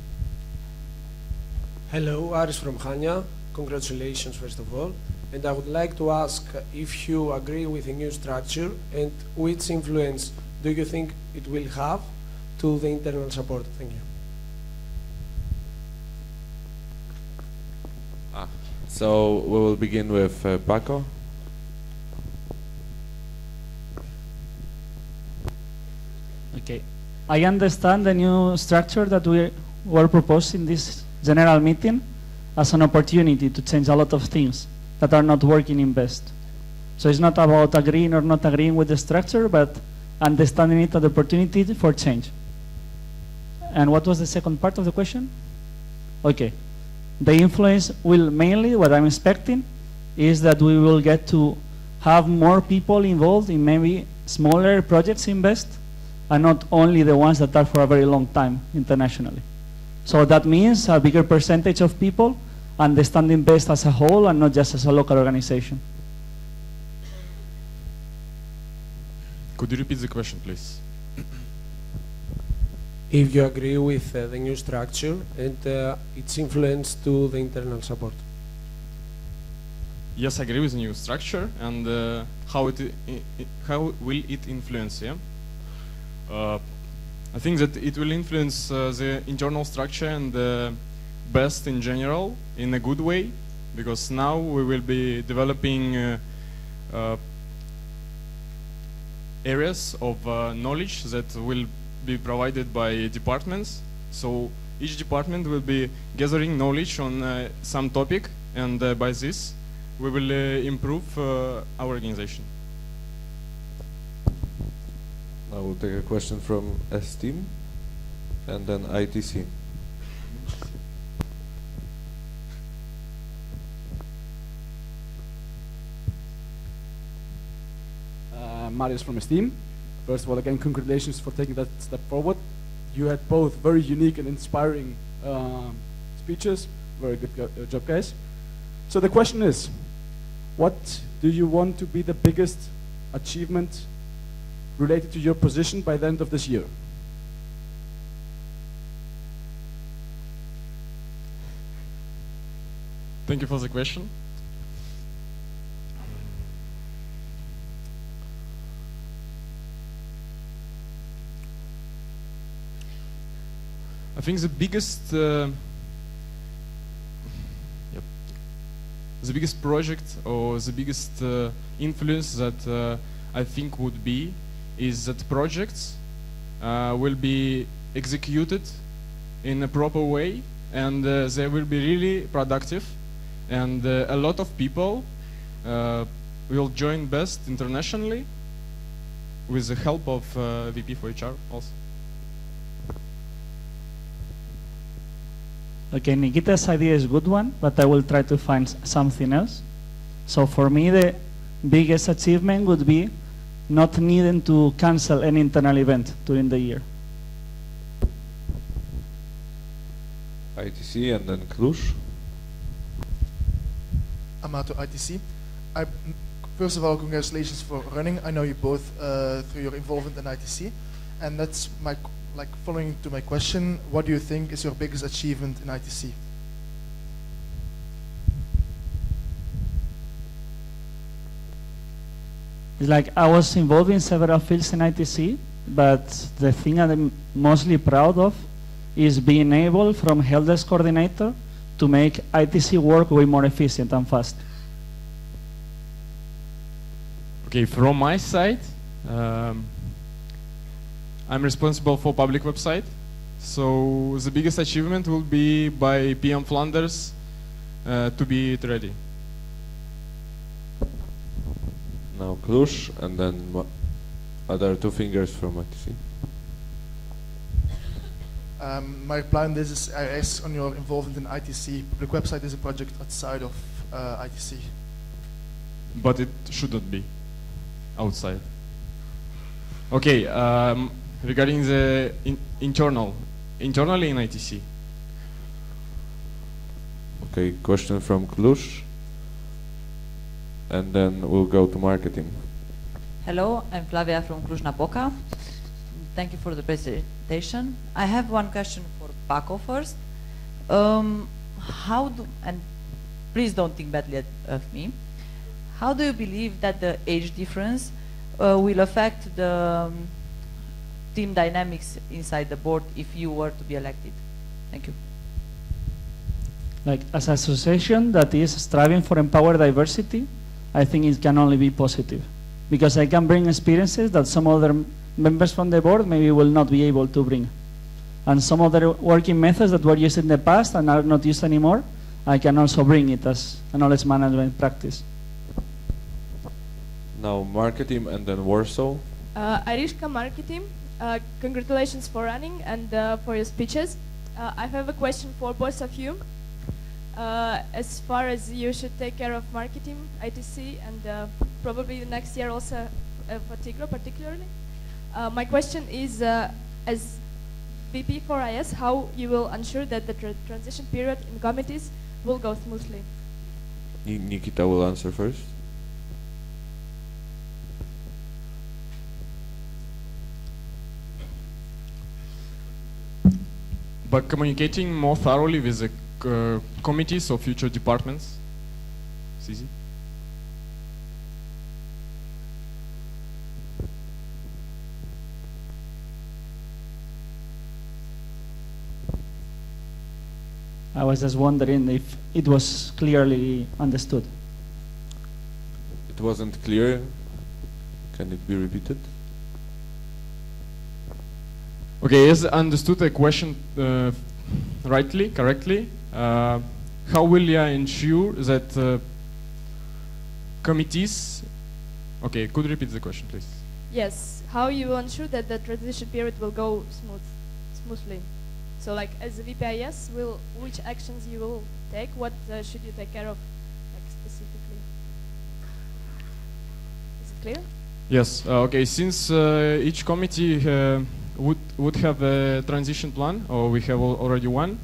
Speaker 16: Hello, Aris from Chania. Congratulations, first of all. And I would like to ask if you agree with the new structure and which influence do you think it will have to the internal support? Thank you.
Speaker 11: So we will begin with Paco.
Speaker 4: Okay. I understand the new structure that we were proposed in this general meeting as an opportunity to change a lot of things that are not working in BEST. So it's not about agreeing or not agreeing with the structure, but understanding it as an opportunity for change. And what was the second part of the question? Okay. The influence will mainly, what I'm expecting, is that we will get to have more people involved in maybe smaller projects in BEST, and not only the ones that are for a very long time internationally. So that means a bigger percentage of people understanding BEST as a whole and not just as a local organization.
Speaker 2: Could you repeat the question, please?
Speaker 16: If you agree with the new structure and its influence to the internal support.
Speaker 2: Yes, I agree with the new structure and how will it influence, yeah? I think that it will influence the internal structure and the BEST in general in a good way, because now we will be developing areas of knowledge that will be provided by departments. So each department will be gathering knowledge on some topic, and by this we will improve our organization.
Speaker 11: I will take a question from S-Team and then ITC.
Speaker 5: Marius from Esteem. First of all, again, congratulations for taking that step forward. You had both very unique and inspiring speeches. Very good job, guys. So the question is, what do you want to be the biggest achievement related to your position by the end of this year?
Speaker 2: Thank you for the question. I think the biggest project or the biggest influence that I think would be is that projects will be executed in a proper way, and they will be really productive, and a lot of people will join BEST internationally with the help of VP for HR also.
Speaker 4: Okay, Nikita's idea is a good one, but I will try to find something else. So for me, the biggest achievement would be not needing to cancel any internal event during the year.
Speaker 11: ITC and then Cluj.
Speaker 21: Amato ITC. First of all, congratulations for running. I know you both through your involvement in ITC, and that's my following to my question. What do you think is your biggest achievement in ITC?
Speaker 4: It's like I was involved in several fields in ITC, but the thing I'm mostly proud of is being able, from help desk coordinator, to make ITC work way more efficient and fast.
Speaker 2: Okay, from my side, I'm responsible for public website. So the biggest achievement will be by PM Flanders to be ready.
Speaker 11: Now Cluj, and then other two fingers from ITC.
Speaker 21: My reply on this is IS on your involvement in ITC. Public website is a project outside of ITC.
Speaker 2: But it shouldn't be outside. Okay, regarding the internally in ITC.
Speaker 11: Okay, question from Cluj, and then we'll go to marketing.
Speaker 18: Hello, I'm Flavia from Cluj-Napoca. Thank you for the presentation. I have one question for Paco first. And please don't think badly of me, how do you believe that the age difference will affect the team dynamics inside the board if you were to be elected? Thank you.
Speaker 4: Like, as an association that is striving for empowered diversity, I think it can only be positive, because I can bring experiences that some other members from the board maybe will not be able to bring. And some other working methods that were used in the past and are not used anymore, I can also bring it as a knowledge management practice.
Speaker 11: Now marketing and then Warsaw.
Speaker 17: Arishka Marketing, congratulations for running and for your speeches. I have a question for both of you. As far as you should take care of marketing, ITC, and probably the next year also Fatigro particularly. My question is, as VP for IS, how you will ensure that the transition period in committees will go smoothly?
Speaker 11: Nikita will answer first.
Speaker 2: By communicating more thoroughly with the committees or future departments. It's easy.
Speaker 4: I was just wondering if it was clearly understood.
Speaker 11: It wasn't clear. Can it be repeated?
Speaker 2: Okay, yes, understood the question correctly. How will you ensure that committees... Okay, could you repeat the question, please?
Speaker 17: Yes, how you will ensure that the transition period will go smoothly? So, like, as a VPIS, which actions you will take? What should you take care of, like, specifically? Is it clear?
Speaker 2: Yes. Okay. Since each committee would have a transition plan, or we have already one,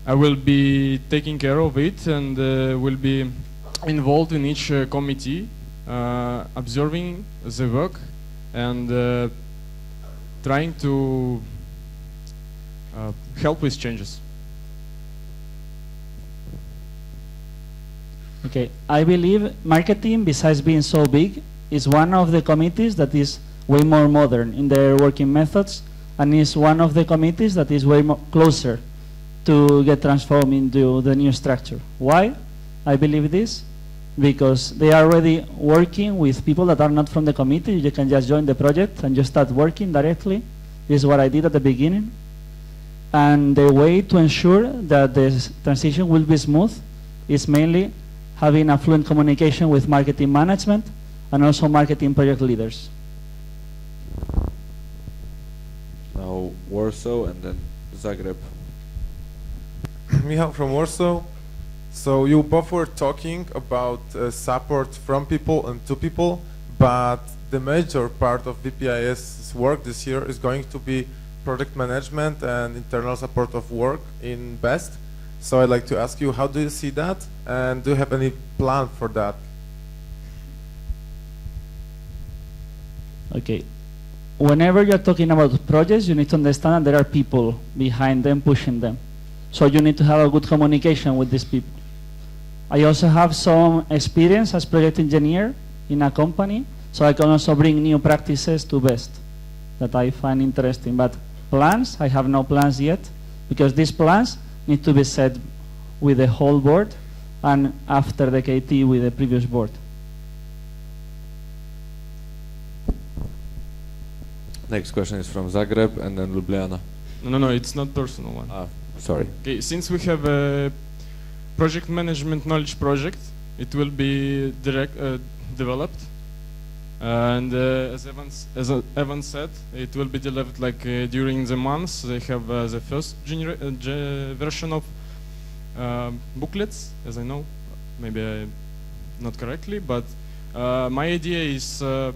Speaker 2: I will be taking care of it and will be involved in each committee, observing the work and trying to help with changes.
Speaker 4: Okay, I believe marketing, besides being so big, is one of the committees that is way more modern in their working methods, and is one of the committees that is way more closer to get transformed into the new structure. Why? I believe this because they are already working with people that are not from the committee. You can just join the project and just start working directly. This is what I did at the beginning. And the way to ensure that the transition will be smooth is mainly having a fluent communication with marketing management and also marketing project leaders.
Speaker 11: Now Warsaw and then Zagreb.
Speaker 6: Michał from Warsaw. So you both were talking about support from people and to people, but the major part of VPIS's work this year is going to be project management and internal support of work in BEST. So I'd like to ask you, how do you see that, and do you have any plan for that?
Speaker 4: Okay. Whenever you're talking about projects, you need to understand that there are people behind them pushing them. So you need to have a good communication with these people. I also have some experience as project engineer in a company, so I can also bring new practices to BEST that I find interesting. But plans, I have no plans yet, because these plans need to be set with the whole board and after the KT with the previous board.
Speaker 11: Next question is from Zagreb and then Ljubljana.
Speaker 2: No, it's not personal one.
Speaker 11: Ah, sorry.
Speaker 2: Okay, since we have a project management knowledge project, it will be developed, and as Evan said, it will be developed like during the months. They have the first version of booklets, as I know, maybe not correctly, but my idea is to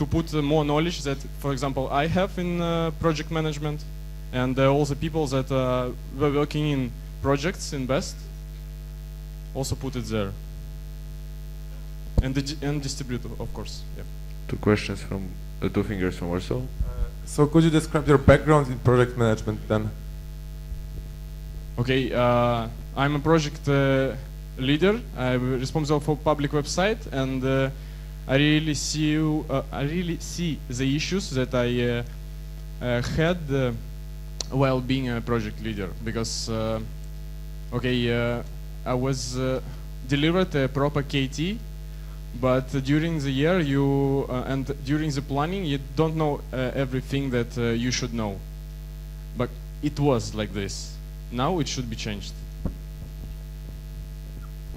Speaker 2: put more knowledge that, for example, I have in project management, and all the people that were working in projects in BEST also put it there, and distribute, of course. Yeah.
Speaker 11: Two questions from two fingers from Warsaw.
Speaker 6: So could you describe your background in project management then?
Speaker 2: Okay, I'm a project leader. I'm responsible for public website, and I really see the issues that I had while being a project leader, because I was delivered a proper KT, but during the year and during the planning you don't know everything that you should know. But it was like this. Now it should be changed.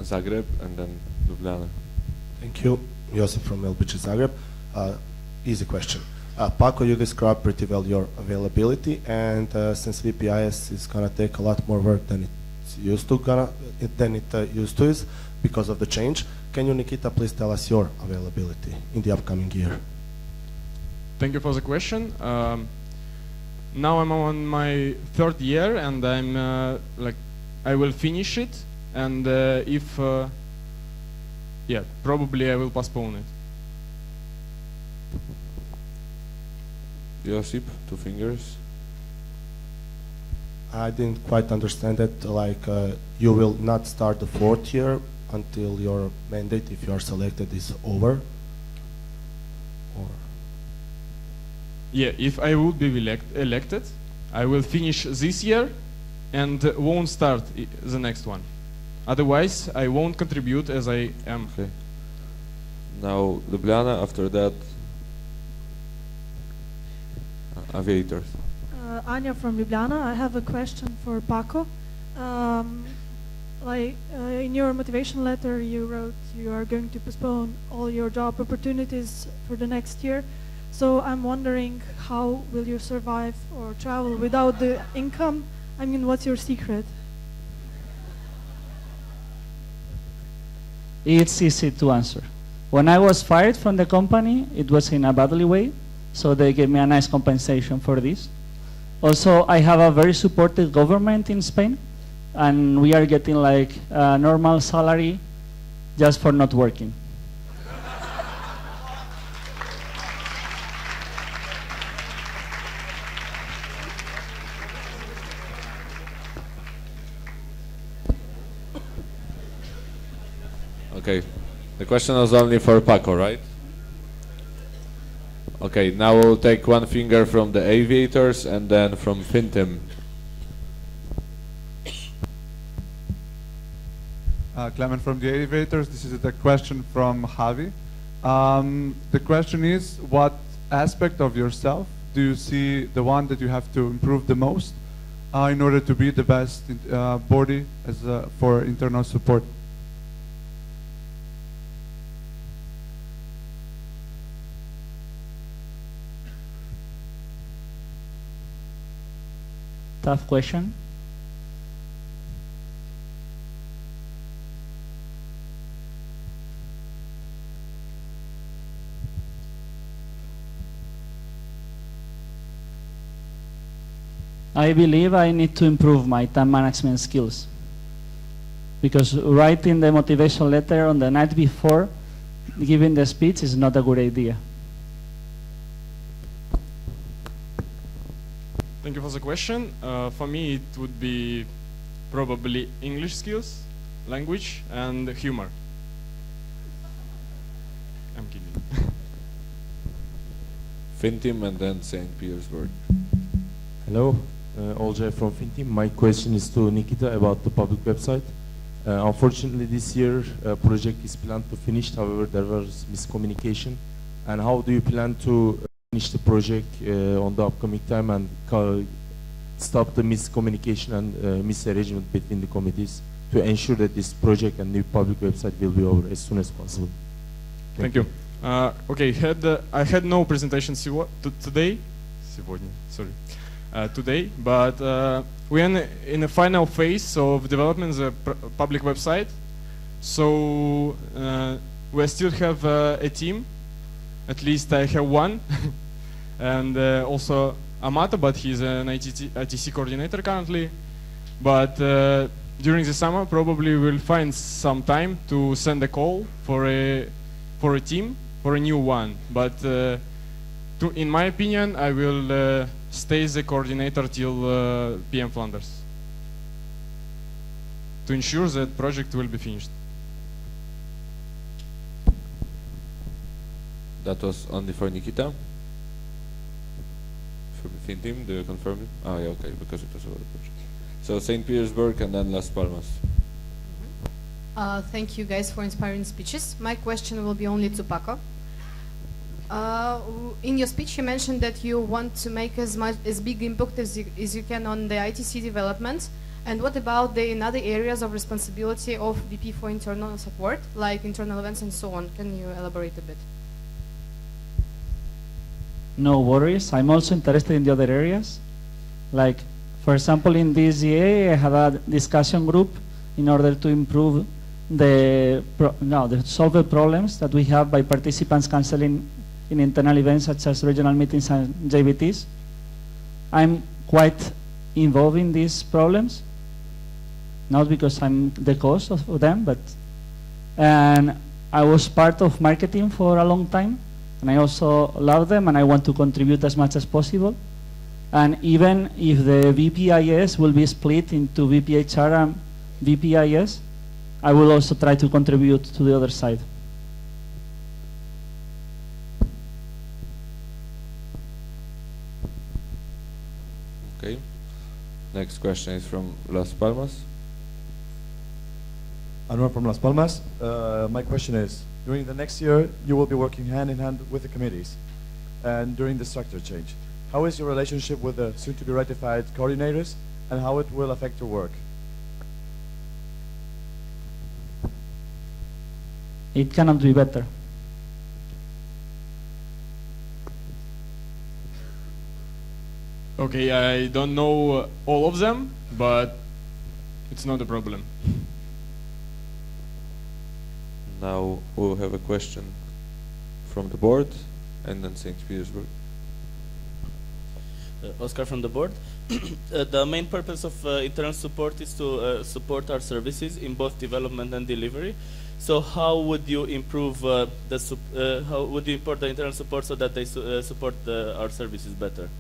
Speaker 11: Zagreb and then Ljubljana.
Speaker 15: Thank you. Josip from LBG Zagreb. Easy question. Paco, you described pretty well your availability, and since VPIS is gonna take a lot more work than it used to is because of the change, can you, Nikita, please tell us your availability in the upcoming year?
Speaker 2: Thank you for the question. Now I'm on my third year, and I'm I will finish it, and probably I will postpone it.
Speaker 11: Josip, two fingers.
Speaker 15: I didn't quite understand it. You will not start the fourth year until your mandate, if you are selected, is over? Or?
Speaker 2: Yeah, if I would be elected, I will finish this year and won't start the next one. Otherwise, I won't contribute as I am.
Speaker 11: Okay. Now, Ljubljana, after that, aviators.
Speaker 19: Anya from Ljubljana. I have a question for Paco. In your motivation letter, you wrote you are going to postpone all your job opportunities for the next year. So I'm wondering, how will you survive or travel without the income? I mean, what's your secret?
Speaker 4: It's easy to answer. When I was fired from the company, it was in a badly way, so they gave me a nice compensation for this. Also, I have a very supportive government in Spain, and we are getting like a normal salary just for not working.
Speaker 11: Okay, the question was only for Paco, right? Okay, now we'll take one finger from the aviators and then from Fintim.
Speaker 3: Clement from the aviators. This is a question from Javi. The question is, what aspect of yourself do you see the one that you have to improve the most in order to be the best body as for internal support?
Speaker 4: Tough question. I believe I need to improve my time management skills, because writing the motivation letter on the night before giving the speech is not a good idea.
Speaker 2: Thank you for the question. For me, it would be probably English skills, language, and humor. I'm kidding.
Speaker 11: Fintim and then St. Petersburg.
Speaker 9: Hello, Olcay from Fintim. My question is to Nikita about the public website. Unfortunately, this year project is planned to finish. However, there was miscommunication. And how do you plan to finish the project on the upcoming time and stop the miscommunication and misarrangement between the committees to ensure that this project and new public website will be over as soon as possible?
Speaker 2: Thank you. Okay, I had no presentation today. Today, but we are in the final phase of development the public website. So we still have a team. At least I have one, and also Amato, but he's an ITC coordinator currently. But during the summer, probably we'll find some time to send a call for a team, for a new one. But in my opinion, I will stay the coordinator till PM Flanders to ensure that project will be finished.
Speaker 11: That was only for Nikita. For the Fintim, do you confirm it? Oh, yeah, okay, because it was about the project. So St. Petersburg and then Las Palmas.
Speaker 22: Thank you guys for inspiring speeches. My question will be only to Paco. In your speech, you mentioned that you want to make as big impact as you can on the ITC development. And what about in other areas of responsibility of VP for internal support, like internal events and so on? Can you elaborate a bit?
Speaker 4: No worries. I'm also interested in the other areas. Like, for example, in this GA, I have a discussion group in order to improve the solve the problems that we have by participants canceling in internal events such as regional meetings and JBTs. I'm quite involved in these problems, not because I'm the cause of them, and I was part of marketing for a long time, and I also love them, and I want to contribute as much as possible. And even if the VPIS will be split into VPHR and VPIS, I will also try to contribute to the other side.
Speaker 11: Okay. Next question is from Las Palmas.
Speaker 20: Anwar from Las Palmas. My question is, during the next year, you will be working hand in hand with the committees and during the structure change. How is your relationship with the soon-to-be ratified coordinators and how it will affect your work?
Speaker 4: It cannot be better.
Speaker 2: Okay, I don't know all of them, but it's not a problem.
Speaker 11: Now we'll have a question from the board, and then St. Petersburg.
Speaker 1: Oscar from the board. The main purpose of internal support is to support our services in both development and delivery. So how would you improve how would you import the internal support so that they support our services better?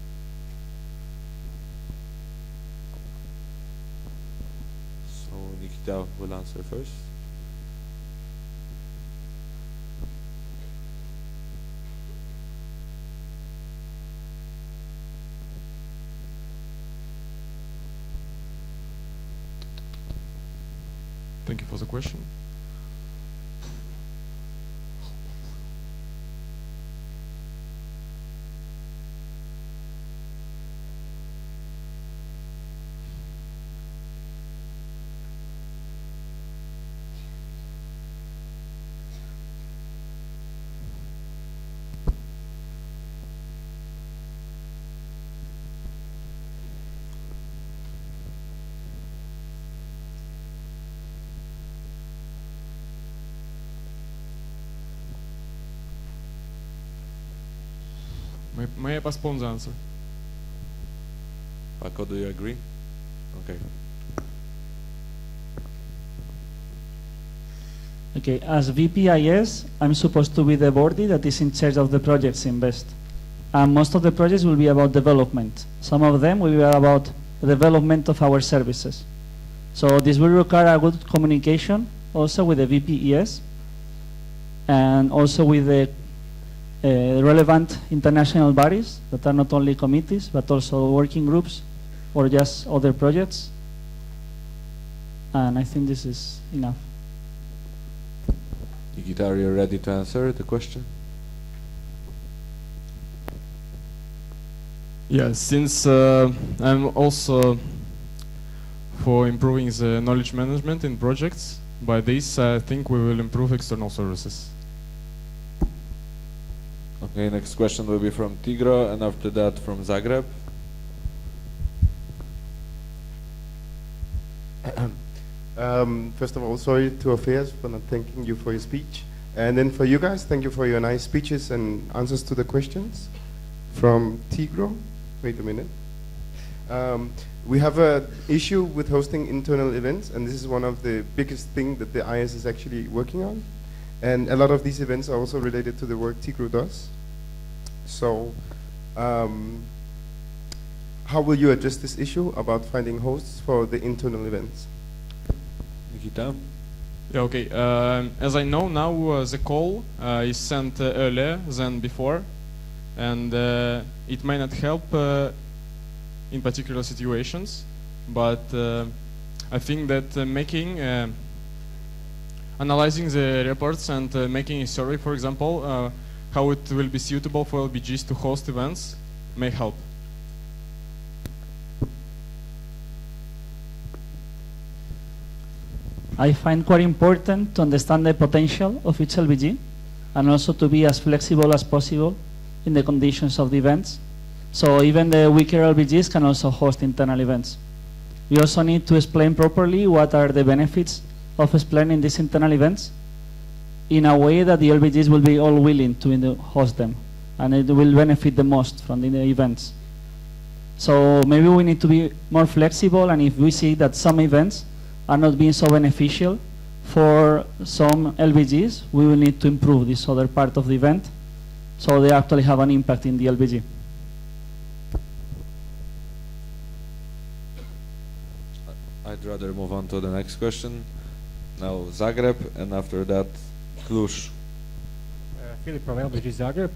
Speaker 11: So Nikita will answer first.
Speaker 2: Thank you for the question. May I postpone the answer?
Speaker 11: Paco, do you agree? Okay.
Speaker 4: Okay, as VPIS, I'm supposed to be the boardie that is in charge of the projects in BEST. And most of the projects will be about development. Some of them will be about the development of our services. So this will require a good communication also with the VPES and also with the relevant international bodies that are not only committees but also working groups or just other projects. And I think this is enough.
Speaker 11: Nikita, are you ready to answer the question?
Speaker 2: Yeah, since I'm also for improving the knowledge management in projects, by this I think we will improve external services.
Speaker 11: Okay, next question will be from Tigro, and after that from Zagreb.
Speaker 7: First of all, sorry to Orpheus for not thanking you for your speech. And then for you guys, thank you for your nice speeches and answers to the questions. From Tigro, wait a minute. We have an issue with hosting internal events, and this is one of the biggest things that the IS is actually working on. And a lot of these events are also related to the work Tigro does. So, how will you address this issue about finding hosts for the internal events?
Speaker 11: Nikita?
Speaker 2: Yeah, okay. As I know now, the call is sent earlier than before, and it may not help in particular situations, but I think that analyzing the reports and making a survey, for example, how it will be suitable for LBGs to host events may help.
Speaker 4: I find quite important to understand the potential of each LBG and also to be as flexible as possible in the conditions of the events. So even the weaker LBGs can also host internal events. We also need to explain properly what are the benefits of explaining these internal events in a way that the LBGs will be all willing to host them, and it will benefit the most from the events. So maybe we need to be more flexible, and if we see that some events are not being so beneficial for some LBGs, we will need to improve this other part of the event so they actually have an impact in the LBG.
Speaker 11: I'd rather move on to the next question. Now Zagreb, and after that Cluj.
Speaker 12: Philip from LBG Zagreb.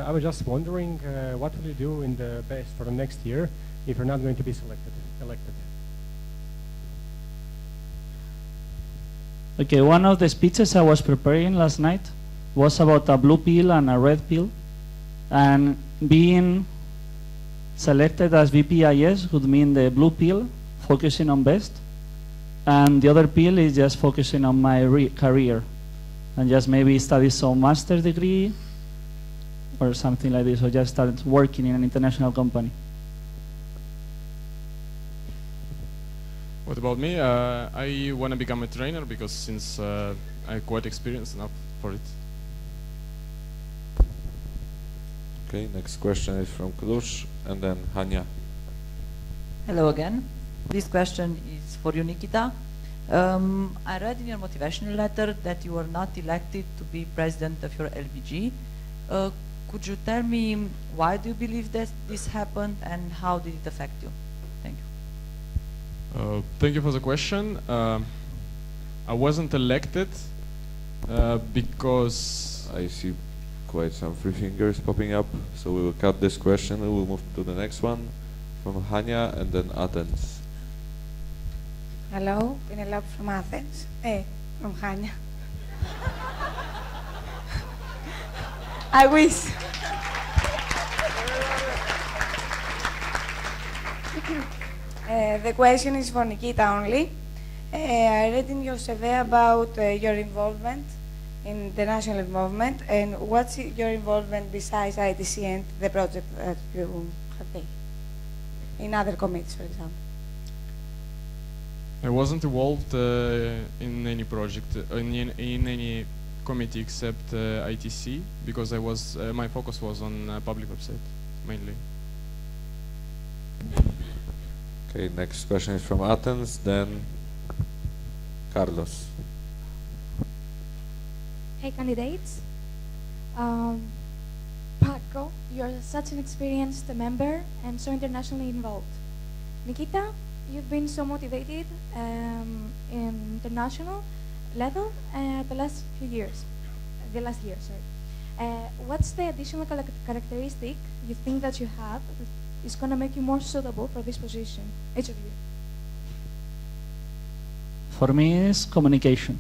Speaker 12: I was just wondering, what will you do in the base for the next year if you're not going to be elected?
Speaker 4: Okay, one of the speeches I was preparing last night was about a blue pill and a red pill, and being selected as VPIS would mean the blue pill, focusing on BEST, and the other pill is just focusing on my career and just maybe study some master's degree or something like this, or just start working in an international company.
Speaker 2: What about me? I want to become a trainer because since I'm quite experienced enough for it.
Speaker 11: Okay, next question is from Klush, and then Chania.
Speaker 18: Hello again. This question is for you, Nikita. I read in your motivational letter that you were not elected to be president of your LBG. Could you tell me why do you believe that this happened and how did it affect you? Thank you.
Speaker 2: Thank you for the question. I wasn't elected because
Speaker 11: I see quite some free fingers popping up, so we will cut this question and we'll move to the next one from Chania and then Athens.
Speaker 8: Hello, Penelope from Athens. From Chania. I wish. The question is for Nikita only. I read in your survey about your involvement in the national movement, and what's your involvement besides ITC and the project that you have taken in other committees, for example?
Speaker 2: I wasn't involved in any project, in any committee except ITC, because I was my focus was on public website mainly.
Speaker 11: Okay, next question is from Athens, then Carlos.
Speaker 10: Hey candidates, Paco, you're such an experienced member and so internationally involved. Nikita, you've been so motivated in international level the last years. What's the additional characteristic you think that you have that is going to make you more suitable for this position, each of you?
Speaker 4: For me, it's communication.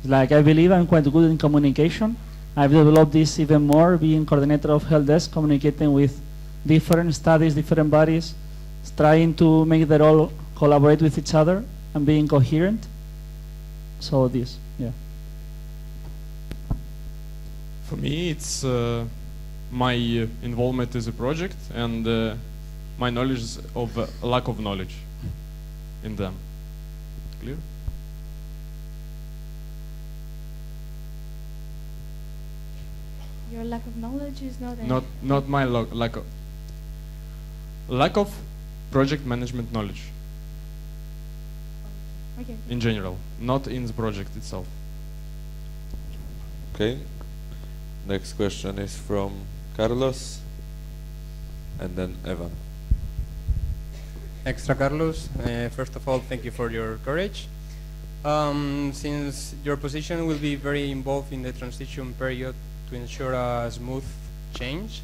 Speaker 4: Like, I believe I'm quite good in communication. I've developed this even more, being coordinator of help desk, communicating with different studies, different bodies, trying to make them all collaborate with each other and being coherent. So this, yeah.
Speaker 2: For me, it's my involvement as a project and my knowledge of lack of knowledge in them. Clear?
Speaker 10: Your lack of knowledge is not
Speaker 2: not my lack of project management knowledge.
Speaker 10: Okay.
Speaker 2: In general, not in the project itself.
Speaker 11: Okay. Next question is from Carlos, and then Evan.
Speaker 14: Extra Carlos, first of all, thank you for your courage. Since your position will be very involved in the transition period to ensure a smooth change,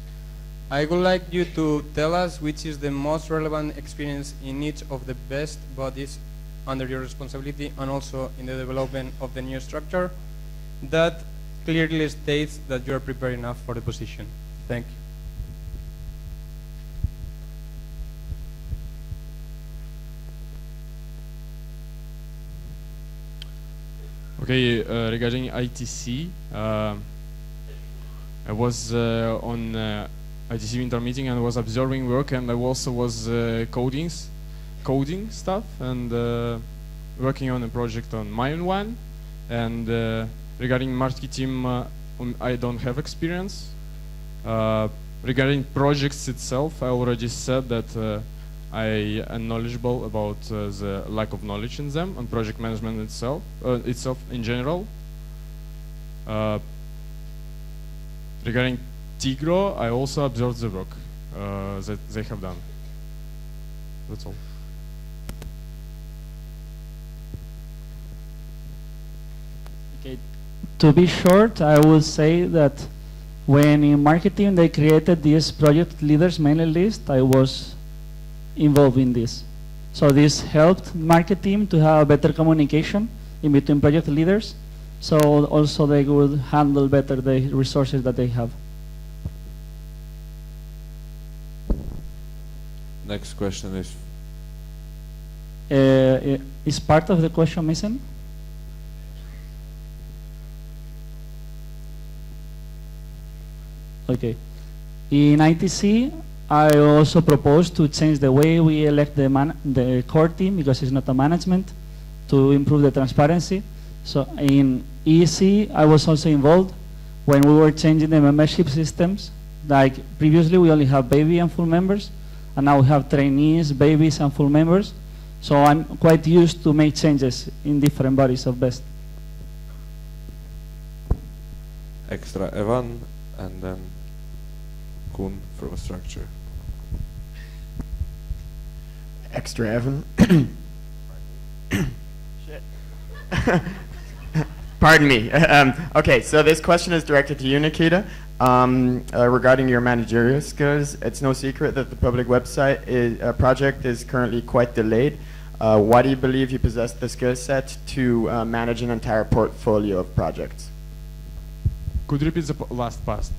Speaker 14: I would like you to tell us which is the most relevant experience in each of the best bodies under your responsibility and also in the development of the new structure that clearly states that you are prepared enough for the position. Thank you.
Speaker 2: Okay, regarding ITC, I was on ITC winter meeting and was observing work, and I also was coding stuff and working on a project on my own one. And regarding marketing, I don't have experience. Regarding projects itself, I already said that I am knowledgeable about the lack of knowledge in them and project management itself in general. Regarding Tigro, I also observed the work that they have done. That's all.
Speaker 4: Okay. To be short, I would say that when in marketing they created this project leaders mailing list, I was involved in this. So this helped marketing to have better communication in between project leaders, so also they would handle better the resources that they have.
Speaker 11: Next question is...
Speaker 4: Is part of the question missing? Okay. In ITC, I also proposed to change the way we elect the core team, because it's not a management, to improve the transparency. So in EC, I was also involved when we were changing the membership systems Like previously we only have baby and full members, and now we have trainees, babies and full members. So I'm quite used to make changes in different bodies of BEST.
Speaker 11: Extra Evan, and then Kun from structure.
Speaker 13: Extra Evan. Shit. Pardon me. Okay, so this question is directed to you, Nikita. Regarding your managerial skills, it's no secret that the public website project is currently quite delayed. Why do you believe you possess the skill set to manage an entire portfolio of projects?
Speaker 2: Could you repeat the last part?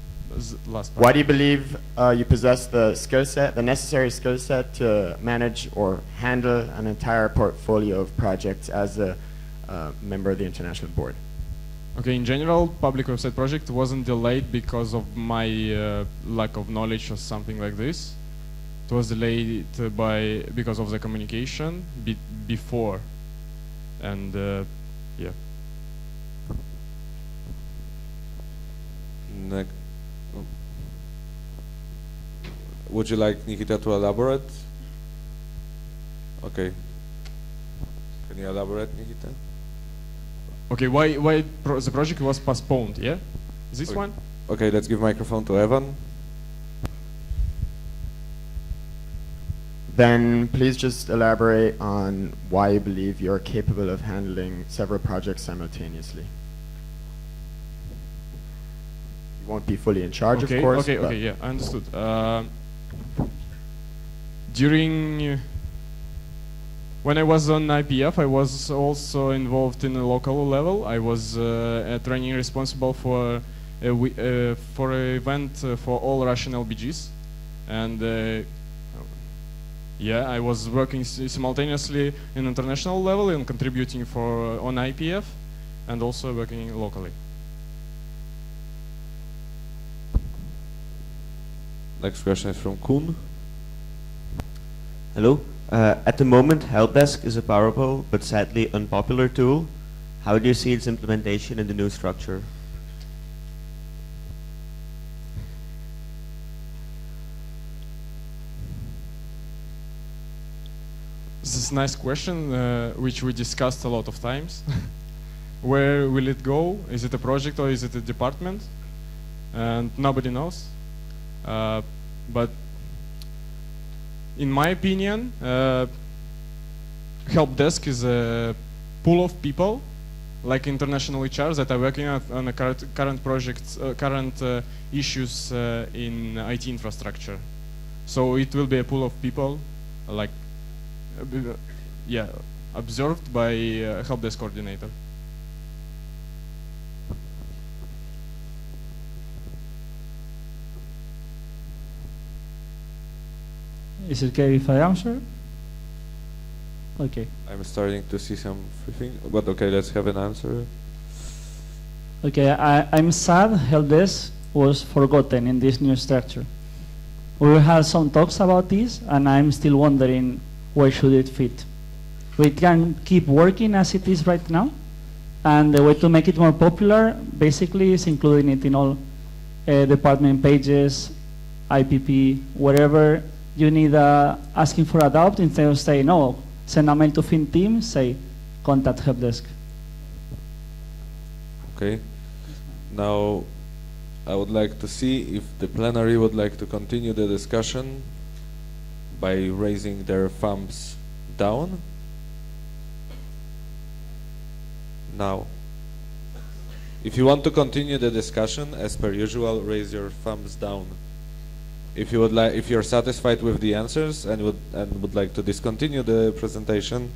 Speaker 13: Why do you believe you possess the skill set, the necessary skill set to manage or handle an entire portfolio of projects as a member of the international board?
Speaker 2: Okay, in general, public website project wasn't delayed because of my lack of knowledge or something like this. It was delayed because of the communication before, and yeah.
Speaker 11: Would you like Nikita to elaborate? Okay. Can you elaborate, Nikita?
Speaker 2: Okay, why the project was postponed? Yeah, this
Speaker 11: okay.
Speaker 2: one.
Speaker 11: Okay, let's give microphone to Evan.
Speaker 13: Then please just elaborate on why you believe you're capable of handling several projects simultaneously. You won't be fully in charge, of course.
Speaker 2: Okay, yeah, I understood. During when I was on IPF, I was also involved in a local level. I was a training responsible for an event for all Russian LBGs, and yeah, I was working simultaneously in international level and contributing on IPF, and also working locally.
Speaker 11: Next question is from Kun.
Speaker 16: Hello. At the moment, helpdesk is a powerful but sadly unpopular tool. How do you see its implementation in the new structure?
Speaker 2: This is a nice question, which we discussed a lot of times. Where will it go? Is it a project or is it a department? And nobody knows. But in my opinion, help desk is a pool of people, like international HRs that are working on a current projects, current issues in IT infrastructure. So it will be a pool of people, like, yeah, observed by a help desk coordinator.
Speaker 4: Is it okay if I answer? Okay.
Speaker 11: I'm starting to see some things, but okay, let's have an answer.
Speaker 4: Okay, I'm sad helpdesk was forgotten in this new structure. We had some talks about this, and I'm still wondering where should it fit. We can keep working as it is right now, and the way to make it more popular basically is including it in all department pages, IPP, wherever you need asking for adopt, instead of saying, no, send a mail to Fin team, say, contact helpdesk.
Speaker 11: Okay. Now, I would like to see if the plenary would like to continue the discussion by raising their thumbs down. Now, if you want to continue the discussion, as per usual, raise your thumbs down. If you would like, if you're satisfied with the answers and would like to discontinue the presentation,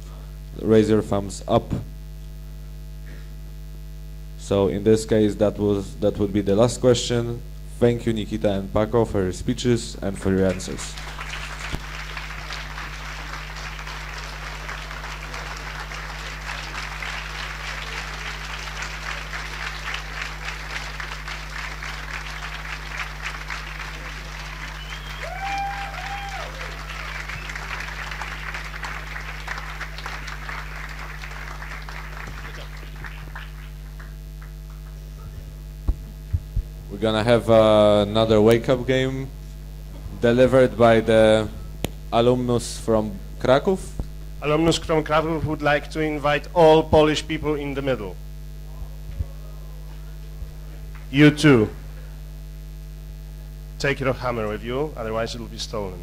Speaker 11: raise your thumbs up. So in this case, that would be the last question. Thank you, Nikita and Paco, for your speeches and for your answers. We're gonna have another wake-up game delivered by the alumnus from Kraków.
Speaker 5: Alumnus from Kraków would like to invite all Polish people in the middle. You too. Take your hammer with you, otherwise it will be stolen.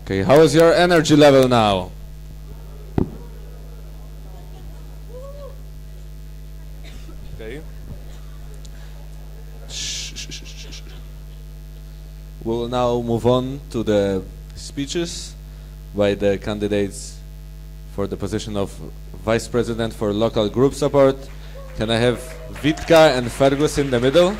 Speaker 11: Okay, how is your energy level now? Okay. We'll now move on to the speeches by the candidates for the position of Vice President for Local Group Support. Can I have Witka and Fergus in the middle?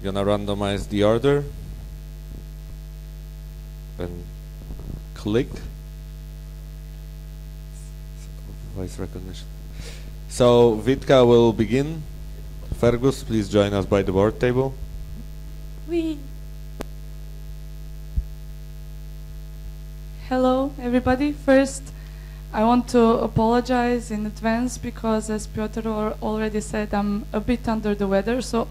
Speaker 11: Gonna randomize the order and click voice recognition. So Witka will begin. Fergus, please join us by the board table.
Speaker 21: Hello everybody. First I want to apologize in advance because, as Piotr already said, I'm a bit under the weather, so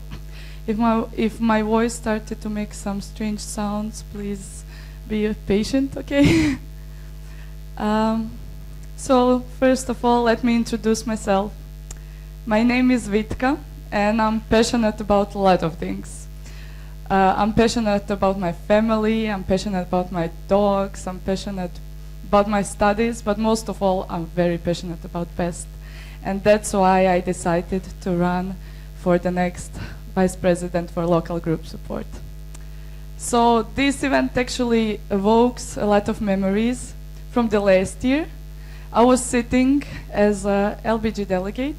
Speaker 21: if my voice started to make some strange sounds, please be patient, okay? So first of all, let me introduce myself. My name is Witka, and I'm passionate about a lot of things. I'm passionate about my family, I'm passionate about my dogs, I'm passionate about my studies, but most of all, I'm very passionate about PEST. And that's why I decided to run for the next Vice President for Local Group Support. So this event actually evokes a lot of memories from the last year. I was sitting as a LBG delegate,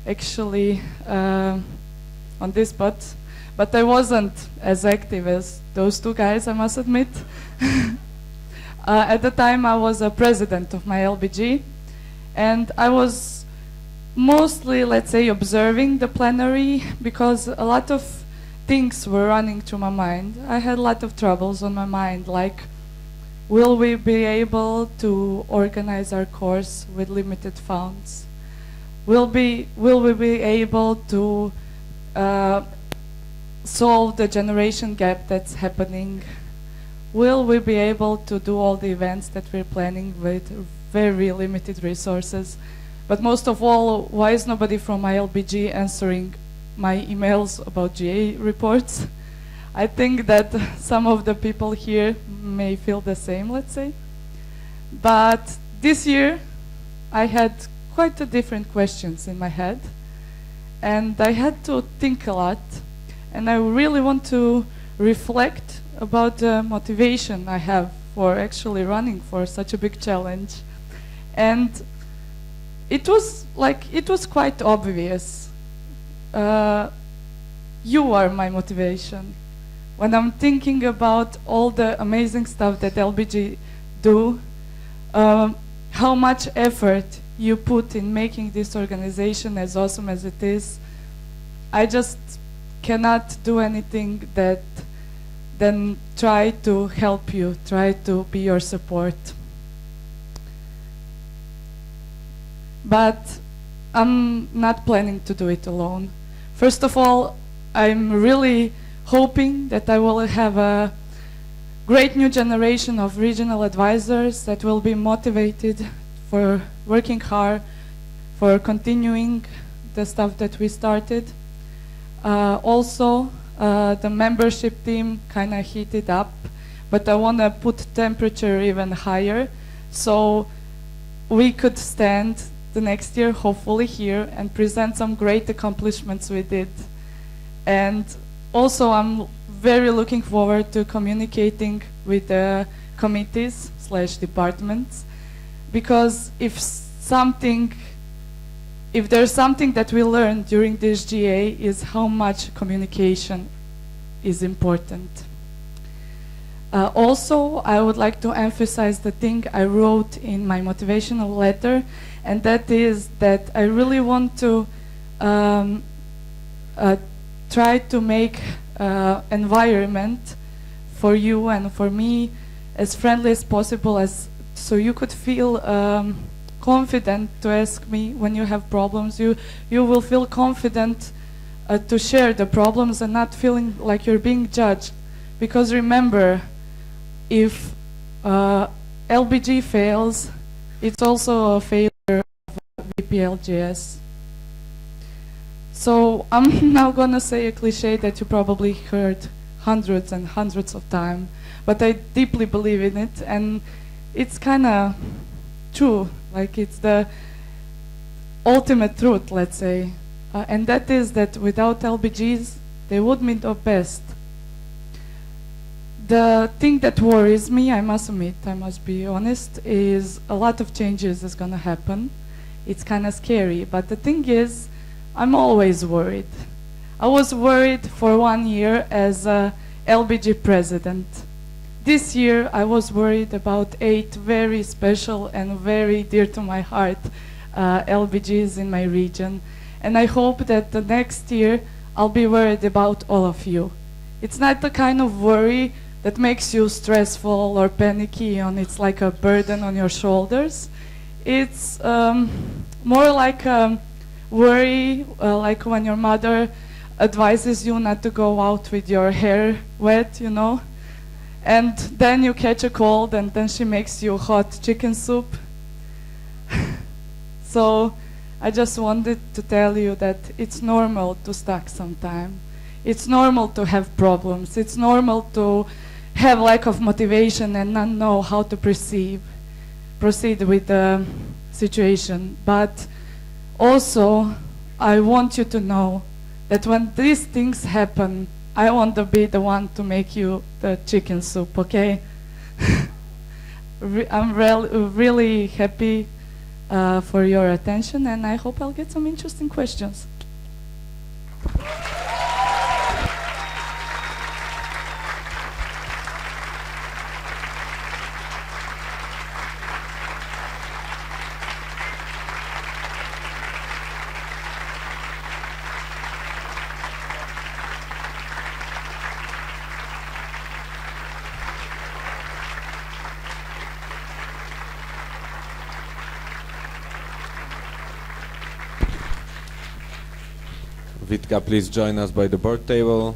Speaker 21: actually on this spot, but I wasn't as active as those two guys, I must admit. At the time I was a president of my LBG, and I was mostly, let's say, observing the plenary because a lot of things were running through my mind. I had a lot of troubles on my mind, like, will we be able to organize our course with limited funds? Will we be able to solve the generation gap that's happening? Will we be able to do all the events that we're planning with very limited resources? But most of all, why is nobody from my LBG answering my emails about GA reports? I think that some of the people here may feel the same, let's say. But this year, I had quite a different questions in my head. And I had to think a lot. And I really want to reflect about the motivation I have for actually running for such a big challenge. And it was quite obvious. You are my motivation. When I'm thinking about all the amazing stuff that LBG do, how much effort you put in making this organization as awesome as it is, I just cannot do anything than try to help you, try to be your support. But I'm not planning to do it alone. First of all, I'm really hoping that I will have a great new generation of regional advisors that will be motivated for working hard, for continuing the stuff that we started. Also, the membership team kind of heated up, but I want to put temperature even higher so we could stand the next year, hopefully here, and present some great accomplishments we did. And also, I'm very looking forward to communicating with the committees / departments, because if there's something that we learned during this GA is how much communication is important. Also, I would like to emphasize the thing I wrote in my motivational letter, and that is that I really want to try to make environment for you and for me as friendly as possible, so you could feel confident to ask me when you have problems. You will feel confident to share the problems and not feeling like you're being judged. Because remember, if LBG fails, it's also a failure of VPLGS. So I'm now gonna say a cliche that you probably heard hundreds and hundreds of times, but I deeply believe in it, and it's kind of true. Like, it's the ultimate truth, let's say, and that is that without LBGs, they would be the best. The thing that worries me, I must admit, I must be honest, is a lot of changes is gonna happen. It's kind of scary, but the thing is, I'm always worried. I was worried for 1 year as a LBG president. This year, I was worried about 8 very special and very dear to my heart LBGs in my region. And I hope that the next year, I'll be worried about all of you. It's not the kind of worry that makes you stressful or panicky and it's like a burden on your shoulders. It's more like worry, like when your mother advises you not to go out with your hair wet, you know, and then you catch a cold and then she makes you hot chicken soup. So I just wanted to tell you that it's normal to stuck sometime. It's normal to have problems. It's normal to have lack of motivation and not know how to proceed with the situation. But also, I want you to know that when these things happen, I want to be the one to make you the chicken soup, okay? I'm really happy for your attention, and I hope I'll get some interesting questions.
Speaker 11: Vitka, please join us by the board table.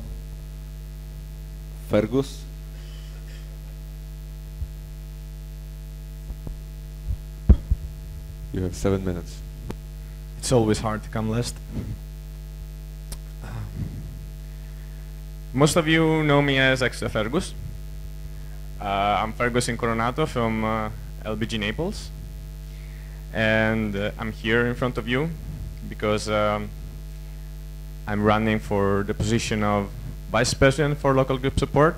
Speaker 11: Fergus. You have 7 minutes.
Speaker 6: It's always hard to come last. Most of you know me as Extra Fergus. I'm Fergus Incoronato from LBG Naples. And I'm here in front of you because I'm running for the position of Vice President for Local Group Support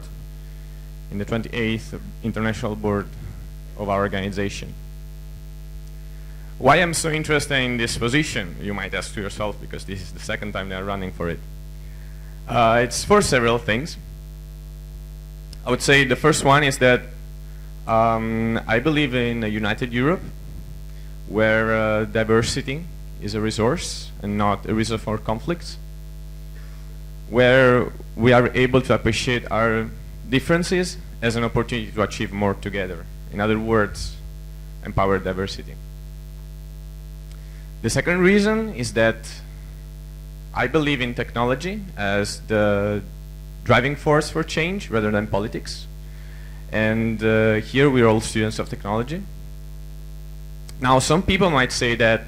Speaker 6: in the 28th International Board of our organization. Why I'm so interested in this position, you might ask to yourself, because this is the second time they're running for it. It's for several things. I would say the first one is that I believe in a united Europe where diversity is a resource and not a reason for conflicts, where we are able to appreciate our differences as an opportunity to achieve more together. In other words, empower diversity. The second reason is that I believe in technology as the driving force for change rather than politics. And here we are all students of technology. Now, some people might say that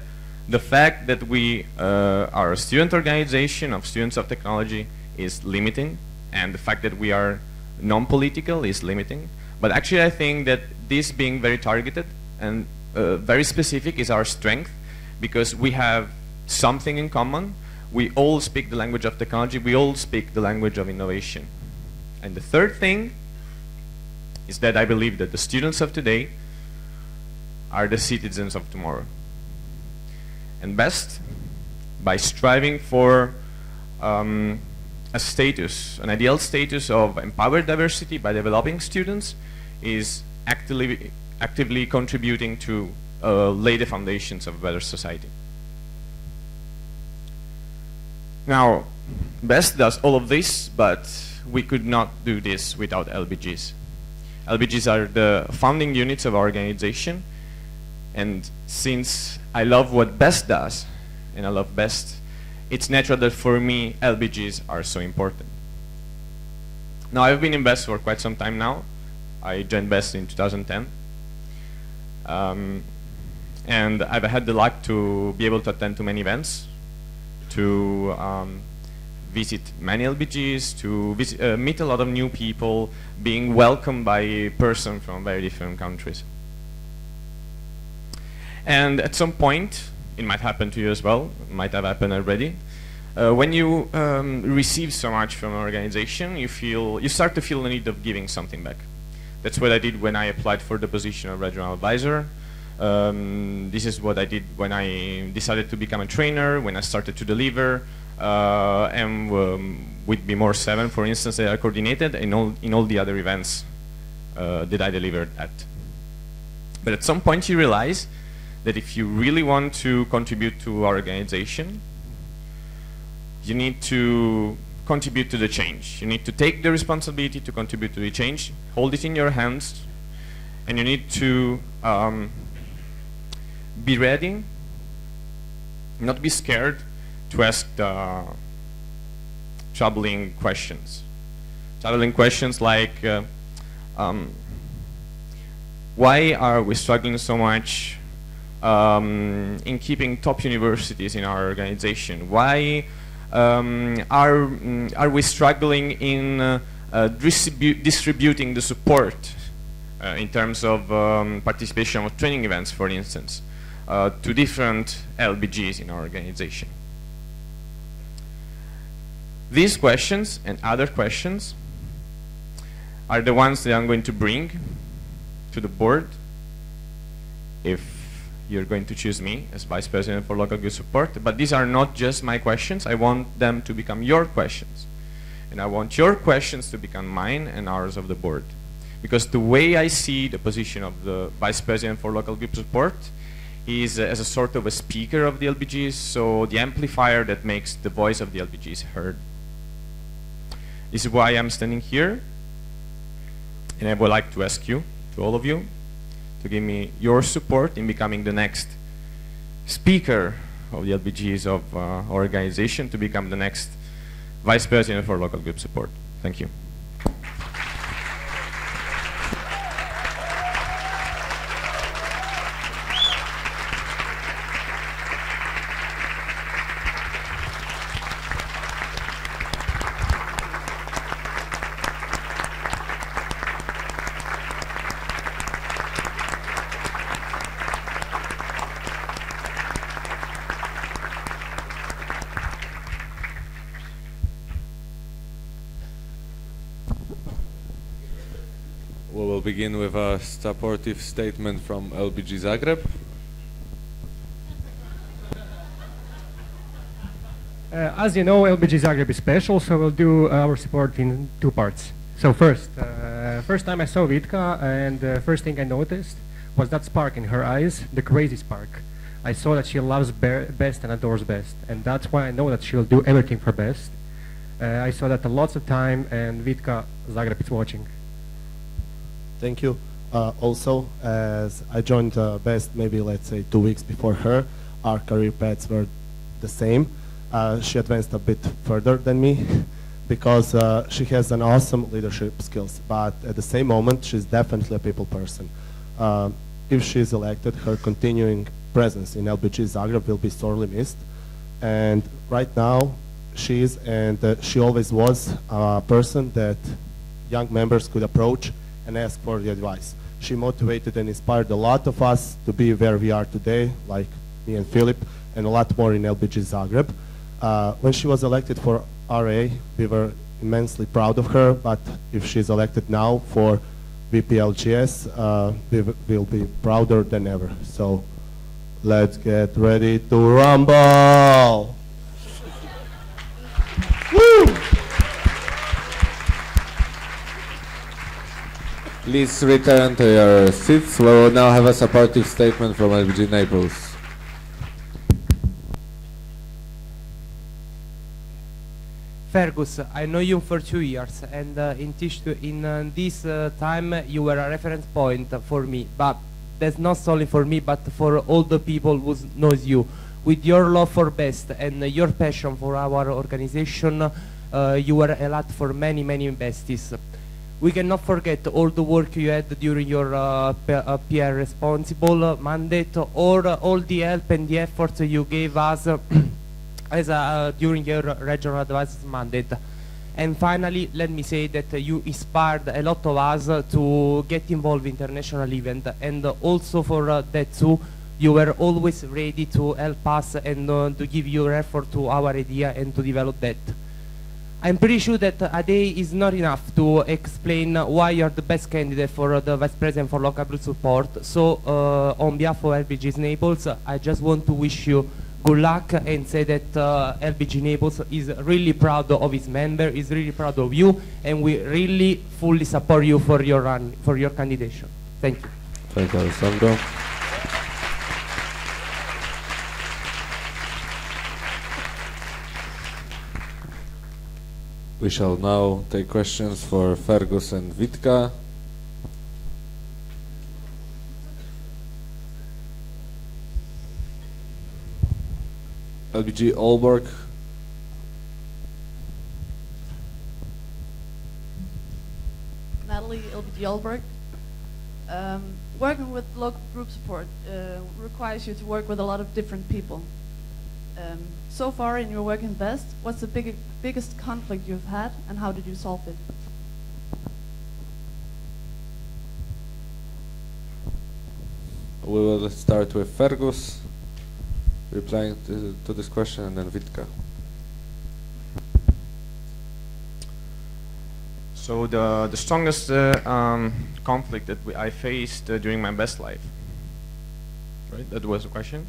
Speaker 6: the fact that we are a student organization of students of technology is limiting, and the fact that we are non-political is limiting. But actually, I think that this being very targeted and very specific is our strength, because we have something in common. We all speak the language of technology. We all speak the language of innovation. And the third thing is that I believe that the students of today are the citizens of tomorrow. And best, by striving for a status, an ideal status of empowered diversity by developing students, is actively contributing to lay the foundations of a better society. Now, BEST does all of this, but we could not do this without LBGs. LBGs are the founding units of our organization, and since I love what BEST does, and I love BEST, it's natural that for me, LBGs are so important. Now, I've been in BEST for quite some time now. I joined BEST in 2010. And I've had the luck to be able to attend to many events, to visit many LBGs, to meet a lot of new people, being welcomed by a person from very different countries. And at some point, it might happen to you as well, it might have happened already, when you receive so much from an organization, you start to feel the need of giving something back. That's what I did when I applied for the position of regional advisor. This is what I did when I decided to become a trainer, when I started to deliver, and with B+7, for instance, that I coordinated in all the other events that I delivered at. But at some point you realize that if you really want to contribute to our organization, you need to contribute to the change. You need to take the responsibility to contribute to the change, hold it in your hands, and you need to be ready, not be scared to ask the troubling questions. Troubling questions like, why are we struggling so much in keeping top universities in our organization? Why are we struggling in distributing the support in terms of participation of training events, for instance, to different LBGs in our organization? These questions and other questions are the ones that I'm going to bring to the board if you're going to choose me as Vice President for Local Group Support. But these are not just my questions. I want them to become your questions. And I want your questions to become mine and ours of the board. Because the way I see the position of the Vice President for Local Group Support is as a sort of a speaker of the LBGs, so the amplifier that makes the voice of the LBGs heard. This is why I'm standing here, and I would like to ask you, to all of you, to give me your support in becoming the next speaker of the LBGs of our organization, to become the next Vice President for Local Group Support. Thank you.
Speaker 11: begin with a supportive statement from LBG Zagreb.
Speaker 12: As you know, LBG Zagreb is special, so we'll do our support in two parts. So first time I saw Vitka, and the first thing I noticed was that spark in her eyes, the crazy spark. I saw that she loves best and adores best, and that's why I know that she'll do everything for best. I saw that lots of time, and Vitka Zagreb is watching.
Speaker 15: Thank you. Also, as I joined BEST maybe let's say 2 weeks before her, our career paths were the same. She advanced a bit further than me because she has an awesome leadership skills, but at the same moment she's definitely a people person. If she's elected, her continuing presence in LBG Zagreb will be sorely missed, and right now she is, and she always was, a person that young members could approach and ask for the advice. She motivated and inspired a lot of us to be where we are today, like me and Philip, and a lot more in LBG Zagreb. When she was elected for RA, we were immensely proud of her, but if she's elected now for VPLGS, we will be prouder than ever. So let's get ready to rumble! Woo!
Speaker 11: Please return to your seats. We will now have a supportive statement from LBG Naples.
Speaker 17: Fergus, I know you for 2 years, and in this time you were a reference point for me. But that's not only for me, but for all the people who knows you. With your love for BEST and your passion for our organization, you were a lot for many, many besties. We cannot forget all the work you had during your PR responsible mandate, or all the help and the effort you gave us during your regional advisors mandate. And finally, let me say that you inspired a lot of us to get involved in international events, and also for that too, you were always ready to help us and to give your effort to our idea and to develop that. I'm pretty sure that a day is not enough to explain why you're the best candidate for the Vice President for Local Group Support. So on behalf of LBG Naples, I just want to wish you good luck and say that LBG Naples is really proud of its member, is really proud of you, and we really fully support you for your candidature. Thank you.
Speaker 11: Thank you, Alessandro. We shall now take questions for Fergus and Vitka. LBG Aalborg.
Speaker 23: Natalie, LBG Aalborg. Working with local group support requires you to work with a lot of different people. So far in your work in BEST, what's the biggest conflict you've had, and how did you solve it?
Speaker 11: We will start with Fergus replying to this question, and then Vitka.
Speaker 6: So the strongest conflict that I faced during my BEST life, right? That was the question.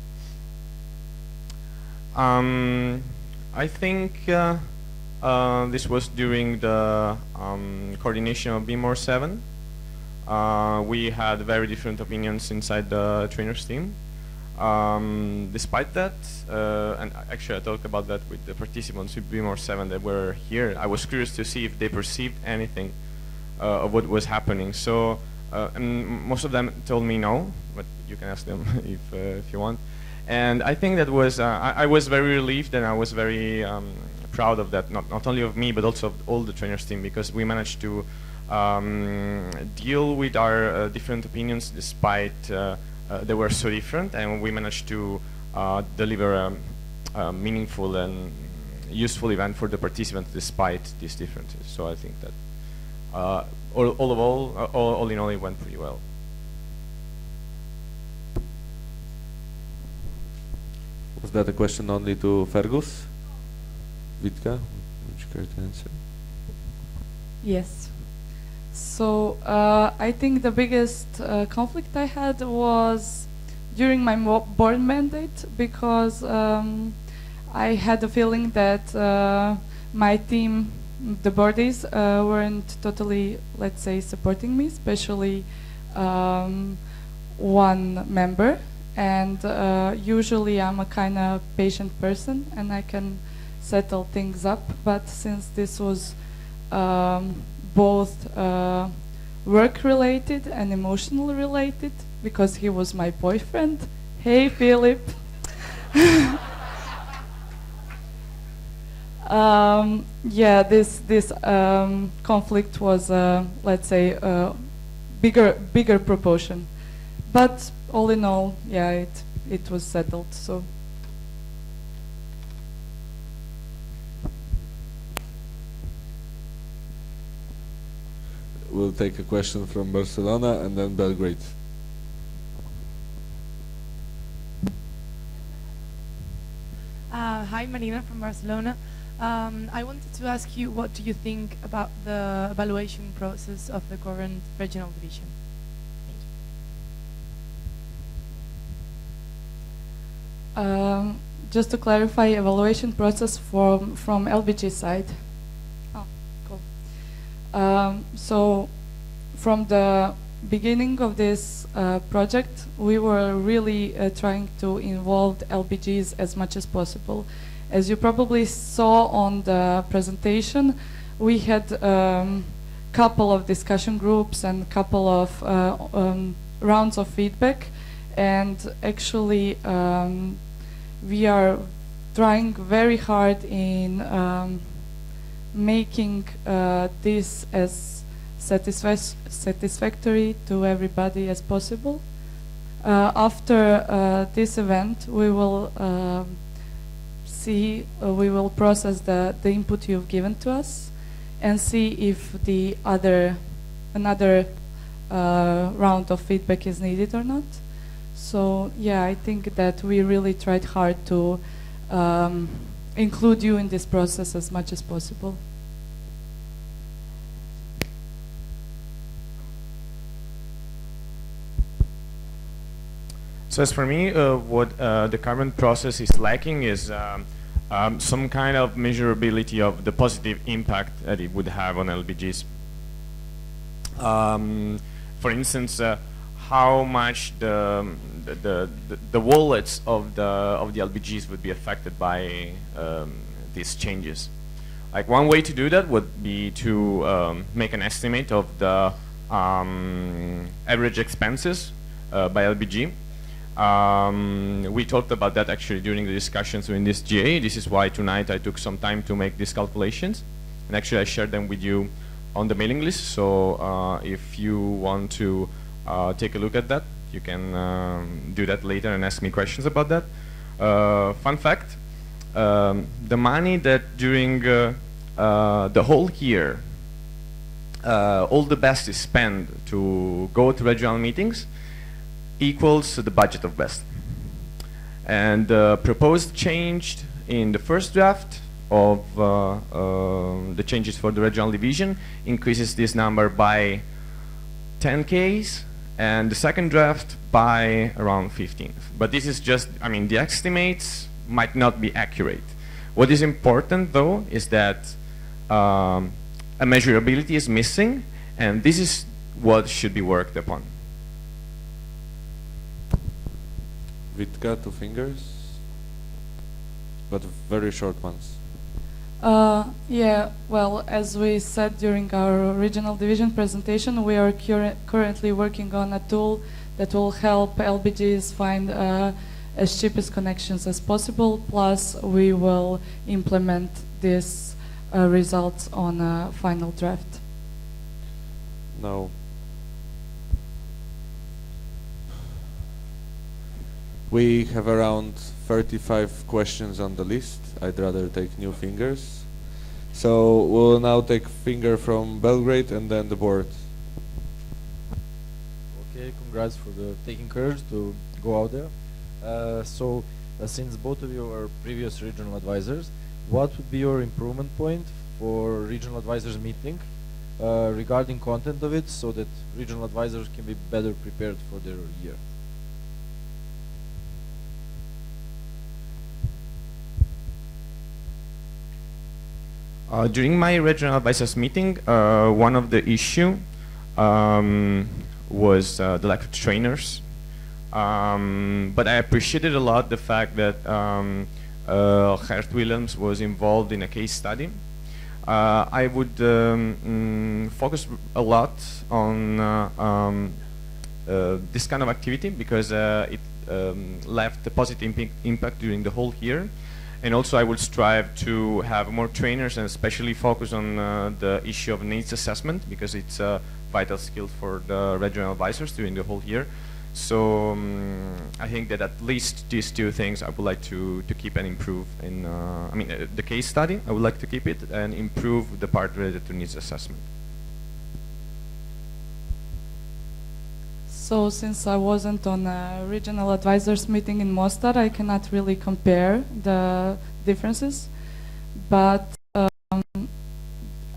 Speaker 6: I think this was during the coordination of Be More 7. We had very different opinions inside the trainers team. Despite that, and actually I talked about that with the participants with Be More 7 that were here, I was curious to see if they perceived anything of what was happening. So, and most of them told me no, but you can ask them if you want. And I think that was, I was very relieved, and I was very proud of that, not only of me, but also of all the trainers team, because we managed to deal with our different opinions despite they were so different, and we managed to deliver a meaningful and useful event for the participants despite these differences. So I think that all in all, it went pretty well.
Speaker 11: Was that a question only to Fergus? Vitka, would you care to answer?
Speaker 21: Yes. So I think the biggest conflict I had was during my board mandate, because I had the feeling that my team, the boardies, weren't totally, let's say, supporting me, especially one member. And usually I'm a kind of patient person and I can settle things up, but since this was both work related and emotional related, because he was my boyfriend. Hey, Philip. Yeah, this conflict was, let's say, bigger proportion, but all in all, yeah, it was settled. So.
Speaker 11: We'll take a question from Barcelona and then Belgrade.
Speaker 3: Hi, Marina from Barcelona. I wanted to ask you, what do you think about the evaluation process of the current regional division?
Speaker 21: Just to clarify, evaluation process from LBG side. Oh, cool. So from the beginning of this project, we were really trying to involve LBGs as much as possible. As you probably saw on the presentation, we had couple of discussion groups and couple of rounds of feedback, and actually we are trying very hard in making this as satisfactory to everybody as possible. After this event, we will we will process the input you've given to us and see if another round of feedback is needed or not. So yeah, I think that we really tried hard to include you in this process as much as possible.
Speaker 6: So as for me, what the current process is lacking is some kind of measurability of the positive impact that it would have on LBGs. For instance, how much the wallets of the LBGs would be affected by these changes. Like, one way to do that would be to make an estimate of the average expenses by LBG. We talked about that actually during the discussions in this GA. This is why tonight I took some time to make these calculations, and actually I shared them with you on the mailing list. So if you want to take a look at that, you can do that later and ask me questions about that. Fun fact, the money that during the whole year all the best is spent to go to regional meetings equals the budget of BEST. And the proposed change in the first draft of the changes for the regional division increases this number by 10Ks, and the second draft by around 15. But this is just, I mean, the estimates might not be accurate. What is important though is that a measurability is missing, and this is what should be worked upon.
Speaker 11: Vitka, 2 fingers, but very short ones.
Speaker 21: Yeah, well, as we said during our regional division presentation, we are currently working on a tool that will help LBGs find as cheapest connections as possible, plus we will implement these results on a final draft.
Speaker 11: No. We have around 35 questions on the list. I'd rather take new fingers. So we'll now take finger from Belgrade and then the board.
Speaker 20: Okay, congrats for taking courage to go out there. Since both of you are previous regional advisors, what would be your improvement point for regional advisors meeting regarding content of it, so that regional advisors can be better prepared for their year?
Speaker 6: During my regional advisors meeting, one of the issue was the lack of trainers. But I appreciated a lot the fact that Gert Willems was involved in a case study. I would focus a lot on this kind of activity because it left a positive impact during the whole year. And also I would strive to have more trainers and especially focus on the issue of needs assessment because it's a vital skill for the regional advisors during the whole year. So I think that at least these two things I would like to keep and improve. In, I mean, the case study, I would like to keep it and improve the part related to needs assessment.
Speaker 21: So since I wasn't on a regional advisors meeting in Mostar, I cannot really compare the differences. But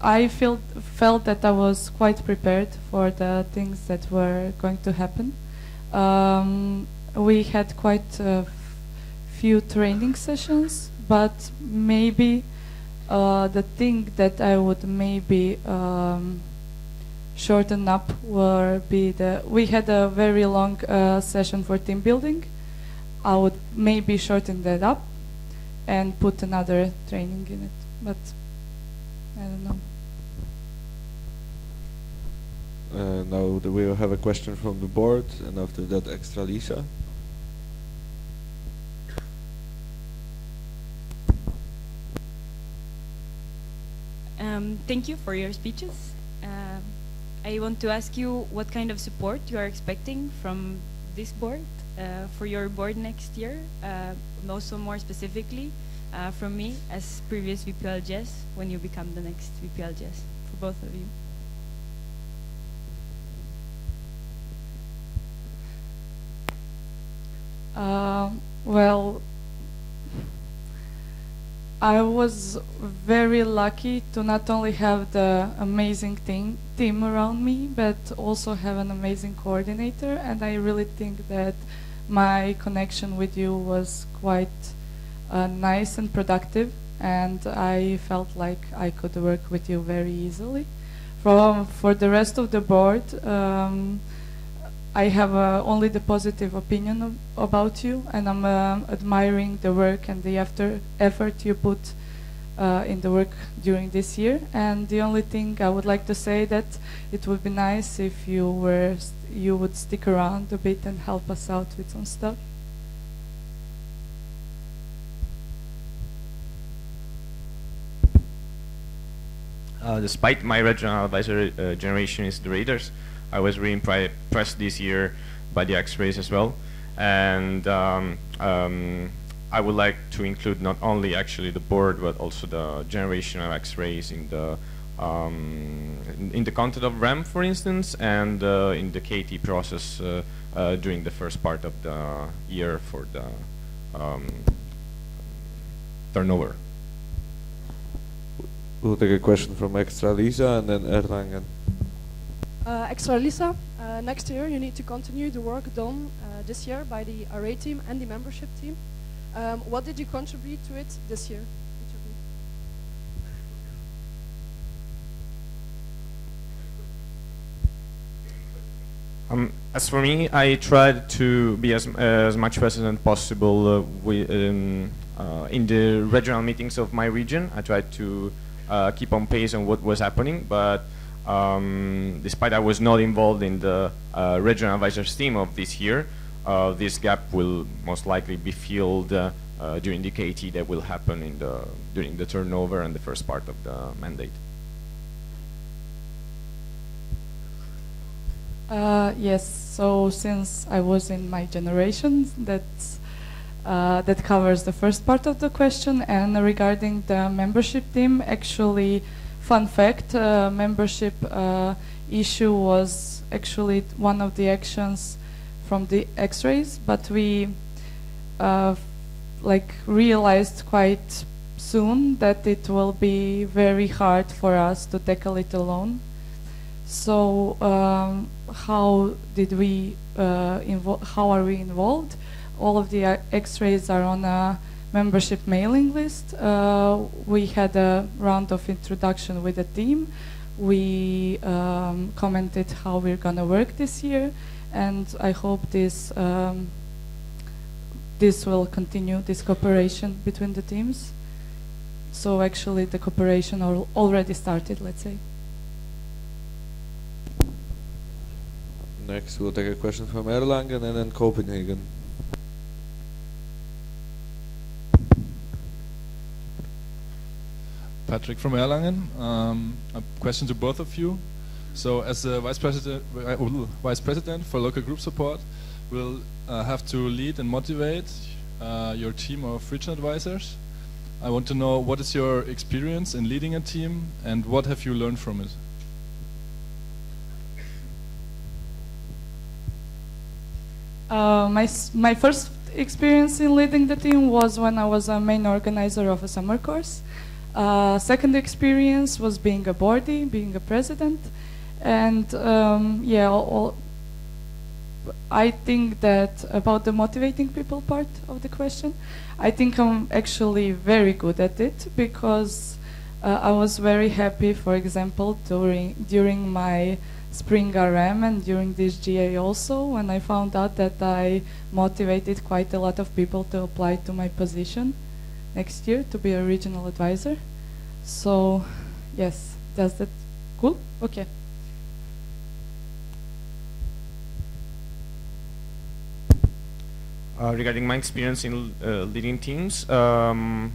Speaker 21: I felt that I was quite prepared for the things that were going to happen. We had quite a few training sessions, but maybe the thing that I would maybe shorten up would be we had a very long session for team building. I would maybe shorten that up and put another training in it, but I don't know.
Speaker 11: Now we will have a question from the board, and after that, extra Lisa.
Speaker 9: Thank you for your speeches. I want to ask you what kind of support you are expecting from this board for your board next year, and also more specifically from me as previous VPLGS when you become the next VPLGS, for both of you.
Speaker 21: Well, I was very lucky to not only have the amazing team around me, but also have an amazing coordinator, and I really think that my connection with you was quite nice and productive, and I felt like I could work with you very easily. For the rest of the board, I have only the positive opinion about you, and I'm admiring the work and the effort you put in the work during this year. And the only thing I would like to say that it would be nice if you would stick around a bit and help us out with some stuff.
Speaker 6: Despite my regional advisor generation is the Raiders, I was really impressed this year by the X-rays as well, and I would like to include not only actually the board but also the generation of X-rays in the content of RAM, for instance, and in the KT process during the first part of the year for the turnover.
Speaker 11: We'll take a question from Extra Lisa and then Erlangen.
Speaker 19: Extra Lisa, next year you need to continue the work done this year by the array team and the membership team. What did you contribute to it this year?
Speaker 6: As for me, I tried to be as much present as possible in the regional meetings of my region. I tried to keep on pace on what was happening, but despite I was not involved in the regional advisors team of this year, this gap will most likely be filled during the KT that will happen during the turnover and the first part of the mandate.
Speaker 21: Yes, so since I was in my generation, that covers the first part of the question. And regarding the membership team, actually, fun fact, membership issue was actually one of the actions from the X-rays, but we realized quite soon that it will be very hard for us to tackle it alone. So how did we how are we involved? All of the X-rays are on a membership mailing list. We had a round of introduction with the team. We commented how we're gonna work this year, and I hope this this will continue, this cooperation between the teams. So actually the cooperation already started, let's say.
Speaker 11: Next, we'll take a question from Erlangen and then Copenhagen.
Speaker 1: Patrick from Erlangen. A question to both of you. So, as the vice president for local group support, will have to lead and motivate your team of regional advisors. I want to know, what is your experience in leading a team, and what have you learned from it?
Speaker 21: My first experience in leading the team was when I was a main organizer of a summer course. Second experience was being a boardie, being a president, and yeah, I think that about the motivating people part of the question, I think I'm actually very good at it, because I was very happy, for example, during my spring RM and during this GA also, when I found out that I motivated quite a lot of people to apply to my position next year to be a regional advisor. So yes, does that cool? Okay.
Speaker 6: Regarding my experience in leading teams, the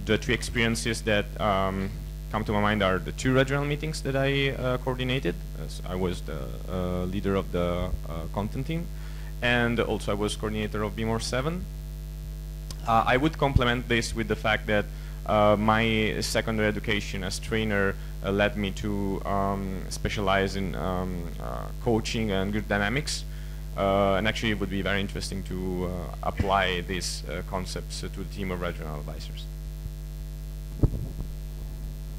Speaker 6: three experiences that come to my mind are the 2 regional meetings that I coordinated, as I was the leader of the content team, and also I was coordinator of B+7. I would complement this with the fact that my secondary education as trainer led me to specialize in coaching and group dynamics. And actually it would be very interesting to apply these concepts to a team of regional advisors.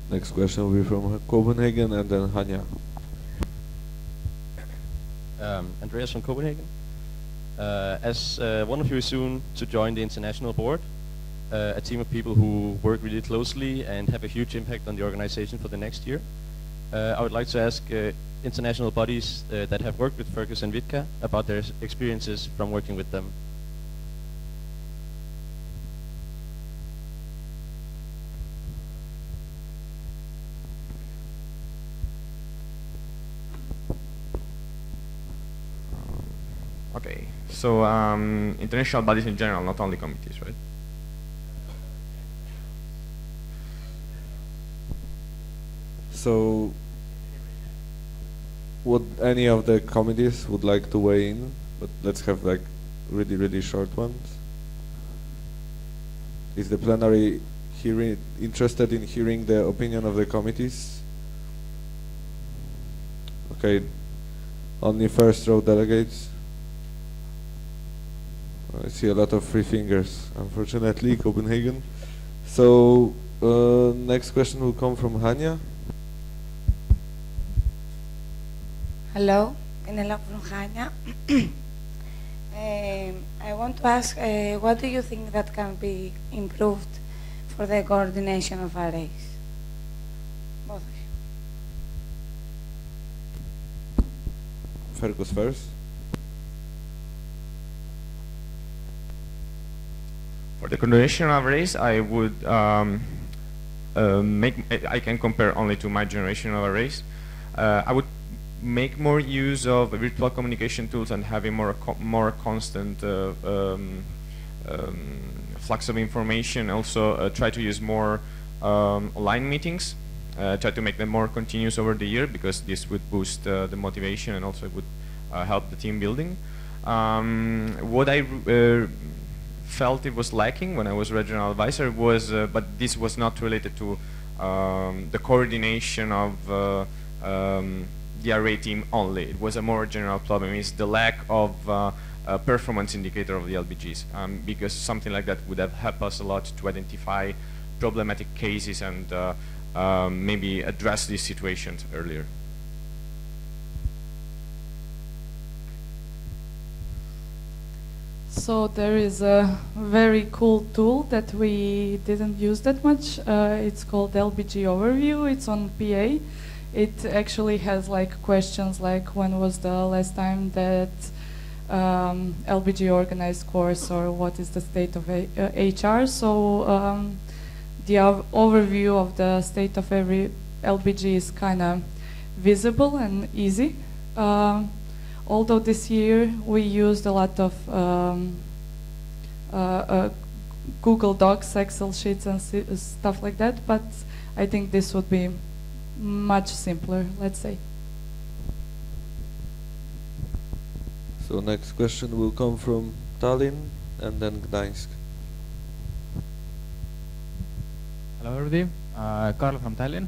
Speaker 11: Next question will be from Copenhagen and then Chania.
Speaker 7: Andreas from Copenhagen. As one of you is soon to join the international board, a team of people who work really closely and have a huge impact on the organization for the next year, I would like to ask international bodies that have worked with Fergus and Vitka about their experiences from working with them.
Speaker 6: Okay, so international bodies in general, not only committees, right?
Speaker 11: So, would any of the committees would like to weigh in? But let's have like really short ones. Is the plenary interested in hearing the opinion of the committees? Okay, only first row delegates. I see a lot of free fingers, unfortunately, Copenhagen. So, next question will come from Chania.
Speaker 8: Hello, Inela from Chania. I want to ask, what do you think that can be improved for the coordination of arrays? Both of you.
Speaker 11: Fergus first.
Speaker 6: For the coordination of arrays, I would I can compare only to my generation of arrays. I would make more use of virtual communication tools and having more constant flux of information. Also, try to use more online meetings. Try to make them more continuous over the year, because this would boost the motivation and also would help the team building. What I felt it was lacking when I was regional advisor was, but this was not related to the coordination of the array team only. It was a more general problem. It's the lack of a performance indicator of the LBGs, because something like that would have helped us a lot to identify problematic cases and maybe address these situations earlier.
Speaker 21: So there is a very cool tool that we didn't use that much. It's called LBG Overview. It's on PA. It actually has like questions like when was the last time that LBG organized course, or what is the state of HR. So the overview of the state of every LBG is kind of visible and easy. Although this year we used a lot of Google Docs, Excel sheets and stuff like that, but I think this would be much simpler, let's say.
Speaker 11: So next question will come from Tallinn and then Gdańsk.
Speaker 10: Hello everybody, Carl from Tallinn,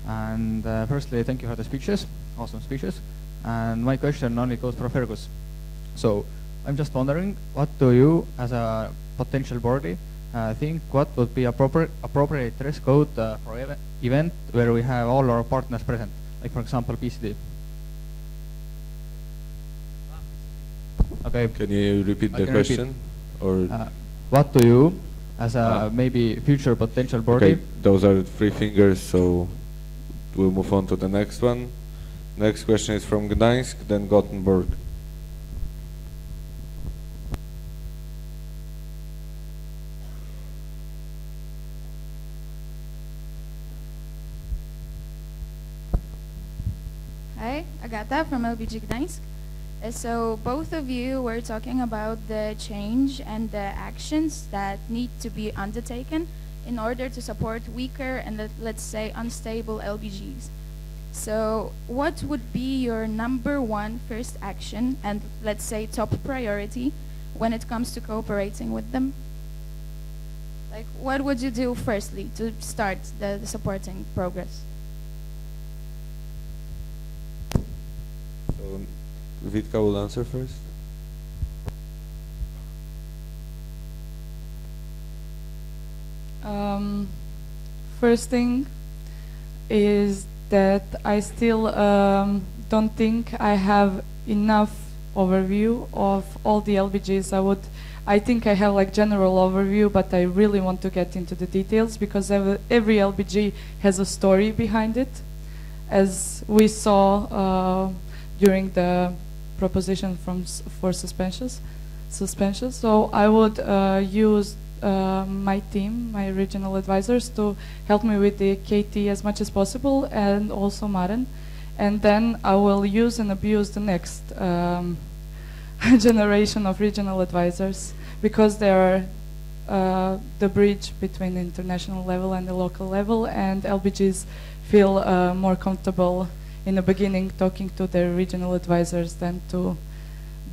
Speaker 10: and firstly thank you for the speeches, awesome speeches, and my question only goes for Fergus. So I'm just wondering, what do you as a potential boardie think what would be appropriate dress code for event where we have all our partners present, like for example PCD? Okay.
Speaker 11: Can you repeat the question? Or
Speaker 10: what do you, as a maybe future potential boardie?
Speaker 11: Okay, those are 3 fingers, so we'll move on to the next one. Next question is from Gdańsk, then Gothenburg.
Speaker 18: Hi, Agata from LBG Gdańsk. So both of you were talking about the change and the actions that need to be undertaken in order to support weaker and let's say unstable LBGs. So what would be your #1 first action and let's say top priority when it comes to cooperating with them? Like what would you do firstly to start the supporting progress?
Speaker 11: So Vitka will answer first.
Speaker 21: First thing is that I still don't think I have enough overview of all the LBGs. I think I have like general overview, but I really want to get into the details because every LBG has a story behind it, as we saw during the proposition for suspensions. So I would use my team, my regional advisors, to help me with the KT as much as possible, and also Maren. And then I will use and abuse the next generation of regional advisors, because they are the bridge between the international level and the local level, and LBGs feel more comfortable in the beginning talking to their regional advisors than to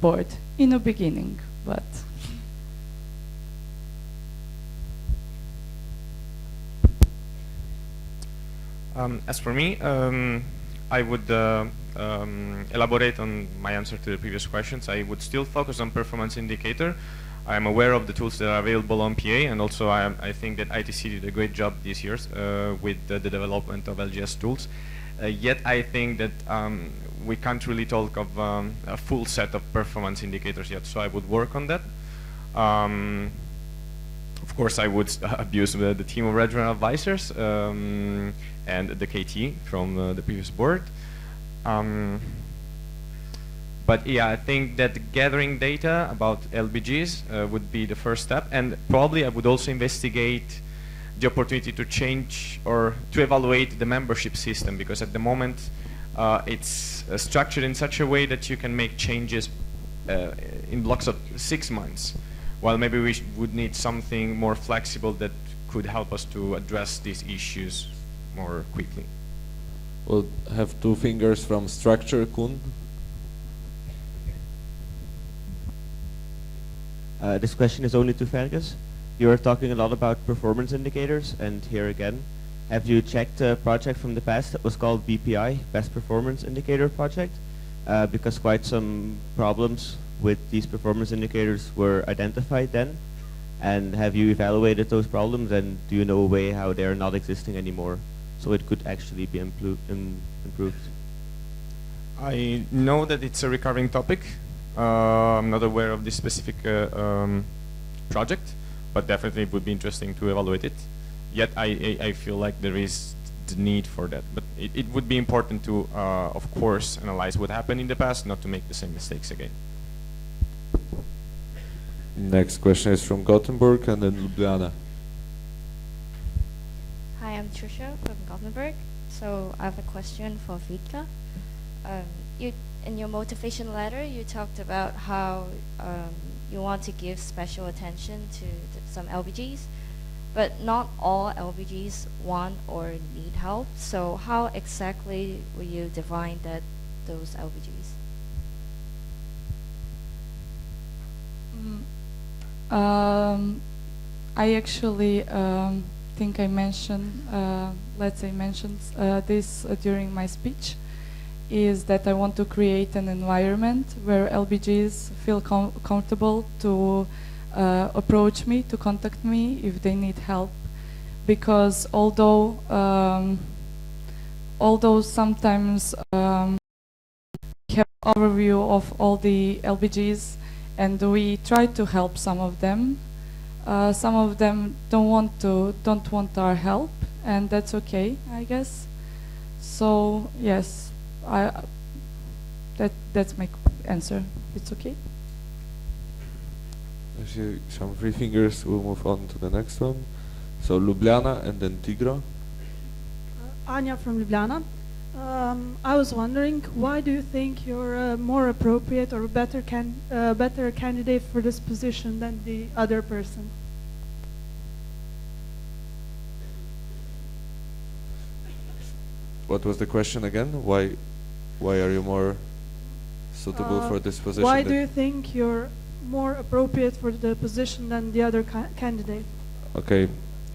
Speaker 21: board in the beginning, but
Speaker 6: as for me, I would elaborate on my answer to the previous questions. I would still focus on performance indicator. I am aware of the tools that are available on PA, and also I think that ITC did a great job this year with the development of LGS tools. Yet I think that we can't really talk of a full set of performance indicators yet, so I would work on that. Of course, I would abuse the team of regional advisors and the KT from the previous board. But yeah, I think that gathering data about LBGs would be the first step, and probably I would also investigate the opportunity to change or to evaluate the membership system, because at the moment it's structured in such a way that you can make changes in blocks of 6 months, while maybe we would need something more flexible that could help us to address these issues more quickly.
Speaker 11: We'll have 2 fingers from structure, Kun.
Speaker 16: This question is only to Fergus. You are talking a lot about performance indicators, and here again, have you checked a project from the past that was called BPI, Best Performance Indicator Project? Because quite some problems with these performance indicators were identified then. And have you evaluated those problems, and do you know a way how they are not existing anymore, so it could actually be improved?
Speaker 6: I know that it's a recurring topic I'm not aware of this specific project, but definitely it would be interesting to evaluate it. Yet I feel like there is the need for that. But it would be important to, of course, analyze what happened in the past, not to make the same mistakes again.
Speaker 11: Next question is from Gothenburg and then Ljubljana.
Speaker 13: Hi, I'm Trisha from Gothenburg. So I have a question for Vitka. In your motivation letter, you talked about how you want to give special attention to some LBGs, but not all LBGs want or need help. So how exactly will you define those LBGs?
Speaker 21: I actually think I mentioned, mentioned this during my speech, is that I want to create an environment where LBGs feel comfortable to approach me, to contact me if they need help. Because although sometimes we have an overview of all the LBGs and we try to help some of them don't want our help, and that's okay, I guess. So yes, that's my answer. It's okay.
Speaker 11: I see some free fingers. We'll move on to the next one. So Ljubljana and then Tigra.
Speaker 14: Anya from Ljubljana. I was wondering, why do you think you're a more appropriate or better candidate for this position than the other person?
Speaker 11: What was the question again? Why are you more suitable for this position?
Speaker 14: Why do you think you're more appropriate for the position than the other candidate?
Speaker 11: Okay,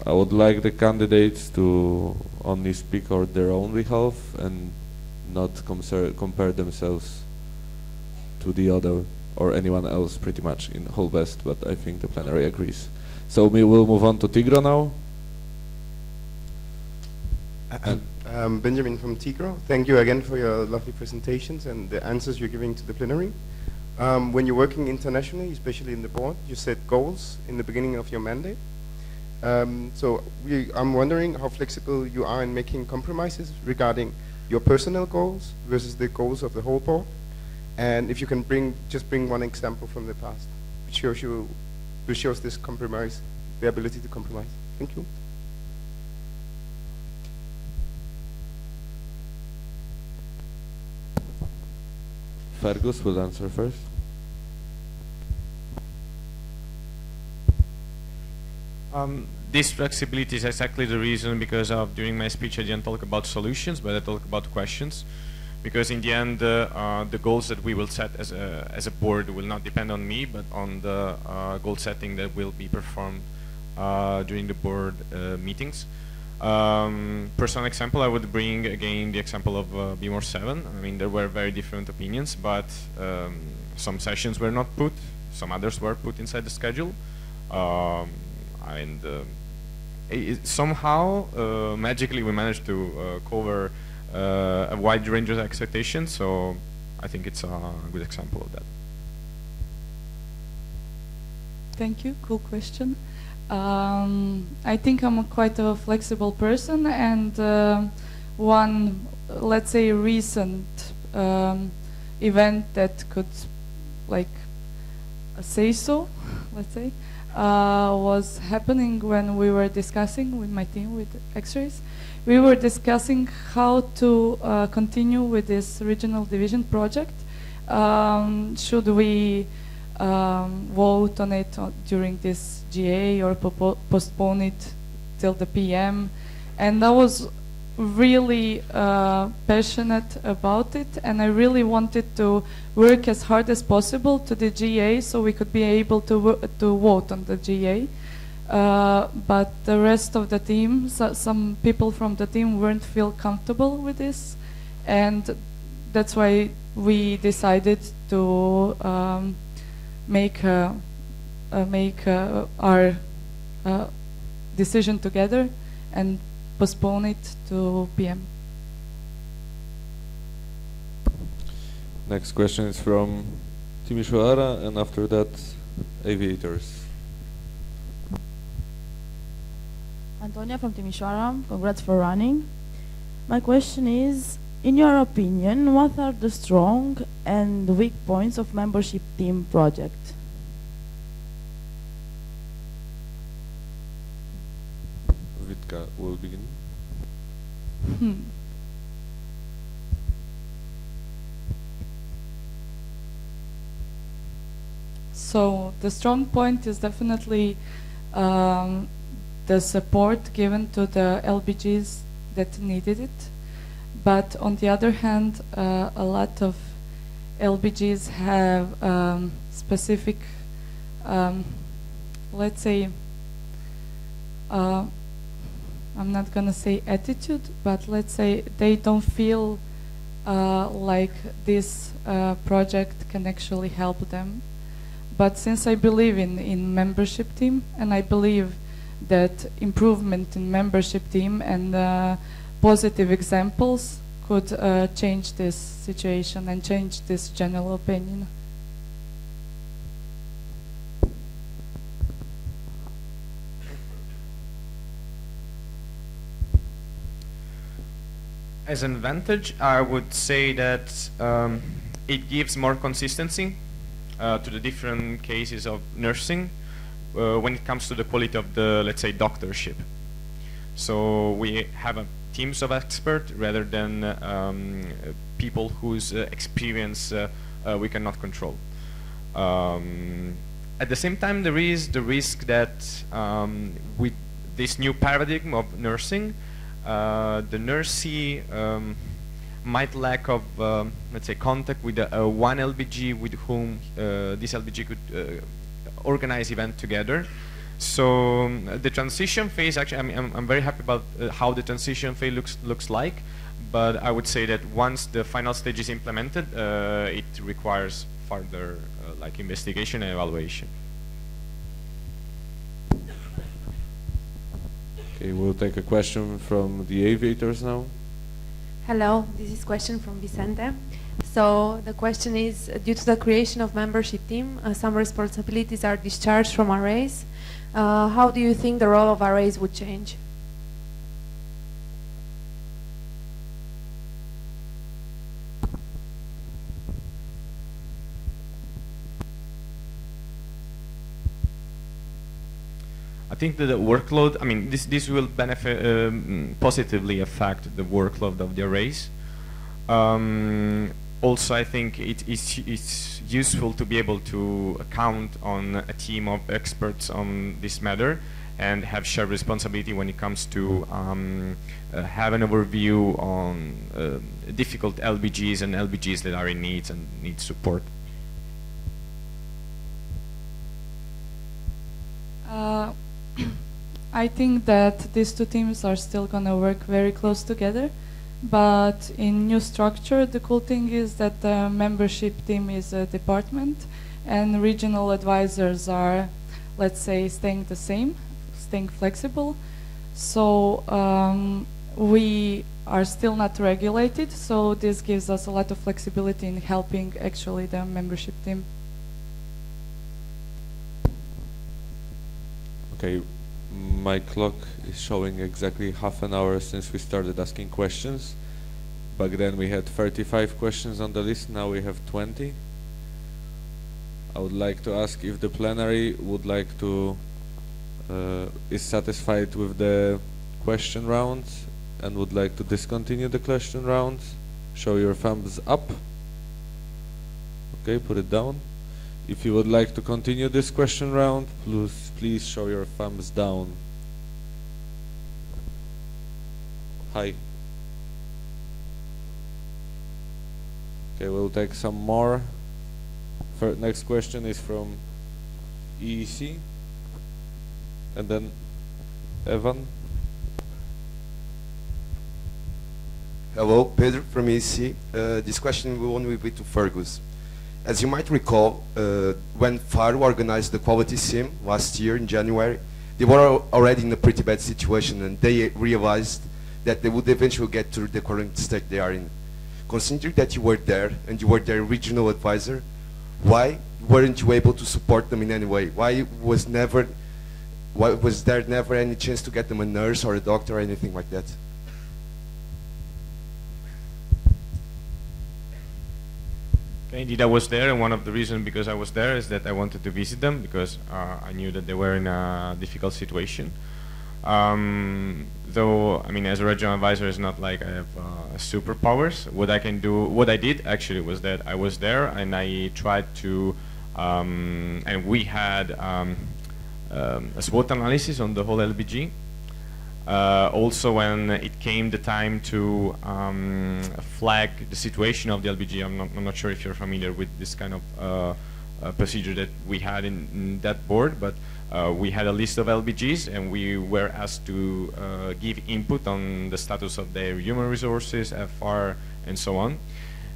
Speaker 11: I would like the candidates to only speak on their own behalf and not compare themselves to the other or anyone else pretty much in whole best, but I think the plenary agrees. So we will move on to Tigra now.
Speaker 22: Benjamin from Tigro. Thank you again for your lovely presentations and the answers you're giving to the plenary. When you're working internationally, especially in the board, you set goals in the beginning of your mandate. So I'm wondering how flexible you are in making compromises regarding your personal goals versus the goals of the whole board. And if you can bring one example from the past, which shows this compromise, the ability to compromise. Thank you.
Speaker 11: Fergus will answer first.
Speaker 6: This flexibility is exactly the reason because during my speech I didn't talk about solutions, but I talked about questions. Because in the end, the goals that we will set as a board will not depend on me, but on the goal setting that will be performed during the board meetings. Personal example, I would bring again the example of B-7. I mean, there were very different opinions, but some sessions were not put, some others were put inside the schedule. Somehow, magically, we managed to cover a wide range of expectations, so I think it's a good example of that.
Speaker 21: Thank you, cool question. I think I'm quite a flexible person, and one, let's say, recent event that could, like, say so, let's say, was happening when we were discussing with my team, with X-rays. We were discussing how to continue with this regional division project. Should we vote on it during this GA or postpone it till the PM? And I was really passionate about it, and I really wanted to work as hard as possible to the GA so we could be able to vote on the GA. But the rest of the team, some people from the team weren't feel comfortable with this, and that's why we decided to make our decision together and postpone it to PM.
Speaker 11: Next question is from Timișoara, and after that, Aviators.
Speaker 2: Antonia from Timișoara, congrats for running. My question is, in your opinion, what are the strong and weak points of membership team project?
Speaker 11: Vitka will begin.
Speaker 21: So the strong point is definitely the support given to the LBGs that needed it. But on the other hand, a lot of LBGs have specific, let's say, I'm not going to say attitude, but let's say they don't feel like this project can actually help them. But since I believe in membership team, and I believe that improvement in membership team and positive examples could change this situation and change this general opinion.
Speaker 6: As an advantage, I would say that it gives more consistency to the different cases of nursing when it comes to the quality of the, let's say, doctorship. So we have teams of experts rather than people whose experience we cannot control. At the same time, there is the risk that with this new paradigm of nursing, the nursee might lack of, let's say, contact with one LBG with whom this LBG could organize event together. So the transition phase, actually, I'm very happy about how the transition phase looks like, but I would say that once the final stage is implemented, it requires further like investigation and evaluation.
Speaker 11: Okay, we'll take a question from the Aviators now.
Speaker 4: Hello, this is a question from Vicente. So the question is, due to the creation of membership team, some responsibilities are discharged from arrays. How do you think the role of arrays would change?
Speaker 6: I think that the workload, I mean, this will benefit, positively affect the workload of the arrays. Also, I think it's useful to be able to count on a team of experts on this matter and have shared responsibility when it comes to have an overview on difficult LBGs and LBGs that are in need and need support.
Speaker 21: I think that these two teams are still going to work very close together, but in new structure, the cool thing is that the membership team is a department and regional advisors are, let's say, staying the same, staying flexible. So we are still not regulated, so this gives us a lot of flexibility in helping actually the membership team.
Speaker 11: Okay, my clock is showing exactly half an hour since we started asking questions. Back then we had 35 questions on the list, now we have 20. I would like to ask if the plenary would like to, is satisfied with the question round and would like to discontinue the question round. Show your thumbs up. Okay, put it down. If you would like to continue this question round, please show your thumbs down. Hi. Okay, we'll take some more. Next question is from EEC. And then Evan.
Speaker 5: Hello, Pedro from EEC. This question will only be to Fergus. As you might recall, when FARO organized the quality sim last year in January, they were already in a pretty bad situation and they realized that they would eventually get to the current state they are in. Considering that you were there and you were their regional advisor, why weren't you able to support them in any way? Why was there never any chance to get them a nurse or a doctor or anything like that?
Speaker 6: Indeed, I was there, and one of the reasons because I was there is that I wanted to visit them because I knew that they were in a difficult situation. Though, I mean, as a regional advisor, it's not like I have superpowers. What I can do, what I did actually was that I was there and I tried to, and we had a SWOT analysis on the whole LBG. Also, when it came the time to flag the situation of the LBG, I'm not sure if you're familiar with this kind of procedure that we had in that board, but we had a list of LBGs and we were asked to give input on the status of their human resources, FR, and so on.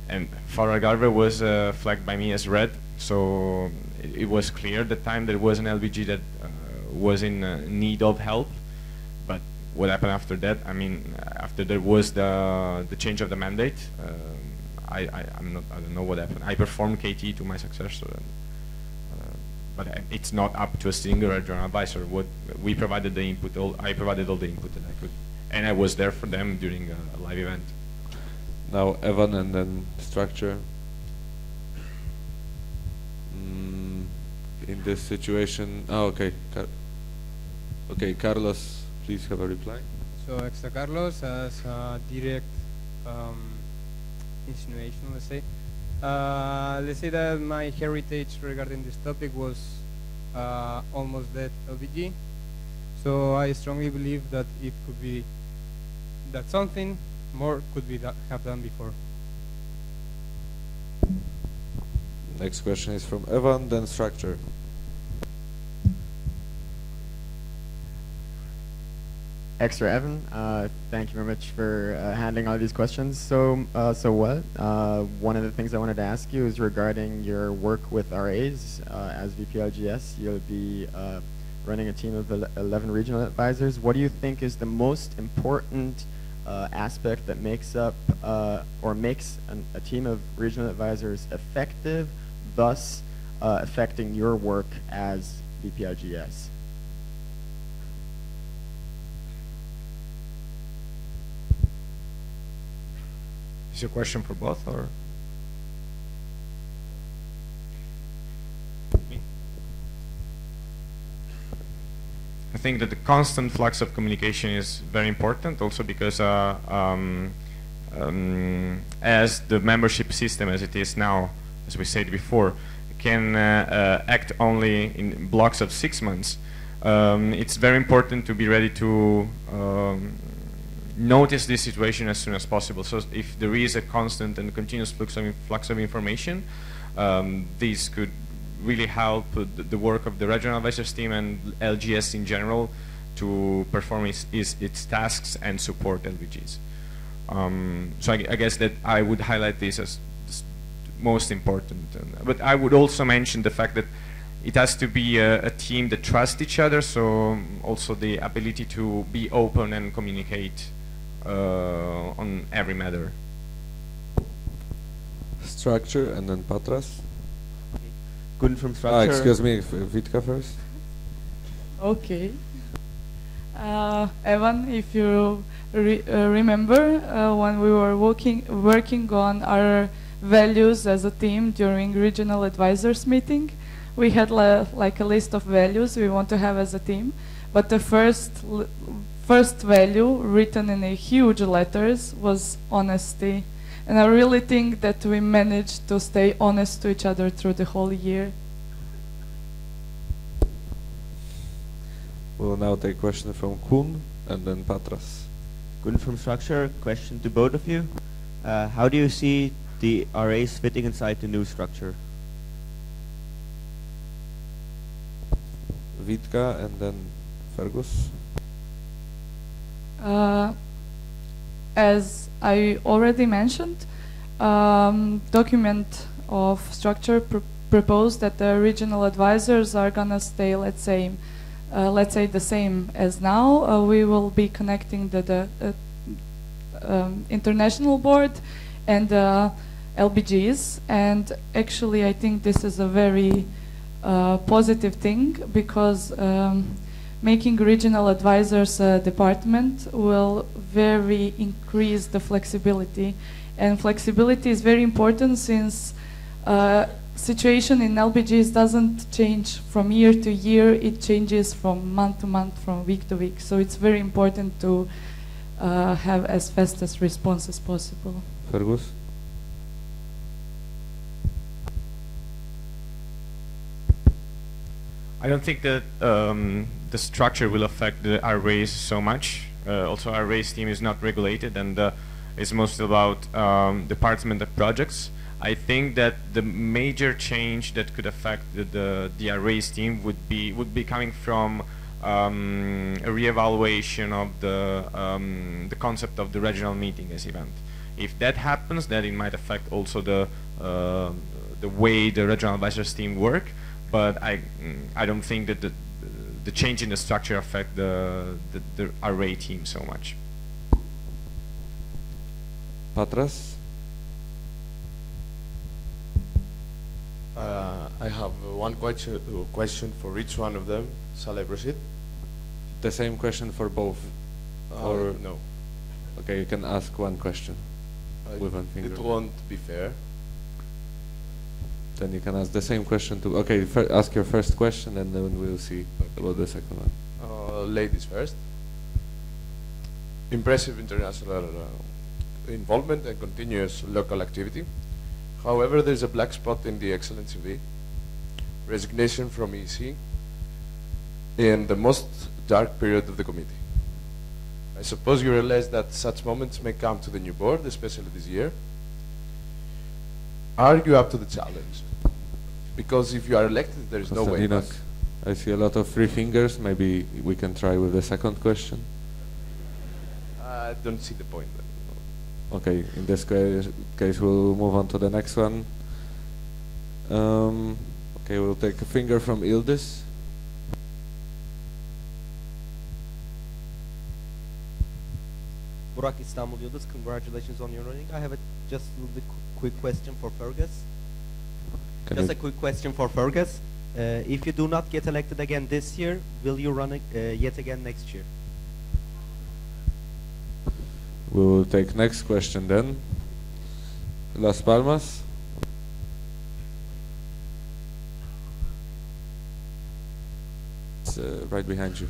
Speaker 6: And FAR Algarve was flagged by me as red, so it was clear at the time there was an LBG that was in need of help. But what happened after that? I mean, after there was the change of the mandate, I don't know what happened. I performed KT to my successor, but it's not up to a single regional advisor. What we provided the input, I provided all the input that I could, and I was there for them during a live event.
Speaker 11: Now Evan and then structure. In this situation, okay, Carlos, please have a reply.
Speaker 12: So Extra Carlos, as a direct insinuation, let's say that my heritage regarding this topic was almost that LBG. So I strongly believe that it could be that something more could be have done before.
Speaker 11: Next question is from Evan, then structure.
Speaker 15: Extra Evan, thank you very much for handling all these questions so well. One of the things I wanted to ask you is regarding your work with RAs. As VP LGS, you'll be running a team of 11 regional advisors. What do you think is the most important aspect that makes up or makes a team of regional advisors effective, thus affecting your work as VP LGS?
Speaker 6: Is your question for both, or? I think that the constant flux of communication is very important, also because as the membership system as it is now, as we said before, can act only in blocks of 6 months, it's very important to be ready to notice this situation as soon as possible. So if there is a constant and continuous flux of information, this could really help the work of the regional advisors team and LGS in general to perform its tasks and support LBGs. So I guess that I would highlight this as most important. But I would also mention the fact that it has to be a team that trusts each other, so also the ability to be open and communicate on every matter.
Speaker 11: Structure and then Patras.
Speaker 15: Good from structure.
Speaker 11: Excuse me, Vitka first.
Speaker 21: Okay. Evan, if you remember when we were working on our values as a team during regional advisors meeting, we had like a list of values we want to have as a team, but the first value written in a huge letters was honesty. And I really think that we managed to stay honest to each other through the whole year.
Speaker 11: We'll now take question from Kun and then Patras.
Speaker 16: Kun from structure, question to both of you. How do you see the RAs fitting inside the new structure?
Speaker 11: Vitka and then Fergus.
Speaker 21: As I already mentioned, document of structure proposed that the regional advisors are gonna stay, let's say the same as now. We will be connecting the international board, and LBGs, and actually I think this is a very positive thing, because making regional advisors a department will very increase the flexibility, and flexibility is very important since situation in LBGs doesn't change from year to year, it changes from month to month, from week to week. So it's very important to have as fast as response as possible.
Speaker 11: Fergus?
Speaker 6: I don't think that the structure will affect the arrays so much. Also, our arrays team is not regulated, and it's mostly about department of projects. I think that the major change that could affect the arrays team would be coming from a reevaluation of the concept of the regional meeting as event. If that happens, then it might affect also the way the regional advisors team work. But I don't think that the change in the structure affect the array team so much.
Speaker 11: Patras?
Speaker 3: I have one question for each one of them. Shall I proceed?
Speaker 11: The same question for both? Or
Speaker 3: no.
Speaker 11: Okay, you can ask one question with one finger.
Speaker 3: It won't be fair.
Speaker 11: Then you can ask the same question to... Okay, ask your first question, and then we'll see about the second one.
Speaker 3: Ladies first. Impressive international involvement and continuous local activity. However, there's a black spot in the excellent CV. Resignation from EC in the most dark period of the committee. I suppose you realize that such moments may come to the new board, especially this year. Are you up to the challenge? Because if you are elected, there is no way back.
Speaker 11: I see a lot of free fingers. Maybe we can try with the second question.
Speaker 3: I don't see the point then.
Speaker 11: Okay, in this case we'll move on to the next one. Okay, we'll take a finger from Ildis.
Speaker 17: Burak İstanbul Yıldız, congratulations on your running. I have just a quick question for Fergus. Just a quick question for Fergus. If you do not get elected again this year, will you run yet again next year?
Speaker 11: We will take next question then. Las Palmas. It's right behind you.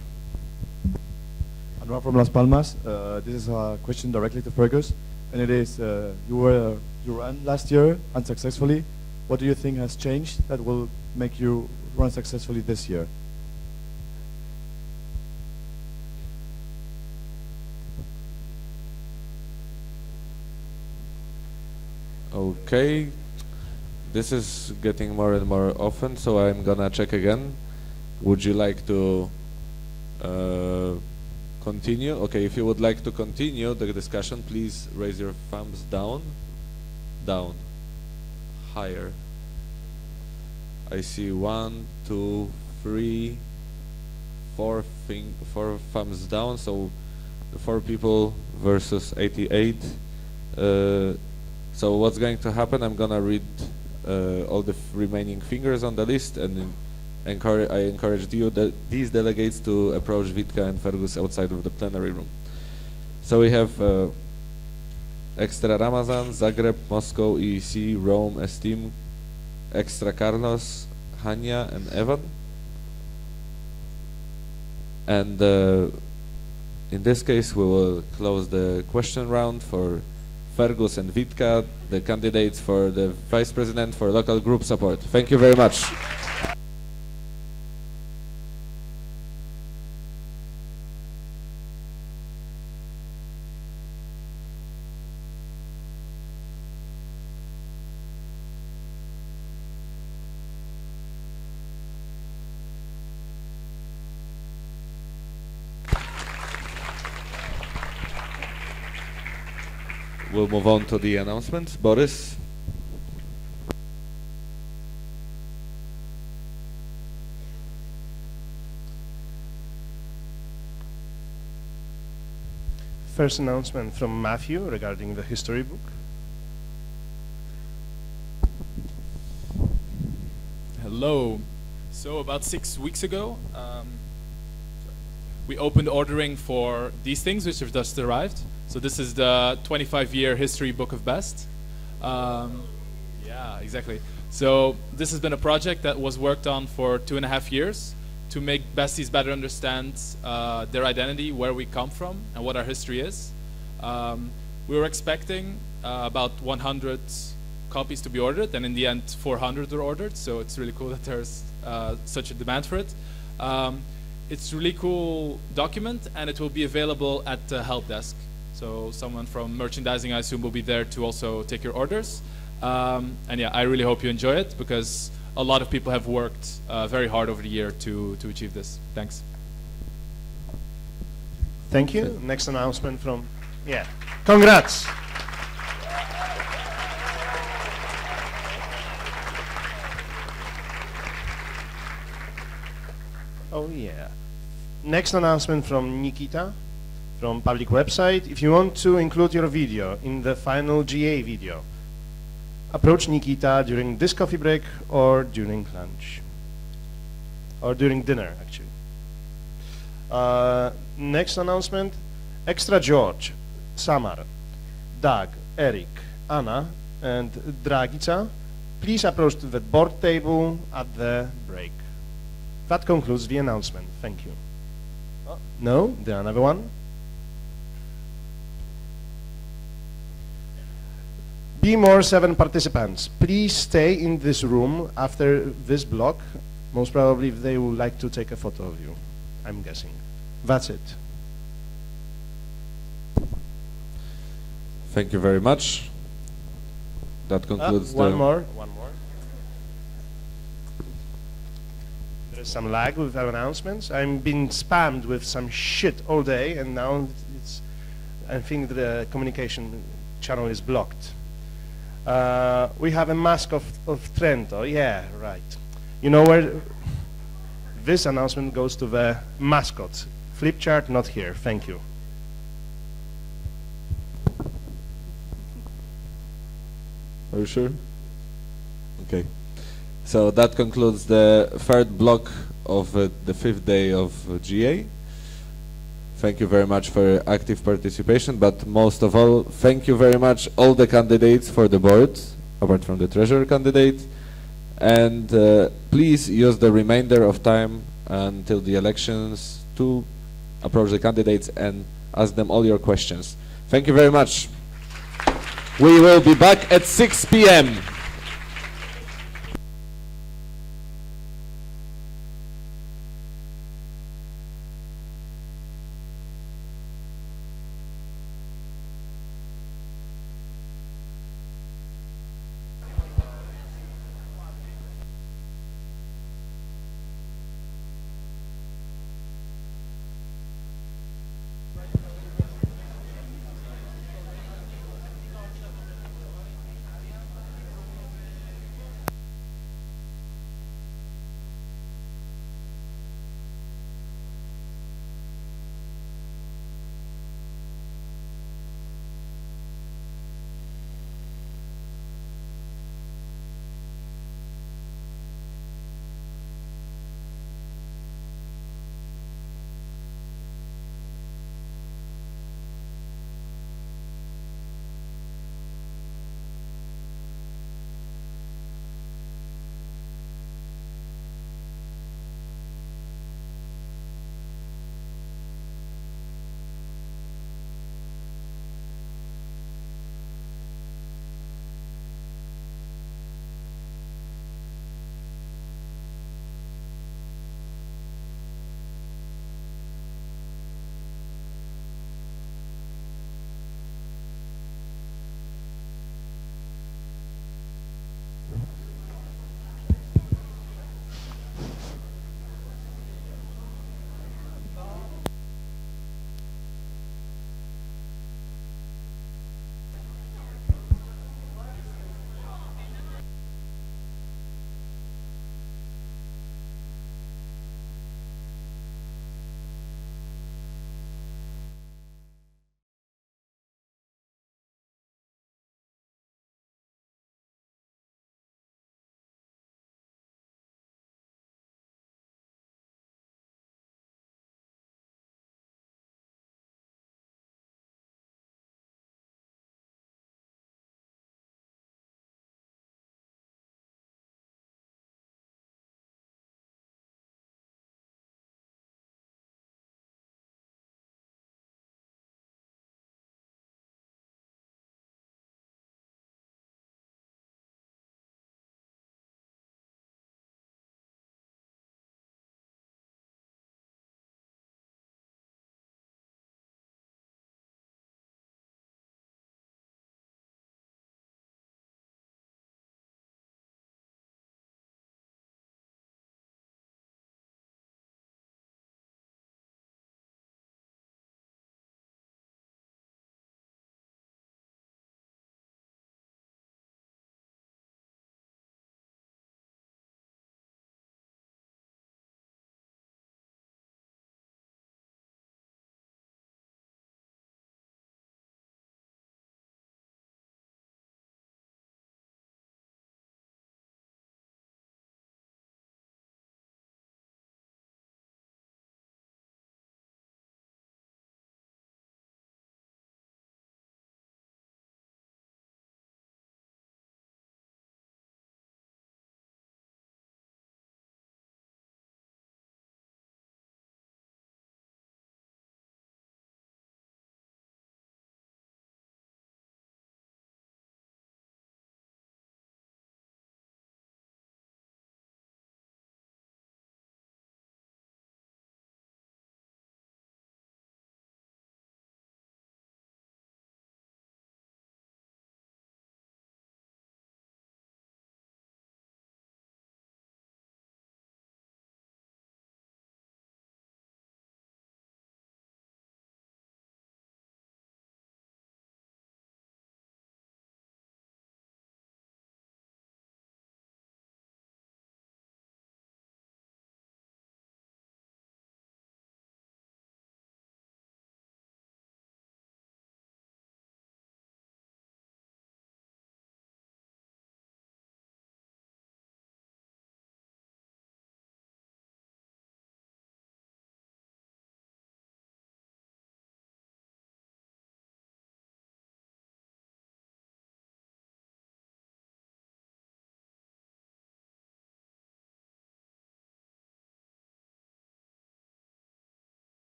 Speaker 20: Anwar from Las Palmas. This is a question directly to Fergus, and it is: you ran last year unsuccessfully. What do you think has changed that will make you run successfully this year?
Speaker 11: Okay, this is getting more and more often, so I'm gonna check again. Would you like to continue? Okay, if you would like to continue the discussion, please raise your thumbs down, down, higher. I see 1, 2, 3, 4 thumbs down, so 4 people versus 88. So what's going to happen, I'm gonna read all the remaining fingers on the list, and I encourage these delegates to approach Vitka and Fergus outside of the plenary room. So we have Extra Ramazan, Zagreb, Moscow, EEC, Rome, Esteem, Extra Carlos, Chania, and Evan. And in this case, we will close the question round for Fergus and Vitka, the candidates for the Vice President for local group support. Thank you very much. We'll move on to the announcements. Boris?
Speaker 23: First announcement from Matthew regarding the history book.
Speaker 9: Hello. So about 6 weeks ago, we opened ordering for these things, which have just arrived. So this is the 25-year history book of BEST. Yeah, exactly. So this has been a project that was worked on for 2.5 years to make besties better understand their identity, where we come from, and what our history is. We were expecting about 100 copies to be ordered, and in the end 400 were ordered, so it's really cool that there's such a demand for it. It's a really cool document, and it will be available at the help desk. So someone from merchandising, I assume, will be there to also take your orders. And yeah, I really hope you enjoy it, because a lot of people have worked very hard over the year to achieve this. Thanks.
Speaker 19: Thank you. Next announcement from, yeah, congrats. Oh yeah. Next announcement from Nikita from public website. If you want to include your video in the final GA video, approach Nikita during this coffee break or during lunch. Or during dinner, actually. Next announcement, Extra George, Samar, Doug, Eric, Anna, and Dragica, please approach to the board table at the break. That concludes the announcement. Thank you. Oh, no? There another one? Be more 7 participants. Please stay in this room after this block. Most probably they would like to take a photo of you, I'm guessing. That's it.
Speaker 11: Thank you very much. That concludes
Speaker 19: One more. There's some lag with our announcements. I'm being spammed with some shit all day, and now I think the communication channel is blocked. We have a mask of Trento. Yeah, right. You know where this announcement goes to the mascot. Flip chart not here. Thank you.
Speaker 11: Are you sure? Okay. So that concludes the third block of the 5th day of GA. Thank you very much for your active participation, but most of all, thank you very much all the candidates for the board, apart from the treasurer candidate. And please use the remainder of time until the elections to approach the candidates and ask them all your questions. Thank you very much. We will be back at 6 p.m.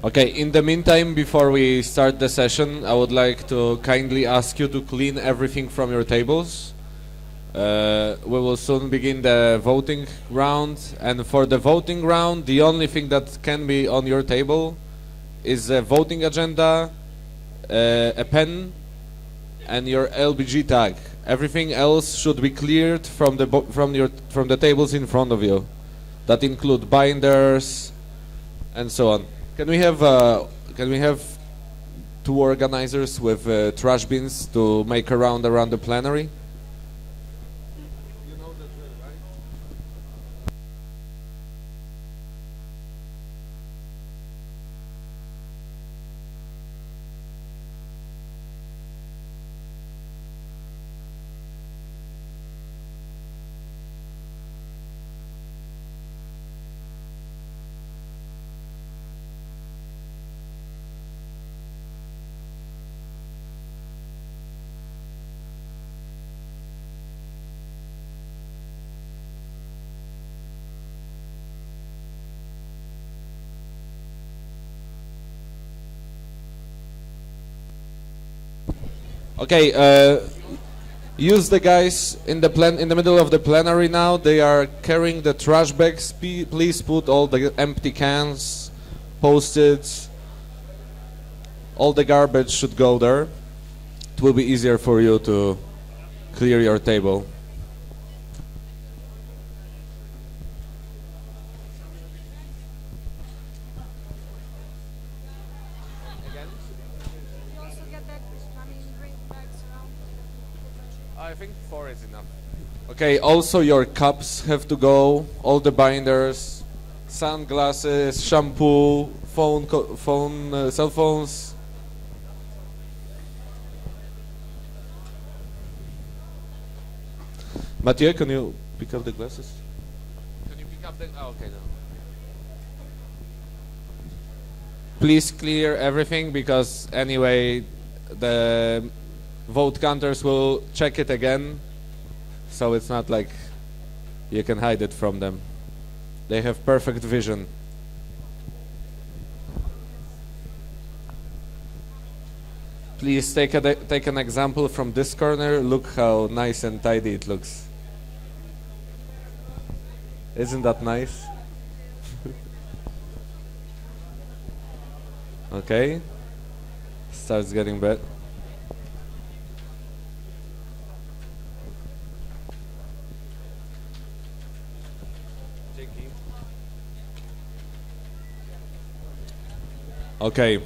Speaker 1: Okay, in the meantime, before we start the session, I would like to kindly ask you to clean everything from your tables. We will soon begin the voting round, and for the voting round, the only thing that can be on your table is a voting agenda, a pen, and your LBG tag. Everything else should be cleared from the tables in front of you. That include binders and so on. Can we have two organizers with trash bins to make a round around the plenary? Okay, use the guys in the middle of the plenary now. They are carrying the trash bags. Please put all the empty cans, Post-its, all the garbage should go there. It will be easier for you to clear your table. I think 4 is enough. Okay, also your cups have to go, all the binders, sunglasses, shampoo, cell phones. Mathieu, can you pick up the glasses? Can you pick up the... Oh, okay, no. Please clear everything, because anyway, the vote counters will check it again, so it's not like you can hide it from them. They have perfect vision. Please take an example from this corner. Look how nice and tidy it looks. Isn't that nice? Okay. Starts getting better. Okay.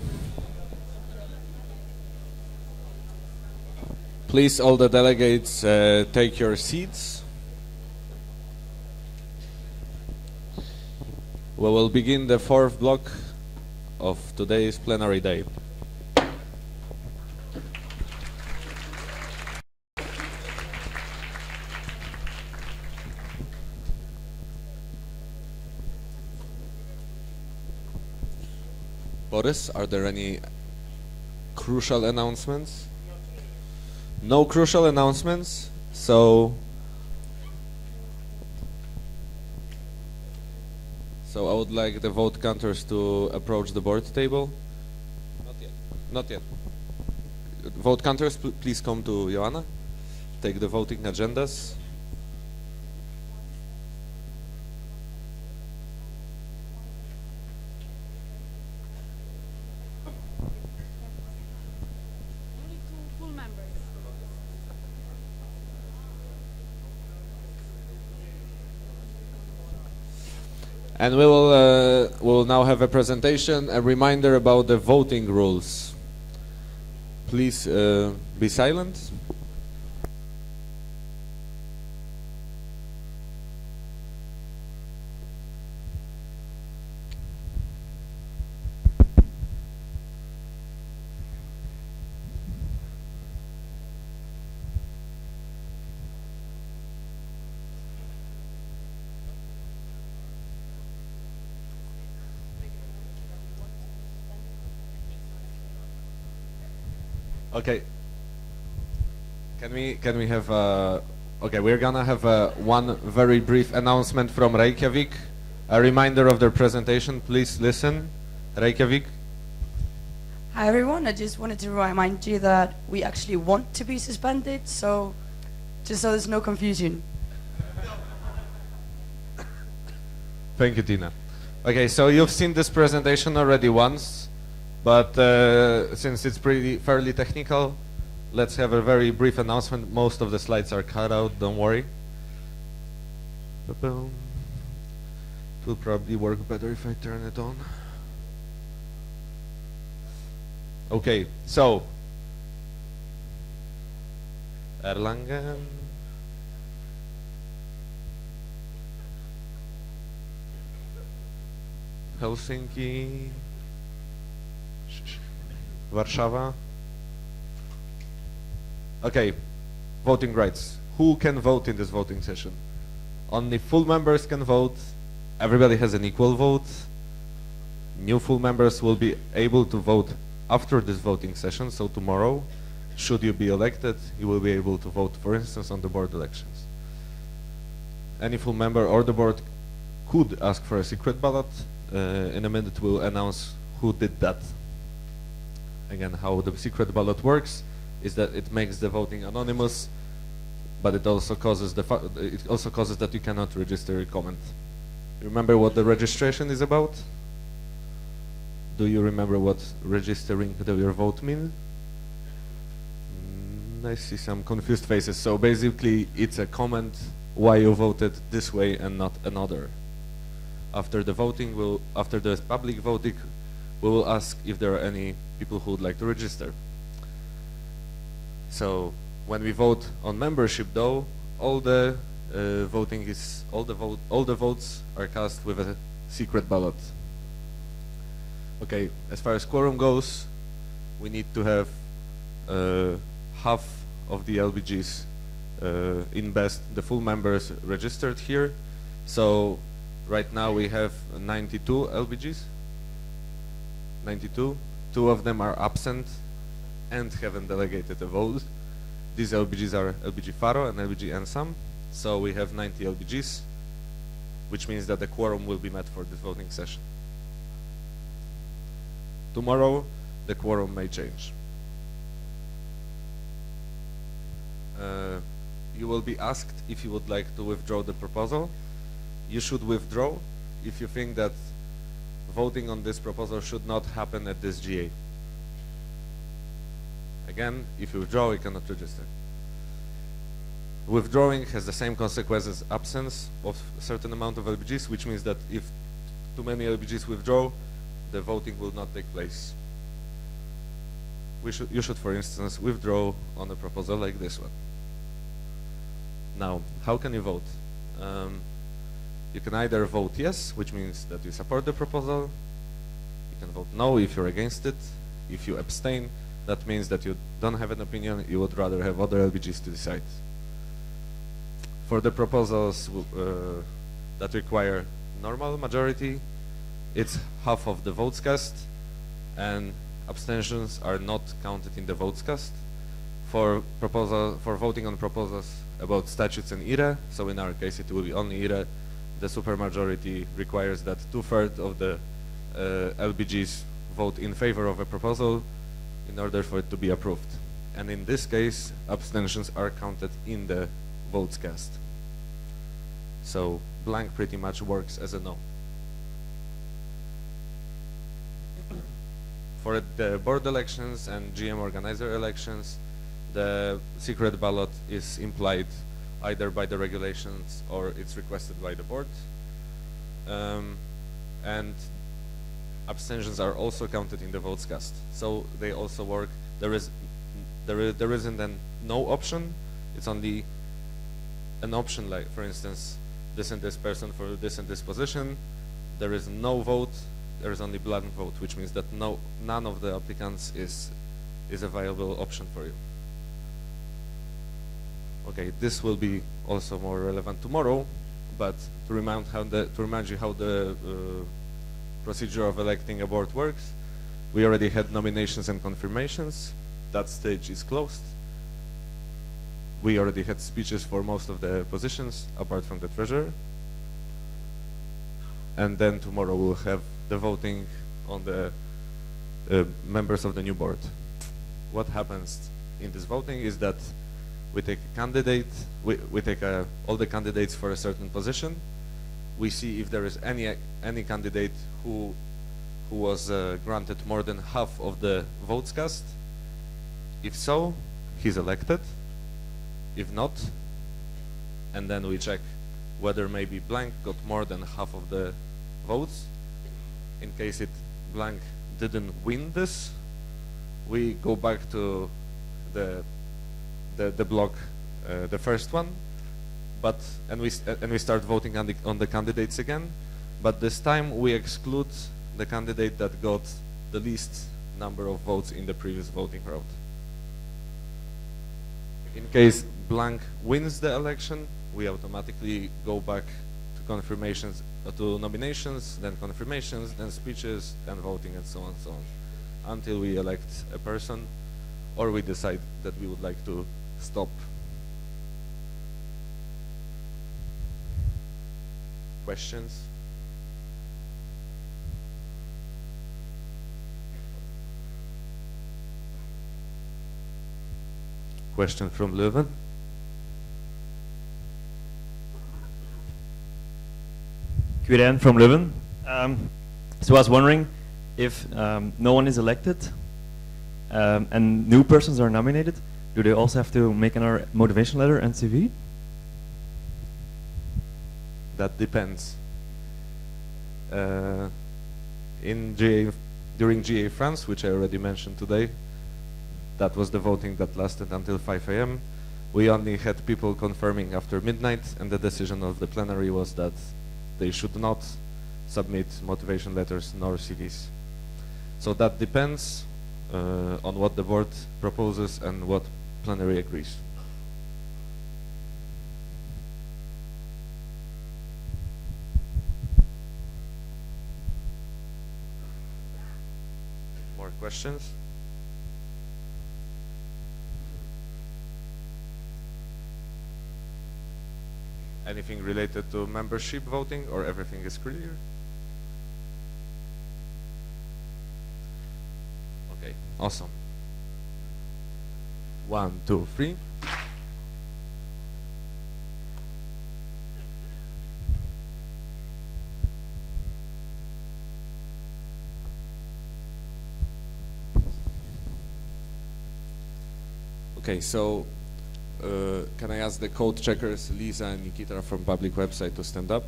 Speaker 1: Please, all the delegates, take your seats. We will begin the 4th block of today's plenary day. Boris, are there any crucial announcements? No crucial announcements, so I would like the vote counters to approach the board table. Not yet. Not yet. Vote counters, please come to Joanna. Take the voting agendas. And we will now have a presentation, a reminder about the voting rules. Please be silent. Okay. Can we have okay, we're gonna have one very brief announcement from Reykjavik. A reminder of their presentation. Please listen. Reykjavik.
Speaker 7: Hi everyone, I just wanted to remind you that we actually want to be suspended, so just so there's no confusion.
Speaker 1: Thank you, Tina. Okay, so you've seen this presentation already once, but since it's fairly technical, let's have a very brief announcement. Most of the slides are cut out, don't worry. It will probably work better if I turn it on. Okay, so Erlangen. Helsinki, Warszawa. Okay, voting rights. Who can vote in this voting session? Only full members can vote. Everybody has an equal vote. New full members will be able to vote after this voting session, so tomorrow, should you be elected, you will be able to vote, for instance, on the board elections. Any full member or the board could ask for a secret ballot. In a minute we'll announce who did that. Again, how the secret ballot works is that it makes the voting anonymous, but it also causes that you cannot register your comment. Remember what the registration is about? Do you remember what registering your vote means? I see some confused faces. So basically it's a comment why you voted this way and not another. After the voting, after the public voting, we will ask if there are any people who would like to register. So when we vote on membership, though, all the votes are cast with a secret ballot. Okay, as far as quorum goes, we need to have half of the LBGs in BEST, the full members registered here. So right now we have 92 LBGs. 92. 2 of them are absent and haven't delegated a vote. These LBGs are LBG Faro and LBG Ensam. So we have 90 LBGs, which means that the quorum will be met for this voting session. Tomorrow, the quorum may change. You will be asked if you would like to withdraw the proposal. You should withdraw if you think that voting on this proposal should not happen at this GA. Again, if you withdraw, you cannot register. Withdrawing has the same consequence as absence of a certain amount of LBGs, which means that if too many LBGs withdraw, the voting will not take place. You should, for instance, withdraw on a proposal like this one. Now, how can you vote? You can either vote yes, which means that you support the proposal. You can vote no if you're against it. If you abstain, that means that you don't have an opinion, you would rather have other LBGs to decide. For the proposals that require normal majority, it's half of the votes cast, and abstentions are not counted in the votes cast. For voting on proposals about statutes and IRE, so in our case it will be only IRE, the supermajority requires that 2/3 of the LBGs vote in favor of a proposal in order for it to be approved. And in this case, abstentions are counted in the votes cast. So blank pretty much works as a no. For the board elections and GM organizer elections, the secret ballot is implied either by the regulations or it's requested by the board. And abstentions are also counted in the votes cast. So they also work. There isn't a no option. It's only an option, like for instance, this and this person for this and this position. There is no vote. There is only blank vote, which means that none of the applicants is a viable option for you. Okay, this will be also more relevant tomorrow, but to remind you how the procedure of electing a board works, we already had nominations and confirmations. That stage is closed. We already had speeches for most of the positions, apart from the treasurer. And then tomorrow we'll have the voting on the members of the new board. What happens in this voting is that we take a candidate, we take all the candidates for a certain position. We see if there is any candidate who was granted more than half of the votes cast. If so, he's elected. If not, and then we check whether maybe blank got more than half of the votes. In case blank didn't win this, we go back to the block, the first one, and we start voting on the candidates again. But this time we exclude the candidate that got the least number of votes in the previous voting round. In case blank wins the election, we automatically go back to confirmations, to nominations, then confirmations, then speeches, then voting, and so on, until we elect a person, or we decide that we would like to stop. Questions? Question from Leuven.
Speaker 8: Quirijn from Leuven. So I was wondering if no one is elected and new persons are nominated, do they also have to make another motivation letter and CV?
Speaker 1: That depends. During GA'15, which I already mentioned today, that was the voting that lasted until 5 a.m. We only had people confirming after midnight, and the decision of the plenary was that they should not submit motivation letters nor CVs. So that depends on what the board proposes and what plenary agrees. More questions? Anything related to membership voting, or everything is clear? Okay, awesome. 1, 2, 3. Okay, so can I ask the code checkers, Lisa and Nikita from public website, to stand up?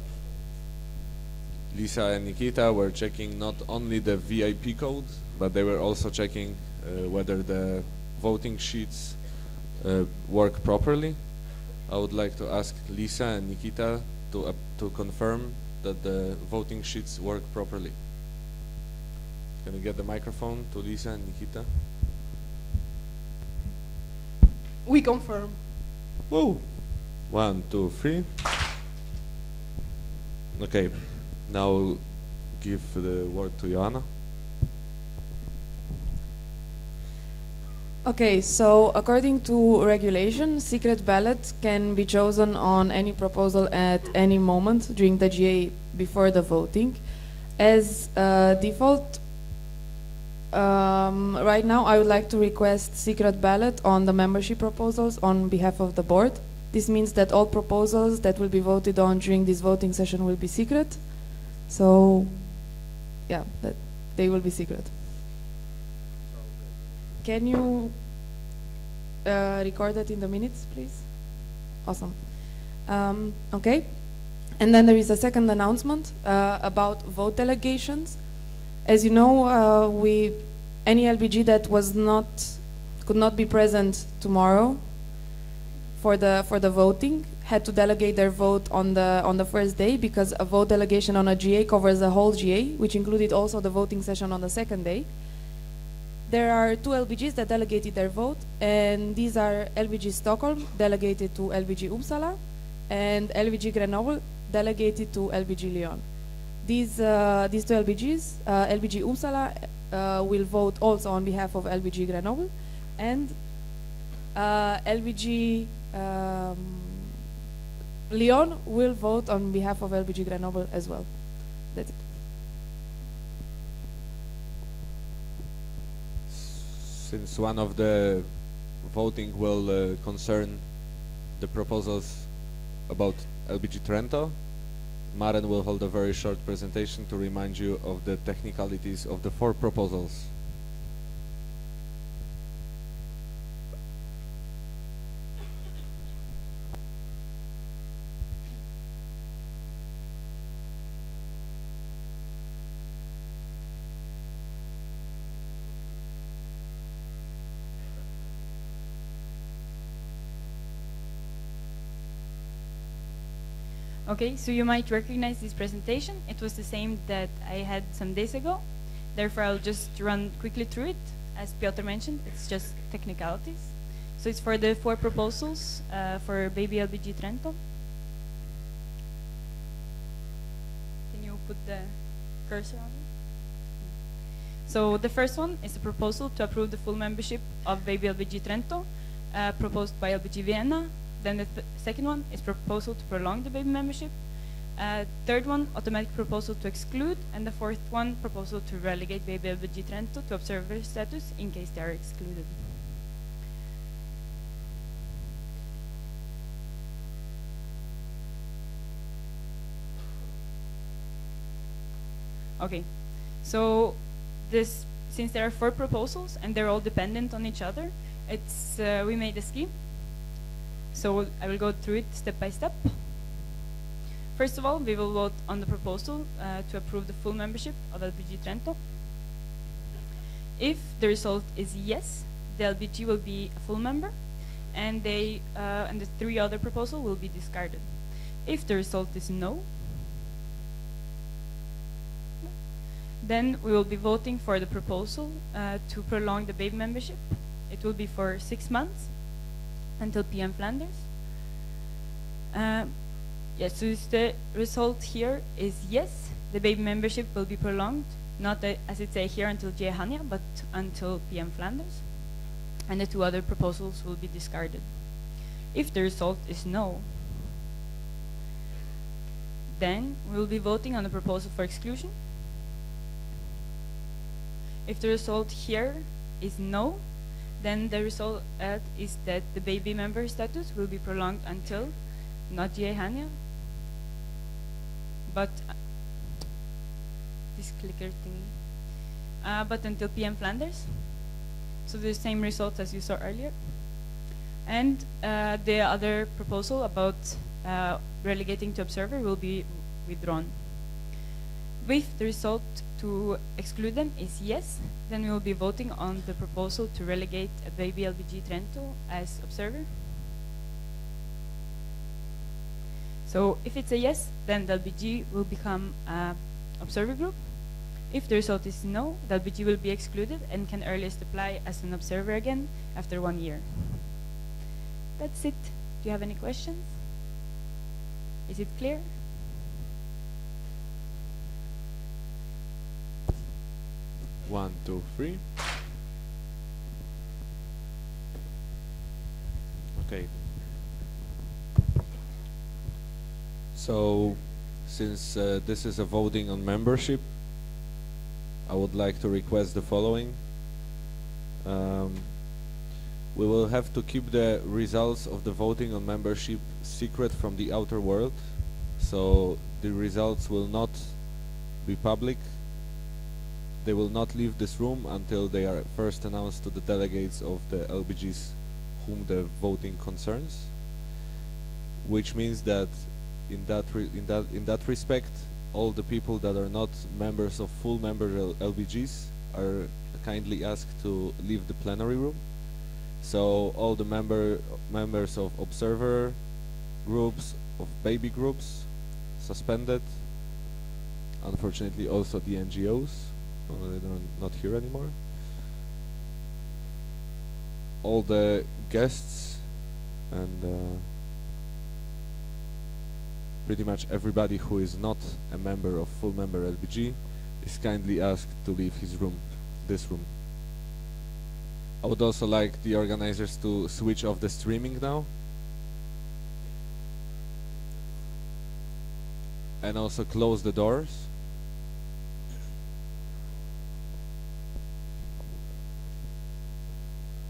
Speaker 1: Lisa and Nikita were checking not only the VIP code, but they were also checking whether the voting sheets work properly. I would like to ask Lisa and Nikita to confirm that the voting sheets work properly. Can you get the microphone to Lisa and Nikita?
Speaker 10: We confirm.
Speaker 1: Whoa. 1, 2, 3. Okay, now give the word to Joanna.
Speaker 10: Okay, so according to regulation, secret ballot can be chosen on any proposal at any moment during the GA before the voting. As default, right now I would like to request secret ballot on the membership proposals on behalf of the board. This means that all proposals that will be voted on during this voting session will be secret. So, yeah, that they will be secret. Can you record that in the minutes, please? Awesome. Okay. And then there is a second announcement about vote delegations. As you know, any LBG that could not be present tomorrow for the voting had to delegate their vote on the first day, because a vote delegation on a GA covers the whole GA, which included also the voting session on the second day. There are 2 LBGs that delegated their vote, and these are LBG Stockholm, delegated to LBG Uppsala, and LBG Grenoble, delegated to LBG Lyon. These 2 LBGs, LBG Uppsala will vote also on behalf of LBG Grenoble, and LBG Lyon will vote on behalf of LBG Grenoble as well. That's it.
Speaker 1: since one of the voting will concern the proposals about LBG Trento, Maren will hold a very short presentation to remind you of the technicalities of the 4 proposals.
Speaker 13: Okay, so you might recognize this presentation. It was the same that I had some days ago. Therefore, I'll just run quickly through it. As Piotr mentioned, it's just technicalities. So it's for the 4 proposals for Baby LBG Trento. Can you put the cursor on it? So the first one is a proposal to approve the full membership of Baby LBG Trento, proposed by LBG Vienna. Then the second one is proposal to prolong the baby membership. Third one, automatic proposal to exclude. And the fourth one, proposal to relegate Baby LBG Trento to observer status in case they are excluded. Okay, so since there are 4 proposals and they're all dependent on each other, we made a scheme. So I will go through it step by step. First of all, we will vote on the proposal to approve the full membership of LBG Trento. If the result is yes, the LBG will be a full member, and the 3 other proposals will be discarded. If the result is no, then we will be voting for the proposal to prolong the baby membership. It will be for 6 months. Until PM Flanders. Yes, so the result here is yes, the baby membership will be prolonged, not as it says here until GA'15, but until PM Flanders. And the 2 other proposals will be discarded. If the result is no, then we will be voting on the proposal for exclusion. If the result here is no, then the result is that the baby member status will be prolonged until, not GA'15, but this clicker thingy, but until PM Flanders. So the same results as you saw earlier. And the other proposal about relegating to observer will be withdrawn. If the result to exclude them is yes, then we will be voting on the proposal to relegate a Baby LBG Trento as observer. So if it's a yes, then the LBG will become an observer group. If the result is no, the LBG will be excluded and can earliest apply as an observer again after 1 year. That's it. Do you have any questions? Is it clear?
Speaker 1: One, two, three. Okay. So, since this is a voting on membership, I would like to request the following. We will have to keep the results of the voting on membership secret from the outer world, so the results will not be public. They will not leave this room until they are first announced to the delegates of the LBGs whom the voting concerns, which means that in that respect, all the people that are not members of full member LBGs are kindly asked to leave the plenary room. So all the members of observer groups, of baby groups, suspended. Unfortunately, also the NGOs, they're not here anymore. All the guests and pretty much everybody who is not a member of full member LBG is kindly asked to leave his room, this room. I would also like the organizers to switch off the streaming now. And also close the doors.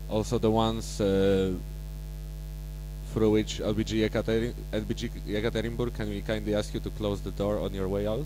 Speaker 1: Also the ones through which LBG Yekaterinburg, can we kindly ask you to close the door on your way out?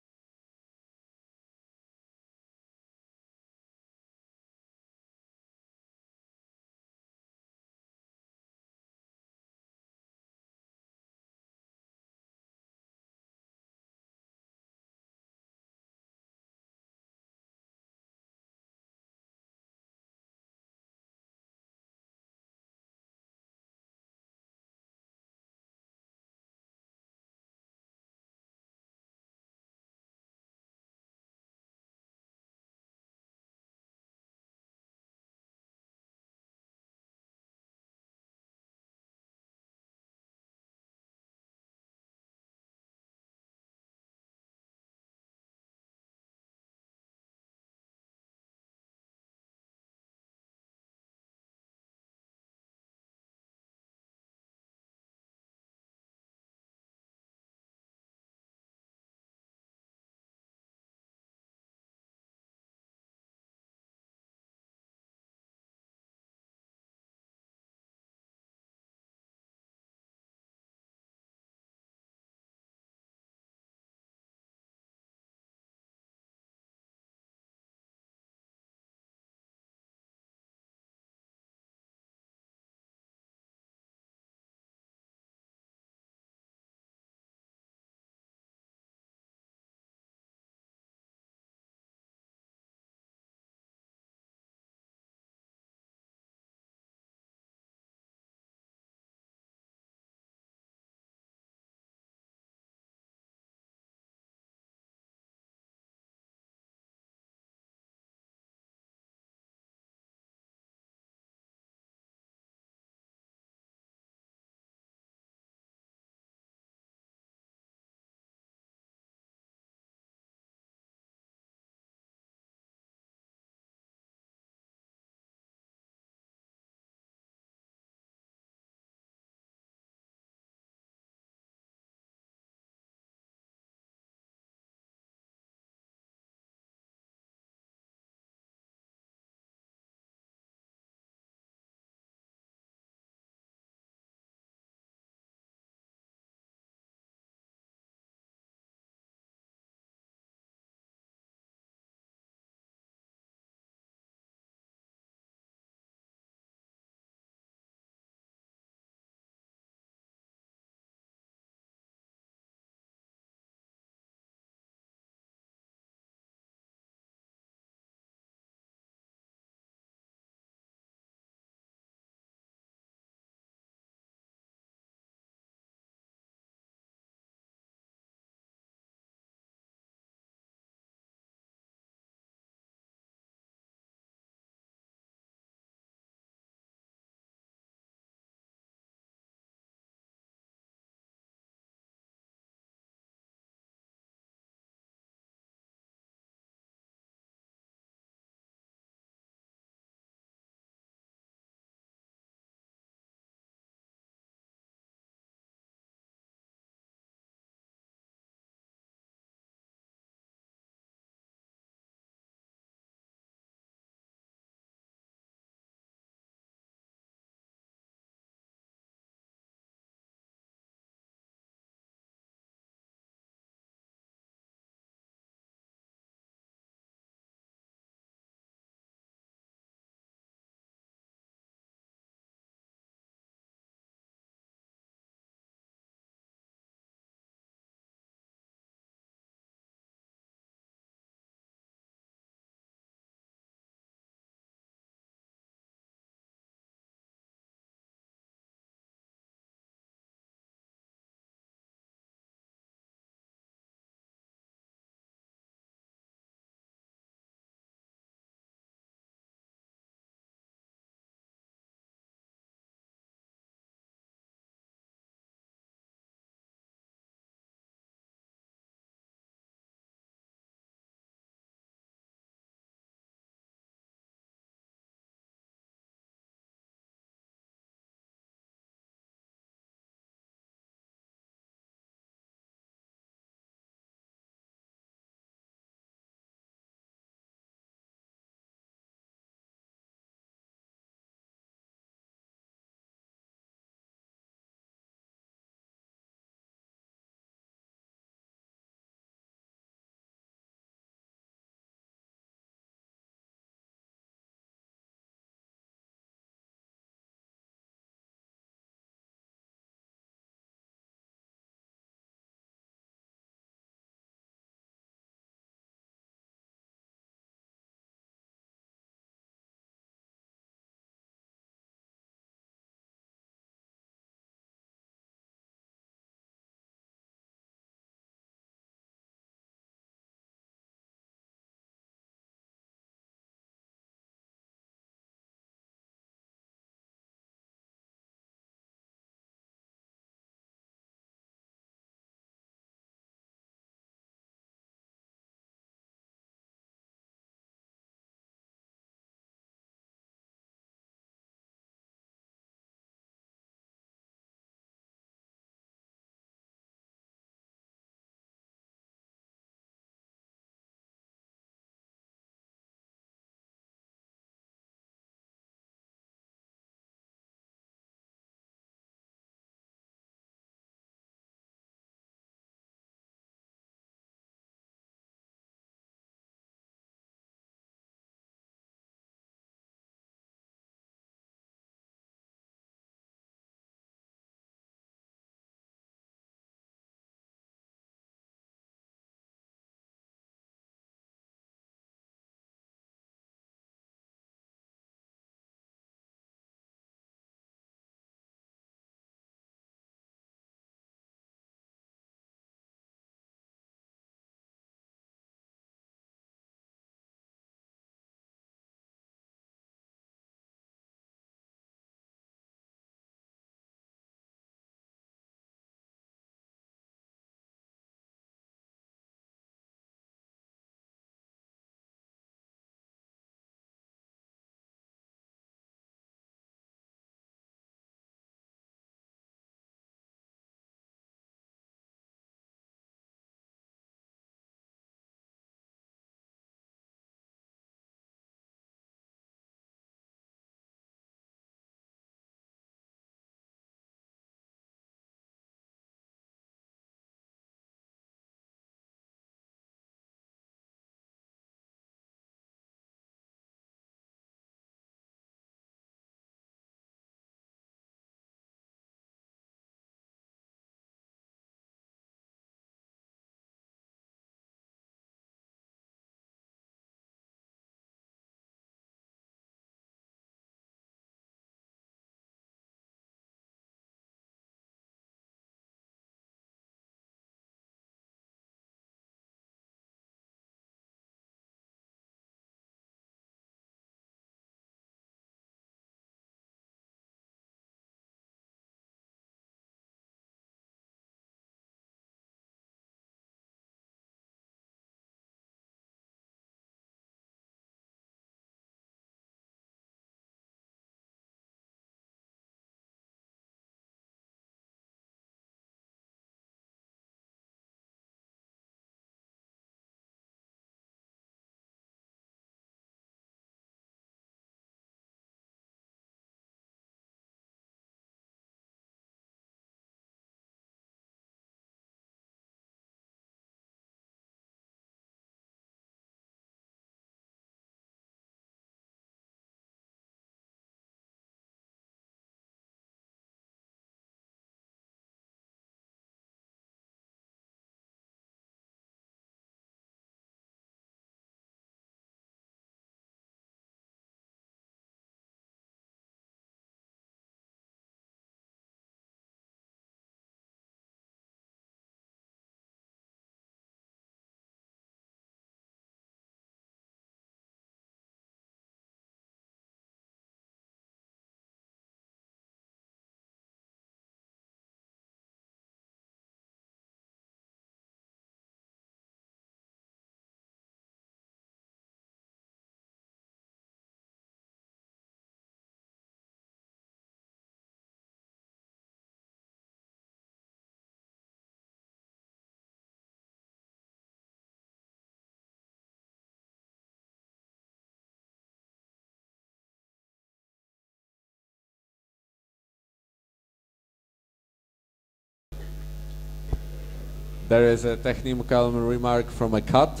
Speaker 1: There is a technical remark from a cat.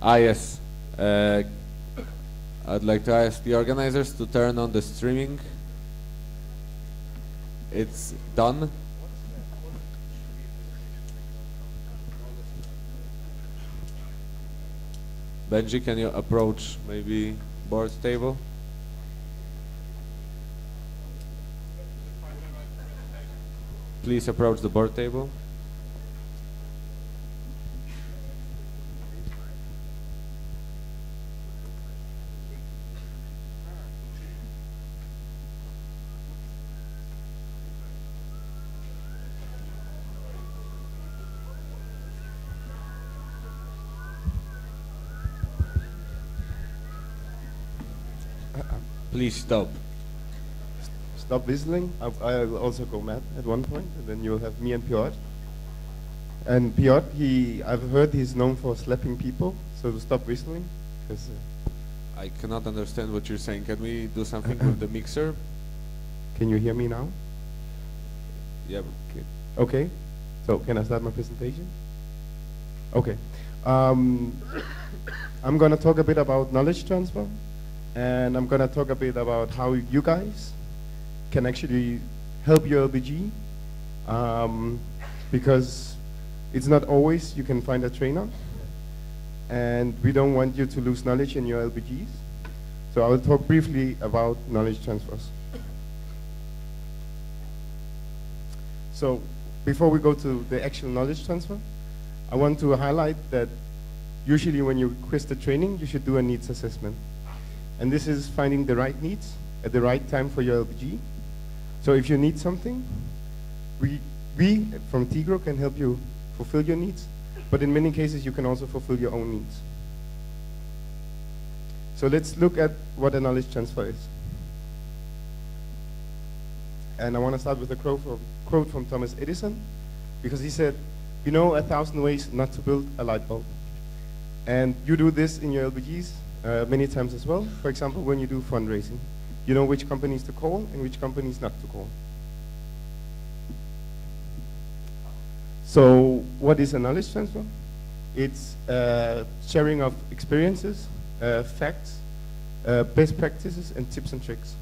Speaker 1: Ah, yes. I'd like to ask the organizers to turn on the streaming. It's done. Benji, can you approach maybe board table? Please approach the board table. Please stop.
Speaker 22: Stop whistling. I'll also go mad at one point, and then you'll have me and Piotr. And Piotr, I've heard he's known for slapping people, so stop whistling. Cause,
Speaker 1: I cannot understand what you're saying. Can we do something with the mixer?
Speaker 22: Can you hear me now?
Speaker 1: Yeah.
Speaker 22: Good. Okay. So can I start my presentation? Okay. I'm going to talk a bit about knowledge transfer, and I'm going to talk a bit about how you guys can actually help your LBG, because it's not always you can find a trainer, and we don't want you to lose knowledge in your LBGs. So I will talk briefly about knowledge transfers. So before we go to the actual knowledge transfer, I want to highlight that usually when you request a training, you should do a needs assessment. And this is finding the right needs at the right time for your LBG. So if you need something, we from Tigro can help you fulfill your needs, but in many cases you can also fulfill your own needs. So let's look at what a knowledge transfer is. And I want to start with a quote from Thomas Edison, because he said, "You know 1,000 ways not to build a light bulb." And you do this in your LBGs many times as well. For example, when you do fundraising, you know which companies to call and which companies not to call. So what is a knowledge transfer? It's sharing of experiences, facts, best practices, and tips and tricks.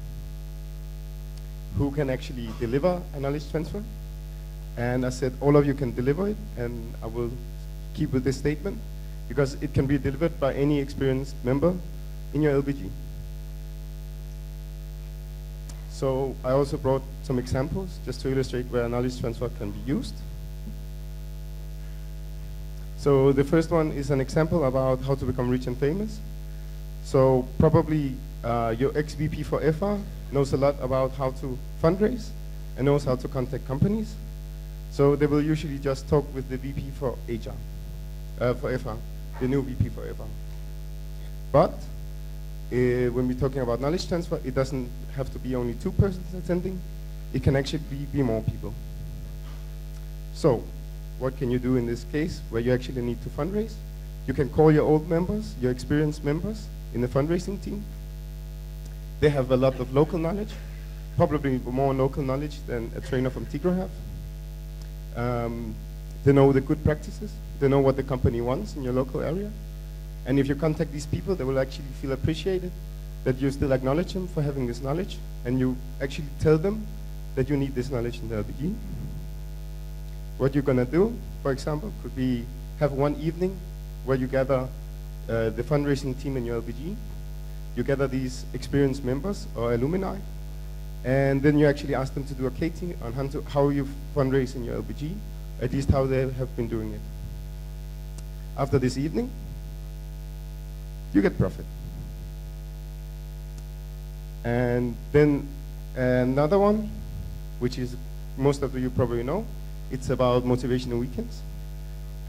Speaker 22: Who can actually deliver a knowledge transfer? And I said all of you can deliver it, and I will keep with this statement because it can be delivered by any experienced member in your LBG. So I also brought some examples just to illustrate where knowledge transfer can be used. So the first one is an example about how to become rich and famous. So probably your ex-VP for EFA knows a lot about how to fundraise and knows how to contact companies. So they will usually just talk with the VP for HR, for EFA, the new VP for EFA. But when we're talking about knowledge transfer, it doesn't have to be only 2 persons attending. It can actually be more people. So what can you do in this case where you actually need to fundraise? You can call your old members, your experienced members in the fundraising team. They have a lot of local knowledge, probably more local knowledge than a trainer from Tigro have. They know the good practices. They know what the company wants in your local area. And if you contact these people, they will actually feel appreciated, that you still acknowledge them for having this knowledge, and you actually tell them that you need this knowledge in the LBG. What you're gonna do, for example, could be have one evening where you gather the fundraising team in your LBG. You gather these experienced members or alumni, and then you actually ask them to do a KT on how you fundraise in your LBG, at least how they have been doing it. After this evening, you get profit. And then another one, which is most of you probably know, it's about motivational weekends.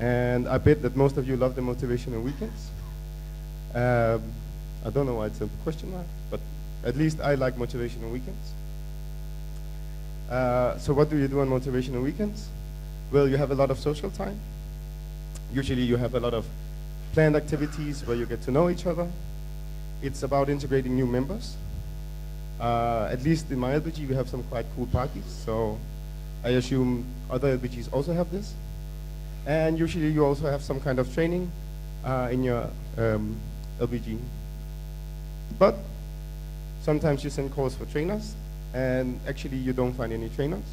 Speaker 22: And I bet that most of you love the motivational weekends. I don't know why it's a question mark, but at least I like motivational weekends. So what do you do on motivational weekends? Well, you have a lot of social time. Usually you have a lot of planned activities where you get to know each other. It's about integrating new members. At least in my LBG, we have some quite cool parties, so I assume other LBGs also have this. And usually you also have some kind of training in your LBG. But sometimes you send calls for trainers, and actually you don't find any trainers.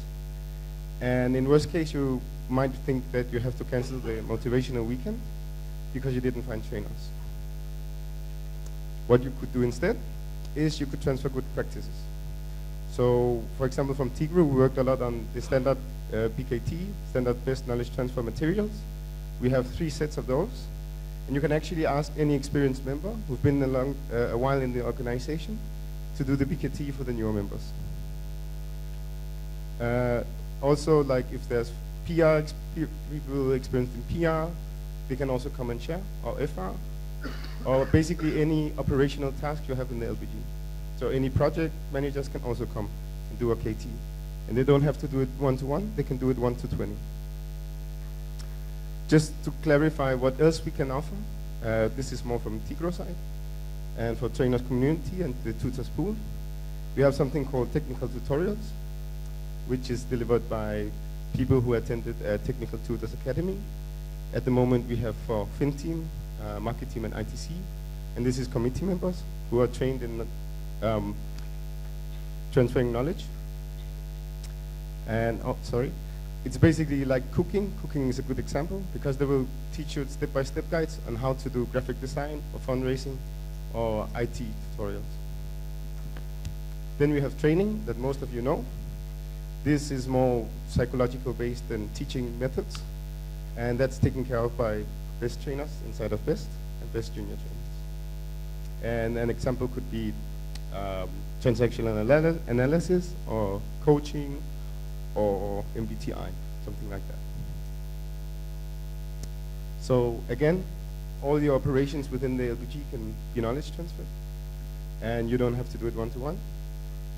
Speaker 22: And in worst case, you might think that you have to cancel the motivational weekend because you didn't find trainers. What you could do instead is you could transfer good practices. So, for example, from Tigru, we worked a lot on the standard BKT, standard best knowledge transfer materials. We have 3 sets of those. And you can actually ask any experienced member who's been along a while in the organization to do the BKT for the newer members. Also, like if there's people experienced in PR, they can also come and share, or FR, or basically any operational task you have in the LBG. So any project managers can also come and do a KT. And they don't have to do it 1-to-1, they can do it 1-to-20. Just to clarify what else we can offer, this is more from Tigro side, and for trainers community and the tutors pool. We have something called technical tutorials, which is delivered by people who attended Technical Tutors Academy. At the moment we have for Fin team, Market team and ITC, and this is committee members who are trained in transferring knowledge. And, it's basically like cooking. Cooking is a good example because they will teach you step-by-step guides on how to do graphic design or fundraising or IT tutorials. Then we have training that most of you know. This is more psychological based than teaching methods, and that's taken care of by best trainers inside of best and best junior trainers. And an example could be transactional analysis or coaching or MBTI, something like that. So again, all your operations within the LBG can be knowledge transfer, and you don't have to do it 1-to-1.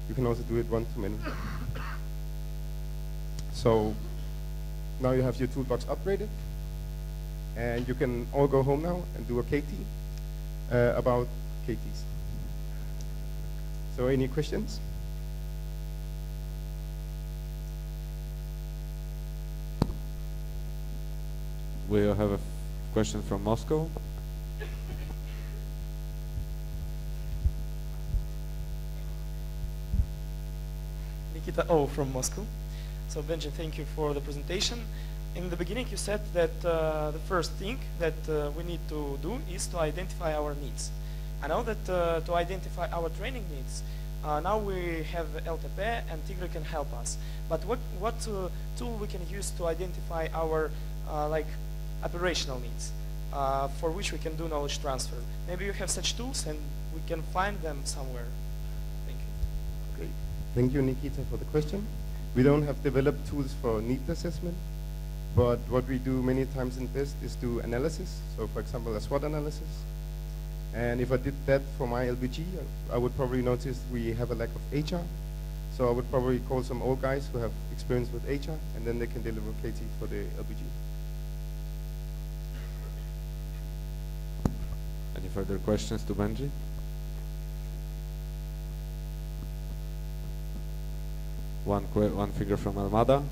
Speaker 22: You can also do it 1-to-many. So now you have your toolbox upgraded, and you can all go home now and do a KT about KTs. So any questions?
Speaker 11: We have a question from Moscow.
Speaker 14: Nikita O from Moscow. So Benji, thank you for the presentation. In the beginning you said that the first thing that we need to do is to identify our needs. I know that to identify our training needs, now we have LTP and Tigre can help us. But what tool we can use to identify our like operational needs for which we can do knowledge transfer? Maybe you have such tools and we can find them somewhere. Thank you.
Speaker 22: Great. Thank you, Nikita, for the question. We don't have developed tools for need assessment, but what we do many times in BEST is do analysis. So for example, a SWOT analysis. And if I did that for my LBG, I would probably notice we have a lack of HR. So I would probably call some old guys who have experience with HR, and then they can deliver KT for the LBG.
Speaker 11: Any further questions to Benji? One figure from Almada.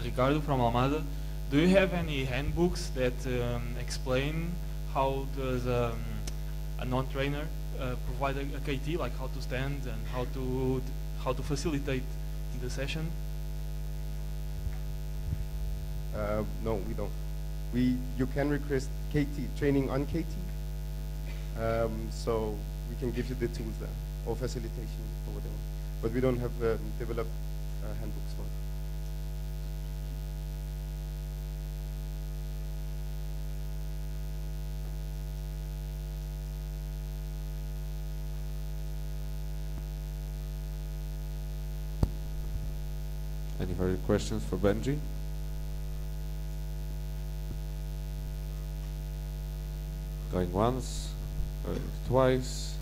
Speaker 18: Ricardo from Almada. Do you have any handbooks that explain how does a non-trainer provide a KT, like how to stand and how to facilitate the session?
Speaker 22: No, we don't. You can request KT training on KT, so we can give you the tools there, or facilitation or whatever. But we don't have developed handbooks for it.
Speaker 11: Any further questions for Benji? Going once, going twice.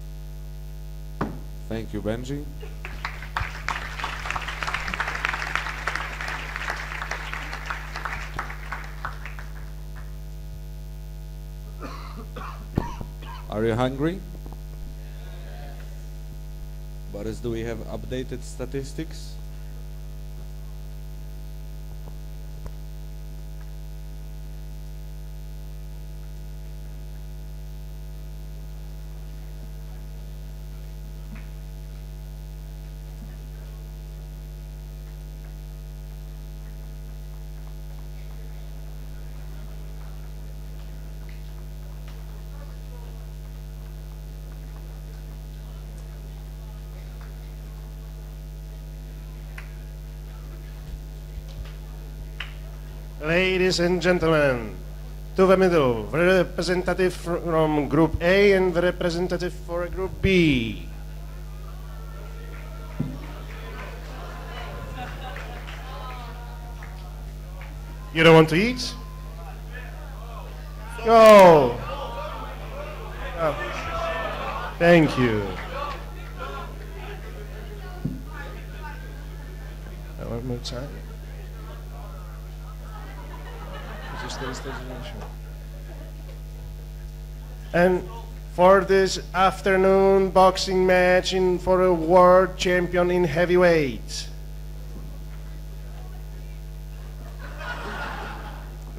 Speaker 11: Thank you, Benji. Are you hungry? Boris, do we have updated statistics?
Speaker 19: Ladies and gentlemen, to the middle, the representative from Group A and the representative for Group B. You don't want to eat? No. Oh. Thank you. One more time. And for this afternoon boxing match for a world champion in heavyweight,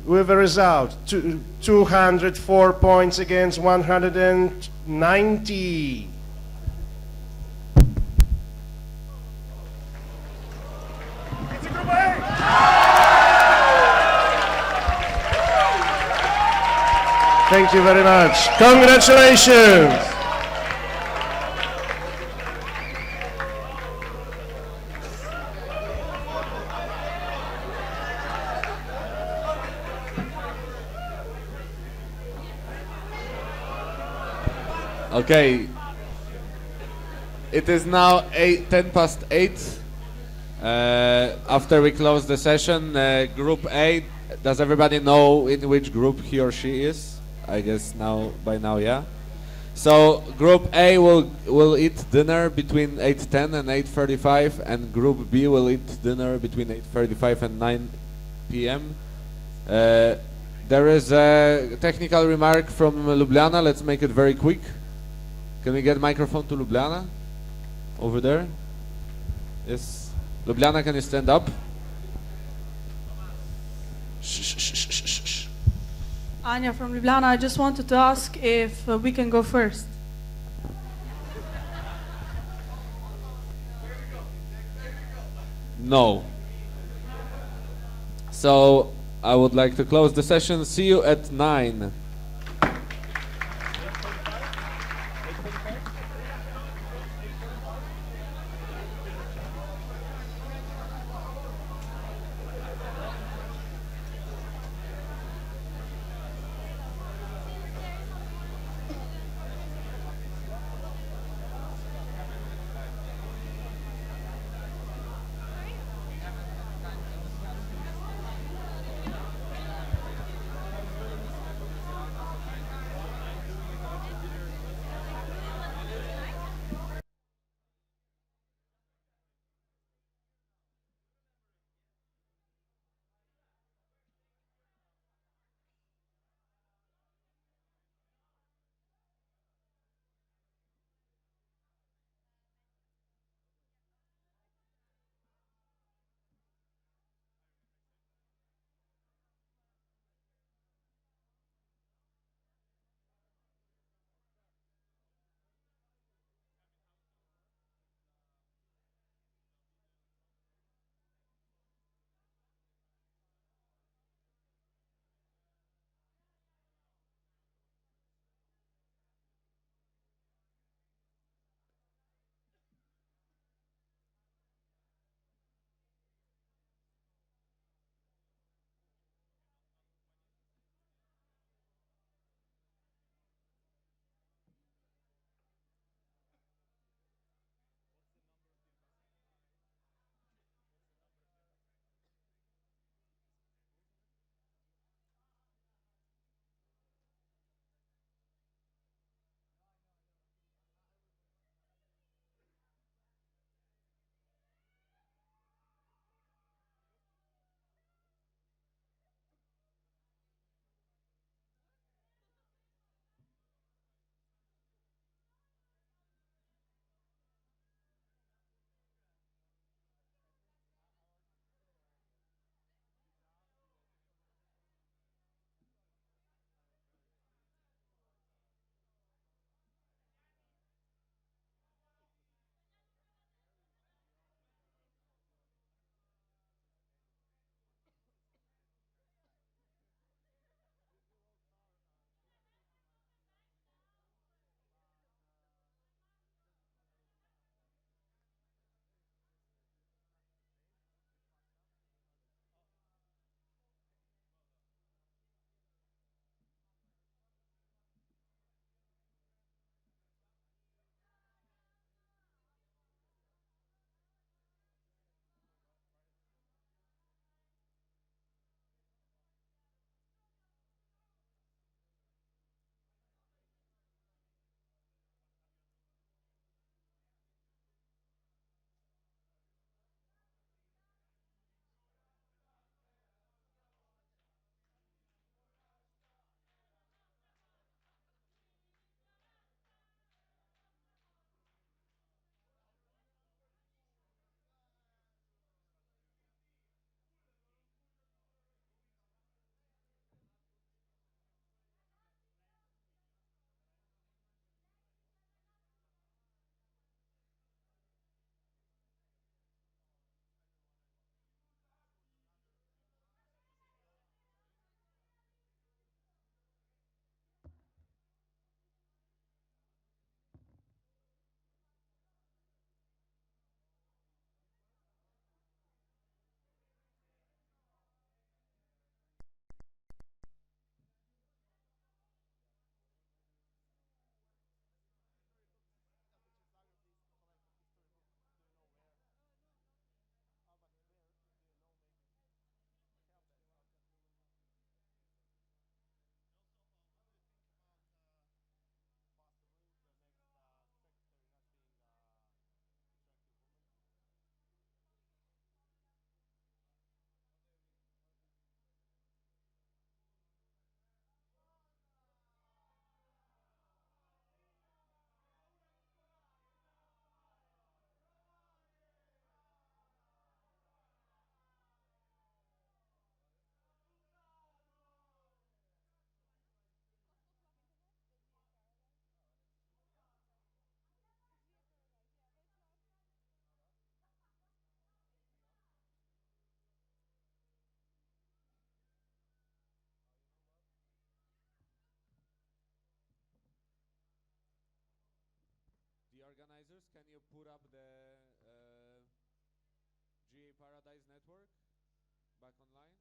Speaker 19: with a result 204 points against 190. Thank you very much. Congratulations.
Speaker 1: Okay. It is now 10 past 8. After we close the session, Group A, does everybody know in which group he or she is? I guess by now, yeah. So Group A will eat dinner between 8:10 and 8:35, and Group B will eat dinner between 8:35 and 9 p.m. There is a technical remark from Ljubljana. Let's make it very quick. Can we get microphone to Ljubljana? Over there. Yes. Ljubljana, can you stand up?
Speaker 2: Anya from Ljubljana, I just wanted to ask if we can go first.
Speaker 1: No. So I would like to close the session. See you at 9. organizers, can you put up the GA Paradise network back online?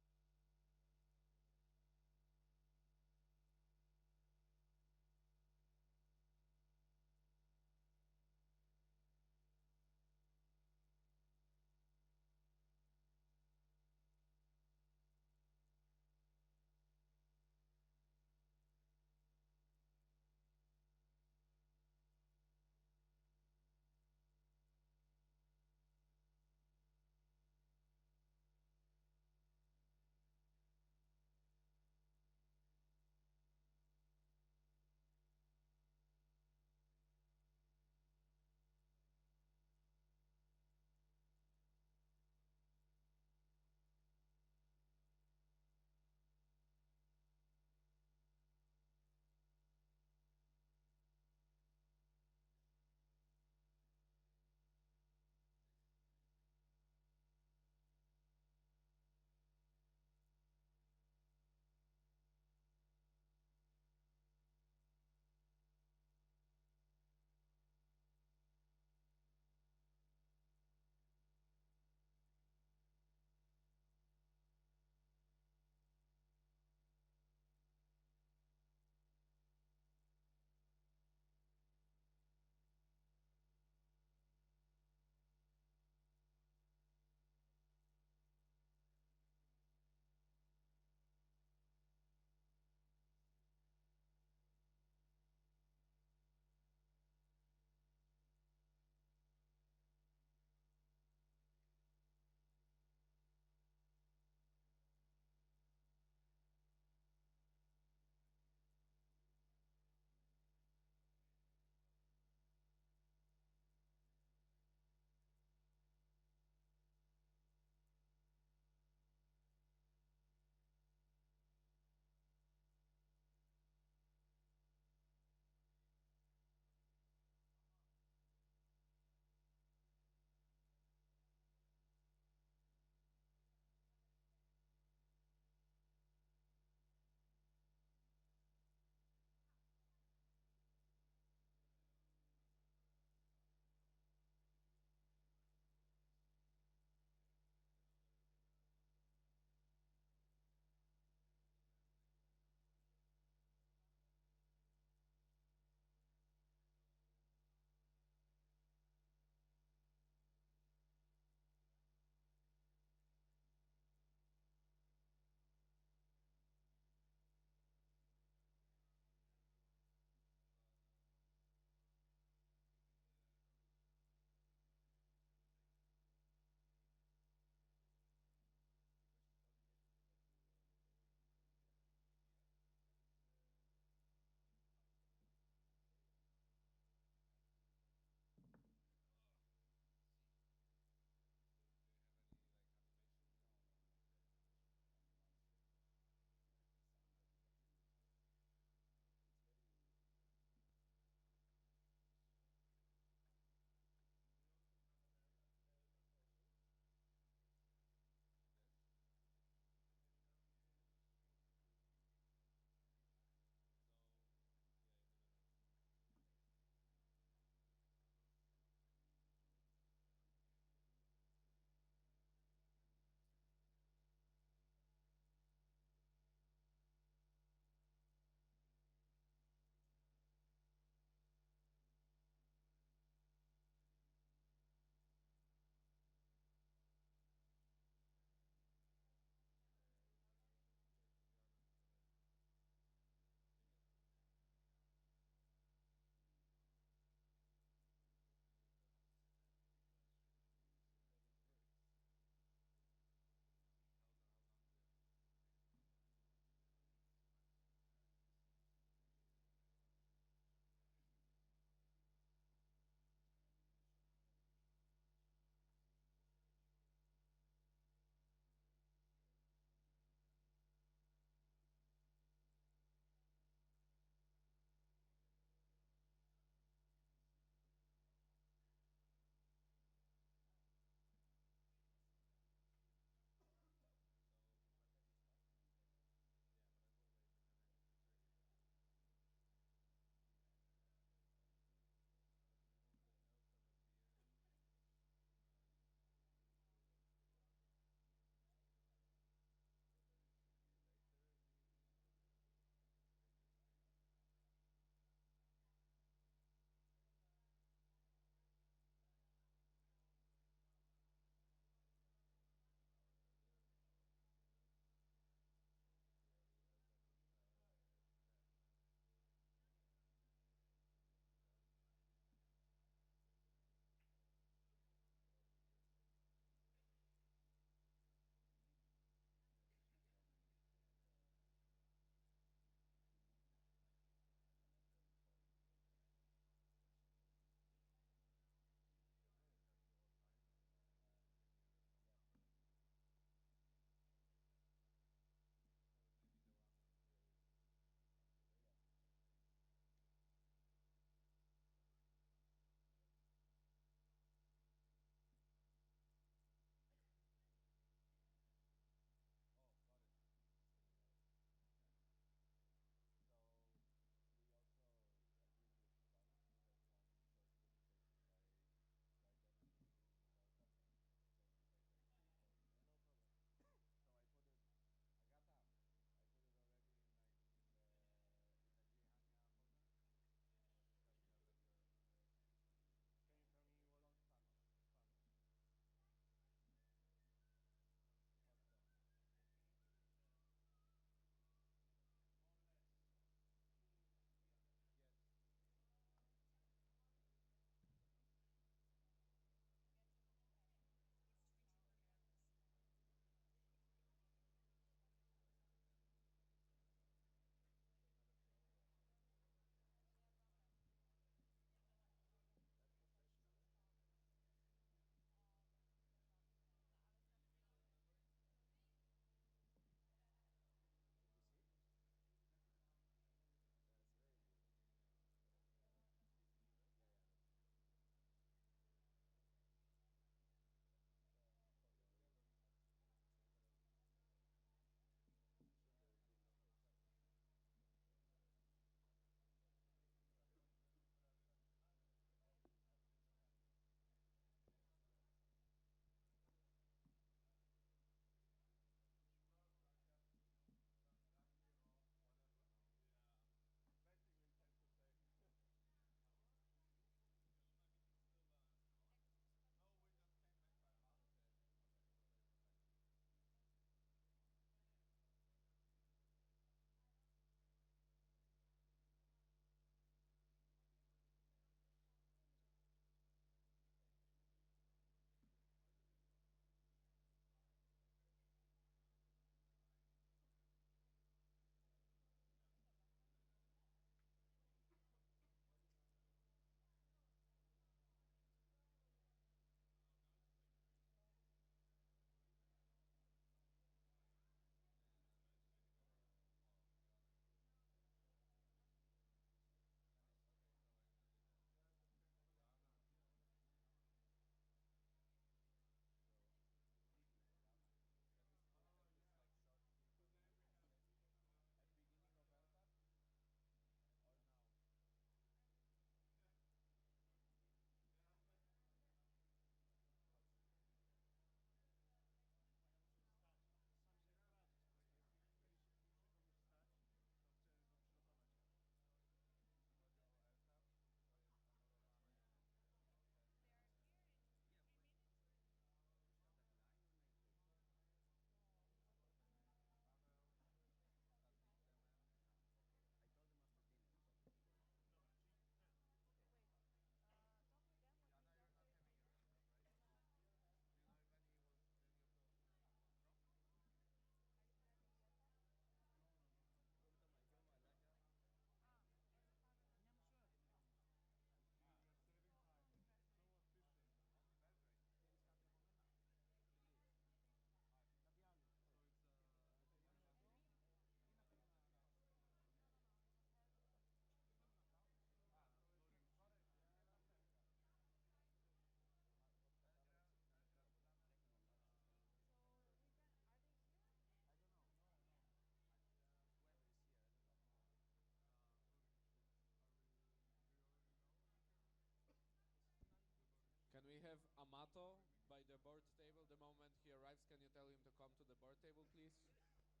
Speaker 1: Piotr by the board table. The moment he arrives, can you tell him to come to the board table, please?
Speaker 4: When you're done,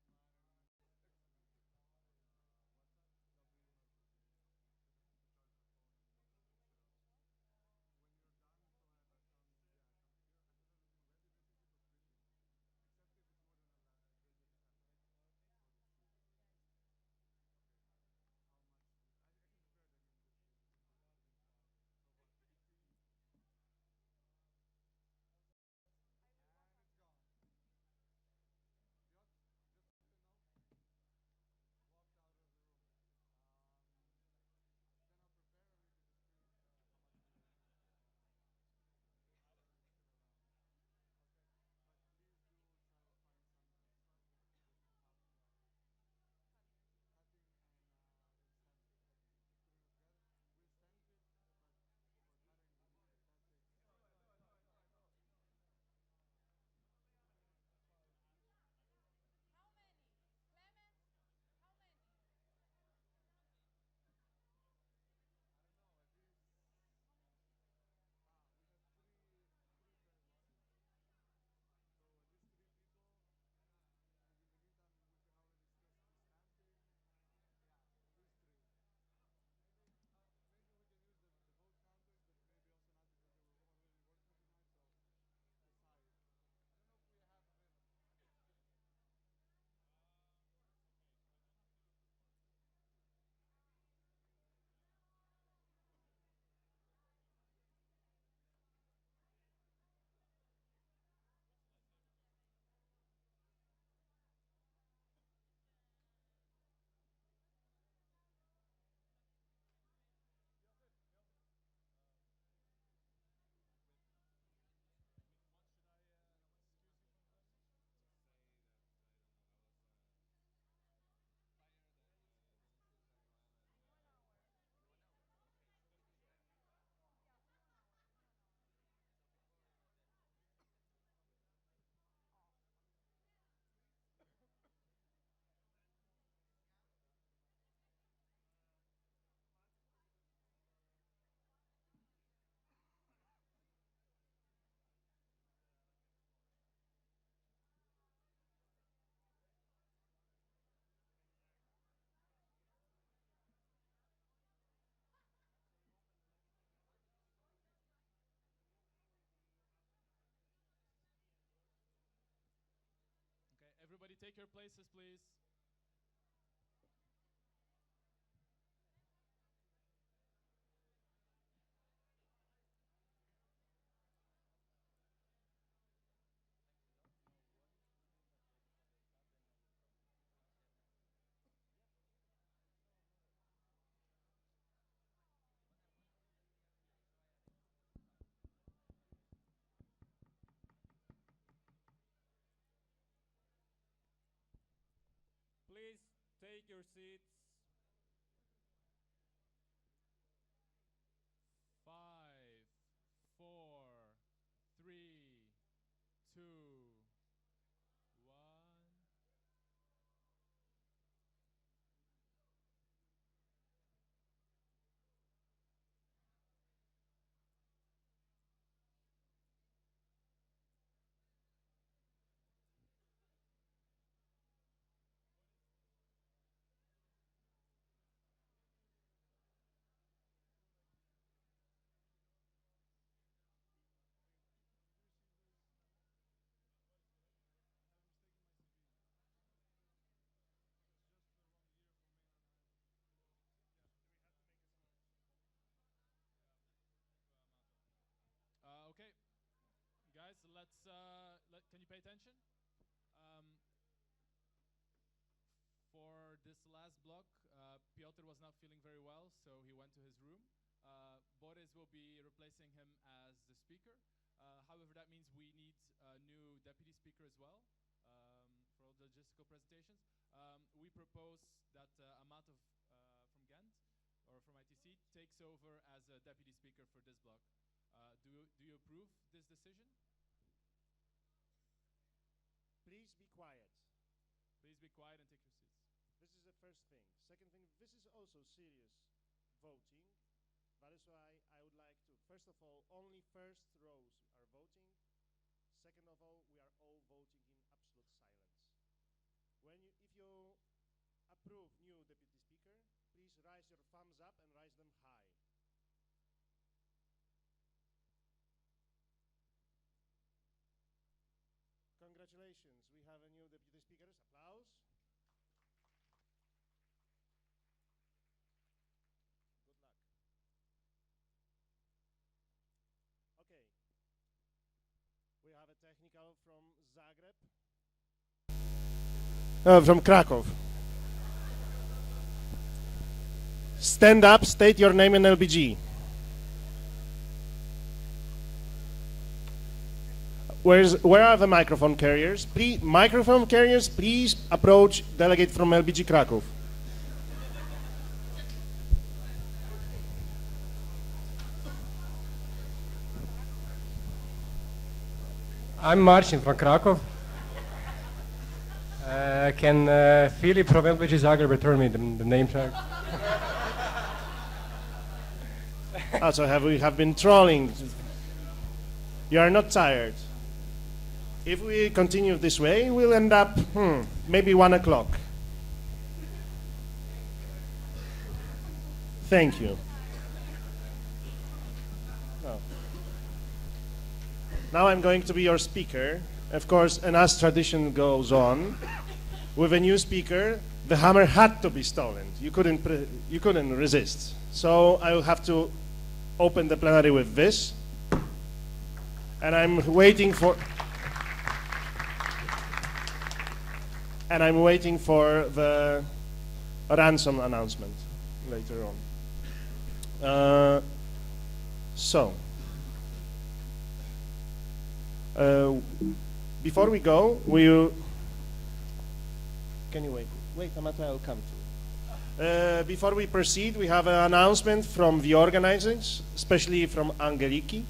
Speaker 4: so I have come here. I put everything ready basically for printing, except if it's more than a grade that you have. Okay. How much? I can prepare them in this case. So what? 15. And it's gone. Piotr, just so you know, walked out of the room. Then I'll prepare and we can just print how much we need. Okay, but please do try to find some stuff that can help cutting and stamping. Like just putting it together. We'll stamp it, but for cutting we need the plastic.
Speaker 5: How many? Clement, how many?
Speaker 4: I don't know, at least we have three translations. So at least 3 people. And in the meantime we can already discuss the stamping. Yeah, at least 3. Maybe we can use the vote counters, but maybe also not because they were already working tonight, so decide. I don't know if we have available.
Speaker 9: With what should I excuse you from them?
Speaker 1: Just say that, I don't know, I was tired and didn't sleep very well. And,
Speaker 5: In 1 hour.
Speaker 1: in 1 hour? Okay, so between that.
Speaker 5: Yeah, in 1 hour. In 1 hour.
Speaker 1: So before that.
Speaker 5: Awesome.
Speaker 9: Okay, everybody take your places, please.
Speaker 1: Please take your seats.
Speaker 9: 5, 4, 3, 2, 1.
Speaker 4: I have mistaken my CV. It's just the wrong year for mainland Ireland. Yeah, do we have to make this one?
Speaker 9: Okay, guys, let's. Can you pay attention? For this last block, Piotr was not feeling very well, so he went to his room. Boris will be replacing him as the speaker. However, that means we need a new deputy speaker as well for all the logistical presentations. We propose that Amat from Ghent or from ITC takes over as a deputy speaker for this block. Do you approve this decision?
Speaker 23: Please be quiet.
Speaker 9: Please be quiet and take your seats.
Speaker 23: This is the first thing. Second thing, this is also serious voting. That is why I would like to, first
Speaker 19: first of all, only first rows are voting. Second of all, we are all voting in absolute silence. If you approve new deputy speaker, please raise your thumbs up and raise them high. Congratulations, we have a new deputy speaker. Applause. Good luck. Okay. We have a technical from Zagreb. From Krakow. Stand up, state your name and LBG. Where are the microphone carriers? Microphone carriers, please approach delegate from LBG Krakow.
Speaker 12: I'm Marcin from Krakow. Can Filip from LBG Zagreb return me the name tag?
Speaker 19: Also, we have been trolling. You are not tired. If we continue this way, we'll end up, maybe 1 o'clock. Thank you. No. Now I'm going to be your speaker. Of course, and as tradition goes on, with a new speaker, the hammer had to be stolen. You couldn't resist. So I will have to open the plenary with this. And I'm waiting for the ransom announcement later on. Before we go, can you wait? Wait, Amato, I'll come to it. Before we proceed, we have an announcement from the organizers, especially from Angeliki.